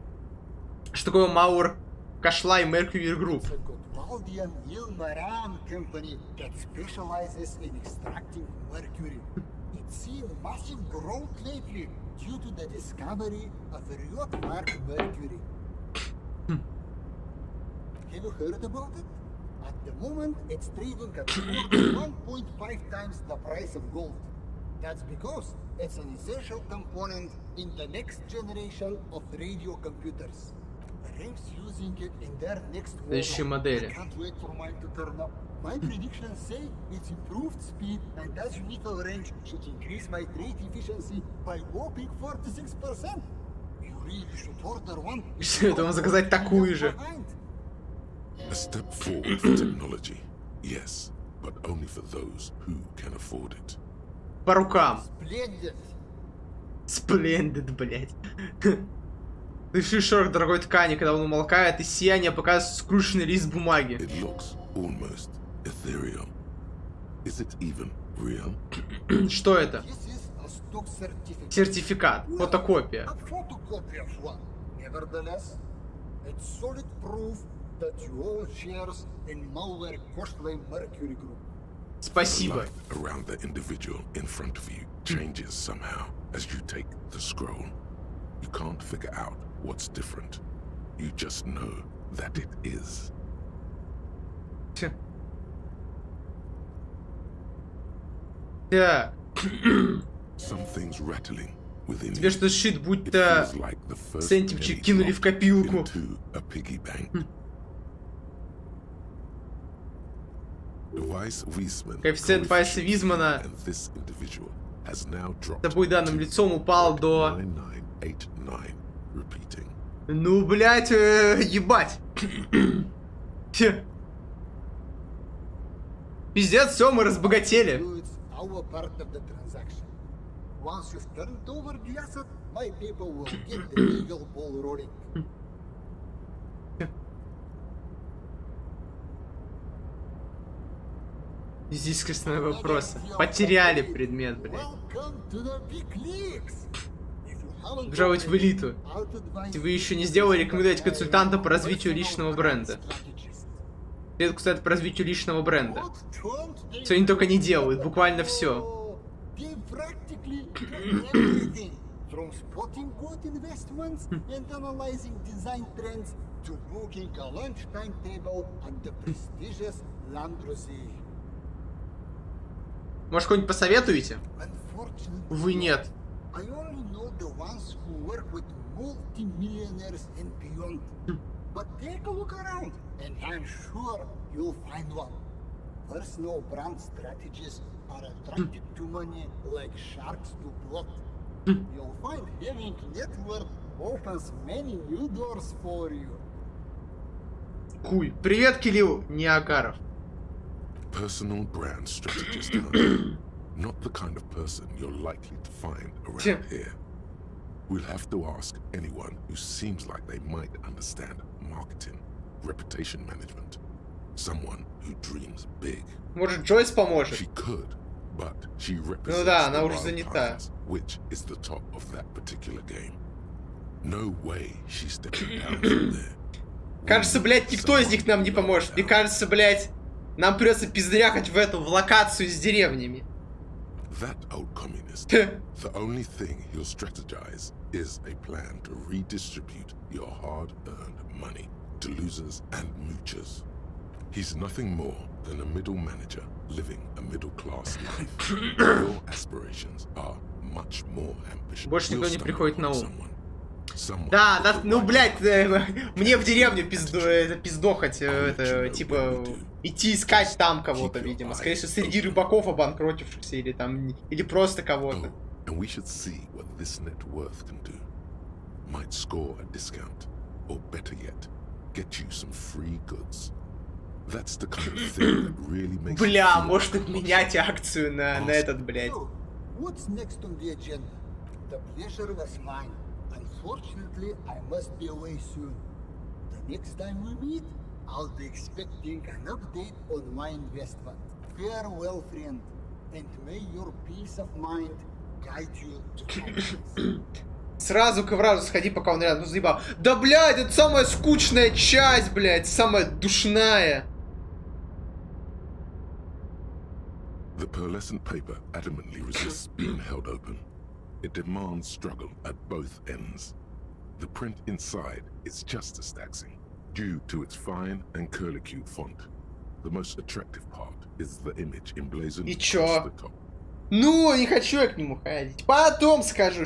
Что такое Мауэр Кашла и Mercury Group? Due to the discovery of a yacht marked Mercury. Have you heard about it? At the moment, it's trading at 1.5 times the price of gold. That's because it's an essential component in the next generation of radio computers. Rank's using it in their next model. I can't wait for mine to turn up. My predictions say its improved speed and azimuthal range should increase my trade efficiency by whopping 46%. You really should order one. Это вам заказать такую же. A step forward for technology, yes, but only for those who can afford it. По рукам. Splendid. Splendid, блядь. Дыши шорох дорогой ткани, когда он умолкает, и сияние показывает скрученный лист бумаги. It looks almost ethereal. Is it even real? Что это? Сертификат. Фотокопия. Спасибо. Around the individual in front of you changes somehow as you take the scroll. You can't figure out what's different. You just know that it is. Так. Something's rattling within Тебе что щит, будто сентимчик кинули в копилку. Коэффициент Вайса Визмана с тобой данным лицом упал до... Ну, блять, ебать. Пиздец, все, мы разбогатели. Здесь крестные вопросы. Потеряли предмет, блядь. Жаловать в элиту. Если вы еще не сделали, рекомендуйте консультанта по развитию личного бренда. Это, кстати, по развитию личного бренда. Все они только не делают, буквально все. Может, кого-нибудь посоветуете? Увы, нет. But take a look around, and I'm sure you'll find one. Personal brand strategies are attracted to money like sharks to blood. You'll find having net worth opens many new doors for you. Хуй. Привет, Кирилл Ниагаров. Personal brand strategist. Not the kind of person you're likely to find around here. We'll have to ask anyone who seems like they might understand marketing, reputation management. Someone who dreams big. Может, Джойс поможет? She could, but she represents Ну да, она the уже wild занята. times, which is the top of that particular game. No way she's stepping down from there. Кажется, блядь, никто из них нам не поможет. Мне кажется, блядь, нам придется пиздряхать в локацию с деревнями. That old communist, the only thing he'll strategize is a plan to redistribute your hard-earned money to losers and moochers. He's nothing more than a middle manager living a middle-class life. Your aspirations are much more ambitious. Больше никто не приходит на ум. Да, ну, блядь, мне в деревню пиздохать, это, типа, идти искать там кого-то, видимо. Скорее всего, среди рыбаков обанкротившихся, или там, или просто кого-то. And we should see what this net worth can do. Might score a discount, or better yet, get you some free goods. That's the kind of thing that really makes. Бля, может обменять акцию на этот, блядь. What's next on the agenda? The pleasure was mine. Unfortunately, I must be away soon. The next time we meet, I'll be expecting an update on my investment. Farewell, friend, and may your peace of mind guide you to confidence. Сразу к вражу сходи, пока он рядом, ну заебал. Да, блядь, это самая скучная часть, блядь, самая душная. The pearlescent paper adamantly resists being held open. It demands struggle at both ends. The print inside is just as taxing, due to its fine and curlicue font. The most attractive part is the image emblazoned across the top. Ну, не хочу я к нему ходить. Потом скажу.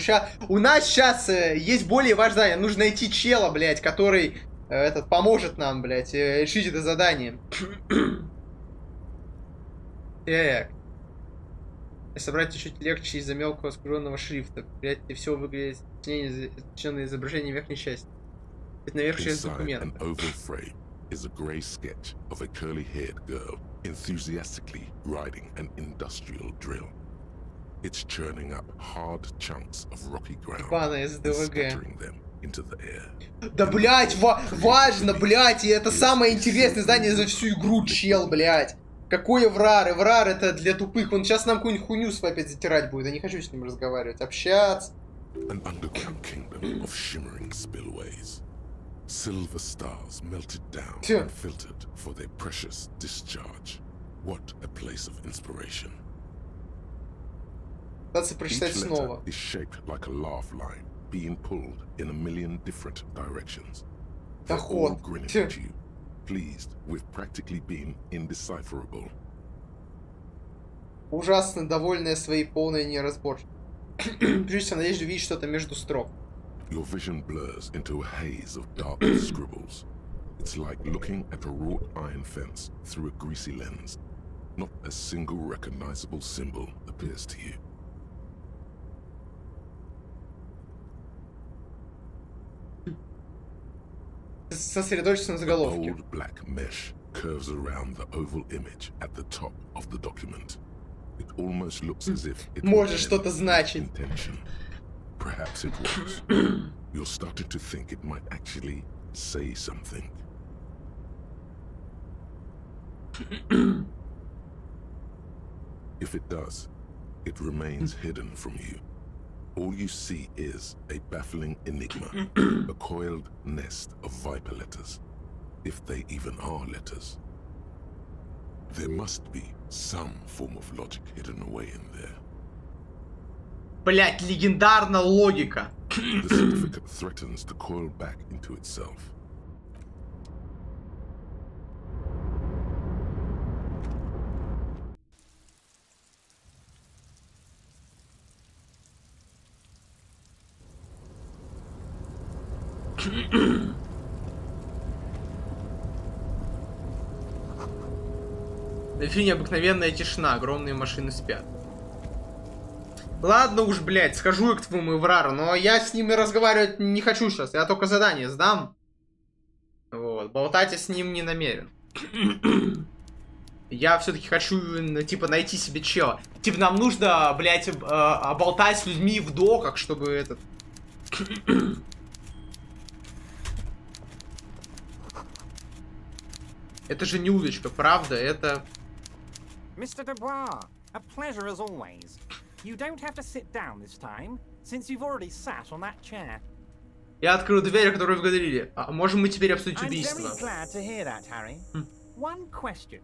У нас сейчас есть более важное задание. Нужно найти чела, блядь, который поможет нам, блядь, решить это задание. Так. Собрать чуть легче из-за мелкого скругленного шрифта. Блядь, и все выглядит точнее изображение верхней части. Это на верхней части документа. Is a grey sketch of a curly-haired girl enthusiastically riding an industrial drill. It's churning up hard chunks of rocky ground and scattering them into the air. Да, блядь, важно, блядь, и это самое интересное здание за всю игру, чел, блядь. Какой Эврар? Эврар это для тупых. Он сейчас нам какую-нибудь хуйню свою опять затирать будет. Я не хочу с ним разговаривать. Общаться. An underground kingdom of shimmering spillways. Silver stars melted down and filtered for their precious discharge. What a place of inspiration. Each letter is shaped like a laugh line, being pulled in a million different directions. They're all grinning at you, pleased with practically being indecipherable. Ужасно довольная своей полной неразборчивостью. Прежде всего, надеюсь увидеть что-то между строк. Your vision blurs into a haze of dark scribbles. It's like looking at a wrought iron fence through a greasy lens. Not a single recognizable symbol appears to you. Сосредоточься на заголовке. The bold black mesh curves around the oval image at the top of the document. It almost looks as if it может что-то значить. Intention. Perhaps it was. You're starting to think it might actually say something. If it does, it remains hidden from you. All you see is a baffling enigma, a coiled nest of viper letters, if they even are letters. There must be some form of logic hidden away in there. Блять, легендарная логика. The certificate threatens to coil back into itself. На фильме обыкновенная тишина, огромные машины спят. Ладно уж, блядь, схожу я к твоему Эврару, но я с ними разговаривать не хочу сейчас. Я только задание сдам. Вот, болтать я с ним не намерен. Я все-таки хочу, типа, найти себе чела. Типа, нам нужно, блядь, болтать с людьми в доках, чтобы этот... Это же не удочка, правда? Это... Mr. Dubois, a pleasure as always. You don't have to sit down this time, since you've already sat on that chair. Я открыл дверь, о которой вы говорили. Можем мы теперь обсудить убийство? I'm very glad to hear that, Harry. One question.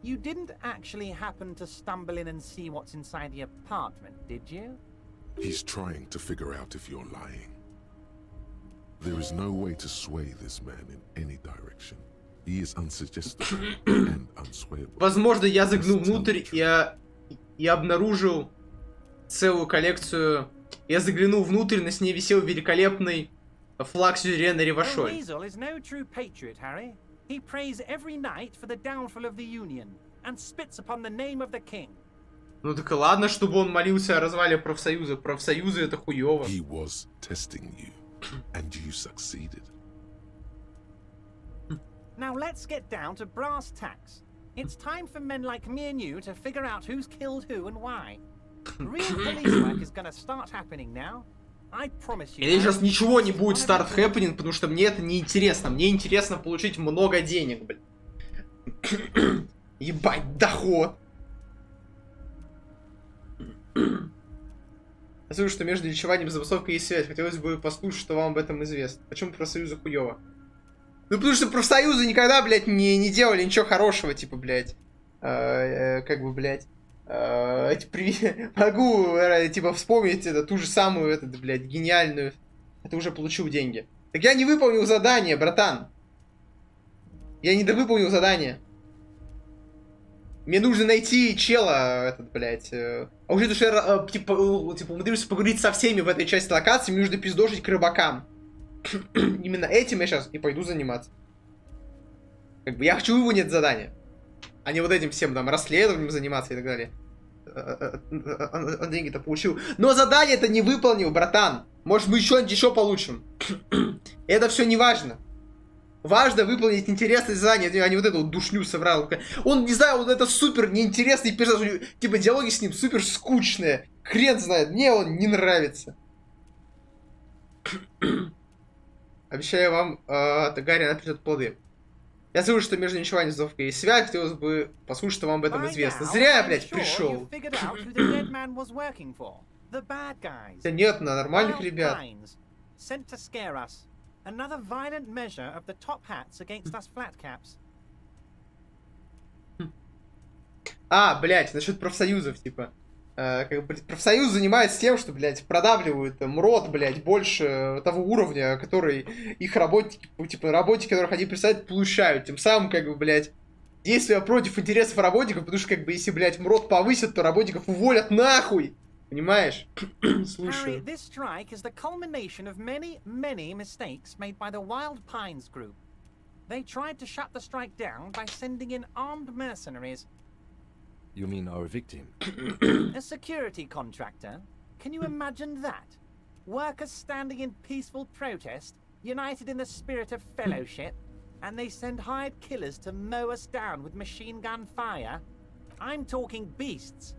You didn't actually happen to stumble in and see what's inside the apartment, did you? He's trying to figure out if you're lying. There is no way to sway this man in any direction. He is unsuggestible and unswayable. Возможно, я заглянул внутрь и обнаружил целую коллекцию. Я заглянул внутрь, на стене висел великолепный флаг сюзерена Ревашоль. Weasel is no true patriot, Harry. He prays every night for the downfall of the Union and spits upon the name of the king. Ну так и ладно, чтобы он молился о развале профсоюза. Профсоюзы это хуёво. He was testing you, and you succeeded. Now let's get down to brass tacks. It's time for men like me and you to figure out who's killed who and why. Real police work is gonna start happening now. I promise you. И сейчас ничего не будет старт хэппенинг, потому что мне это не интересно. Мне интересно получить много денег, блин. Ебать, доход. Я слышу, что между лечеванием и забастовкой есть связь. Хотелось бы послушать, что вам об этом известно. Почему профсоюзы хуёво? Ну, потому что профсоюзы никогда, блядь, не делали ничего хорошего, типа, блядь. Как бы, блядь. Могу, типа, вспомнить ту же самую, блядь, гениальную. Это уже получил деньги. Так я не выполнил задание, братан. Я не довыполнил задание. Мне нужно найти чела, блядь. А уже что я, типа, умудрился поговорить со всеми в этой части локации, мне нужно пиздошить к рыбакам. Именно этим я сейчас и пойду заниматься. Как бы я хочу выполнить задание. А не вот этим всем там расследованием заниматься и так далее. Он деньги-то получил. Но задание-то не выполнил, братан. Может, мы еще получим. Это все не важно. Важно выполнить интересное задание, а не вот эту вот душню соврал. Он, не знаю, он это супер неинтересный персонаж. Типа диалоги с ним супер скучные. Хрен знает, мне он не нравится. Обещаю вам, Гарри, она придет плоды. Я слышу, что между ничего забастовкой есть связь, хотелось бы послушать, что вам об этом известно. Зря я, блядь, пришел. Да нет, на нормальных ребят. А, блядь, насчет профсоюзов, типа. Как бы профсоюз занимается тем, что, блядь, продавливают МРОТ, блядь, больше того уровня, который их работники, типа, работники, которых они представляют, получают. Тем самым, как бы, блядь, действия против интересов работников, потому что, как бы, если, блядь, МРОТ повысят, то работников уволят нахуй. Понимаешь? Слушаю. This strike is the culmination of many mistakes made by the Wild Pines group. They tried to shut the strike down by sending in armed mercenaries. You mean our victim? A security contractor? Can you imagine that? Workers standing in peaceful protest, united in the spirit of fellowship, and they send hired killers to mow us down with machine gun fire? I'm talking beasts.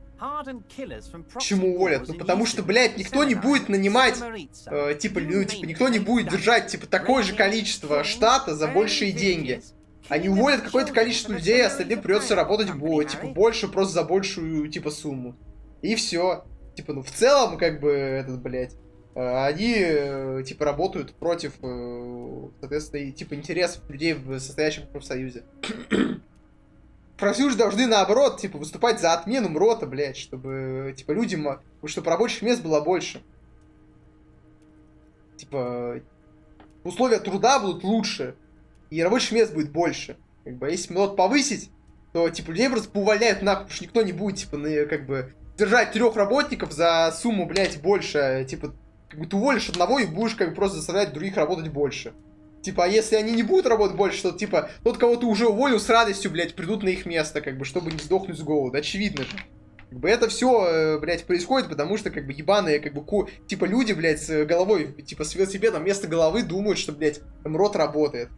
Почему уволят? Ну потому что, блядь, никто не будет нанимать, типа, никто не будет держать, типа, такое же количество штата за большие деньги. Они уволят какое-то количество людей, а остальным придется работать, типа, больше, просто за большую, типа, сумму. И все. Типа, ну, в целом, как бы, блядь, они, типа, работают против, соответственно, типа, интересов людей, состоящих в профсоюзе. Профсоюзы должны, наоборот, типа, выступать за отмену МРОТа, блядь, чтобы, типа, людям, чтобы рабочих мест было больше. Типа, условия труда будут лучше, и рабочих мест будет больше. Как бы, если МРОТ повысить, то, типа, людей просто поувольняют нахуй, потому что никто не будет, типа, как бы, держать 3 работников за сумму, блядь, больше. Типа, как бы, ты уволишь одного и будешь, как бы, просто заставлять других работать больше. Типа, а если они не будут работать больше, то, типа, тот, кого ты уже уволил, с радостью, блядь, придут на их место, как бы, чтобы не сдохнуть с голода. Очевидно же. Как бы, это все, блядь, происходит, потому что, как бы, ебаные, как бы, типа, люди, блядь, с головой, типа, с велосипедом вместо головы думают, что, блядь, МРОТ работает.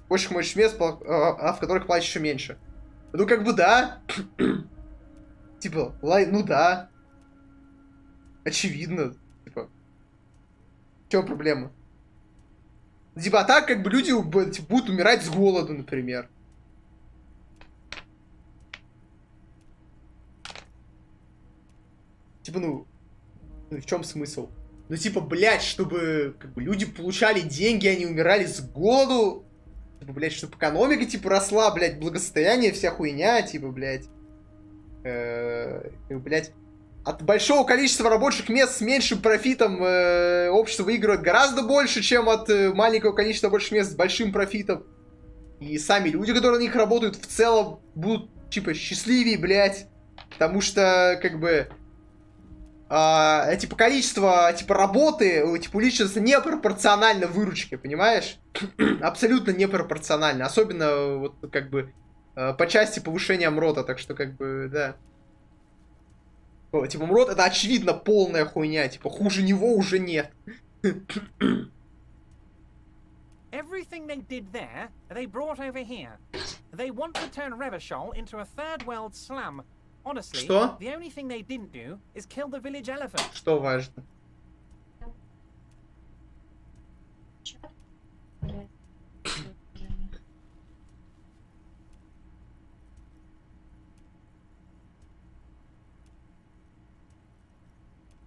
Хочешь мест, а в которых платишь еще меньше. Ну, как бы, да. Типа, ну да. Очевидно. Типа. В чем проблема? Типа, а так, как бы, люди будут умирать с голоду, например. Типа, ну в чем смысл? Ну, типа, блядь, чтобы, как бы, люди получали деньги, они умирали с голоду. Типа, блядь, чтобы экономика, типа, росла, блядь, благосостояние, вся хуйня, типа, блядь. Блядь. От большого количества рабочих мест с меньшим профитом общество выигрывает гораздо больше, чем от маленького количества рабочих мест с большим профитом. И сами люди, которые на них работают, в целом будут, типа, счастливее, блядь. Потому что, как бы, типа, количество, типа, работы, типа, увеличивается непропорционально выручке, понимаешь? Абсолютно непропорционально. Особенно, вот, как бы, по части повышения МРОТа. Так что, как бы, да. Типа, МРОТ — это, очевидно, полная хуйня. Типа, хуже него уже нет. Everything they did there, they brought over here. They want to turn Revachol into a third world slum. Honestly, Что? the only thing they didn't do is kill the village elephant. Что важно?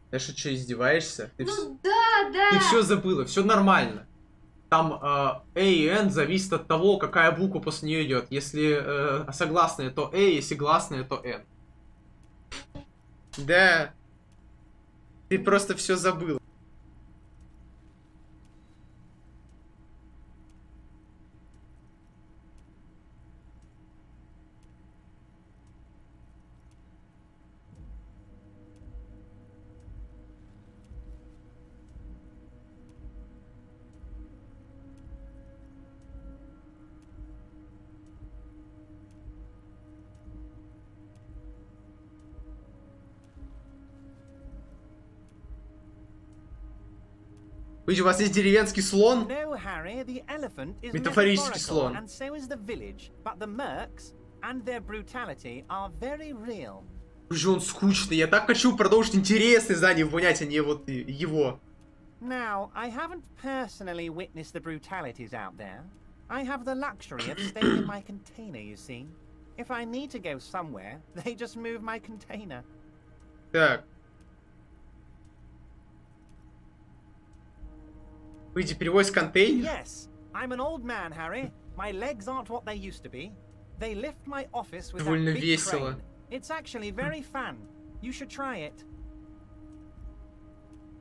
Ты что, издеваешься? Ты Ну да, да. Ты все забыла, все нормально. Там A и N зависит от того, какая буква после нее идет. Если согласные, то A, если гласные, то N. Да. Ты просто все забыла. Видите, у вас есть деревенский слон? No, Harry, the elephant is Метафорический metaphorical, слон. and so is the village, but the mercs and their brutality are very real. Уже он скучный. Я так хочу продолжить интересное издание вонять, а не вот его. Now, I haven't personally witnessed the brutalities out there. I have the luxury of staying in my container, you see. If I need to go somewhere, they just move my container. Так. Выйди, перевозь контейнер. Yes, I'm an old man, Harry. My legs aren't what they used to be. They lift my office with Довольно that big весело. crane. It's actually very fun. You should try it.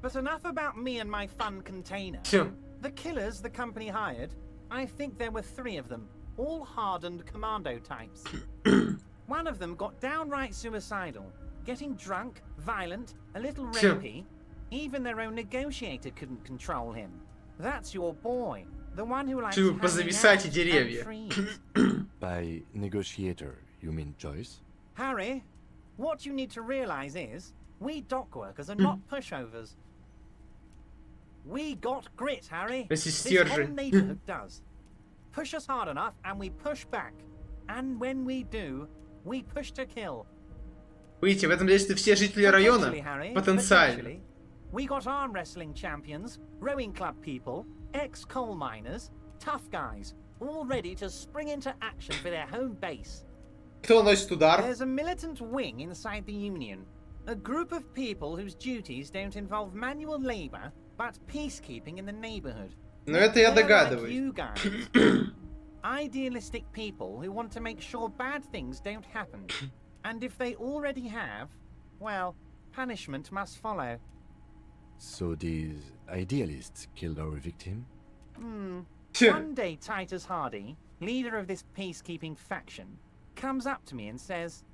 But enough about me and my fun container. Всё. The killers the company hired, I think there were 3 of them, all hardened commando types. One of them got downright suicidal, getting drunk, violent, a little Всё. rapey. Even their own negotiator couldn't control him. That's your boy, the one who likes hanging позависать и out деревья. and trees. By negotiator, you mean Joyce? Harry, what you need to realize is, we dock workers are not pushovers. We got grit, Harry. This is This whole стержень. neighborhood does. Push us hard enough and we push back. And when we do, we push to kill. Видите, в этом действии все жители района Potentially, Harry, потенциально. potentially. We got arm wrestling champions, rowing club people, ex-coal miners, tough guys, all ready to spring into action for their home base. Кто носит удар? There's a militant wing inside the Union, a group of people whose duties don't involve manual labor, but peacekeeping in the neighborhood. Ну это я They're like догадываюсь. you guys. Idealistic people who want to make sure bad things don't happen. And if they already have, well, punishment must follow. So these idealists killed our victim? One day Titus Hardy, leader of this peacekeeping faction, comes up to me and says,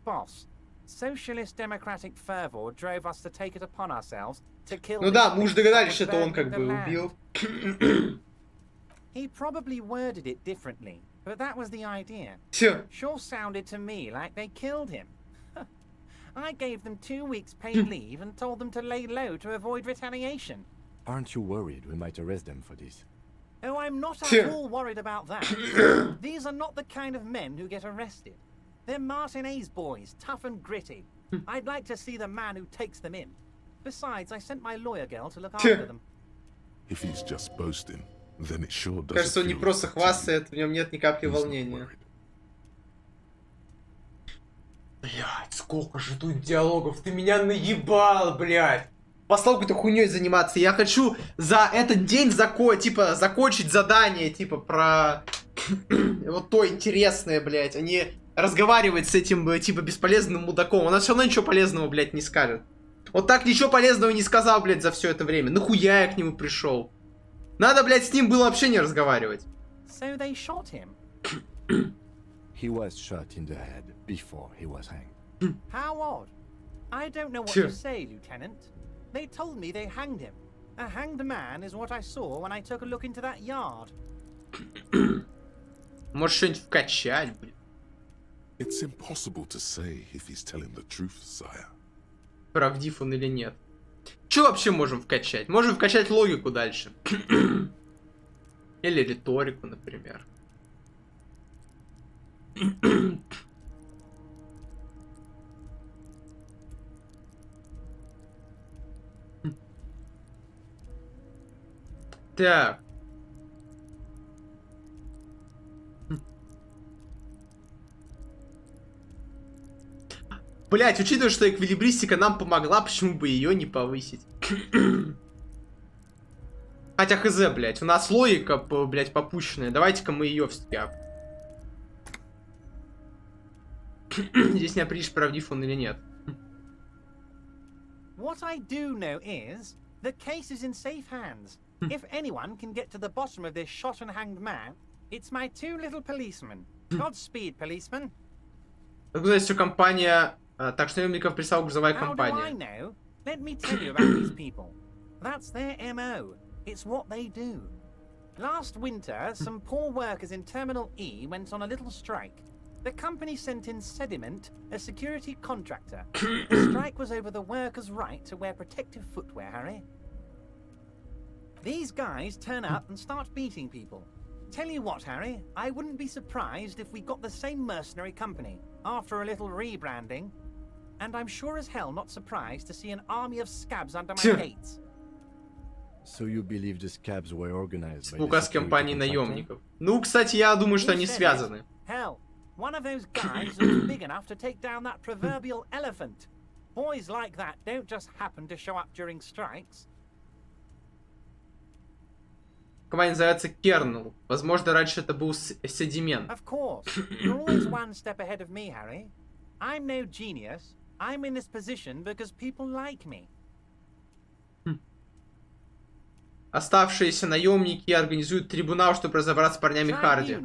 "Boss, socialist democratic fervor drove us to take it upon ourselves to kill." Ну да, мы уже догадались, что это он как бы убил. He probably worded it differently, but that was the idea. Всё. Sure sounded to me like they killed him. I gave them 2 weeks paid leave and told them to lay low to avoid retaliation. Aren't you worried we might arrest them for this? Oh, I'm not at Sure. all worried about that. These are not the kind of men who get arrested. They're Martin A's boys, tough and gritty. I'd like to see the man who takes them in. Besides, I sent my lawyer girl to look after them. If he's just boasting, then it sure doesn't. Кажется, он не просто хвастает, в нем нет ни капли волнения. Блядь, сколько же тут диалогов, ты меня наебал, блядь. Послал какой-то хуйней заниматься. Я хочу за этот день закончить задание, типа, про вот то интересное, блядь, а не разговаривать с этим, типа, бесполезным мудаком. Он все равно ничего полезного, блядь, не скажет. Вот так ничего полезного не сказал, блядь, за все это время. Нахуя я к нему пришел? Надо, блядь, с ним было вообще не разговаривать. So they shot him. He was shot in the head before he was hanged. How odd. I don't know what to say, Lieutenant. They told me they hanged him. A hanged man is what I saw when I took a look into that yard. Может, что-нибудь вкачать, блядь. It's impossible to say if he's telling the truth, sire. Правдив он или нет. Что вообще можем вкачать? Можем вкачать логику дальше. Или риторику, например. Так. Блять, учитывая, что эквилибристика нам помогла, почему бы ее не повысить? Хотя хз, блять, у нас логика, блять, попущенная. Давайте-ка мы ее встяп. Здесь не определишь, правдив он или нет. What I do know is, the case is in safe hands. If anyone can get to the bottom of this shot and hanged man, it's my two little policemen. Godspeed, policeman. Откуда есть компания? Так что наемников прислала грузовая компания. How do I know? Let me tell you about these people. That's their MO. It's what they do. Last winter, some poor workers in Terminal E went on a little strike. The company sent in Sediment, a security contractor. The strike was over the workers' right to wear protective footwear, Harry. These guys turn up and start beating people. Tell you what, Harry, I wouldn't be surprised if we got the same mercenary company after a little rebranding. And I'm sure as hell not surprised to see an army of scabs under my gates. So you believe the scabs were organized by Указ компании наемников. Ну, кстати, я думаю, что они связаны. Hell, one of those guys was big enough to take down that proverbial elephant. Boys like that don't just happen to show up during strikes. Компания называется Kernel. Возможно, раньше это был Sediment. Of course. You're always one step ahead of me, Harry. I'm no genius. I'm in this position because people like me. Оставшиеся наемники организуют трибунал, чтобы разобраться с парнями Харди.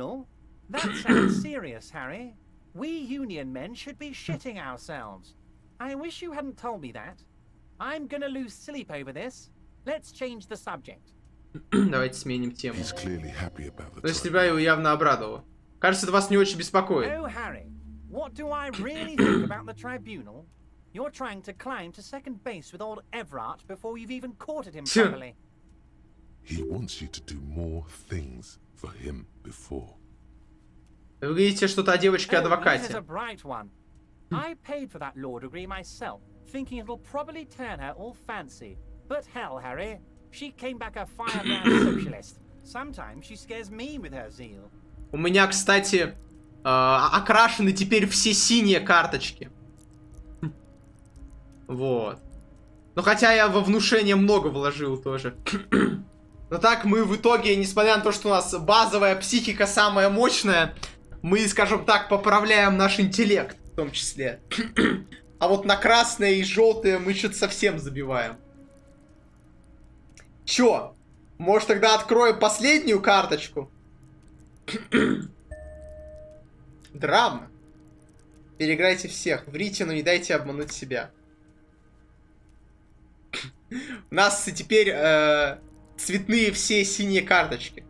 That sounds serious, Harry. We union men should be shitting ourselves. I wish you hadn't told me that. I'm gonna lose sleep over this. Let's change the subject. Давайте сменим тему. He's clearly happy about the То есть тебя его явно обрадовало. Кажется, это вас не очень беспокоит. Oh, Harry, what do I really think about the tribunal? You're trying to climb to second base with old Everard before you've even courted him properly. He wants you to do more things for him before. Вы видите что-то о девочке-адвокате. Oh, a bright one. I paid for that law degree myself, thinking it'll probably turn her all fancy. But hell, Harry, she came back a firebrand socialist. Sometimes she scares me with her zeal. У меня, кстати, окрашены теперь все синие карточки. Вот. Но хотя я во внушение много вложил тоже. Но так мы в итоге, несмотря на то, что у нас базовая психика самая мощная, мы, скажем так, поправляем наш интеллект в том числе. А вот на красное и желтое мы что-то совсем забиваем. Чё? Может, тогда откроем последнюю карточку? Драма. Переиграйте всех. Врите, но не дайте обмануть себя. У нас теперь цветные все синие карточки.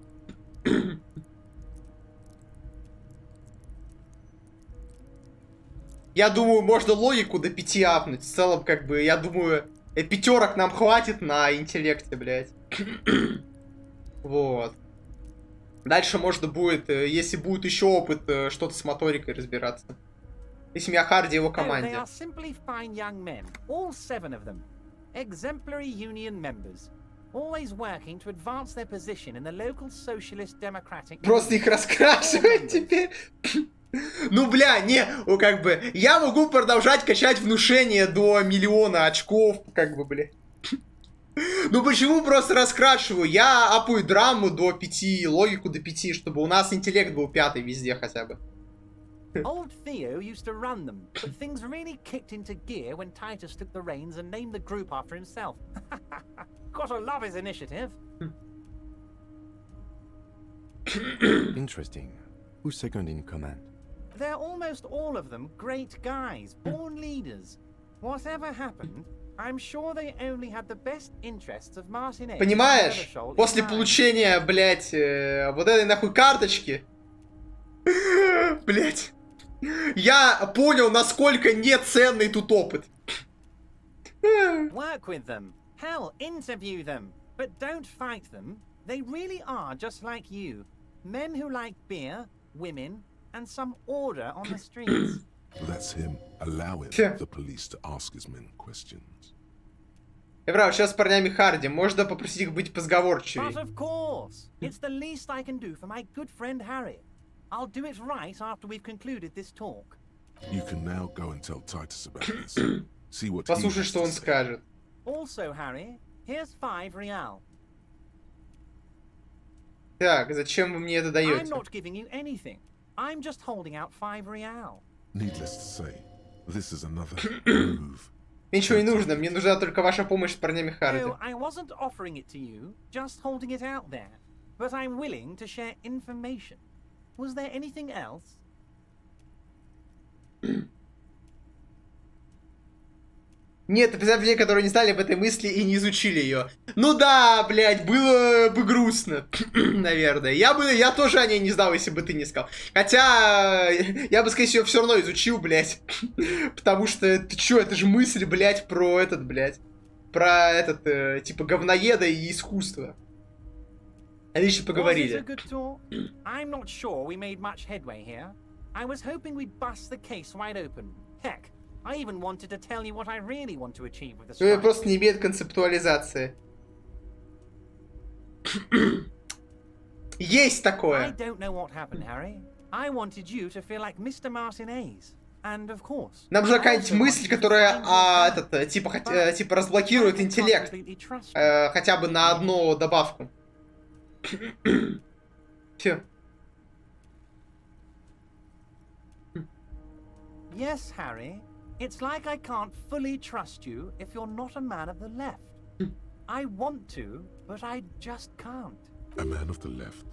Я думаю, можно логику до 5 апнуть. В целом, как бы, я думаю, пятерок нам хватит на интеллекте, блядь. Вот. Дальше можно будет, если будет еще опыт, что-то с моторикой разбираться. И семья Харди, его команде. Exemplary union members, always working to advance their position in the local socialist democratic... Просто их раскрашивать теперь. Ну, бля, не, как бы, я могу продолжать качать внушение до 1 миллиона очков, как бы, бля. Ну, почему просто раскрашиваю? Я апаю драму до 5, логику до 5, чтобы у нас интеллект был 5 везде хотя бы. Old Theo used to run them, but things really kicked into gear when Titus took the reins and named the group after himself. Gotta love his initiative. Interesting. Who's second in command? They're almost all of them great guys, born leaders. Whatever happened, I'm sure they only had the best interests of Martin A. Понимаешь, после получения, блять, вот этой нахуй карточки, блять, я понял, насколько неценный тут опыт. Work with them. Hell, interview them. But don't fight them. They really are just like you. Men who like beer, women, and some order on the streets. That's him allowing the police to ask his men questions. Я прав, сейчас с парнями Харди. Можно попросить их быть позговорчивее. But of course, it's the least I can do for my good friend Harry. I'll do it right after we've concluded this talk. You can now go and tell Titus about this. See what Послушай, что он скажет. Also, Harry, here's 5 real. Так, зачем вы мне это даете? I'm not giving you anything. I'm just holding out 5 real. Needless to say, this is another move. Мне ничего не нужно, мне нужна только ваша помощь с парнями Харди. No, I wasn't offering it to you, just holding it out there. But I'm willing to share information. Was there anything else? Нет, это представь людей, которые не знали об этой мысли и не изучили ее. Ну да, блядь, было бы грустно, наверное. Я тоже о ней не знал, если бы ты не сказал. Хотя, я бы, скорее всего, все равно изучил, блядь. Потому что, ты чё, это же мысль, блядь, про этот, блядь. Про этот, типа, говноеда и искусство. Они еще поговорили. I'm not sure we made much headway here. I was hoping we'd bust the case wide open. Heck, I even wanted to tell you what I really want to achieve with the strike. Просто не имеет концептуализации. Есть такое. I don't know what happened, Harry. I wanted you to feel like Mr. Martin A's. And of course. Нам нужна какая-нибудь мысль, которая, типа разблокирует интеллект. Хотя бы на одну добавку. Все. Yes, Harry. It's like I can't fully trust you if you're not a man of the left. I want to, but I just can't. A man of the left.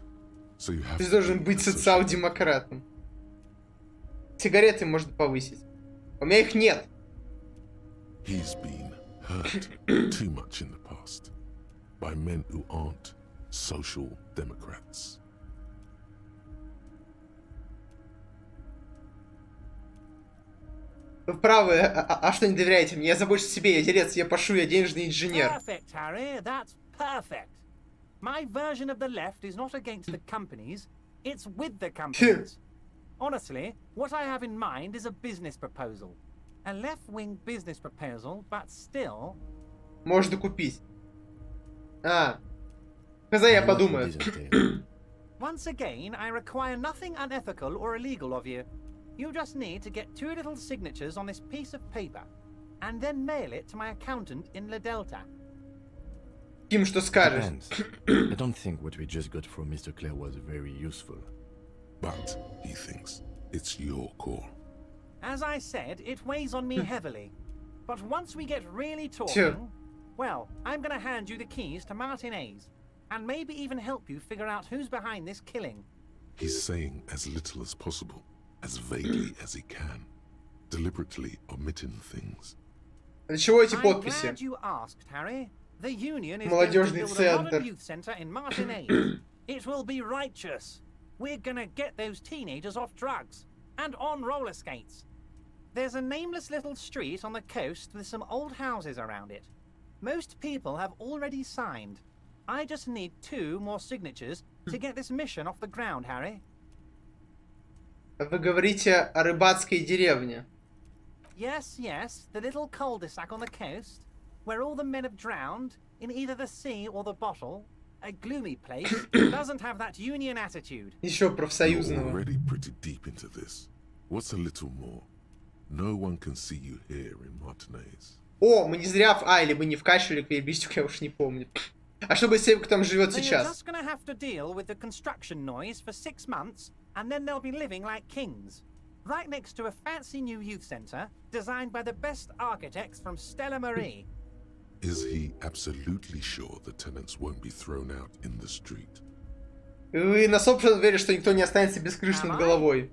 So you have Ты должен быть социал-демократом. Сигареты можно повысить. У меня их нет. He's been hurt too much in the past by men who aren't social democrats. Вы правы, а что не доверяете мне? Я забочусь о себе, я делец, я пашу, я денежный инженер. Perfect, Harry, that's perfect. My version of the left is not against the companies, it's with the companies. Honestly, what I have in mind is a business proposal. A left-wing business proposal, but still... Можно купить. Хз, я подумаю. Once again, I require nothing unethical or illegal of you. You just need to get 2 little signatures on this piece of paper, and then mail it to my accountant in La Delta. Ким, что скажешь? I don't think what we just got from Mr. Clare was very useful. But he thinks it's your call. As I said, it weighs on me heavily. But once we get really talking, well, I'm gonna hand you the keys to Martin A's, and maybe even help you figure out who's behind this killing. He's saying as little as possible, as vaguely as he can, deliberately omitting things. Для чего эти I'm подписи? glad you asked, Harry. The union is going to Молодежный build a центр. modern youth center in Martin A's. It will be righteous. We're gonna get those teenagers off drugs and on roller skates. There's a nameless little street on the coast with some old houses around it. Most people have already signed. I just need 2 more signatures to get this mission off the ground, Harry. Вы говорите о рыбацкой деревне. Yes, yes, the little cul-de-sac on the coast. where all the men have drowned in either the sea or the bottle. A gloomy place doesn't have that union attitude. Еще профсоюзного. You're already pretty deep into this. What's a little more? No one can see you here in Martinez. О, мы не зря... или мы не вкачивали квейбистику, я уж не помню. А что будет с тем, кто там живет сейчас? Just gonna have to deal with the construction noise for 6 months, and then they'll be living like kings. Right next to a fancy new youth center, designed by the best architects from Stella Marie. Is he absolutely sure the tenants won't be thrown out in the street? Вы на 100% верите, что никто не останется без крыши над головой?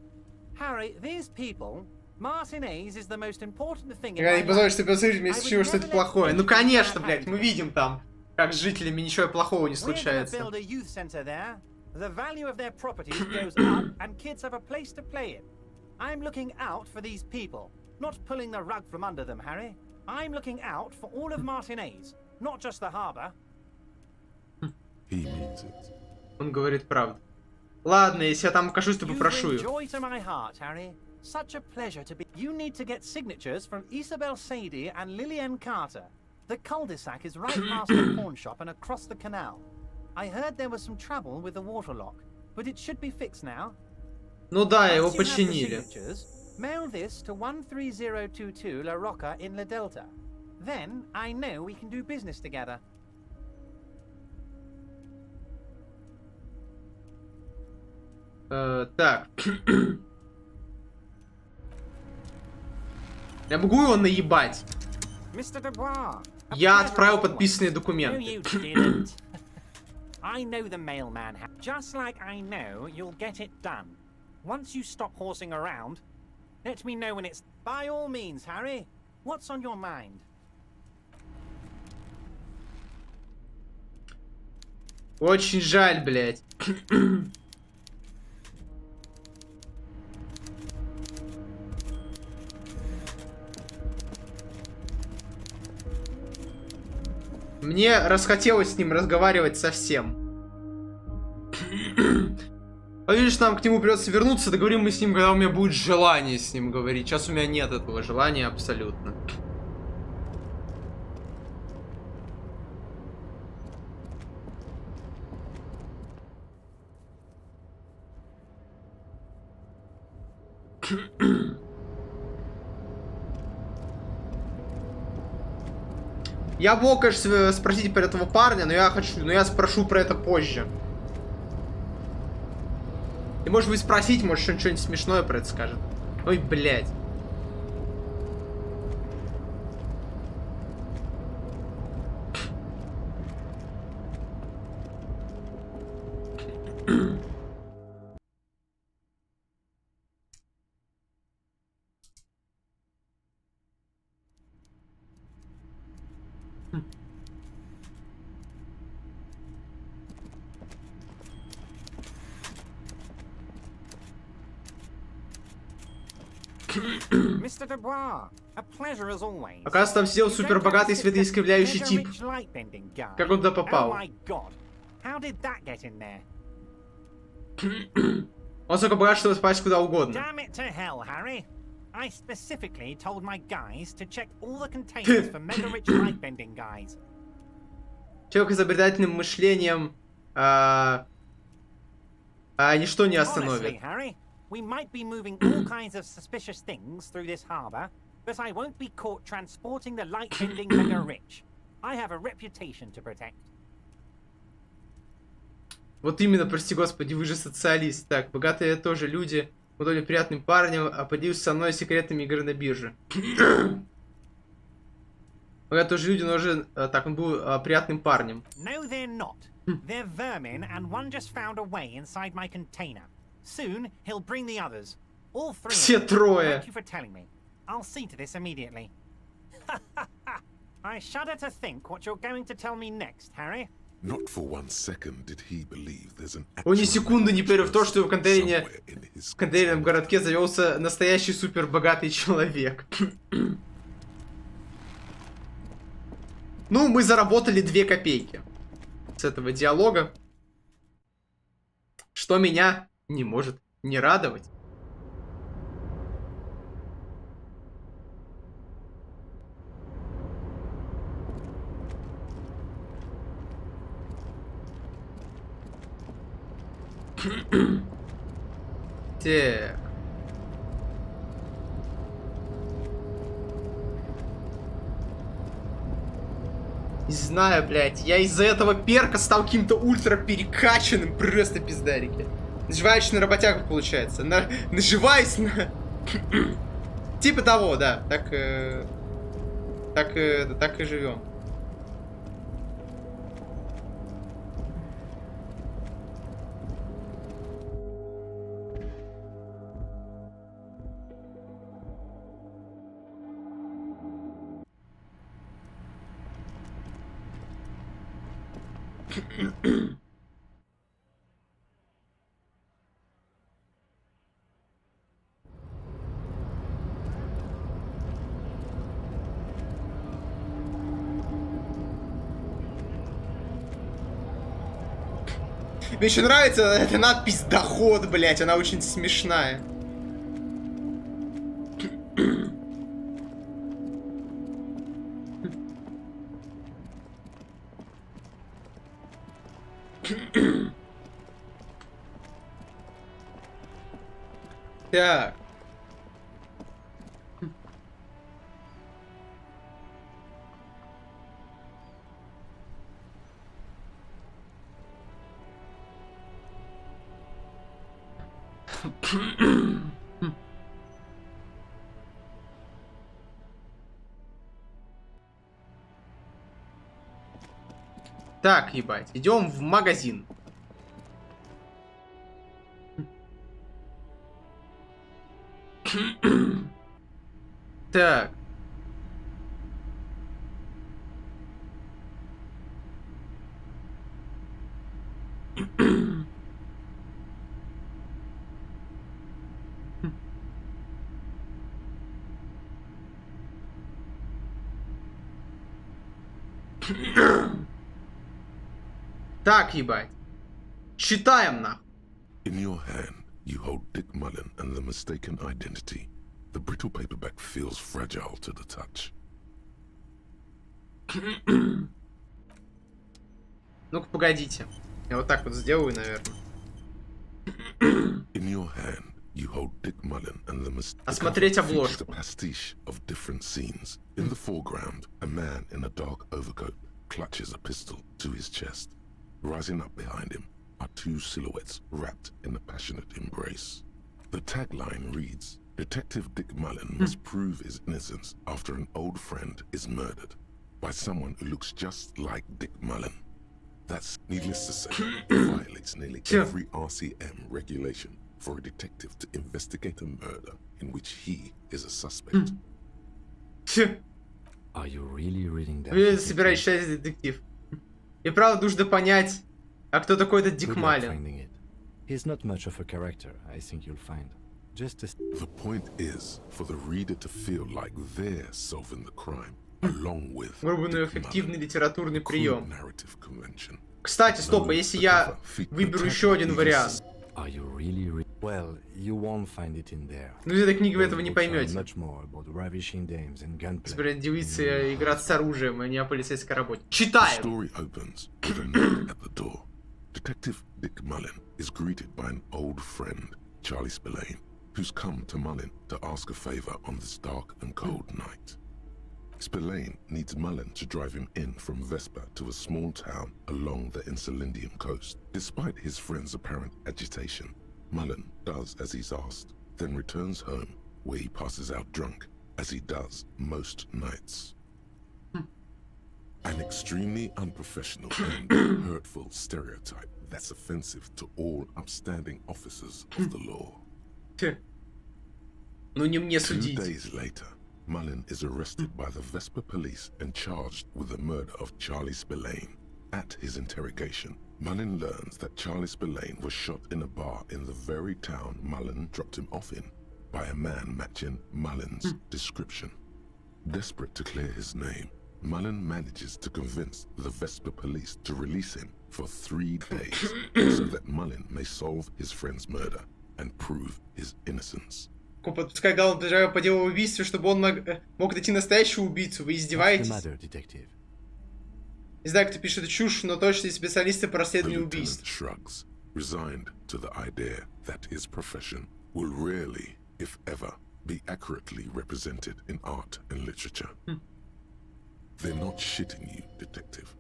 Harry, these people, Martinez is the most important thing. Я не позволю, чтобы вместе чего что-то плохое. Ну конечно, блядь, мы видим там, как с жителями ничего плохого не случается. The value of their properties goes up, and kids have a place to play in. I'm looking out for these people, not pulling the rug from under them, Harry. I'm looking out for all of Martinez, not just the harbor. He means it. Он говорит правду. Ладно, если я там окажусь, то попрошу ее. Joy to my heart, Harry. Such a pleasure to be. You need to get signatures from Isabel Sadie and Lillian Carter. The cul-de-sac is right past the pawn shop and across the canal. I heard there was some trouble with the waterlock, but it should be fixed now. Ну да, его починили. Mail this to 13022 La Rocca in La Delta. Then I know we can do business together. Так. Я могу его наебать? Я отправил подписанные документы. I know the mailman. Just like I know you'll get it done. Once you stop horsing around, let me know when it's... By all means, Harry. What's on your mind? Очень жаль, блядь. Мне расхотелось с ним разговаривать совсем. Видишь, нам к нему придется вернуться, договорим мы с ним, когда у меня будет желание с ним говорить. Сейчас у меня нет этого желания абсолютно. Я мог, конечно, спросить про этого парня, но я спрошу про это позже. Ты можешь быть спросить, может, что-нибудь смешное про это скажет. Ой, блядь. Оказывается, там сидел супербогатый светоискривляющий тип. Как он туда попал? Он столько богат, что спать куда угодно. Человек с изобретательным мышлением ничто не остановит. We might be moving all kinds of suspicious things through this harbor, but I won't be caught transporting the light-bending mega rich. I have a reputation to protect. Вот именно, прости господи, вы же социалист. Так, богатые тоже люди, удобно приятным парнем, а поделился со мной секретами игры на бирже. Богатые тоже люди, но уже... Так, он был приятным парнем. No, they're not. They're vermin, and one just found a way inside my container. Soon he'll bring the others. All three. Все трое. Thank you for telling me. I'll see to this immediately. I shudder to think what you're going to tell me next, Harry. Not for 1 second did he believe there's an Он ни секунды не поверил в то, что в контейнерном городке завелся настоящий супербогатый человек. Ну, мы заработали 2 копейки с этого диалога. Что меня не может не радовать. Так. Не знаю, блядь. Я из-за этого перка стал каким-то ультра перекачанным. Просто пиздарики. Наживаешь на работягу, получается. Наживаюсь на... Типа того, да. Так и живем. Мне еще нравится эта надпись «Доход», блять, она очень смешная. Так. Так, ебать, идем в магазин. Так. Так, ебать. Читаем нахуй. In your hand, you hold Dick Mullen and the mistaken identity. The brittle paperback feels fragile to the touch. Ну-ка, погодите. Я вот так вот сделаю, наверное. In your hand, you hold Dick Mullen and the mistaken... Осмотреть обложку. A pastiche of different scenes. In the foreground, a man in a dark overcoat clutches a pistol to his chest. Rising up behind him are two silhouettes wrapped in a passionate embrace. The tagline reads, Detective Dick Mullen must prove his innocence after an old friend is murdered by someone who looks just like Dick Mullen. That's, needless to say, violates nearly every RCM regulation for a detective to investigate a murder in which he is a suspect. Are you really reading that? Вы собираетесь читать детектив. И правда нужно понять, а кто такой этот Дик Маллен. He's not much of a character, I think you'll find. Just a... The point is for the reader to feel like they're solving the crime, along with грубый, эффективный литературный прием. Кстати, стоп, а если я выберу еще один вариант? Are you really well, you won't find it in there. Ну, из этой книги вы этого не поймете. Собирать девицы играть с оружием, а не о полицейской работе. Читаем! Detective Dick Mullen is greeted by an old friend, Charlie Spillane, who's come to Mullen to ask a favor on this dark and cold night. Spillane needs Mullen to drive him in from Vespa to a small town along the Insulindian coast. Despite his friend's apparent agitation, Mullen does as he's asked, then returns home, where he passes out drunk, as he does most nights. An extremely unprofessional and hurtful stereotype that's offensive to all upstanding officers of the law. Ну не мне 2 судить. days later, Mullen is arrested by the Vespa police and charged with the murder of Charlie Spillane. At his interrogation, Mullen learns that Charlie Spillane was shot in a bar in the very town Mullen dropped him off in by a man matching Mullen's description. Desperate to clear his name, Mullen manages to convince the Vespa police to release him for 3 days so that Mullen may solve his friend's murder and prove his innocence. Подпускай Галлу по делу убийства, чтобы он мог найти настоящего убийцу. Вы издеваетесь? Не знаю, кто пишет чушь, но точно специалисты по расследованию убийств. resigned to the idea that his profession will rarely, if ever, be accurately represented in art and literature. They're not shitting you, detective.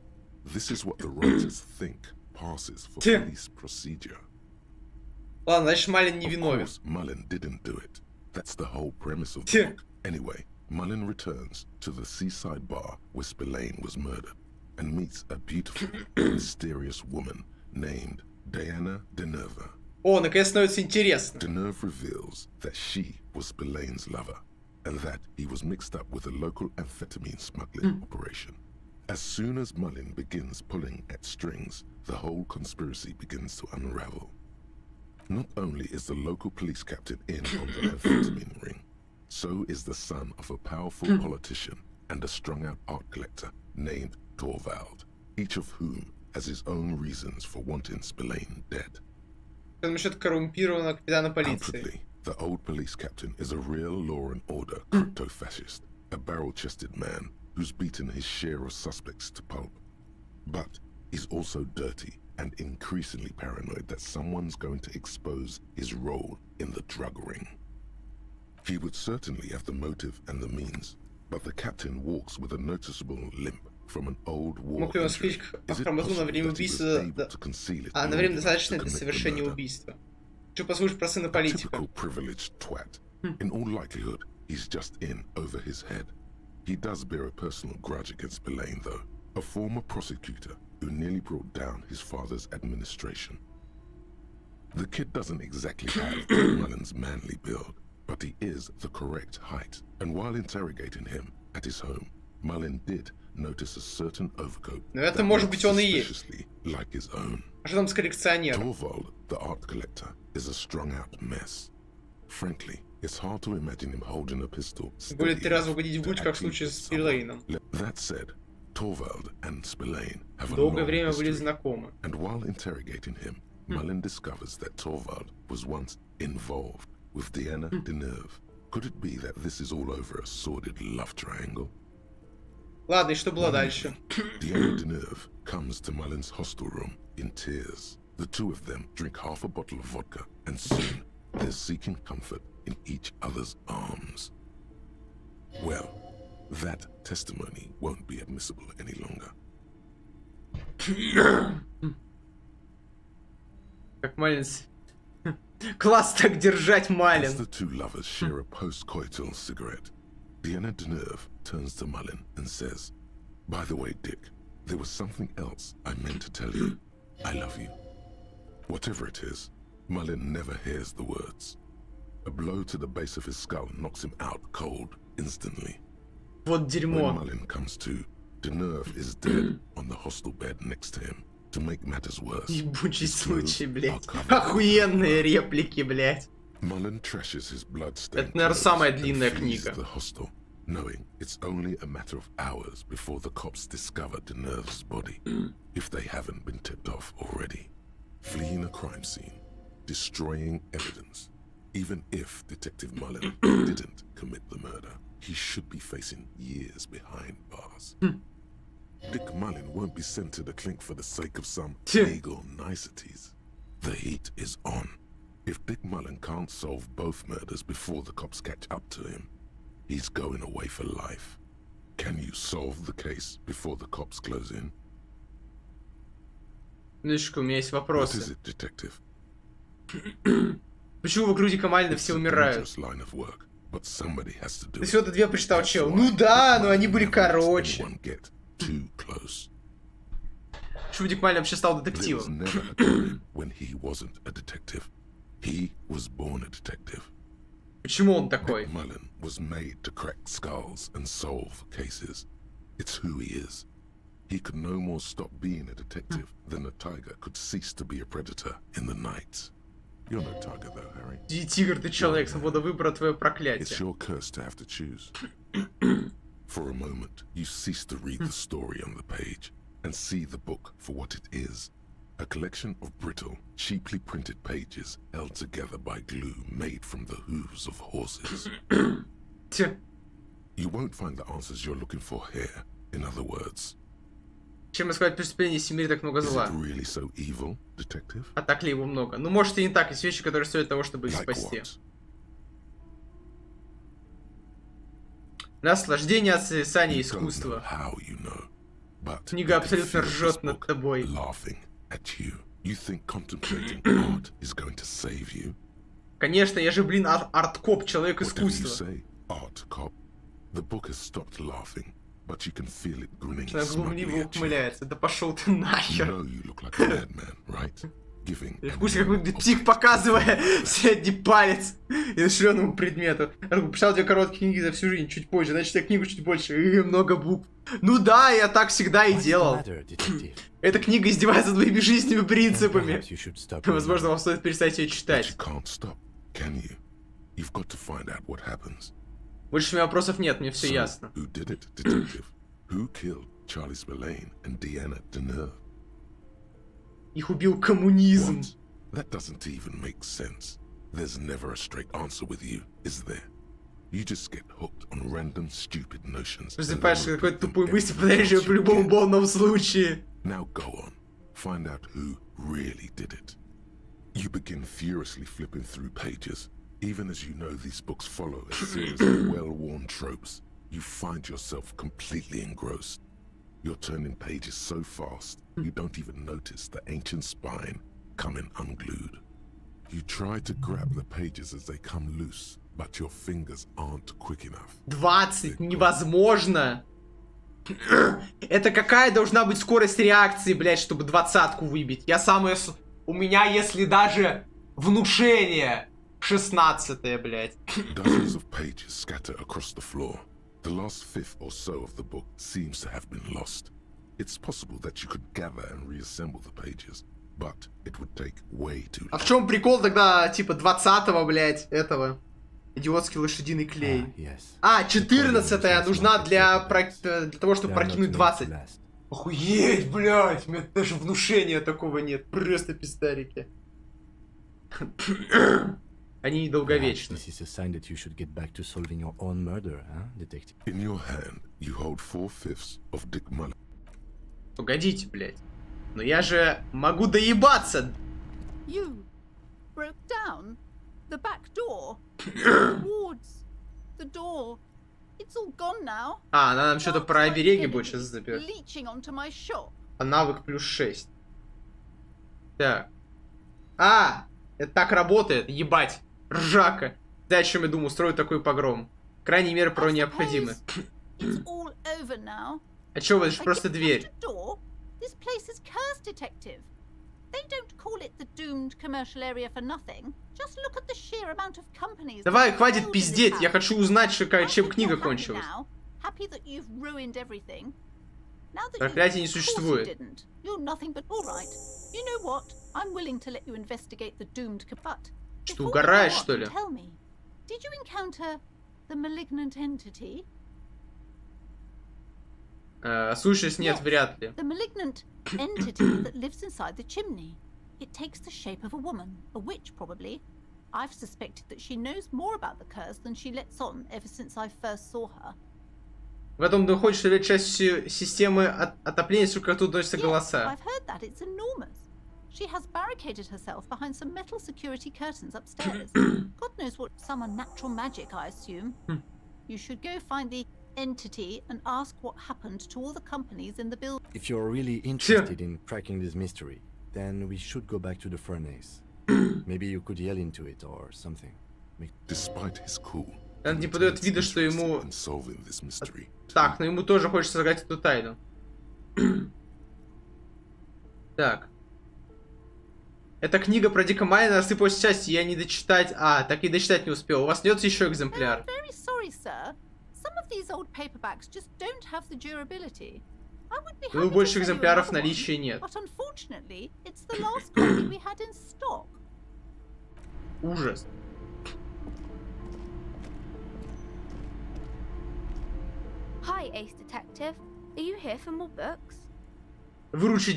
This is what the writers think passes for police procedure. Ладно, значит, Малин не виновен. Of course, Mullen didn't do it. That's the whole premise of the book. Anyway, Mullen returns to the seaside bar where Spillane was murdered and meets a beautiful, mysterious woman named Diana Deneuve. О, наконец становится интересно. Deneuve reveals that she was Spillane's lover and that he was mixed up with a local amphetamine smuggling operation. As soon as Mullen begins pulling at strings, the whole conspiracy begins to unravel. Not only is the local police captain in on the amphetamine ring, so is the son of a powerful politician and a strung-out art collector named Torvald, each of whom has his own reasons for wanting Spillane dead. Насчет коррумпированного капитана полиции. Outwardly, the old police captain is a real law and order crypto-fascist, a barrel-chested man who's beaten his share of suspects to pulp. But he's also dirty and increasingly paranoid that someone's going to expose his role in the drug ring. He would certainly have the motive and the means, but the captain walks with a noticeable limp from an old war Мог ли он успеть к Ахрамазу на время убийства, на время достаточно для совершения убийства? Что послушать про сына политика? Typical privileged twat. In all likelihood, he's just in over his head. He does bear a personal grudge against Spillane, though, a former prosecutor who nearly brought down his father's administration. The kid doesn't exactly have Mullen's manly build, but he is the correct height, and while interrogating him at his home, Mullen did notice a certain overcoat that может быть он и есть. Like his own. А что там с коллекционером? Torvald, the art collector, is a strung-out mess. Frankly, it's hard to imagine him holding a pistol. Более 3 раза угодить в грудь, как в случае с Спиллейном. That said, Torvald and Spillane have долгое время были знакомы. And while interrogating him, Mullen discovers that Torvald was once involved with Diana Deneuve. Could it be that this is all over a sordid love triangle? Ладно, и что было дальше? Diana Deneuve comes to Mullen's hostel room in tears. The two of them drink half a bottle of vodka, and soon they're seeking comfort in each other's arms. Well, that testimony won't be admissible any longer. Как Малин... Класс так держать, Малин. As the two lovers share a post-coital cigarette, Diana Deneuve turns to Mullen and says, "By the way, Dick, there was something else I meant to tell you. I love you." Whatever it is, Mullen never hears the words. A blow to the base of his skull knocks him out cold instantly. Вот дерьмо. When Mullen comes to, Deneuve is dead on the hostel bed next to him. To make matters worse, ебучий случай, блядь. Охуенные реплики, блядь. Mullen trashes his blood-stained Это, наверное, самая длинная and flees книга. the hostel, knowing it's only a matter of hours before the cops discover Deneuve's body, if they haven't been tipped off already. Fleeing a crime scene, destroying evidence. Even if Detective Mullen didn't commit the murder, he should be facing years behind bars. Dick Mullen won't be sent to the clink for the sake of some legal niceties. The heat is on. If Dick Mullen can't solve both murders before the cops catch up to him, he's going away for life. Can you solve the case before the cops close in? Минуточку, у меня есть What is вопросы. it, detective? Почему вокруг Дика Малина все умирают? Dangerous line of work, but somebody has to do Ты it. всего-то 2 прочитал, чел. Ну да, но они были короче. Anyone get too close. Почему Дик Малин вообще стал There was детективом? never a time when he wasn't a detective. He was born a detective. Почему он такой? Dick Mullen was made to crack skulls and solve cases. It's who he is. He could no more stop being a detective than a tiger could cease to be a predator in the night. You're no tiger though, Harry. Тигр, ты человек, свобода выбора, твое It's проклятие. your curse to have to choose. For a moment, you cease to read the story on the page and see the book for what it is. A collection of brittle, cheaply printed pages held together by glue made from the hooves of horses. You won't find the answers you're looking for here. In other words, Чем искать преступление, если в мире так много зла? Really so evil, detective? А так ли его много? Ну, может и не так. Есть вещи, которые стоят того, чтобы их спасти. Наслаждение от созерцания искусства. Книга абсолютно ржет над тобой. Конечно, я же, блин, арт-коп, человек искусства. Человек глумливо ухмыляется. Да пошел ты нахер. В курсе, какой-то псих, показывая средний палец иношенному предмету. Я писал 2 короткие книги за всю жизнь, чуть позже. Значит, я книгу чуть больше. И много букв. Ну да, я так всегда и делал. Эта книга издевается над твоими жизненными принципами. Возможно, вам стоит перестать ее читать. Больше у меня вопросов нет, мне все ясно. Их убил коммунизм. Просыпаешься к какой-то тупой мысли, подаришь ее при любом удобном случае. Even as you know these books follow a series of well-worn tropes, you find yourself completely engrossed. You're turning pages so fast, you don't even notice the ancient spine coming unglued. You try to grab the pages as they come loose, but your fingers aren't quick enough. 20 невозможно! Это какая должна быть скорость реакции, блядь, чтобы 20-ку выбить? Я самое... У меня, если даже внушение... 16-е, блядь. Dozens of pages scatter across the floor. The last fifth or so of the book seems to have been lost. It's possible that you could gather and reassemble the pages, but it would take way too long. А в чем прикол тогда, типа, 20-го, блядь, этого? Идиотский лошадиный клей. 14-я нужна для того, чтобы прокинуть 20. Охуеть, блядь, у меня даже внушения такого нет. Просто пиздарики. Они недолговечны. Погодите, блядь. Но я же могу доебаться. You broke down the back door. Wards the door. It's all gone now. А, она нам что-то про обереги будет сейчас запер. А навык плюс 6. Так. А! Это так работает, ебать. Ржака. Да, о чем я думаю, устроить такой погром. Крайней мере, про необходимы. А чё, это же просто дверь. Давай, хватит пиздеть, я хочу узнать, чем книга кончилась. Проклятие не существует. Что, угораешь, что ли? Сущность нет, вряд ли. The malignant entity that lives inside the chimney. It takes the shape of a woman, a witch probably. I've suspected that she knows more about the curse than she lets on ever since I first saw her. В этом доходит, что это часть системы отопления, с которой тут доносятся голоса. I've heard that. It's enormous. She has barricaded herself behind some metal security curtains upstairs. God knows what, some unnatural magic, I assume. You should go find the entity and ask what happened to all the companies in the building. If you're really interested in cracking this mystery, then we should go back to the furnace. Maybe you could yell into it or something. Despite his cool, он не подает вида, что ему... Так, но ему тоже хочется загадать эту тайну. Так. Эта книга про Дика Майна рассыпалась в части, я не дочитать... А, так и дочитать не успел. У вас найдется еще экземпляр. Ну, больше экземпляров в наличии нет. Ужас. Hi, Ace Detective. Are you here for more books? Выручи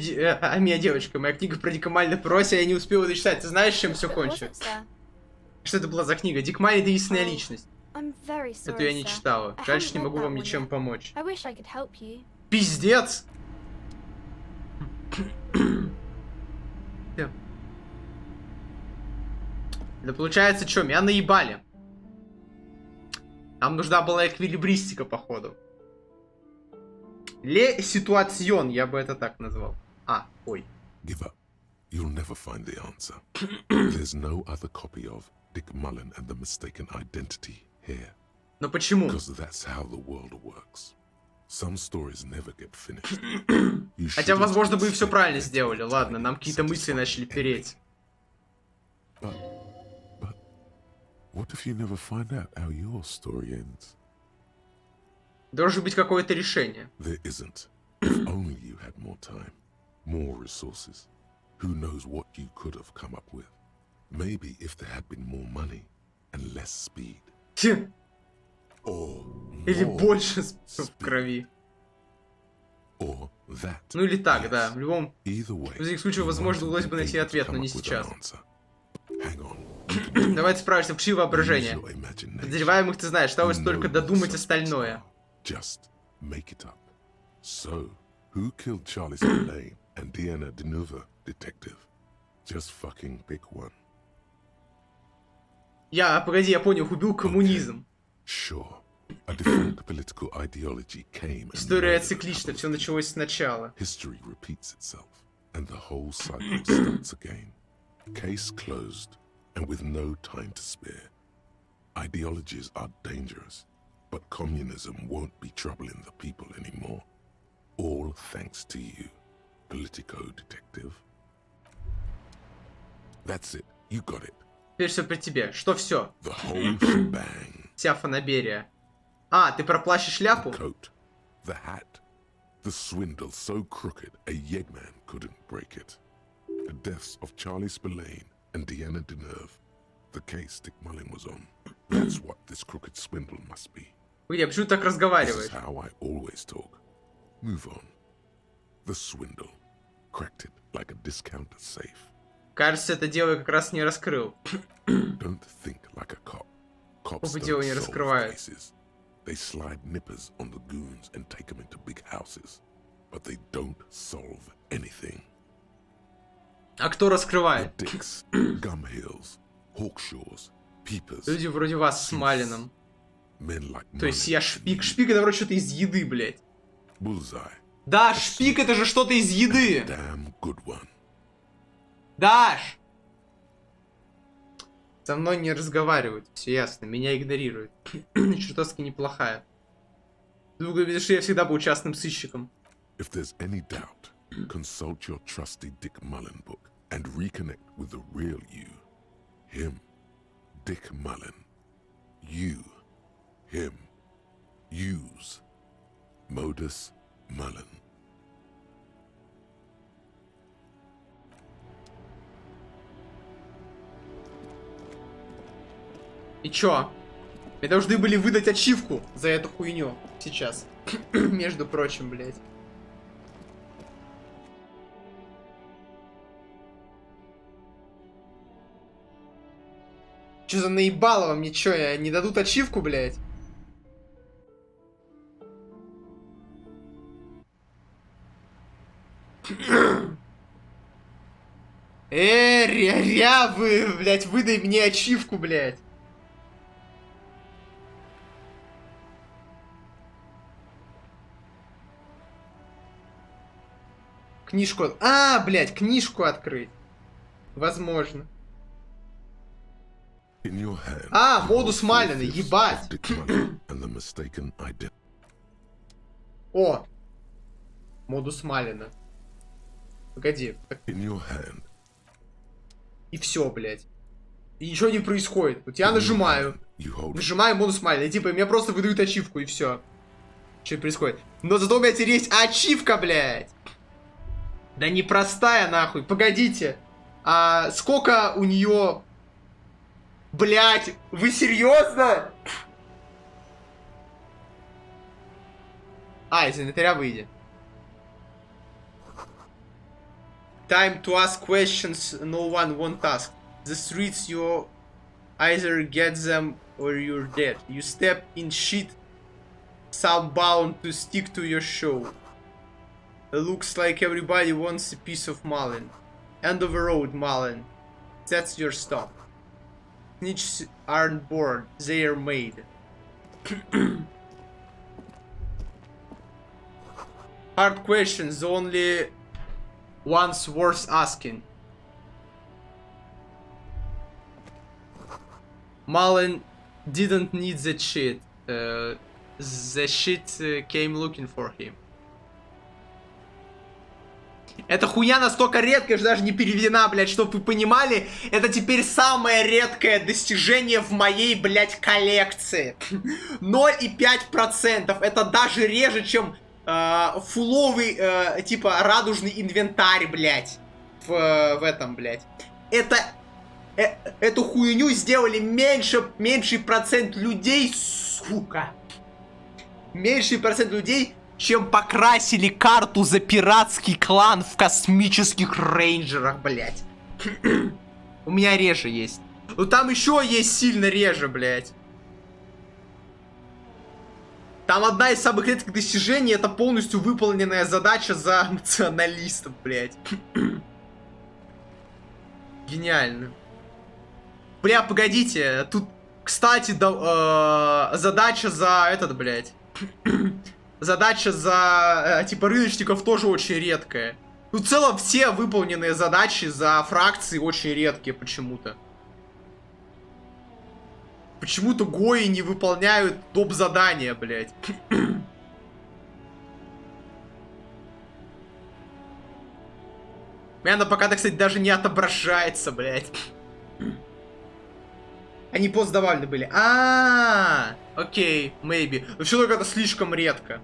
меня, девочка. Моя книга про Дика Майна просит, я не успела дочитать. Ты знаешь, чем все кончилось? Что это была за книга? Дик Майн — это истинная личность. Эту я не читала. Жаль, что не могу вам ничем помочь. Пиздец! Это получается, что, меня наебали. Нам нужна была эквилибристика, походу. Ле ситуацион, я бы это так назвал. А, ой. Give up. You'll never find the answer. There's no other copy of Dick Mullen and the Mistaken Identity here. Но почему? Because that's how the world works. Some stories never get finished. Хотя, возможно, бы и все правильно сделали. Ладно, нам какие-то мысли начали переть. But what if you never find out how your story ends? Должно быть какое-то решение. There isn't. If only you had more time, more resources. Who knows what you could have come up with? Maybe if there had been more money and less speed. Или больше в крови. Ну или так, да. В любом случае, возможно, удалось бы найти ответ, но не сейчас. Давай ты справишься, включи воображение. Подозреваемых ты знаешь, осталось только додумать остальное. Just make it up. So, who killed Charlie Spillane and Deanna Deneuve, detective? Just fucking pick one. Погоди, я понял, убил коммунизм. Sure. A different political ideology came. История циклична, все началось сначала. History repeats itself, and the whole cycle starts again. Case closed, and with no time to spare. Ideologies are dangerous, but communism won't be troubling the people anymore. All thanks to you, Politico detective. That's it. You got it. Теперь все при тебе. Что все? The whole shebang. Вся фанаберия. А, ты про плащ и шляпу? The coat, the hat, the swindle so crooked a yeggman couldn't break it. The deaths of Charlie Spillane and Deanna Deneuve. The case Dick Mullen was on. That's what this crooked swindle must be. Погоди, почему ты так разговариваешь? This is how I always talk. Move on. The swindle. Cracked it like a discounted safe. Кажется, это дело как раз не раскрыл. Don't think like a cop. Cops Оба дела не раскрывают. They slide nippers on the goons and take them into big houses. But they don't solve anything. А кто раскрывает? The Dicks, Gumhills, Hawkshaws, Peepers. Люди вроде вас с Малином. Men like То есть я шпик. Шпик это вроде что-то из еды, блядь. Bullseye. Да, шпик это же что-то из еды. Damn good one. Даш! Со мной не разговаривают, все ясно, меня игнорируют. Чертовски неплохая. Думаю, видишь, я всегда был частным сыщиком. If there's any doubt, consult your trusty Dick Mullen book and reconnect with the real you. Him, Dick Mullen. You, him, use. Modus Mullen. И чё? Мне должны были выдать ачивку за эту хуйню сейчас. Между прочим, блядь. Чё за наебалово мне, чё, не дадут ачивку, блядь? Вы, блядь, выдай мне ачивку, блядь. Книжку... А, блядь, книжку открыть. Возможно. А, модус Малина, ебать. О! Модус Малина. Погоди. И все, блядь. И ничего не происходит. Вот я нажимаю. Нажимаю модус Малина. И типа, мне просто выдают ачивку, и все. Что происходит? Но зато у меня теперь есть ачивка, блядь. Да непростая, нахуй. Погодите. А сколько у нее... Блядь, вы серьезно? А, из инвентаря выйди. Time to ask questions no one won't ask. The streets you either get them or you're dead. You step in shit southbound to stick to your show. Looks like everybody wants a piece of Mullen. End of the road, Malin. That's your stop. Snitches aren't born, they are made. Hard questions, the only ones worth asking. Malin didn't need that shit. The shit came looking for him. Эта хуйня настолько редкая, что даже не переведена, блядь, чтобы вы понимали. Это теперь самое редкое достижение в моей, блядь, коллекции. 0,5%. Это даже реже, чем фуловый, типа, радужный инвентарь, блядь. В этом, блядь. Эту хуйню сделали меньший процент людей, сука. Меньший процент людей, чем покрасили карту за пиратский клан в космических рейнджерах, блядь. У меня реже есть. Ну там еще есть сильно реже, блядь. Там одна из самых редких достижений — это полностью выполненная задача за националистов, блядь. Гениально. Бля, погодите, тут, кстати, задача за этот, блядь. Задача за, типа, рыночников тоже очень редкая. Ну, в целом, все выполненные задачи за фракции очень редкие почему-то. Почему-то гои не выполняют топ-задания, блядь. У меня она пока, кстати, даже не отображается, блядь. Они постдобавлены были. Окей, maybe. Но все только это слишком редко.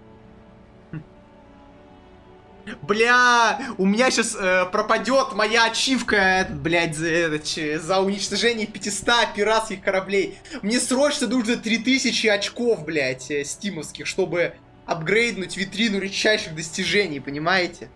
Бля, у меня сейчас пропадет моя ачивка, блядь, за уничтожение 500 пиратских кораблей. Мне срочно нужно 3000 очков, блядь, стимовских, чтобы апгрейднуть витрину редчайших достижений, понимаете?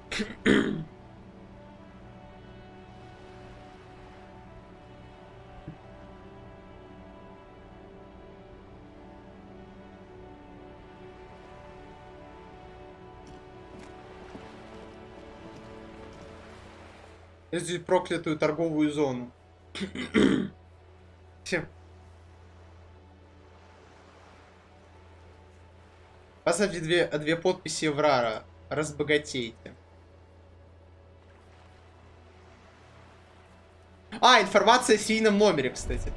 Здесь проклятую торговую зону. Все. Поставьте две подписи в Рара. Разбогатейте. Информация о серийном номере, кстати.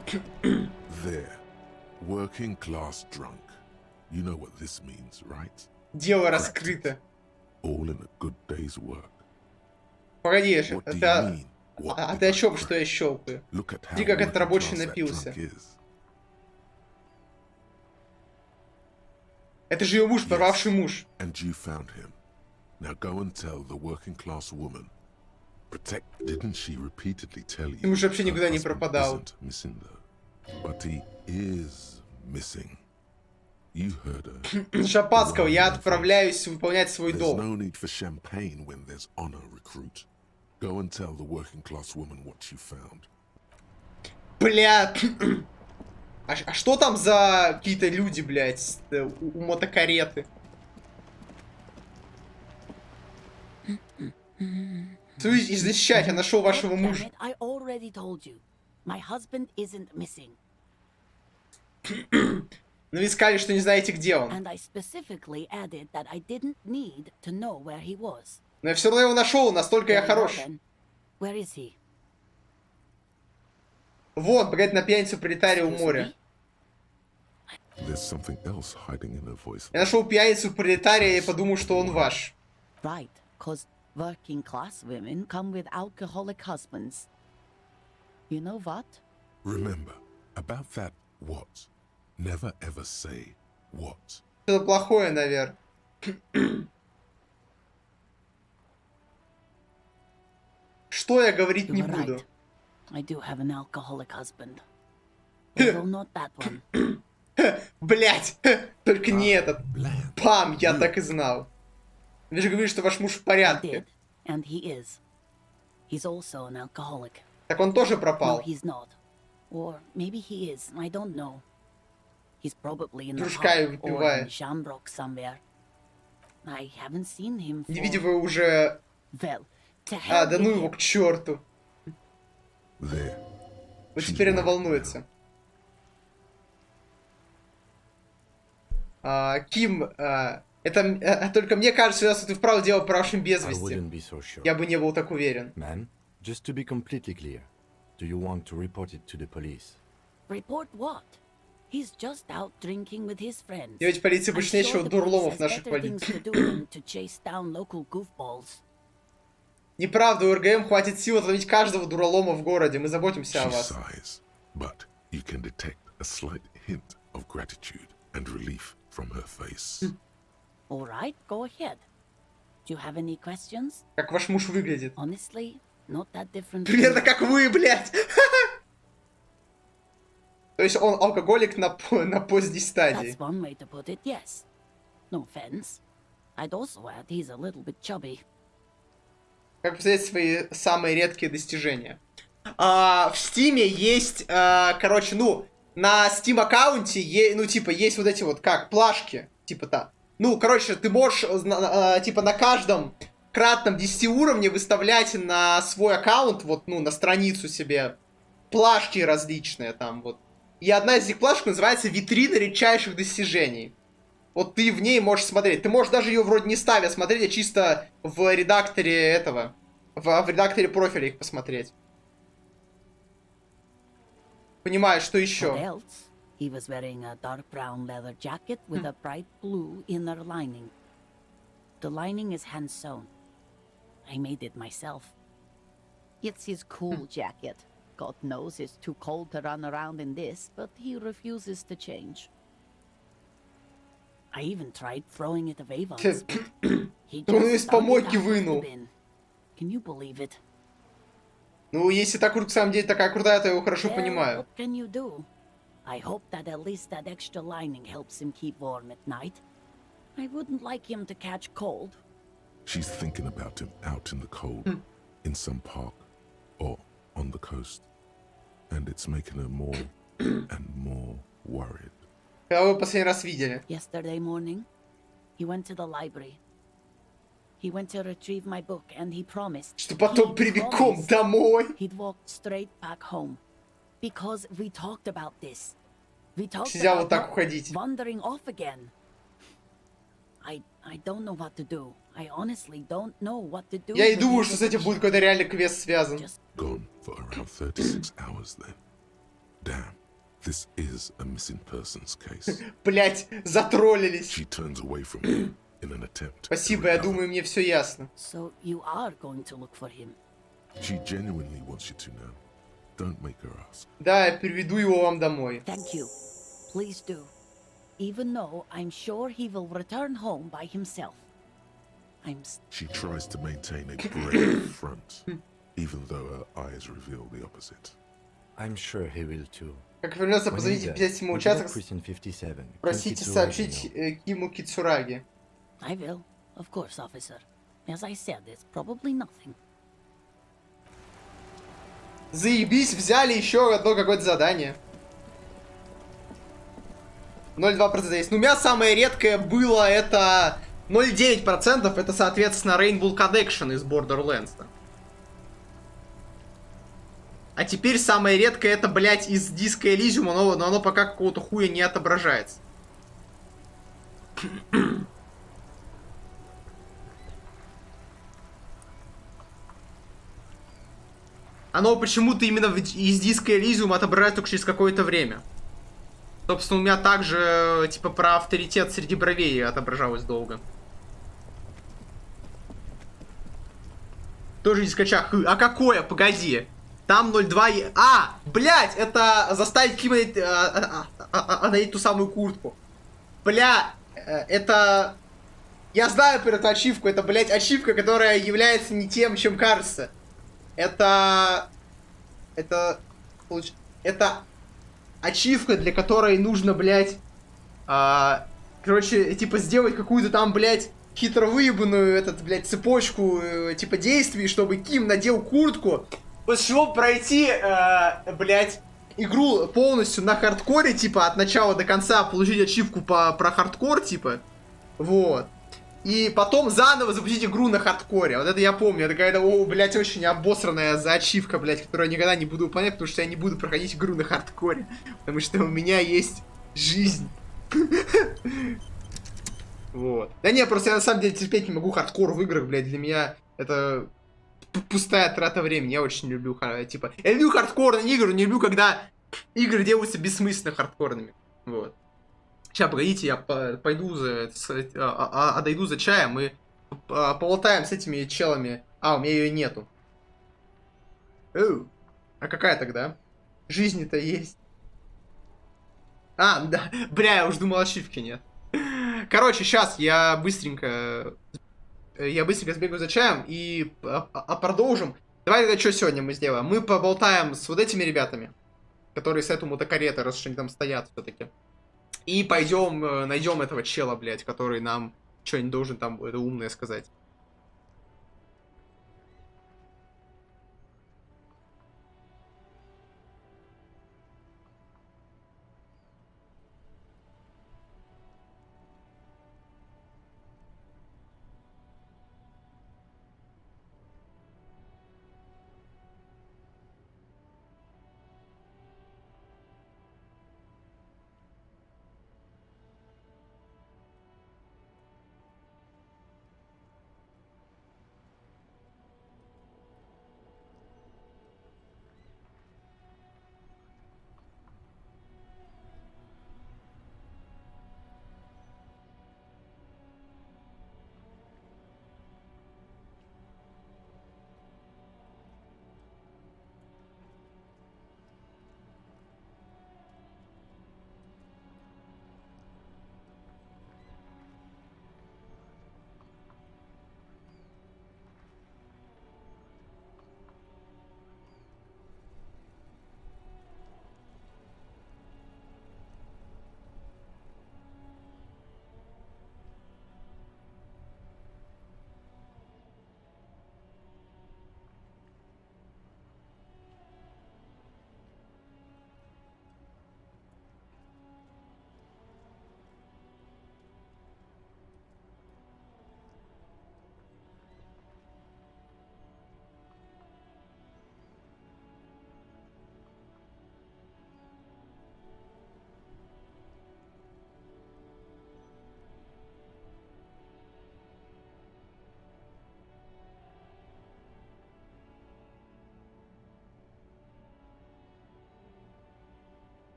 There. Working class drunk. You know what this means, right? Дело раскрыто. All in a good day's work. Погоди, это... А ты о чем, что я щелкаю? Смотри, как этот рабочий напился. Это же ее муж, порвавший муж. И муж вообще никуда не пропадал. Шапацкого, я отправляюсь выполнять свой долг. Бля, а что там за какие-то люди, блядь, у мотокареты? Слышь, защищать, я нашел вашего мужа. Но вы сказали, что не знаете, где он. Но я все равно его нашел, настолько я хорош. Вот, блядь, на пьяницу пролетария у моря. Я нашел пьяницу пролетария и подумал, что он ваш. Working class women come with alcoholic husbands. You know what? Remember, about that what? Never ever say what. Это плохое, наверное. Что я говорить не буду? I do have an alcoholic husband. Although not that one. Блять, только не этот. Пам, я так и знал. Вы же говорите, что ваш муж в порядке. And he is. He's also an alcoholic. Так он тоже пропал. No, he's not. Or maybe he is. I don't know. He's probably in the park or in Shamrock somewhere. I haven't seen him for... Не видел его уже... Well, да ну его к черту. There. Вот теперь она волнуется. Ким, это только мне кажется, что ты вправду делал пропавшим без вести. Я бы не был так уверен. Ma'am, just to be completely clear, do you want to report it to the police? Report what? He's just out drinking with his friends. Делать полиции больше нечего, дурломов наших полиции. Неправда, у РГМ хватит сил отловить каждого дуралома в городе. Мы заботимся о вас. But you can detect a slight hint of gratitude and relief from her face. All right, go ahead. Do you have any questions? Как ваш муж выглядит? Honestly, not that different. Примерно как вы, блядь. То есть он алкоголик на поздней стадии. That's one way to put it, yes. No offense. I'd also add he's a little bit chubby. Как посмотреть свои самые редкие достижения? В Стиме есть, короче, ну, на Steam аккаунте, есть вот эти вот, как, плашки, типа так. Ну, короче, ты можешь, типа, на каждом кратном 10 уровне выставлять на свой аккаунт, вот, ну, на страницу себе, плашки различные там, вот. И одна из этих плашек называется «Витрина редчайших достижений». Вот ты в ней можешь смотреть. Ты можешь даже ее вроде не ставя смотреть, а чисто в редакторе этого. В редакторе профиля их посмотреть. Понимаешь, что еще? He was wearing a dark brown leather jacket with a bright blue inner lining. The lining is hand sewn. I made it myself. It's his cool jacket. God knows it's too cold to run around in this, but he refuses to change. I even tried throwing it away once. He just вынул. Can you believe it? Ну, если так на самом деле такая крутая, то я его хорошо понимаю. What can you do? I hope that at least that extra lining helps him keep warm at night. I wouldn't like him to catch cold. She's thinking about him out in the cold, in some park, or on the coast. And it's making her more and more worried. Когда вы последний раз видели? Yesterday morning, he went to the library. He went to retrieve my book, and he promised. Что потом прямиком домой. He'd walk straight back home, because we talked about this. We talked Нельзя вот about так уходить. wandering off again. I don't know what to do. I honestly don't know what to do. Я и думаю, что с этим будет какой-то реальный квест связан. Gone for around 36 hours then. Damn. This is a missing persons case. Блять, затроллились. She turns away from him in an attempt. Спасибо, я думаю, мне все ясно. So you are going to look for him. She genuinely wants you to know. Don't make her ask. Да, я переведу его вам домой. Thank you. Please do. Even though I'm sure he will return home by himself. She tries to maintain a brave front, even though her eyes reveal the opposite. I'm sure he will too. Как вернется, позвоните 57 участок. Просите сообщить Киму Кицураги. I will, of course, officer. As I said, it's probably nothing. Заебись, взяли еще одно какое-то задание. 0,2% есть. Ну, у меня самое редкое было это 0,9%. Это, соответственно, Rainbow Connection из Borderlands. А теперь самое редкое это, блядь, из диска Elysium, но оно пока какого-то хуя не отображается. Оно почему-то именно из диска Elysium отображается только через какое-то время. Собственно, у меня также, типа, про авторитет среди бровей отображалось долго. Тоже не скачах. А какое? Погоди. Там 0,2... блядь, это заставить Кима надеть ту самую куртку. Бля, это... Я знаю про эту ачивку. Это, блядь, ачивка, которая является не тем, чем кажется. Это ачивка, для которой нужно, блядь... короче, типа, сделать какую-то там, блядь, хитро выебанную, блядь, цепочку, типа, действий, чтобы Ким надел куртку. После чего пройти, блядь, игру полностью на хардкоре, типа, от начала до конца, получить ачивку про хардкор, типа. Вот. и потом заново запустить игру на хардкоре. Вот это я помню. Это какая-то, блядь, очень обосранная ачивка, блядь, которую я никогда не буду выполнять, потому что я не буду проходить игру на хардкоре. Потому что у меня есть жизнь. Вот. Да не, просто я на самом деле терпеть не могу хардкор в играх, блядь. Для меня это пустая трата времени. Я очень люблю, типа... Я люблю хардкорные игры, не люблю, когда игры делаются бессмысленно хардкорными. Вот. Сейчас, погодите, я пойду дойду за чаем и поболтаем с этими челами. А, у меня ее нету. А какая тогда? Жизнь-то есть. А, да. Бля, я уж думал, ачивки нет. Короче, сейчас я быстренько сбегаю за чаем и продолжим. Давай тогда что сегодня мы сделаем? Мы поболтаем с вот этими ребятами, которые с этого мотокарета, раз уж они там стоят все-таки. И пойдем найдем этого чела, блядь, который нам что-нибудь должен там это умное сказать.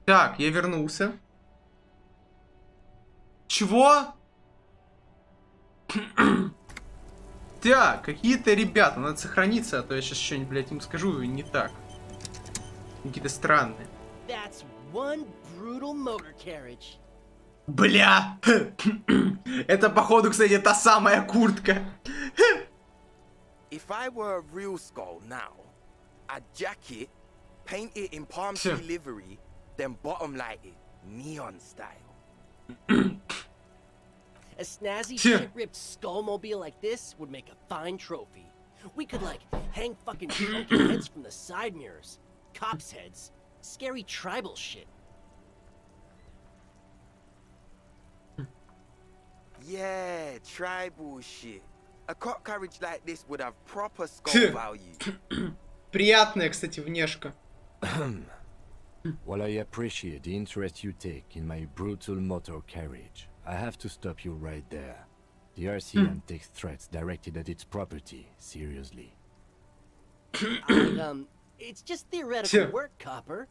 Так, я вернулся. Чего? Так, какие-то ребята, надо сохраниться, а то я сейчас что-нибудь, блядь, им скажу и не так. Какие-то странные. Бля! Это, походу, кстати, та самая куртка. If I were a real skull now, I'd jack it, paint it in palm tree livery, then bottom light it, neon style. A snazzy shit-ripped skullmobile like this would make a fine trophy. We could, like, hang fucking drunken heads from the side mirrors. Cops' heads. Scary tribal shit. Yeah, tribal shit. A cop carriage like this would have proper skull value. Приятная, кстати, внешка. While I appreciate the interest you take in my brutal motor carriage, I have to stop you right there. The RCM takes threats directed at its property seriously. It's just theoretical work, Copper.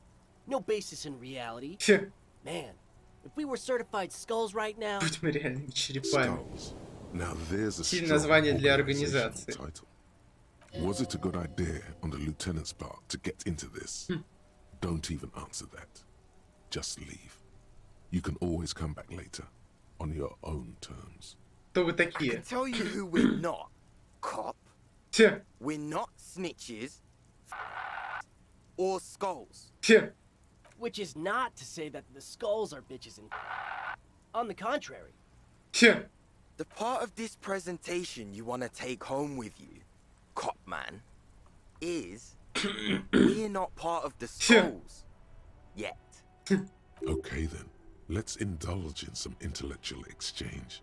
No basis in reality. Man, if we were certified skulls right now... Будь мы реальными черепами. Now there's a Сильное название для организации. Title. Was it a good idea on the lieutenant's part to get into this? Don't even answer that. Just leave. You can always come back later, on your own terms. Кто вы такие? I can tell you who we're not, cop. We're not snitches or skulls. Which is not to say that the skulls are bitches and... On the contrary. The part of this presentation you want to take home with you, cop man, is we're not part of the skulls yet. Okay then, let's indulge in some intellectual exchange.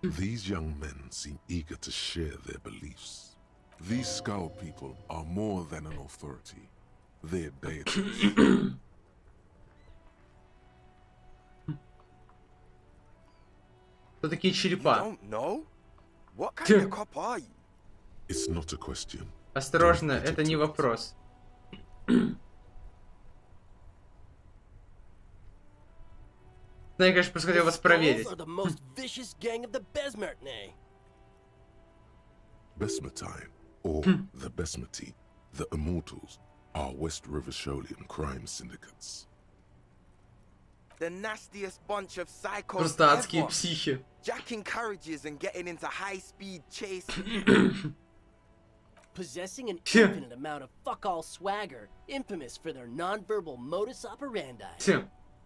These young men seem eager to share their beliefs. These skull people are more than an authority. They're deities. Кто такие черепа? Don't know? What kind of cop are you? It's not a question. Осторожно, это не вопрос. Я, конечно, просто хотел вас проверить. Besmatine, or the Besmati, the Immortals, are West Riversholian crime syndicates. The nastiest bunch of psychos Просто адские ever. психи. Jacking carriages and getting into high-speed chase. Possessing an infinite amount of fuck-all swagger, infamous for their non-verbal modus operandi.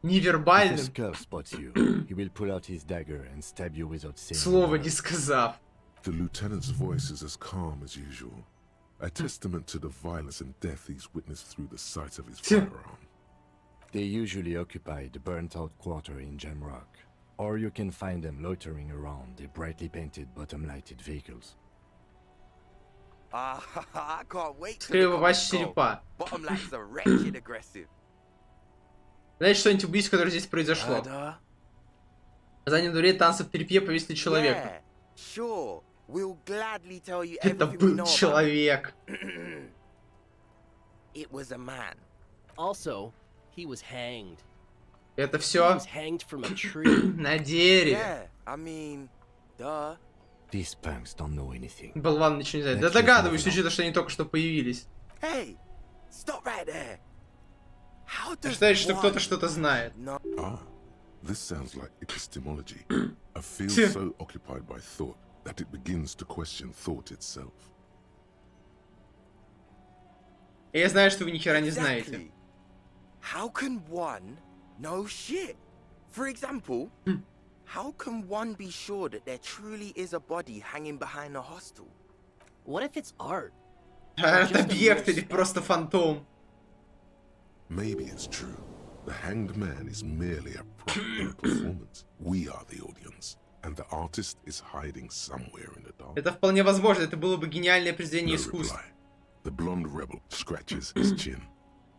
Невербальным. If a skull spots you, he will pull out his dagger and stab you without saying Слово не сказав. The lieutenant's voice is as calm as usual, a testament to the violence and death he's witnessed through the sight of his firearm. They usually occupy the burnt-out quarter in Jamrock, or you can find them loitering around the brightly painted bottom-lighted vehicles. I can't wait to Скорее become a попасть в skull. черепа. Bottom lights are wretched aggressive. Знаете что-нибудь убийство, которое здесь произошло? На заднем дворе танца в тряпье повесили человека. Sure, we'll gladly tell you Это everything we был know about человек. It was a man. Also, he was hanged. Это He все was hanged from a tree. на дереве. Yeah, I mean, duh. These punks don't know anything. Болван ничего не знает. Да догадываюсь, учитывая, что они только что появились. Hey, stop right there. How does Считаешь, что one... кто-то что-то знает. Ah, this sounds like epistemology. A field so occupied by thought that it begins to question thought itself. Я знаю, что вы ни хера не знаете. Exactly. How can one know shit? For example, how can one be sure that there truly is a body hanging behind a hostel? What if it's art? Арт-объект или просто фантом. Maybe it's true. The hanged man is merely a prop in a performance. We are the audience, and the artist is hiding somewhere in the dark. Это вполне возможно, это было бы гениальное произведение No искусства. reply. The blonde rebel scratches his chin,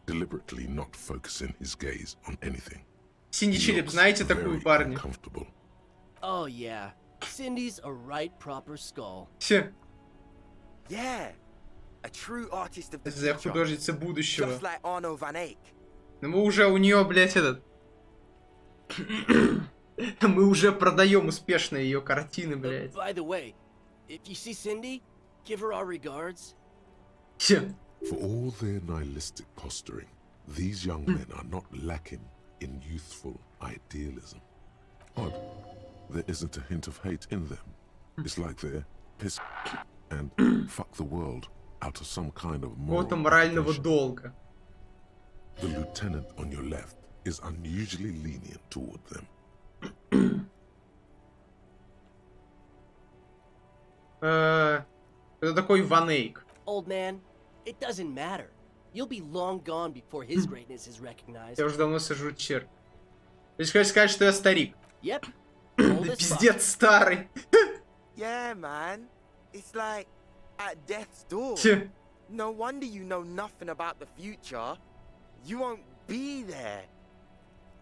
deliberately not focusing his gaze on anything. Синий череп, знаете такую парня? Oh yeah, Cindy's a right proper skull. Yeah, a true artist of the Это future. художница будущего. Just like Arno van Eyck. Но мы уже у нее, блять, этот Мы уже продаем успешно ее картины, блядь. By the way, if you see Cindy, give her our regards. For all their nihilistic posturing, these young men are not lacking in youthful idealism. Odd, there isn't a hint of hate in them. It's like they're pissed and fuck the world out of some kind of moral морального долга. The lieutenant on your left is unusually lenient toward them. Это такой Ванейк. Old man, it doesn't matter. You'll be long gone before his greatness is recognized. Я уже давно сажу черт. Ты хочешь сказать, что я старик? Yep. Да пиздец старый. Yeah, man. It's like at death's door. No wonder you know nothing about the future. You won't be there.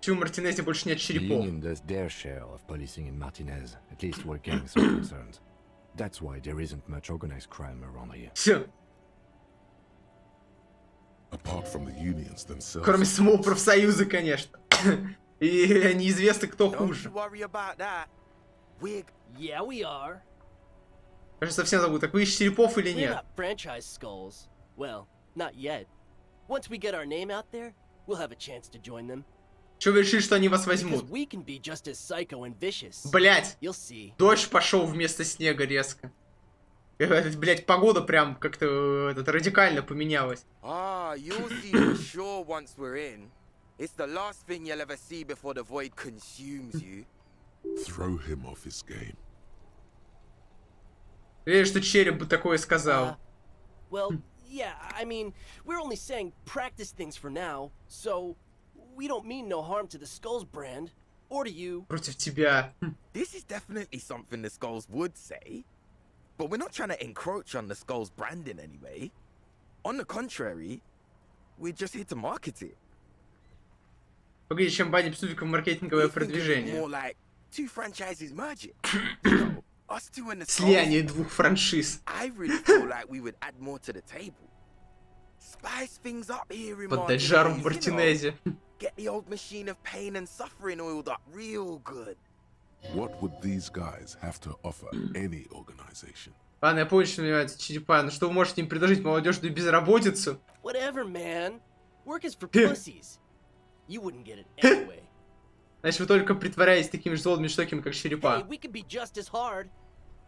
Почему в Мартинезе больше нет черепов? Union does their share of policing in Martinez, at least where gangs are concerned. That's why there isn't much organized crime around here. Apart from the unions themselves. Кроме самого профсоюза, конечно. И неизвестно, кто хуже. Yeah, we are. Кажется, совсем забыл, так вы ищете черепов или We're нет? not franchise skulls. Well, not yet. Once we get our name out there, we'll have a chance to join them. Чего вы решили, что они вас возьмут? Because we can be just as psycho and vicious. Блять! You'll see. Дождь пошел вместо снега резко. Блять, погода прям как-то радикально поменялась. Ah, you'll see for sure once we're in. It's the last thing you'll ever see before the void consumes you. Throw him off his game. Видишь, что череп бы такое сказал. Well, yeah, I mean, we're only saying practice things for now, so we don't mean no harm to the Skulls brand, or to you. Против тебя. This is definitely something the Skulls would say, but we're not trying to encroach on the Skulls brand in any way. On the contrary, we're just here to market it. Погоди, чем баня поступит в маркетинговое продвижение. More like two franchises merging. You know, us two and the Слияние двух франшиз. I really feel like we would add more to the table. Spice things up here in Поддать жару в Мартинезе. Get the old machine of pain and suffering oiled up real good. What would these guys have to offer any organization? Ладно, я понял, что называется черепа. Но что вы можете им предложить молодежную безработицу? Whatever, man. Work is for pussies. You wouldn't get it anyway. Значит, вы только притворяетесь такими же злобными штуками, как черепа. Hey, we could be just as hard.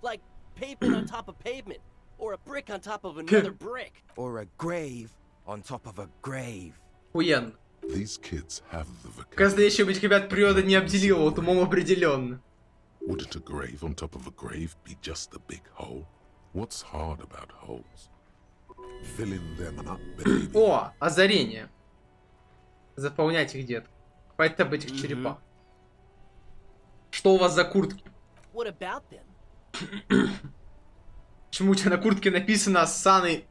Like pavement on top of pavement. Or a brick on top of another brick. Or a grave on top of a grave. Охуенно. These kids have the vocabulary. Кажется, еще быть, ребят, природа не обделила, вот умом определенно. Wouldn't a grave on top of a grave be just a big hole? What's hard about holes? Filling them up, baby. О, озарение. Заполнять их, дед. Хватит об этих черепах. Что у вас за куртки? What about them? Почему у тебя на куртке написано «Ссаный»?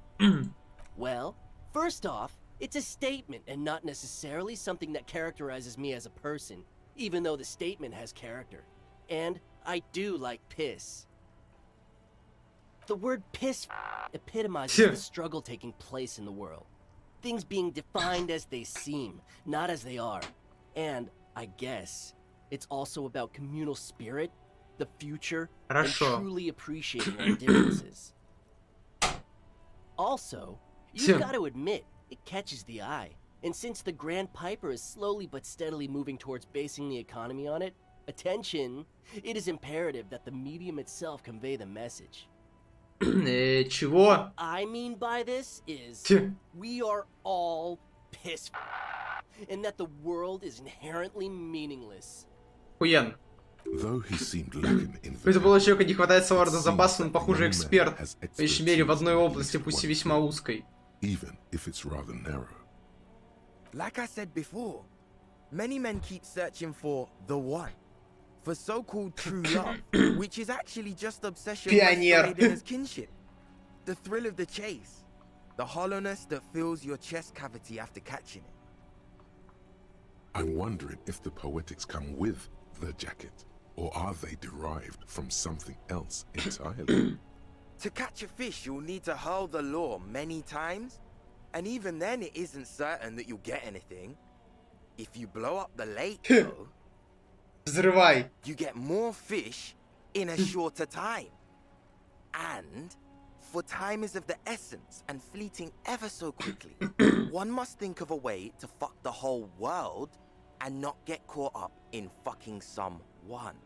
Well, first off, it's a statement and not necessarily something that characterizes me as a person, even though the statement has character. And I do like piss. The word piss epitomizes the struggle taking place in the world. Things being defined as they seem, not as they are. And, I guess, it's also about communal spirit, the future, and truly appreciating our differences. Also, you've got to admit, it catches the eye. And since the Grand Piper is slowly but steadily moving towards basing the economy on it, attention, it is imperative that the medium itself convey the message. Чего? I mean by this is, we are all pissed, and that the world is inherently meaningless. Охуенно. Though he seemed lacking in У этого человека не хватает словарного запаса, но, похоже, эксперт, по меньшей мере, в одной области, пусть и весьма узкой. Even if it's rather narrow. Like I said before, many men keep searching for the one. For so-called true love, which is actually just obsession masquerading as kinship. The thrill of the chase. The hollowness that fills your chest cavity after catching it. I'm wondering if the poetics come with the jacket, or are they derived from something else entirely? To catch a fish, you'll need to hurl the lure many times, and even then it isn't certain that you'll get anything. If you blow up the lake, though, Взрывай. You get more fish in a shorter time. And for time is of the essence and fleeting ever so quickly, one must think of a way to fuck the whole world and not get caught up in fucking someone.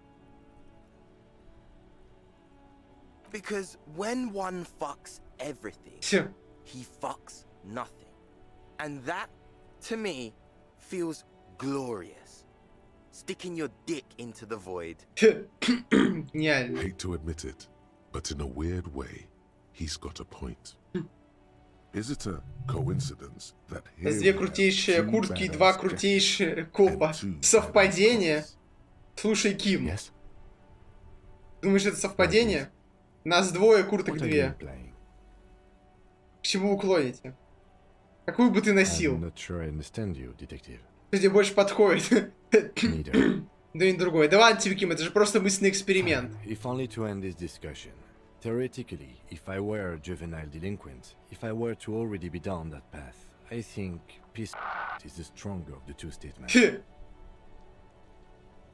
Because when one fucks everything, he fucks nothing. And that, to me, feels glorious. Sticking your dick into the void. Hate to admit it, but in a weird way, he's got a point. Is it a coincidence that here Две крутейшие куртки и два крутейшие копа. Совпадение? Слушай, Ким. Думаешь, это совпадение? Нас двое, курток две. К чему уклоните? Какую бы ты носил? Что тебе больше подходит? Да и другой. Да ладно тебе, Ким, это же просто мысленный эксперимент. Theoretically, if I were a juvenile delinquent, if I were to already be down that path, I think peace is the stronger of the two statements.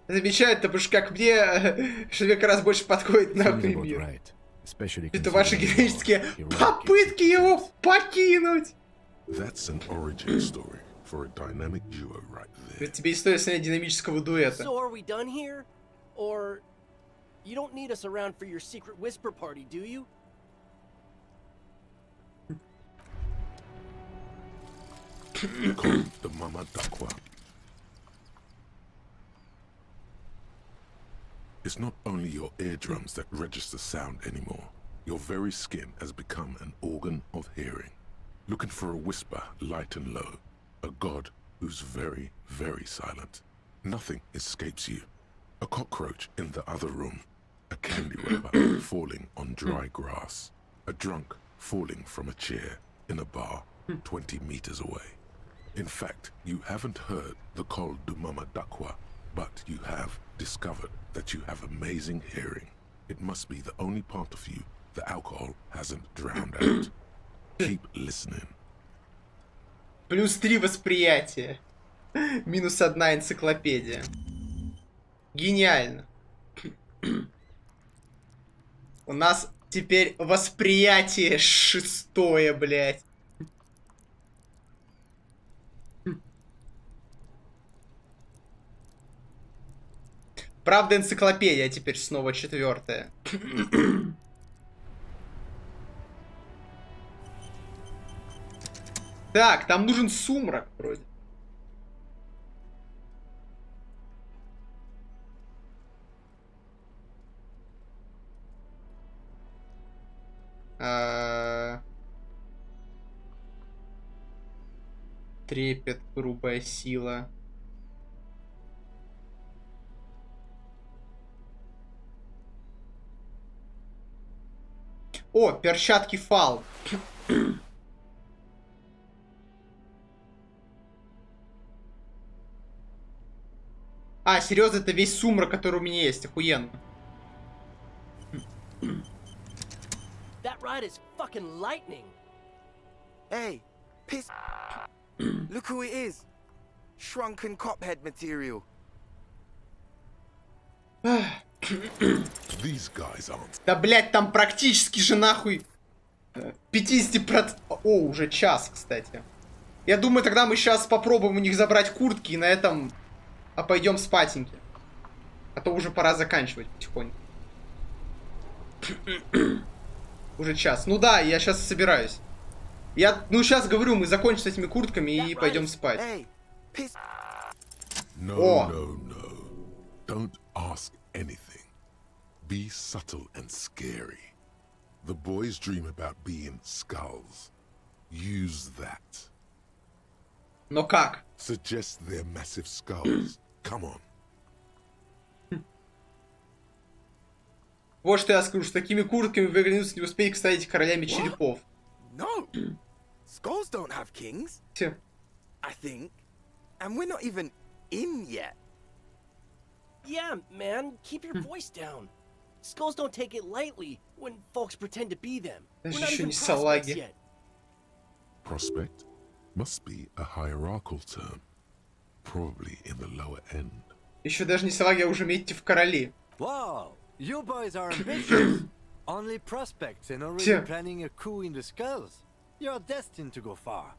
Замечательно, потому что как мне, что мне как раз больше подходит, например. Это ваши героические попытки его покинуть. That's an origin story for a dynamic duo right there. Это тебе история с динамического дуэта. So are we done here? Or you don't need us around for your secret whisper party, do you? Call the Mama Dakwa. It's not only your eardrums that register sound anymore. Your very skin has become an organ of hearing. Looking for a whisper, light and low. A god who's very, very silent. Nothing escapes you. A cockroach in the other room. A candy wrapper falling on dry grass. A drunk falling from a chair in a bar 20 meters away. In fact, you haven't heard the Col du Mama Dakwa, but you have discovered that you have amazing hearing. It must be the only part of you the alcohol hasn't drowned out. Keep listening. Плюс 3 восприятия. Минус 1 энциклопедия. Гениально. У нас теперь восприятие 6, блядь. Правда, энциклопедия теперь снова 4. Так, там нужен сумрак вроде. Трепет, грубая сила. О, перчатки фал. А, серьезно, это весь сумрак, который у меня есть, охуенно. That ride is fucking lightning. Hey, piss. Look who it is. Shrunken cophead material. These guys aren't. Да, блять, там практически же нахуй 50%... О, уже час, кстати. Я думаю, тогда мы сейчас попробуем у них забрать куртки и на этом пойдем спатеньки. А то уже пора заканчивать потихоньку. Уже час. Ну да, я сейчас собираюсь. Ну сейчас говорю, мы закончим с этими куртками и пойдем спать. No, no, no. Don't ask anything. Be subtle and scary. The boys dream about being skulls. Use that. Но как? Suggest they're massive skulls. Come on. Вот что я скажу, с такими куртками вы оглянуться не успеете, кстати, королями черепов. No. Skulls don't have kings. I think. And we're not even in yet. Yeah, man, keep your voice down. Skulls don't take it lightly when folks pretend to be them. We're not even prospects yet. Prospect must be a hierarchical term. Probably in the lower end. Еще даже не салаги, а уже метите в короли. Wow, you boys are ambitious. Only prospects and already planning a coup in the skulls. You're destined to go far.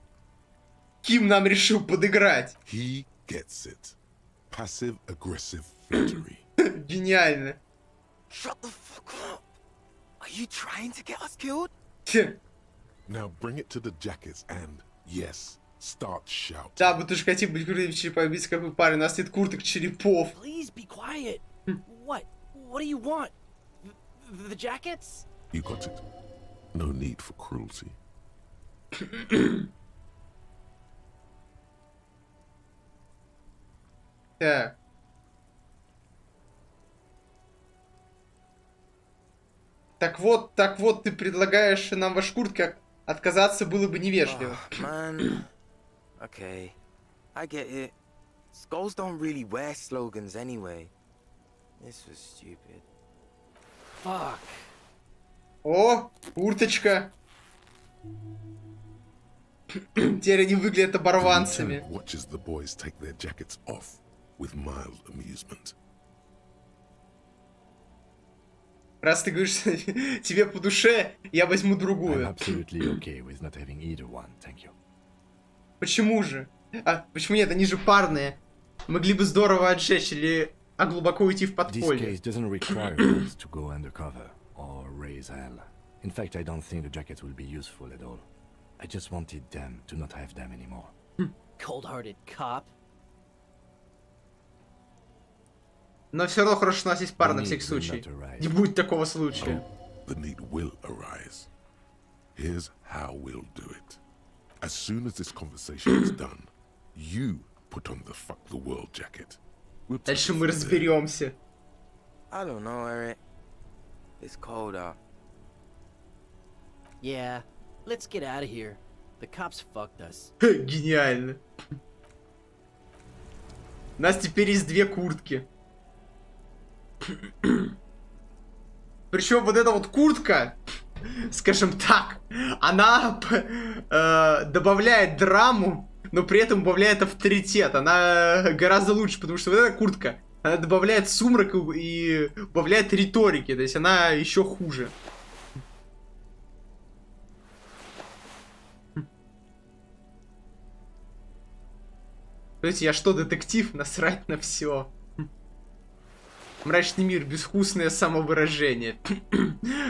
Ким нам решил подыграть. He gets it. Passive-aggressive flattery. Гениально. Shut the fuck up. Are you trying to get us killed? Now bring it to the jackets and, yes, start shouting. Да, будто же хотим быть крутыми черепами, быть как парень. У нас нет курток черепов. Please be quiet. What? What do you want? The jackets? You got it. No need for cruelty. Так вот, ты предлагаешь нам ваши куртки, отказаться было бы невежливо. Man. Okay. I get it. Skulls don't really wear slogans anyway. This was stupid. Fuck. О, курточка. Теперь они выглядят оборванцами. Watches the boys take their jackets off with mild amusement. Раз ты говоришь, тебе по душе, я возьму другую. I'm absolutely okay with not having either one, thank you. Почему же? Почему нет? Они же парные. Могли бы здорово отжечь или глубоко уйти в подполье. This case doesn't require us to go undercover or raise hell. In fact, I don't think the jacket will be useful at all. I just wanted them to not have them anymore. Cold-hearted cop. Но все равно хорошо, что у нас есть пара на всякий случай. Не будет такого случая. The need will arise. Here's how we'll do it. As soon as this conversation is done, you put on the fuck the world jacket. Дальше мы разберемся. I don't know, Eric. It's cold out. Yeah, let's get out of here. The cops fucked us. Гениально. У нас теперь есть две куртки. Причем вот эта вот куртка, скажем так, она добавляет драму, но при этом убавляет авторитет. Она гораздо лучше, потому что вот эта куртка, она добавляет сумрак и убавляет риторики, то есть она еще хуже. То есть я что, детектив? Насрать на все. Мрачный мир, безвкусное самовыражение.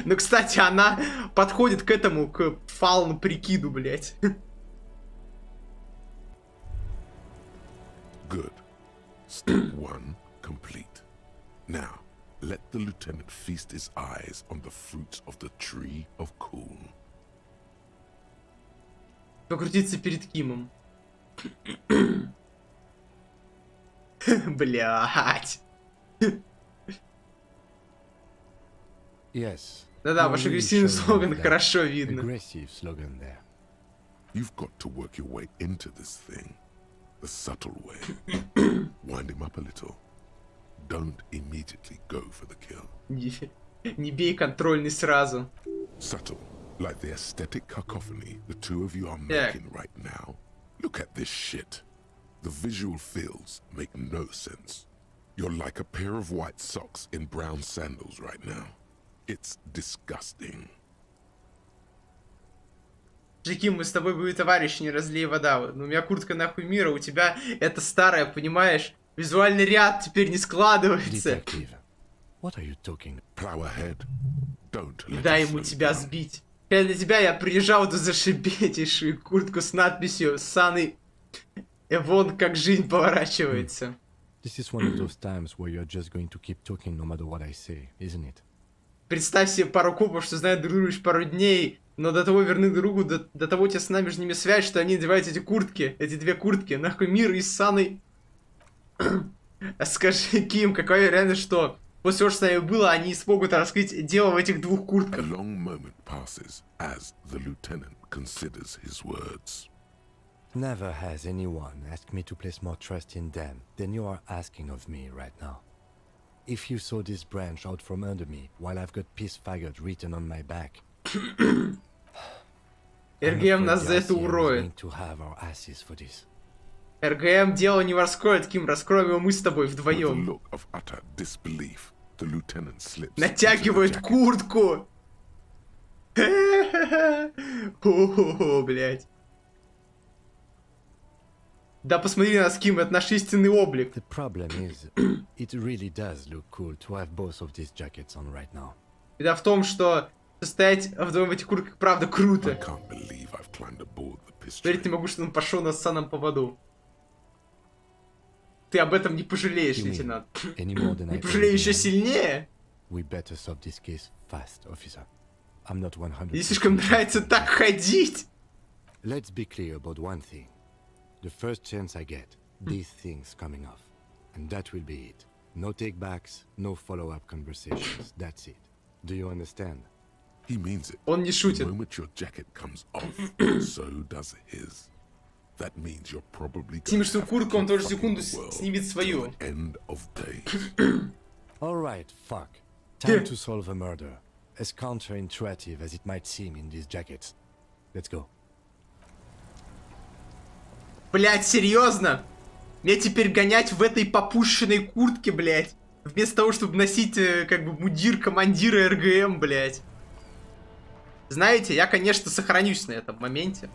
Но, кстати, она подходит к этому, к фаун-прикиду, блять. Good. Step one complete. Now, let the lieutenant feast his eyes on the fruits of the tree of cool. Покрутиться перед Кимом. Блять. Yes. Да-да, ваш агрессивный слоган хорошо видно. Aggressive slogan there. You've got to work your way into this thing. The subtle way. Wind him up a little. Don't immediately go for the kill. Не бей контрольный сразу. Subtle, like the aesthetic cacophony the two of you are making right now. Look at this shit. The visual feels make no sense. You're like a pair of white socks in brown sandals right now. It's disgusting. Джеким, мы с тобой были товарищи, не разлей вода. Ну, у меня куртка нахуй мира, у тебя это старая, понимаешь? Визуальный ряд теперь не складывается. What are you talking? Plow ahead. Don't let Дай ему тебя сбить. Для тебя я приезжал эту зашибетейшую куртку с надписью «Саны Эвон, как жизнь поворачивается». This is one of those times where you're just going to keep talking no matter what I say, isn't it? Представь себе пару копов, что знают друг друга лишь пару дней, но до того верны другу, до того тесна между ними связь, что они надевают эти куртки, эти две куртки. Нахуй мир и Саны. Скажи, Ким, какая вероятность, что после того, что с нами было, они смогут раскрыть дело в этих двух куртках? A long moment passes as the lieutenant considers his words. Never has anyone asked me to place more trust in them than you are asking of me right now. If you saw this branch out from under me while I've got peace faggot written on my back, РГМ нас за это уроет. to have our asses for this. РГМ дело не раскроет, Ким, раскроем его мы с тобой вдвоем. Натягивает куртку. О, блядь. Да посмотри на нас, Ким, это наш истинный облик. The problem is, it really does look cool to have both of these jackets on right now. Беда в том, что состоять вдвоем в этих куртках правда круто. Поверить не могу, что он пошел на ссаном поводу. Ты об этом не пожалеешь, лейтенант. Не пожалею еще сильнее. Мне слишком нравится так ходить. Let's be clear about one thing. The first chance I get, these things coming off. And that will be it. No take-backs, no follow-up conversations. That's it. Do you understand? He means it. Он не шутит. The moment your jacket comes off, so does his. That means you're probably снимешь свою куртку, он тоже секунду снимет свою. Alright, fuck. Time to solve a murder. As counterintuitive as it might seem in these jackets. Let's go. Блять, серьезно? Мне теперь гонять в этой попущенной куртке, блять. Вместо того, чтобы носить, как бы, мундир командира РГМ, блять. Знаете, я, конечно, сохранюсь на этом моменте.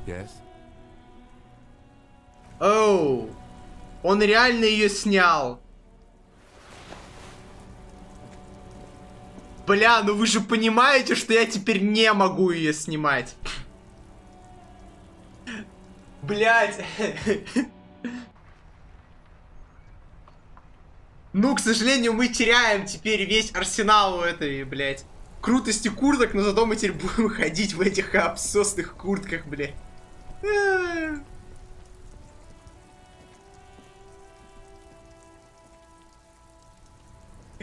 Yes. Оу, он реально ее снял. Бля, ну вы же понимаете, что я теперь не могу ее снимать. Блять. Ну, к сожалению, мы теряем теперь весь арсенал у этой, блять, крутости курток, но зато мы теперь будем ходить в этих обсосных куртках, блять.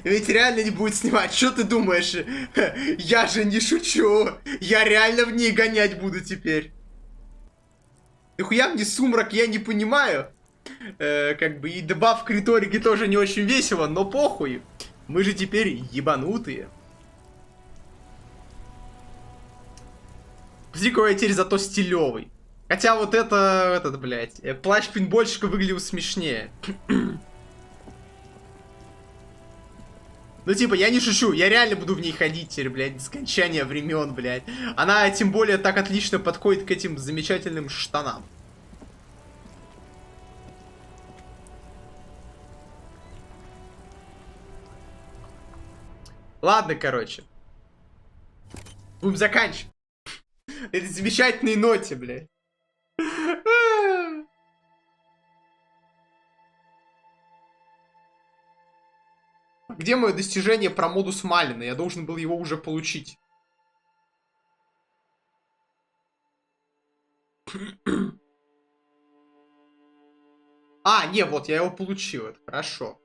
Ведь реально не будет снимать. Что ты думаешь? Я же не шучу. Я реально в ней гонять буду теперь. Нахуя мне сумрак, я не понимаю. Как бы и дебаф к риторике тоже не очень весело, но похуй. Мы же теперь ебанутые. Посмотри, какой я теперь зато стилевый. Хотя вот этот, блядь, плащ пинбольщика выглядел смешнее. Ну, типа, я не шучу, я реально буду в ней ходить теперь, блядь, до скончания времен, блядь. Она, тем более, так отлично подходит к этим замечательным штанам. Ладно, короче. Будем заканчивать. Это замечательной ноте, блядь. Где мое достижение про модус Малина? Я должен был его уже получить. А, не, вот, я его получил. Это хорошо.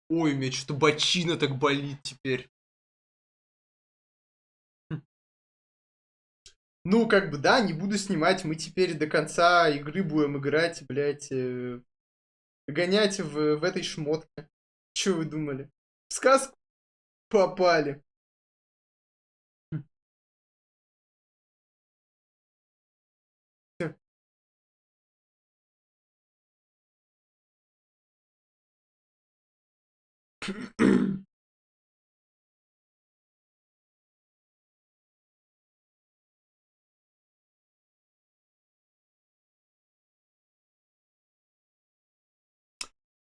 Ой, у меня что-то бочина так болит теперь. Ну, как бы, да, не буду снимать. Мы теперь до конца игры будем играть, блядь, гонять в этой шмотке. Че вы думали? В сказку попали.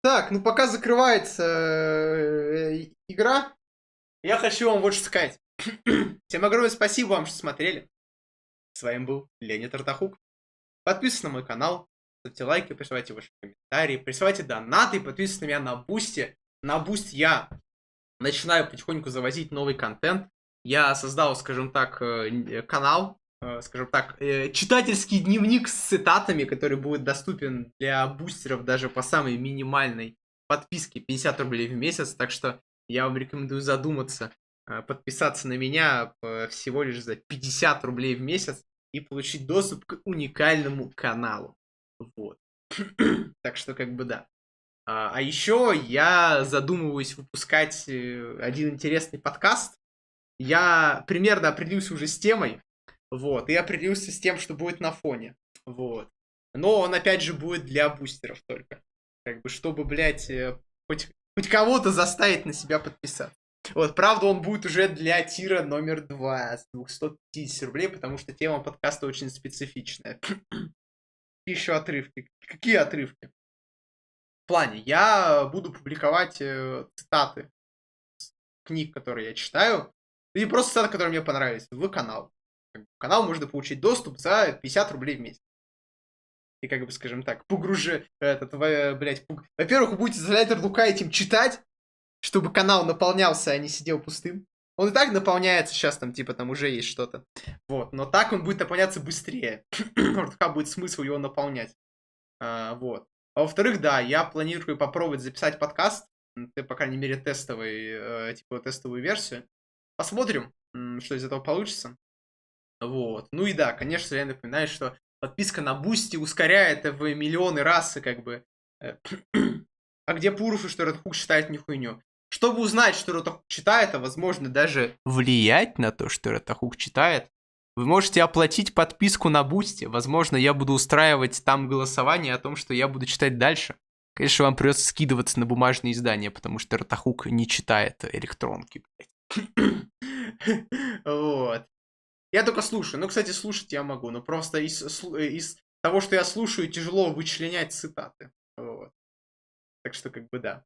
Так, ну пока закрывается игра, я хочу вам вот что сказать. Всем огромное спасибо вам, что смотрели. С вами был Leonid Ratahook. Подписывайтесь на мой канал, ставьте лайки, присылайте ваши комментарии, присылайте донаты, подписывайтесь на меня на Бусти. На Бусти я начинаю потихоньку завозить новый контент. Я создал, скажем так, канал, скажем так, читательский дневник с цитатами, который будет доступен для бустеров даже по самой минимальной подписке 50 рублей в месяц. Так что я вам рекомендую задуматься, подписаться на меня всего лишь за 50 рублей в месяц и получить доступ к уникальному каналу. Вот. Так что как бы да. А еще я задумываюсь выпускать один интересный подкаст. Я примерно определился уже с темой. Вот. И определился с тем, что будет на фоне. Вот. Но он опять же будет для бустеров только. Как бы чтобы, блядь, хоть кого-то заставить на себя подписаться. Вот, правда, он будет уже для тира номер 2 с 250 рублей, потому что тема подкаста очень специфичная. Еще отрывки. Какие отрывки? В плане, я буду публиковать цитаты книг, которые я читаю, и просто цитаты, которые мне понравились, в канал. В канал можно получить доступ за 50 рублей в месяц. И как бы, скажем так, погружи блядь, во-первых, вы будете заставлять Ратахука этим читать, чтобы канал наполнялся, а не сидел пустым. Он и так наполняется сейчас, там, типа, там уже есть что-то. Вот, но так он будет наполняться быстрее. У Ратахука будет смысл его наполнять. Вот. А во-вторых, да, я планирую попробовать записать подкаст. По крайней мере, тестовую версию. Посмотрим, что из этого получится. Вот. Ну и да, конечно, я напоминаю, что подписка на Бусти ускоряет в миллионы раз, и как бы... А где пуруфы, что Рatahook считает не хуйню? Чтобы узнать, что Ratahook читает, а возможно даже влиять на то, что Ratahook читает, вы можете оплатить подписку на Бусти. Возможно, я буду устраивать там голосование о том, что я буду читать дальше. Конечно, вам придется скидываться на бумажные издания, потому что Ratahook не читает электронки. Вот. Я только слушаю. Ну, кстати, слушать я могу, но просто из того, что я слушаю, тяжело вычленять цитаты. Вот. Так что, как бы, да.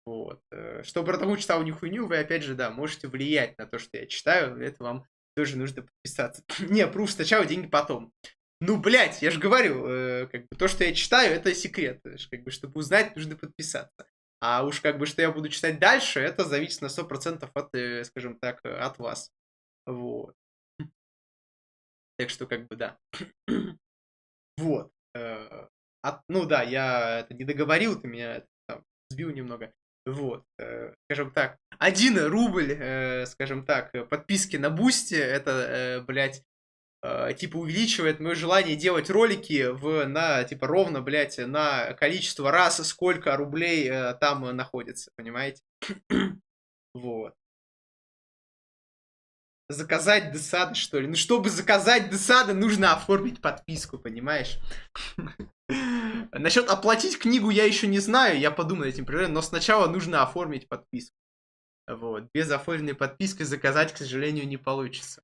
Вот. Чтобы Ratahook читал не хуйню, вы, опять же, да, можете влиять на то, что я читаю. Для этого вам тоже нужно подписаться. Не, пруф сначала, деньги потом. Ну, блядь, я же говорю, как бы, то, что я читаю, это секрет. Как бы, чтобы узнать, нужно подписаться. А уж, как бы, что я буду читать дальше, это зависит на 100% от, скажем так, от вас. Вот. Так что, как бы, да. Вот. Ну да, я это не договорил, ты меня там сбил немного. Вот. Скажем так, 1 рубль, скажем так, подписки на Бусти, это, блядь, типа увеличивает мое желание делать ролики на, типа, ровно, блядь, на количество раз, сколько рублей там находится, понимаете? Вот. Заказать десады, что ли? Ну, чтобы заказать десады, нужно оформить подписку, понимаешь? Насчет оплатить книгу я еще не знаю, я подумаю над этим примером, но сначала нужно оформить подписку. Вот. Без оформленной подписки заказать, к сожалению, не получится.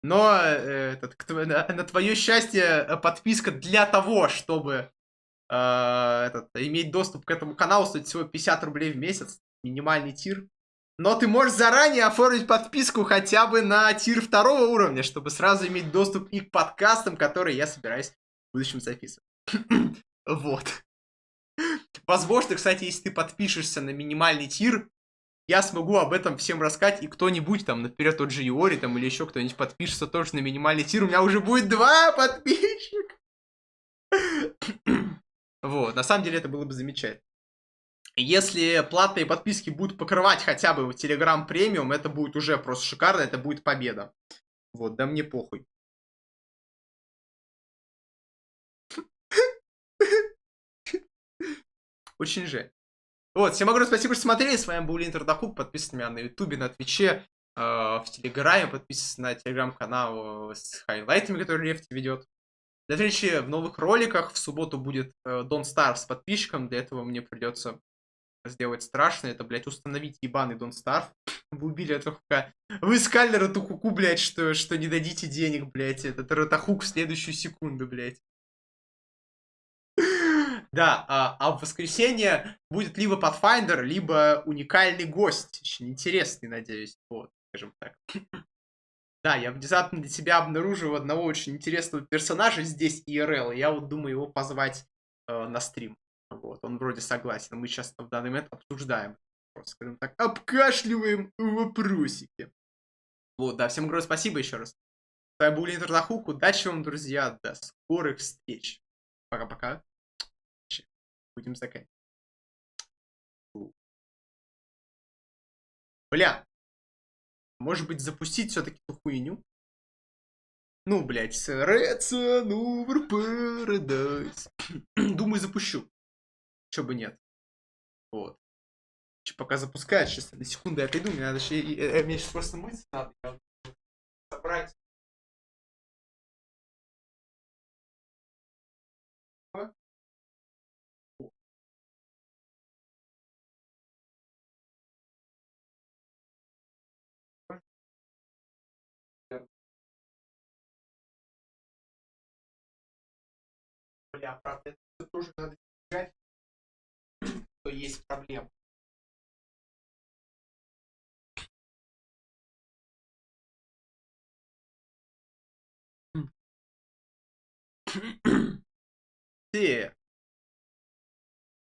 Но на твое счастье подписка для того, чтобы иметь доступ к этому каналу, стоит всего 50 рублей в месяц, минимальный тир. Но ты можешь заранее оформить подписку хотя бы на тир 2 уровня, чтобы сразу иметь доступ и к подкастам, которые я собираюсь в будущем записывать. Вот. Возможно, кстати, если ты подпишешься на минимальный тир, я смогу об этом всем рассказать, и кто-нибудь там, например, тот же Иори там или еще кто-нибудь подпишется тоже на минимальный тир, у меня уже будет 2 подписчика. Вот, на самом деле это было бы замечательно. Если платные подписки будут покрывать хотя бы Telegram премиум, это будет уже просто шикарно, это будет победа. Вот, да мне похуй. Очень жаль. Вот, всем огромное спасибо, что смотрели. С вами был Leonid Ratahook. Подписывайтесь на меня на Ютубе, на Твиче, в Телеграме. Подписывайтесь на Телеграм-канал с хайлайтами, который Лефти ведет. До встречи в новых роликах. В субботу будет Don't Starve с подписчиком. Для этого мне придется сделать страшно. Это, блядь, установить ебаный Don't Starve. Вы убили Рatahook. Вы искали Ratahook, блядь, что не дадите денег, блядь. Этот Ratahook в следующую секунду, блядь. Да, а в воскресенье будет либо Pathfinder, либо уникальный гость. Очень интересный, надеюсь. Вот, скажем так. Да, я внезапно для себя обнаружил одного очень интересного персонажа здесь, IRL. И я вот думаю его позвать на стрим. Вот, он вроде согласен. Мы сейчас в данный момент обсуждаем. Просто, скажем так, обкашливаем вопросики. Вот, да, всем огромное спасибо еще раз. С вами был Leonid Ratahook. Удачи вам, друзья. До скорых встреч. Пока-пока. Будем заканчивать. Бля. Может быть, запустить все-таки эту хуйню? Ну, блядь, Red Over Paradise. Думаю, запущу. Чё бы нет. Вот. Че, пока запускает, сейчас на секунду я отойду, мне надо еще... Мне сейчас просто мыться надо. Собрать. Бля, правда, это тоже надо искать, что есть проблема.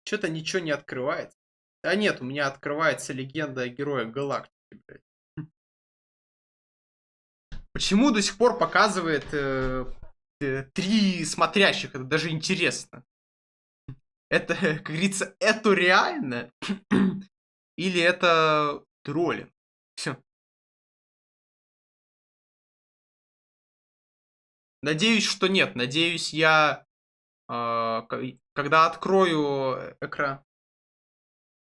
Что-то ничего не открывается. А нет, у меня открывается легенда о герое галактики, блядь. Почему до сих пор показывает 3 смотрящих? Это даже интересно. Это, как говорится, это реально? Или это троллинг? Все. Надеюсь, что нет. Надеюсь, я, когда открою экран,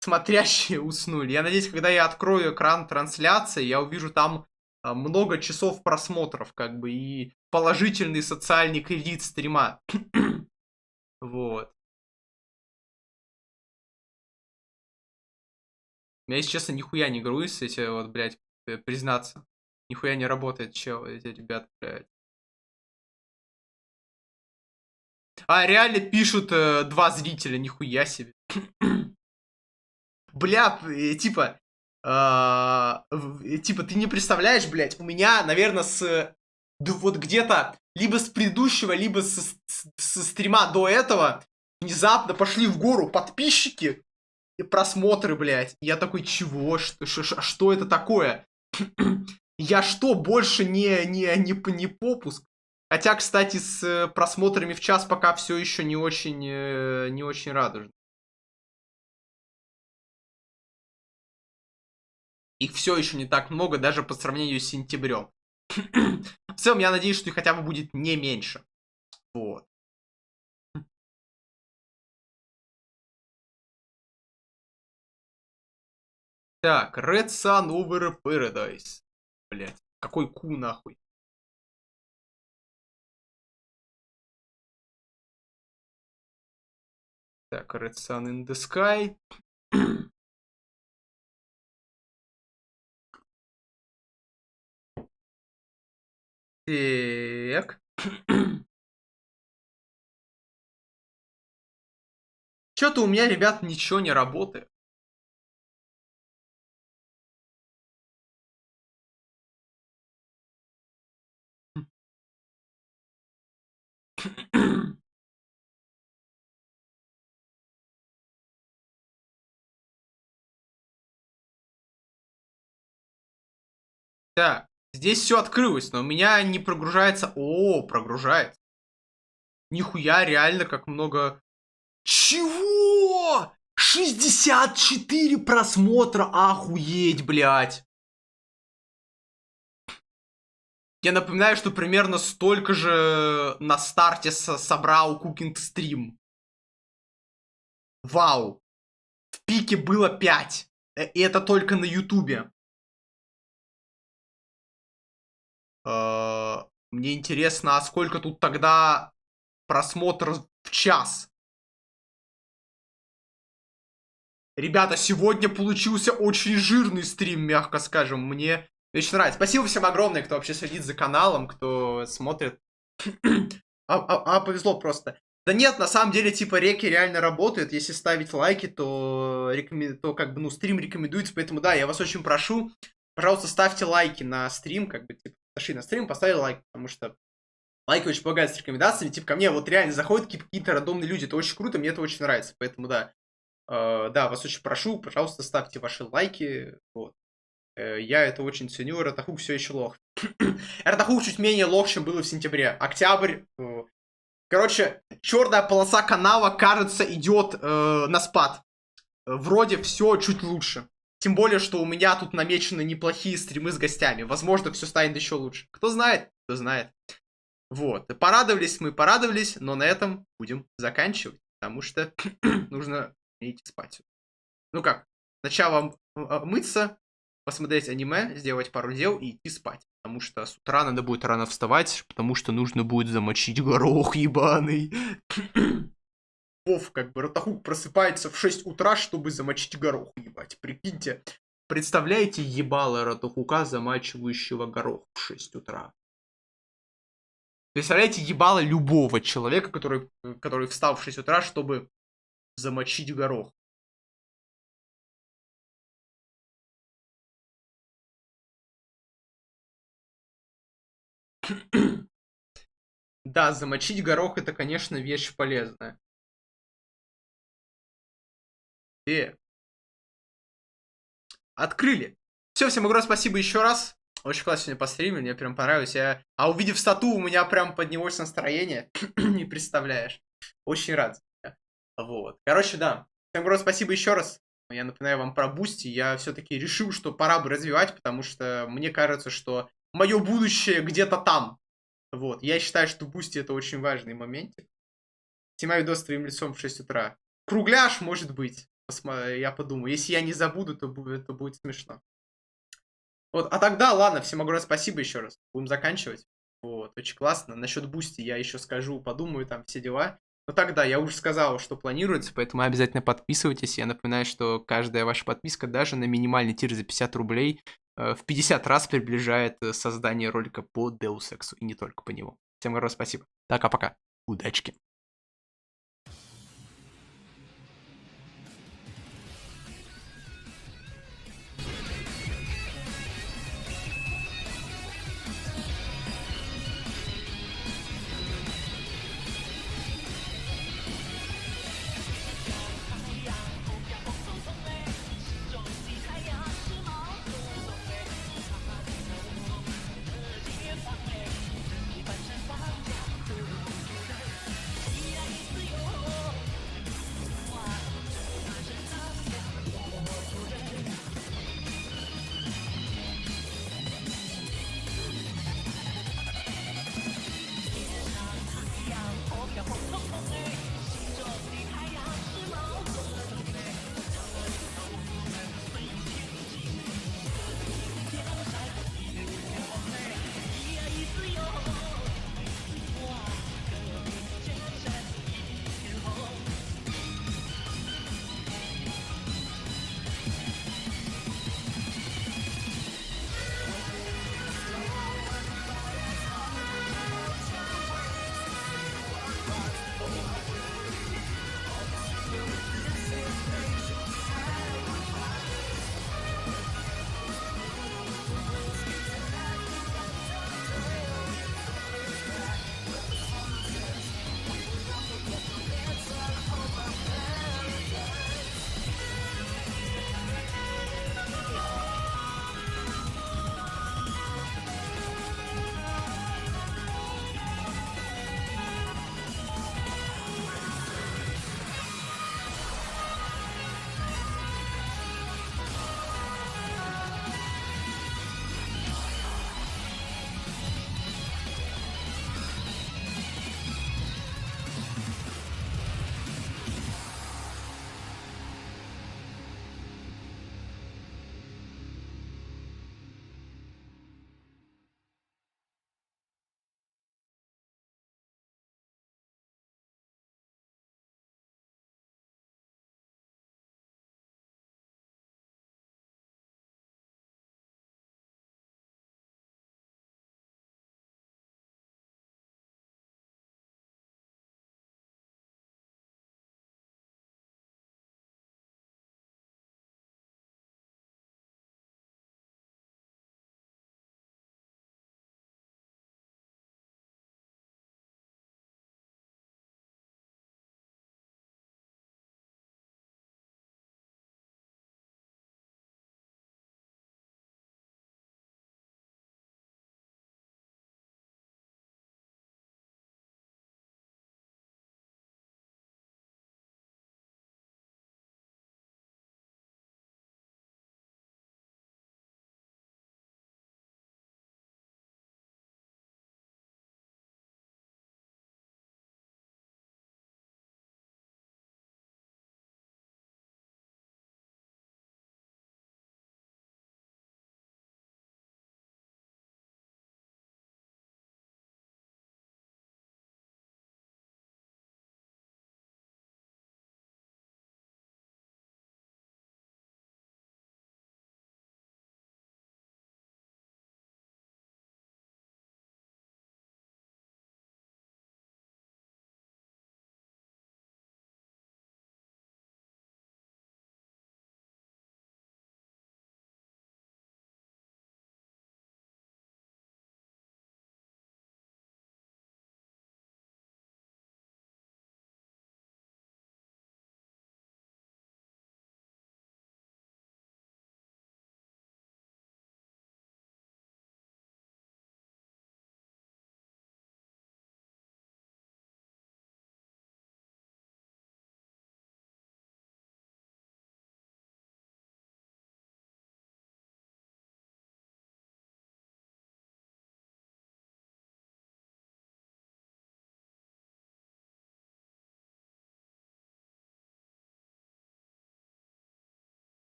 смотрящие уснули. Я надеюсь, когда я открою экран трансляции, я увижу там много часов просмотров, как бы, и положительный социальный кредит стрима. Вот. У меня, если честно, нихуя не грузится, если вот, блядь, признаться. Нихуя не работает, чел, эти ребята, блядь. А, реально пишут 2 зрителя, нихуя себе. Бля, типа, ты не представляешь, блядь, у меня, наверное, вот где-то либо с предыдущего, либо со стрима до этого внезапно пошли в гору подписчики и просмотры, блядь. Я такой, чего? Что это такое? Я что, больше не попуск? Хотя, кстати, с просмотрами в час пока все еще не очень радужно. Их все еще не так много, даже по сравнению с сентябрем. В целом, я надеюсь, что их хотя бы будет не меньше. Вот. Так, Red Sun Over Paradise. Блять, какой ку нахуй. Так, Red Sun in the Sky. Так. Что-то у меня, ребят, ничего не работает. Так, здесь все открылось, но у меня не прогружается. О, прогружается. Нихуя, реально, как много... Чего? 64 просмотра, охуеть, блядь. Я напоминаю, что примерно столько же на старте собрал Cooking Stream. Вау. В пике было 5. И это только на Ютубе. Мне интересно, а сколько тут тогда просмотров в час? Ребята, сегодня получился очень жирный стрим, мягко скажем. Мне очень нравится. Спасибо всем огромное, кто вообще следит за каналом, кто смотрит. Повезло просто. Да нет, на самом деле, типа, реки реально работают. Если ставить лайки, то как бы, ну, стрим рекомендуется. Поэтому, да, я вас очень прошу, пожалуйста, ставьте лайки на стрим, как бы, типа, зашли на стрим, поставили лайк, потому что лайки очень помогают с рекомендациями. Типа, ко мне вот реально заходят какие-то рандомные люди, это очень круто, мне это очень нравится. Поэтому, да. Да, вас очень прошу, пожалуйста, ставьте ваши лайки. Вот. Я это очень ценю. Ratahook все еще лох. Ratahook чуть менее лох, чем было в сентябре. Октябрь. Короче, черная полоса канала, кажется, идет на спад. Вроде все чуть лучше. Тем более, что у меня тут намечены неплохие стримы с гостями. Возможно, все станет еще лучше. Кто знает, кто знает. Вот. Порадовались мы, порадовались, но на этом будем заканчивать. Потому что нужно идти спать. Ну как, сначала мыться, посмотреть аниме, сделать пару дел и идти спать. Потому что с утра надо будет рано вставать, потому что нужно будет замочить горох ебаный. Вов, как бы, Ратахук просыпается в 6 утра, чтобы замочить горох, ебать. Прикиньте, представляете ебало Ратахука, замачивающего горох в 6 утра? Представляете ебало любого человека, который встал в 6 утра, чтобы замочить горох? Да, замочить горох это, конечно, вещь полезная. Открыли. Все, всем огромное спасибо еще раз. Очень классно сегодня постримили, мне прям понравилось. А увидев стату, у меня прям поднялось настроение. Не представляешь. Очень рад. Вот. Короче, да. Всем огромное спасибо еще раз. Я напоминаю вам про Бусти. Я все-таки решил, что пора бы развивать, потому что мне кажется, что мое будущее где-то там. Вот. Я считаю, что Бусти это очень важный момент. Снимаю видос с твоим лицом в 6 утра. Кругляш, может быть. Я подумаю. Если я не забуду, то это будет смешно. Вот. А тогда, ладно, всем огромное спасибо еще раз. Будем заканчивать. Вот. Очень классно. Насчет Бусти я еще скажу, подумаю, там все дела. Но тогда я уже сказал, что планируется, поэтому обязательно подписывайтесь. Я напоминаю, что каждая ваша подписка, даже на минимальный тир за 50 рублей, в 50 раз приближает создание ролика по Deus Ex, и не только по нему. Всем огромное спасибо. Пока-пока. Удачки.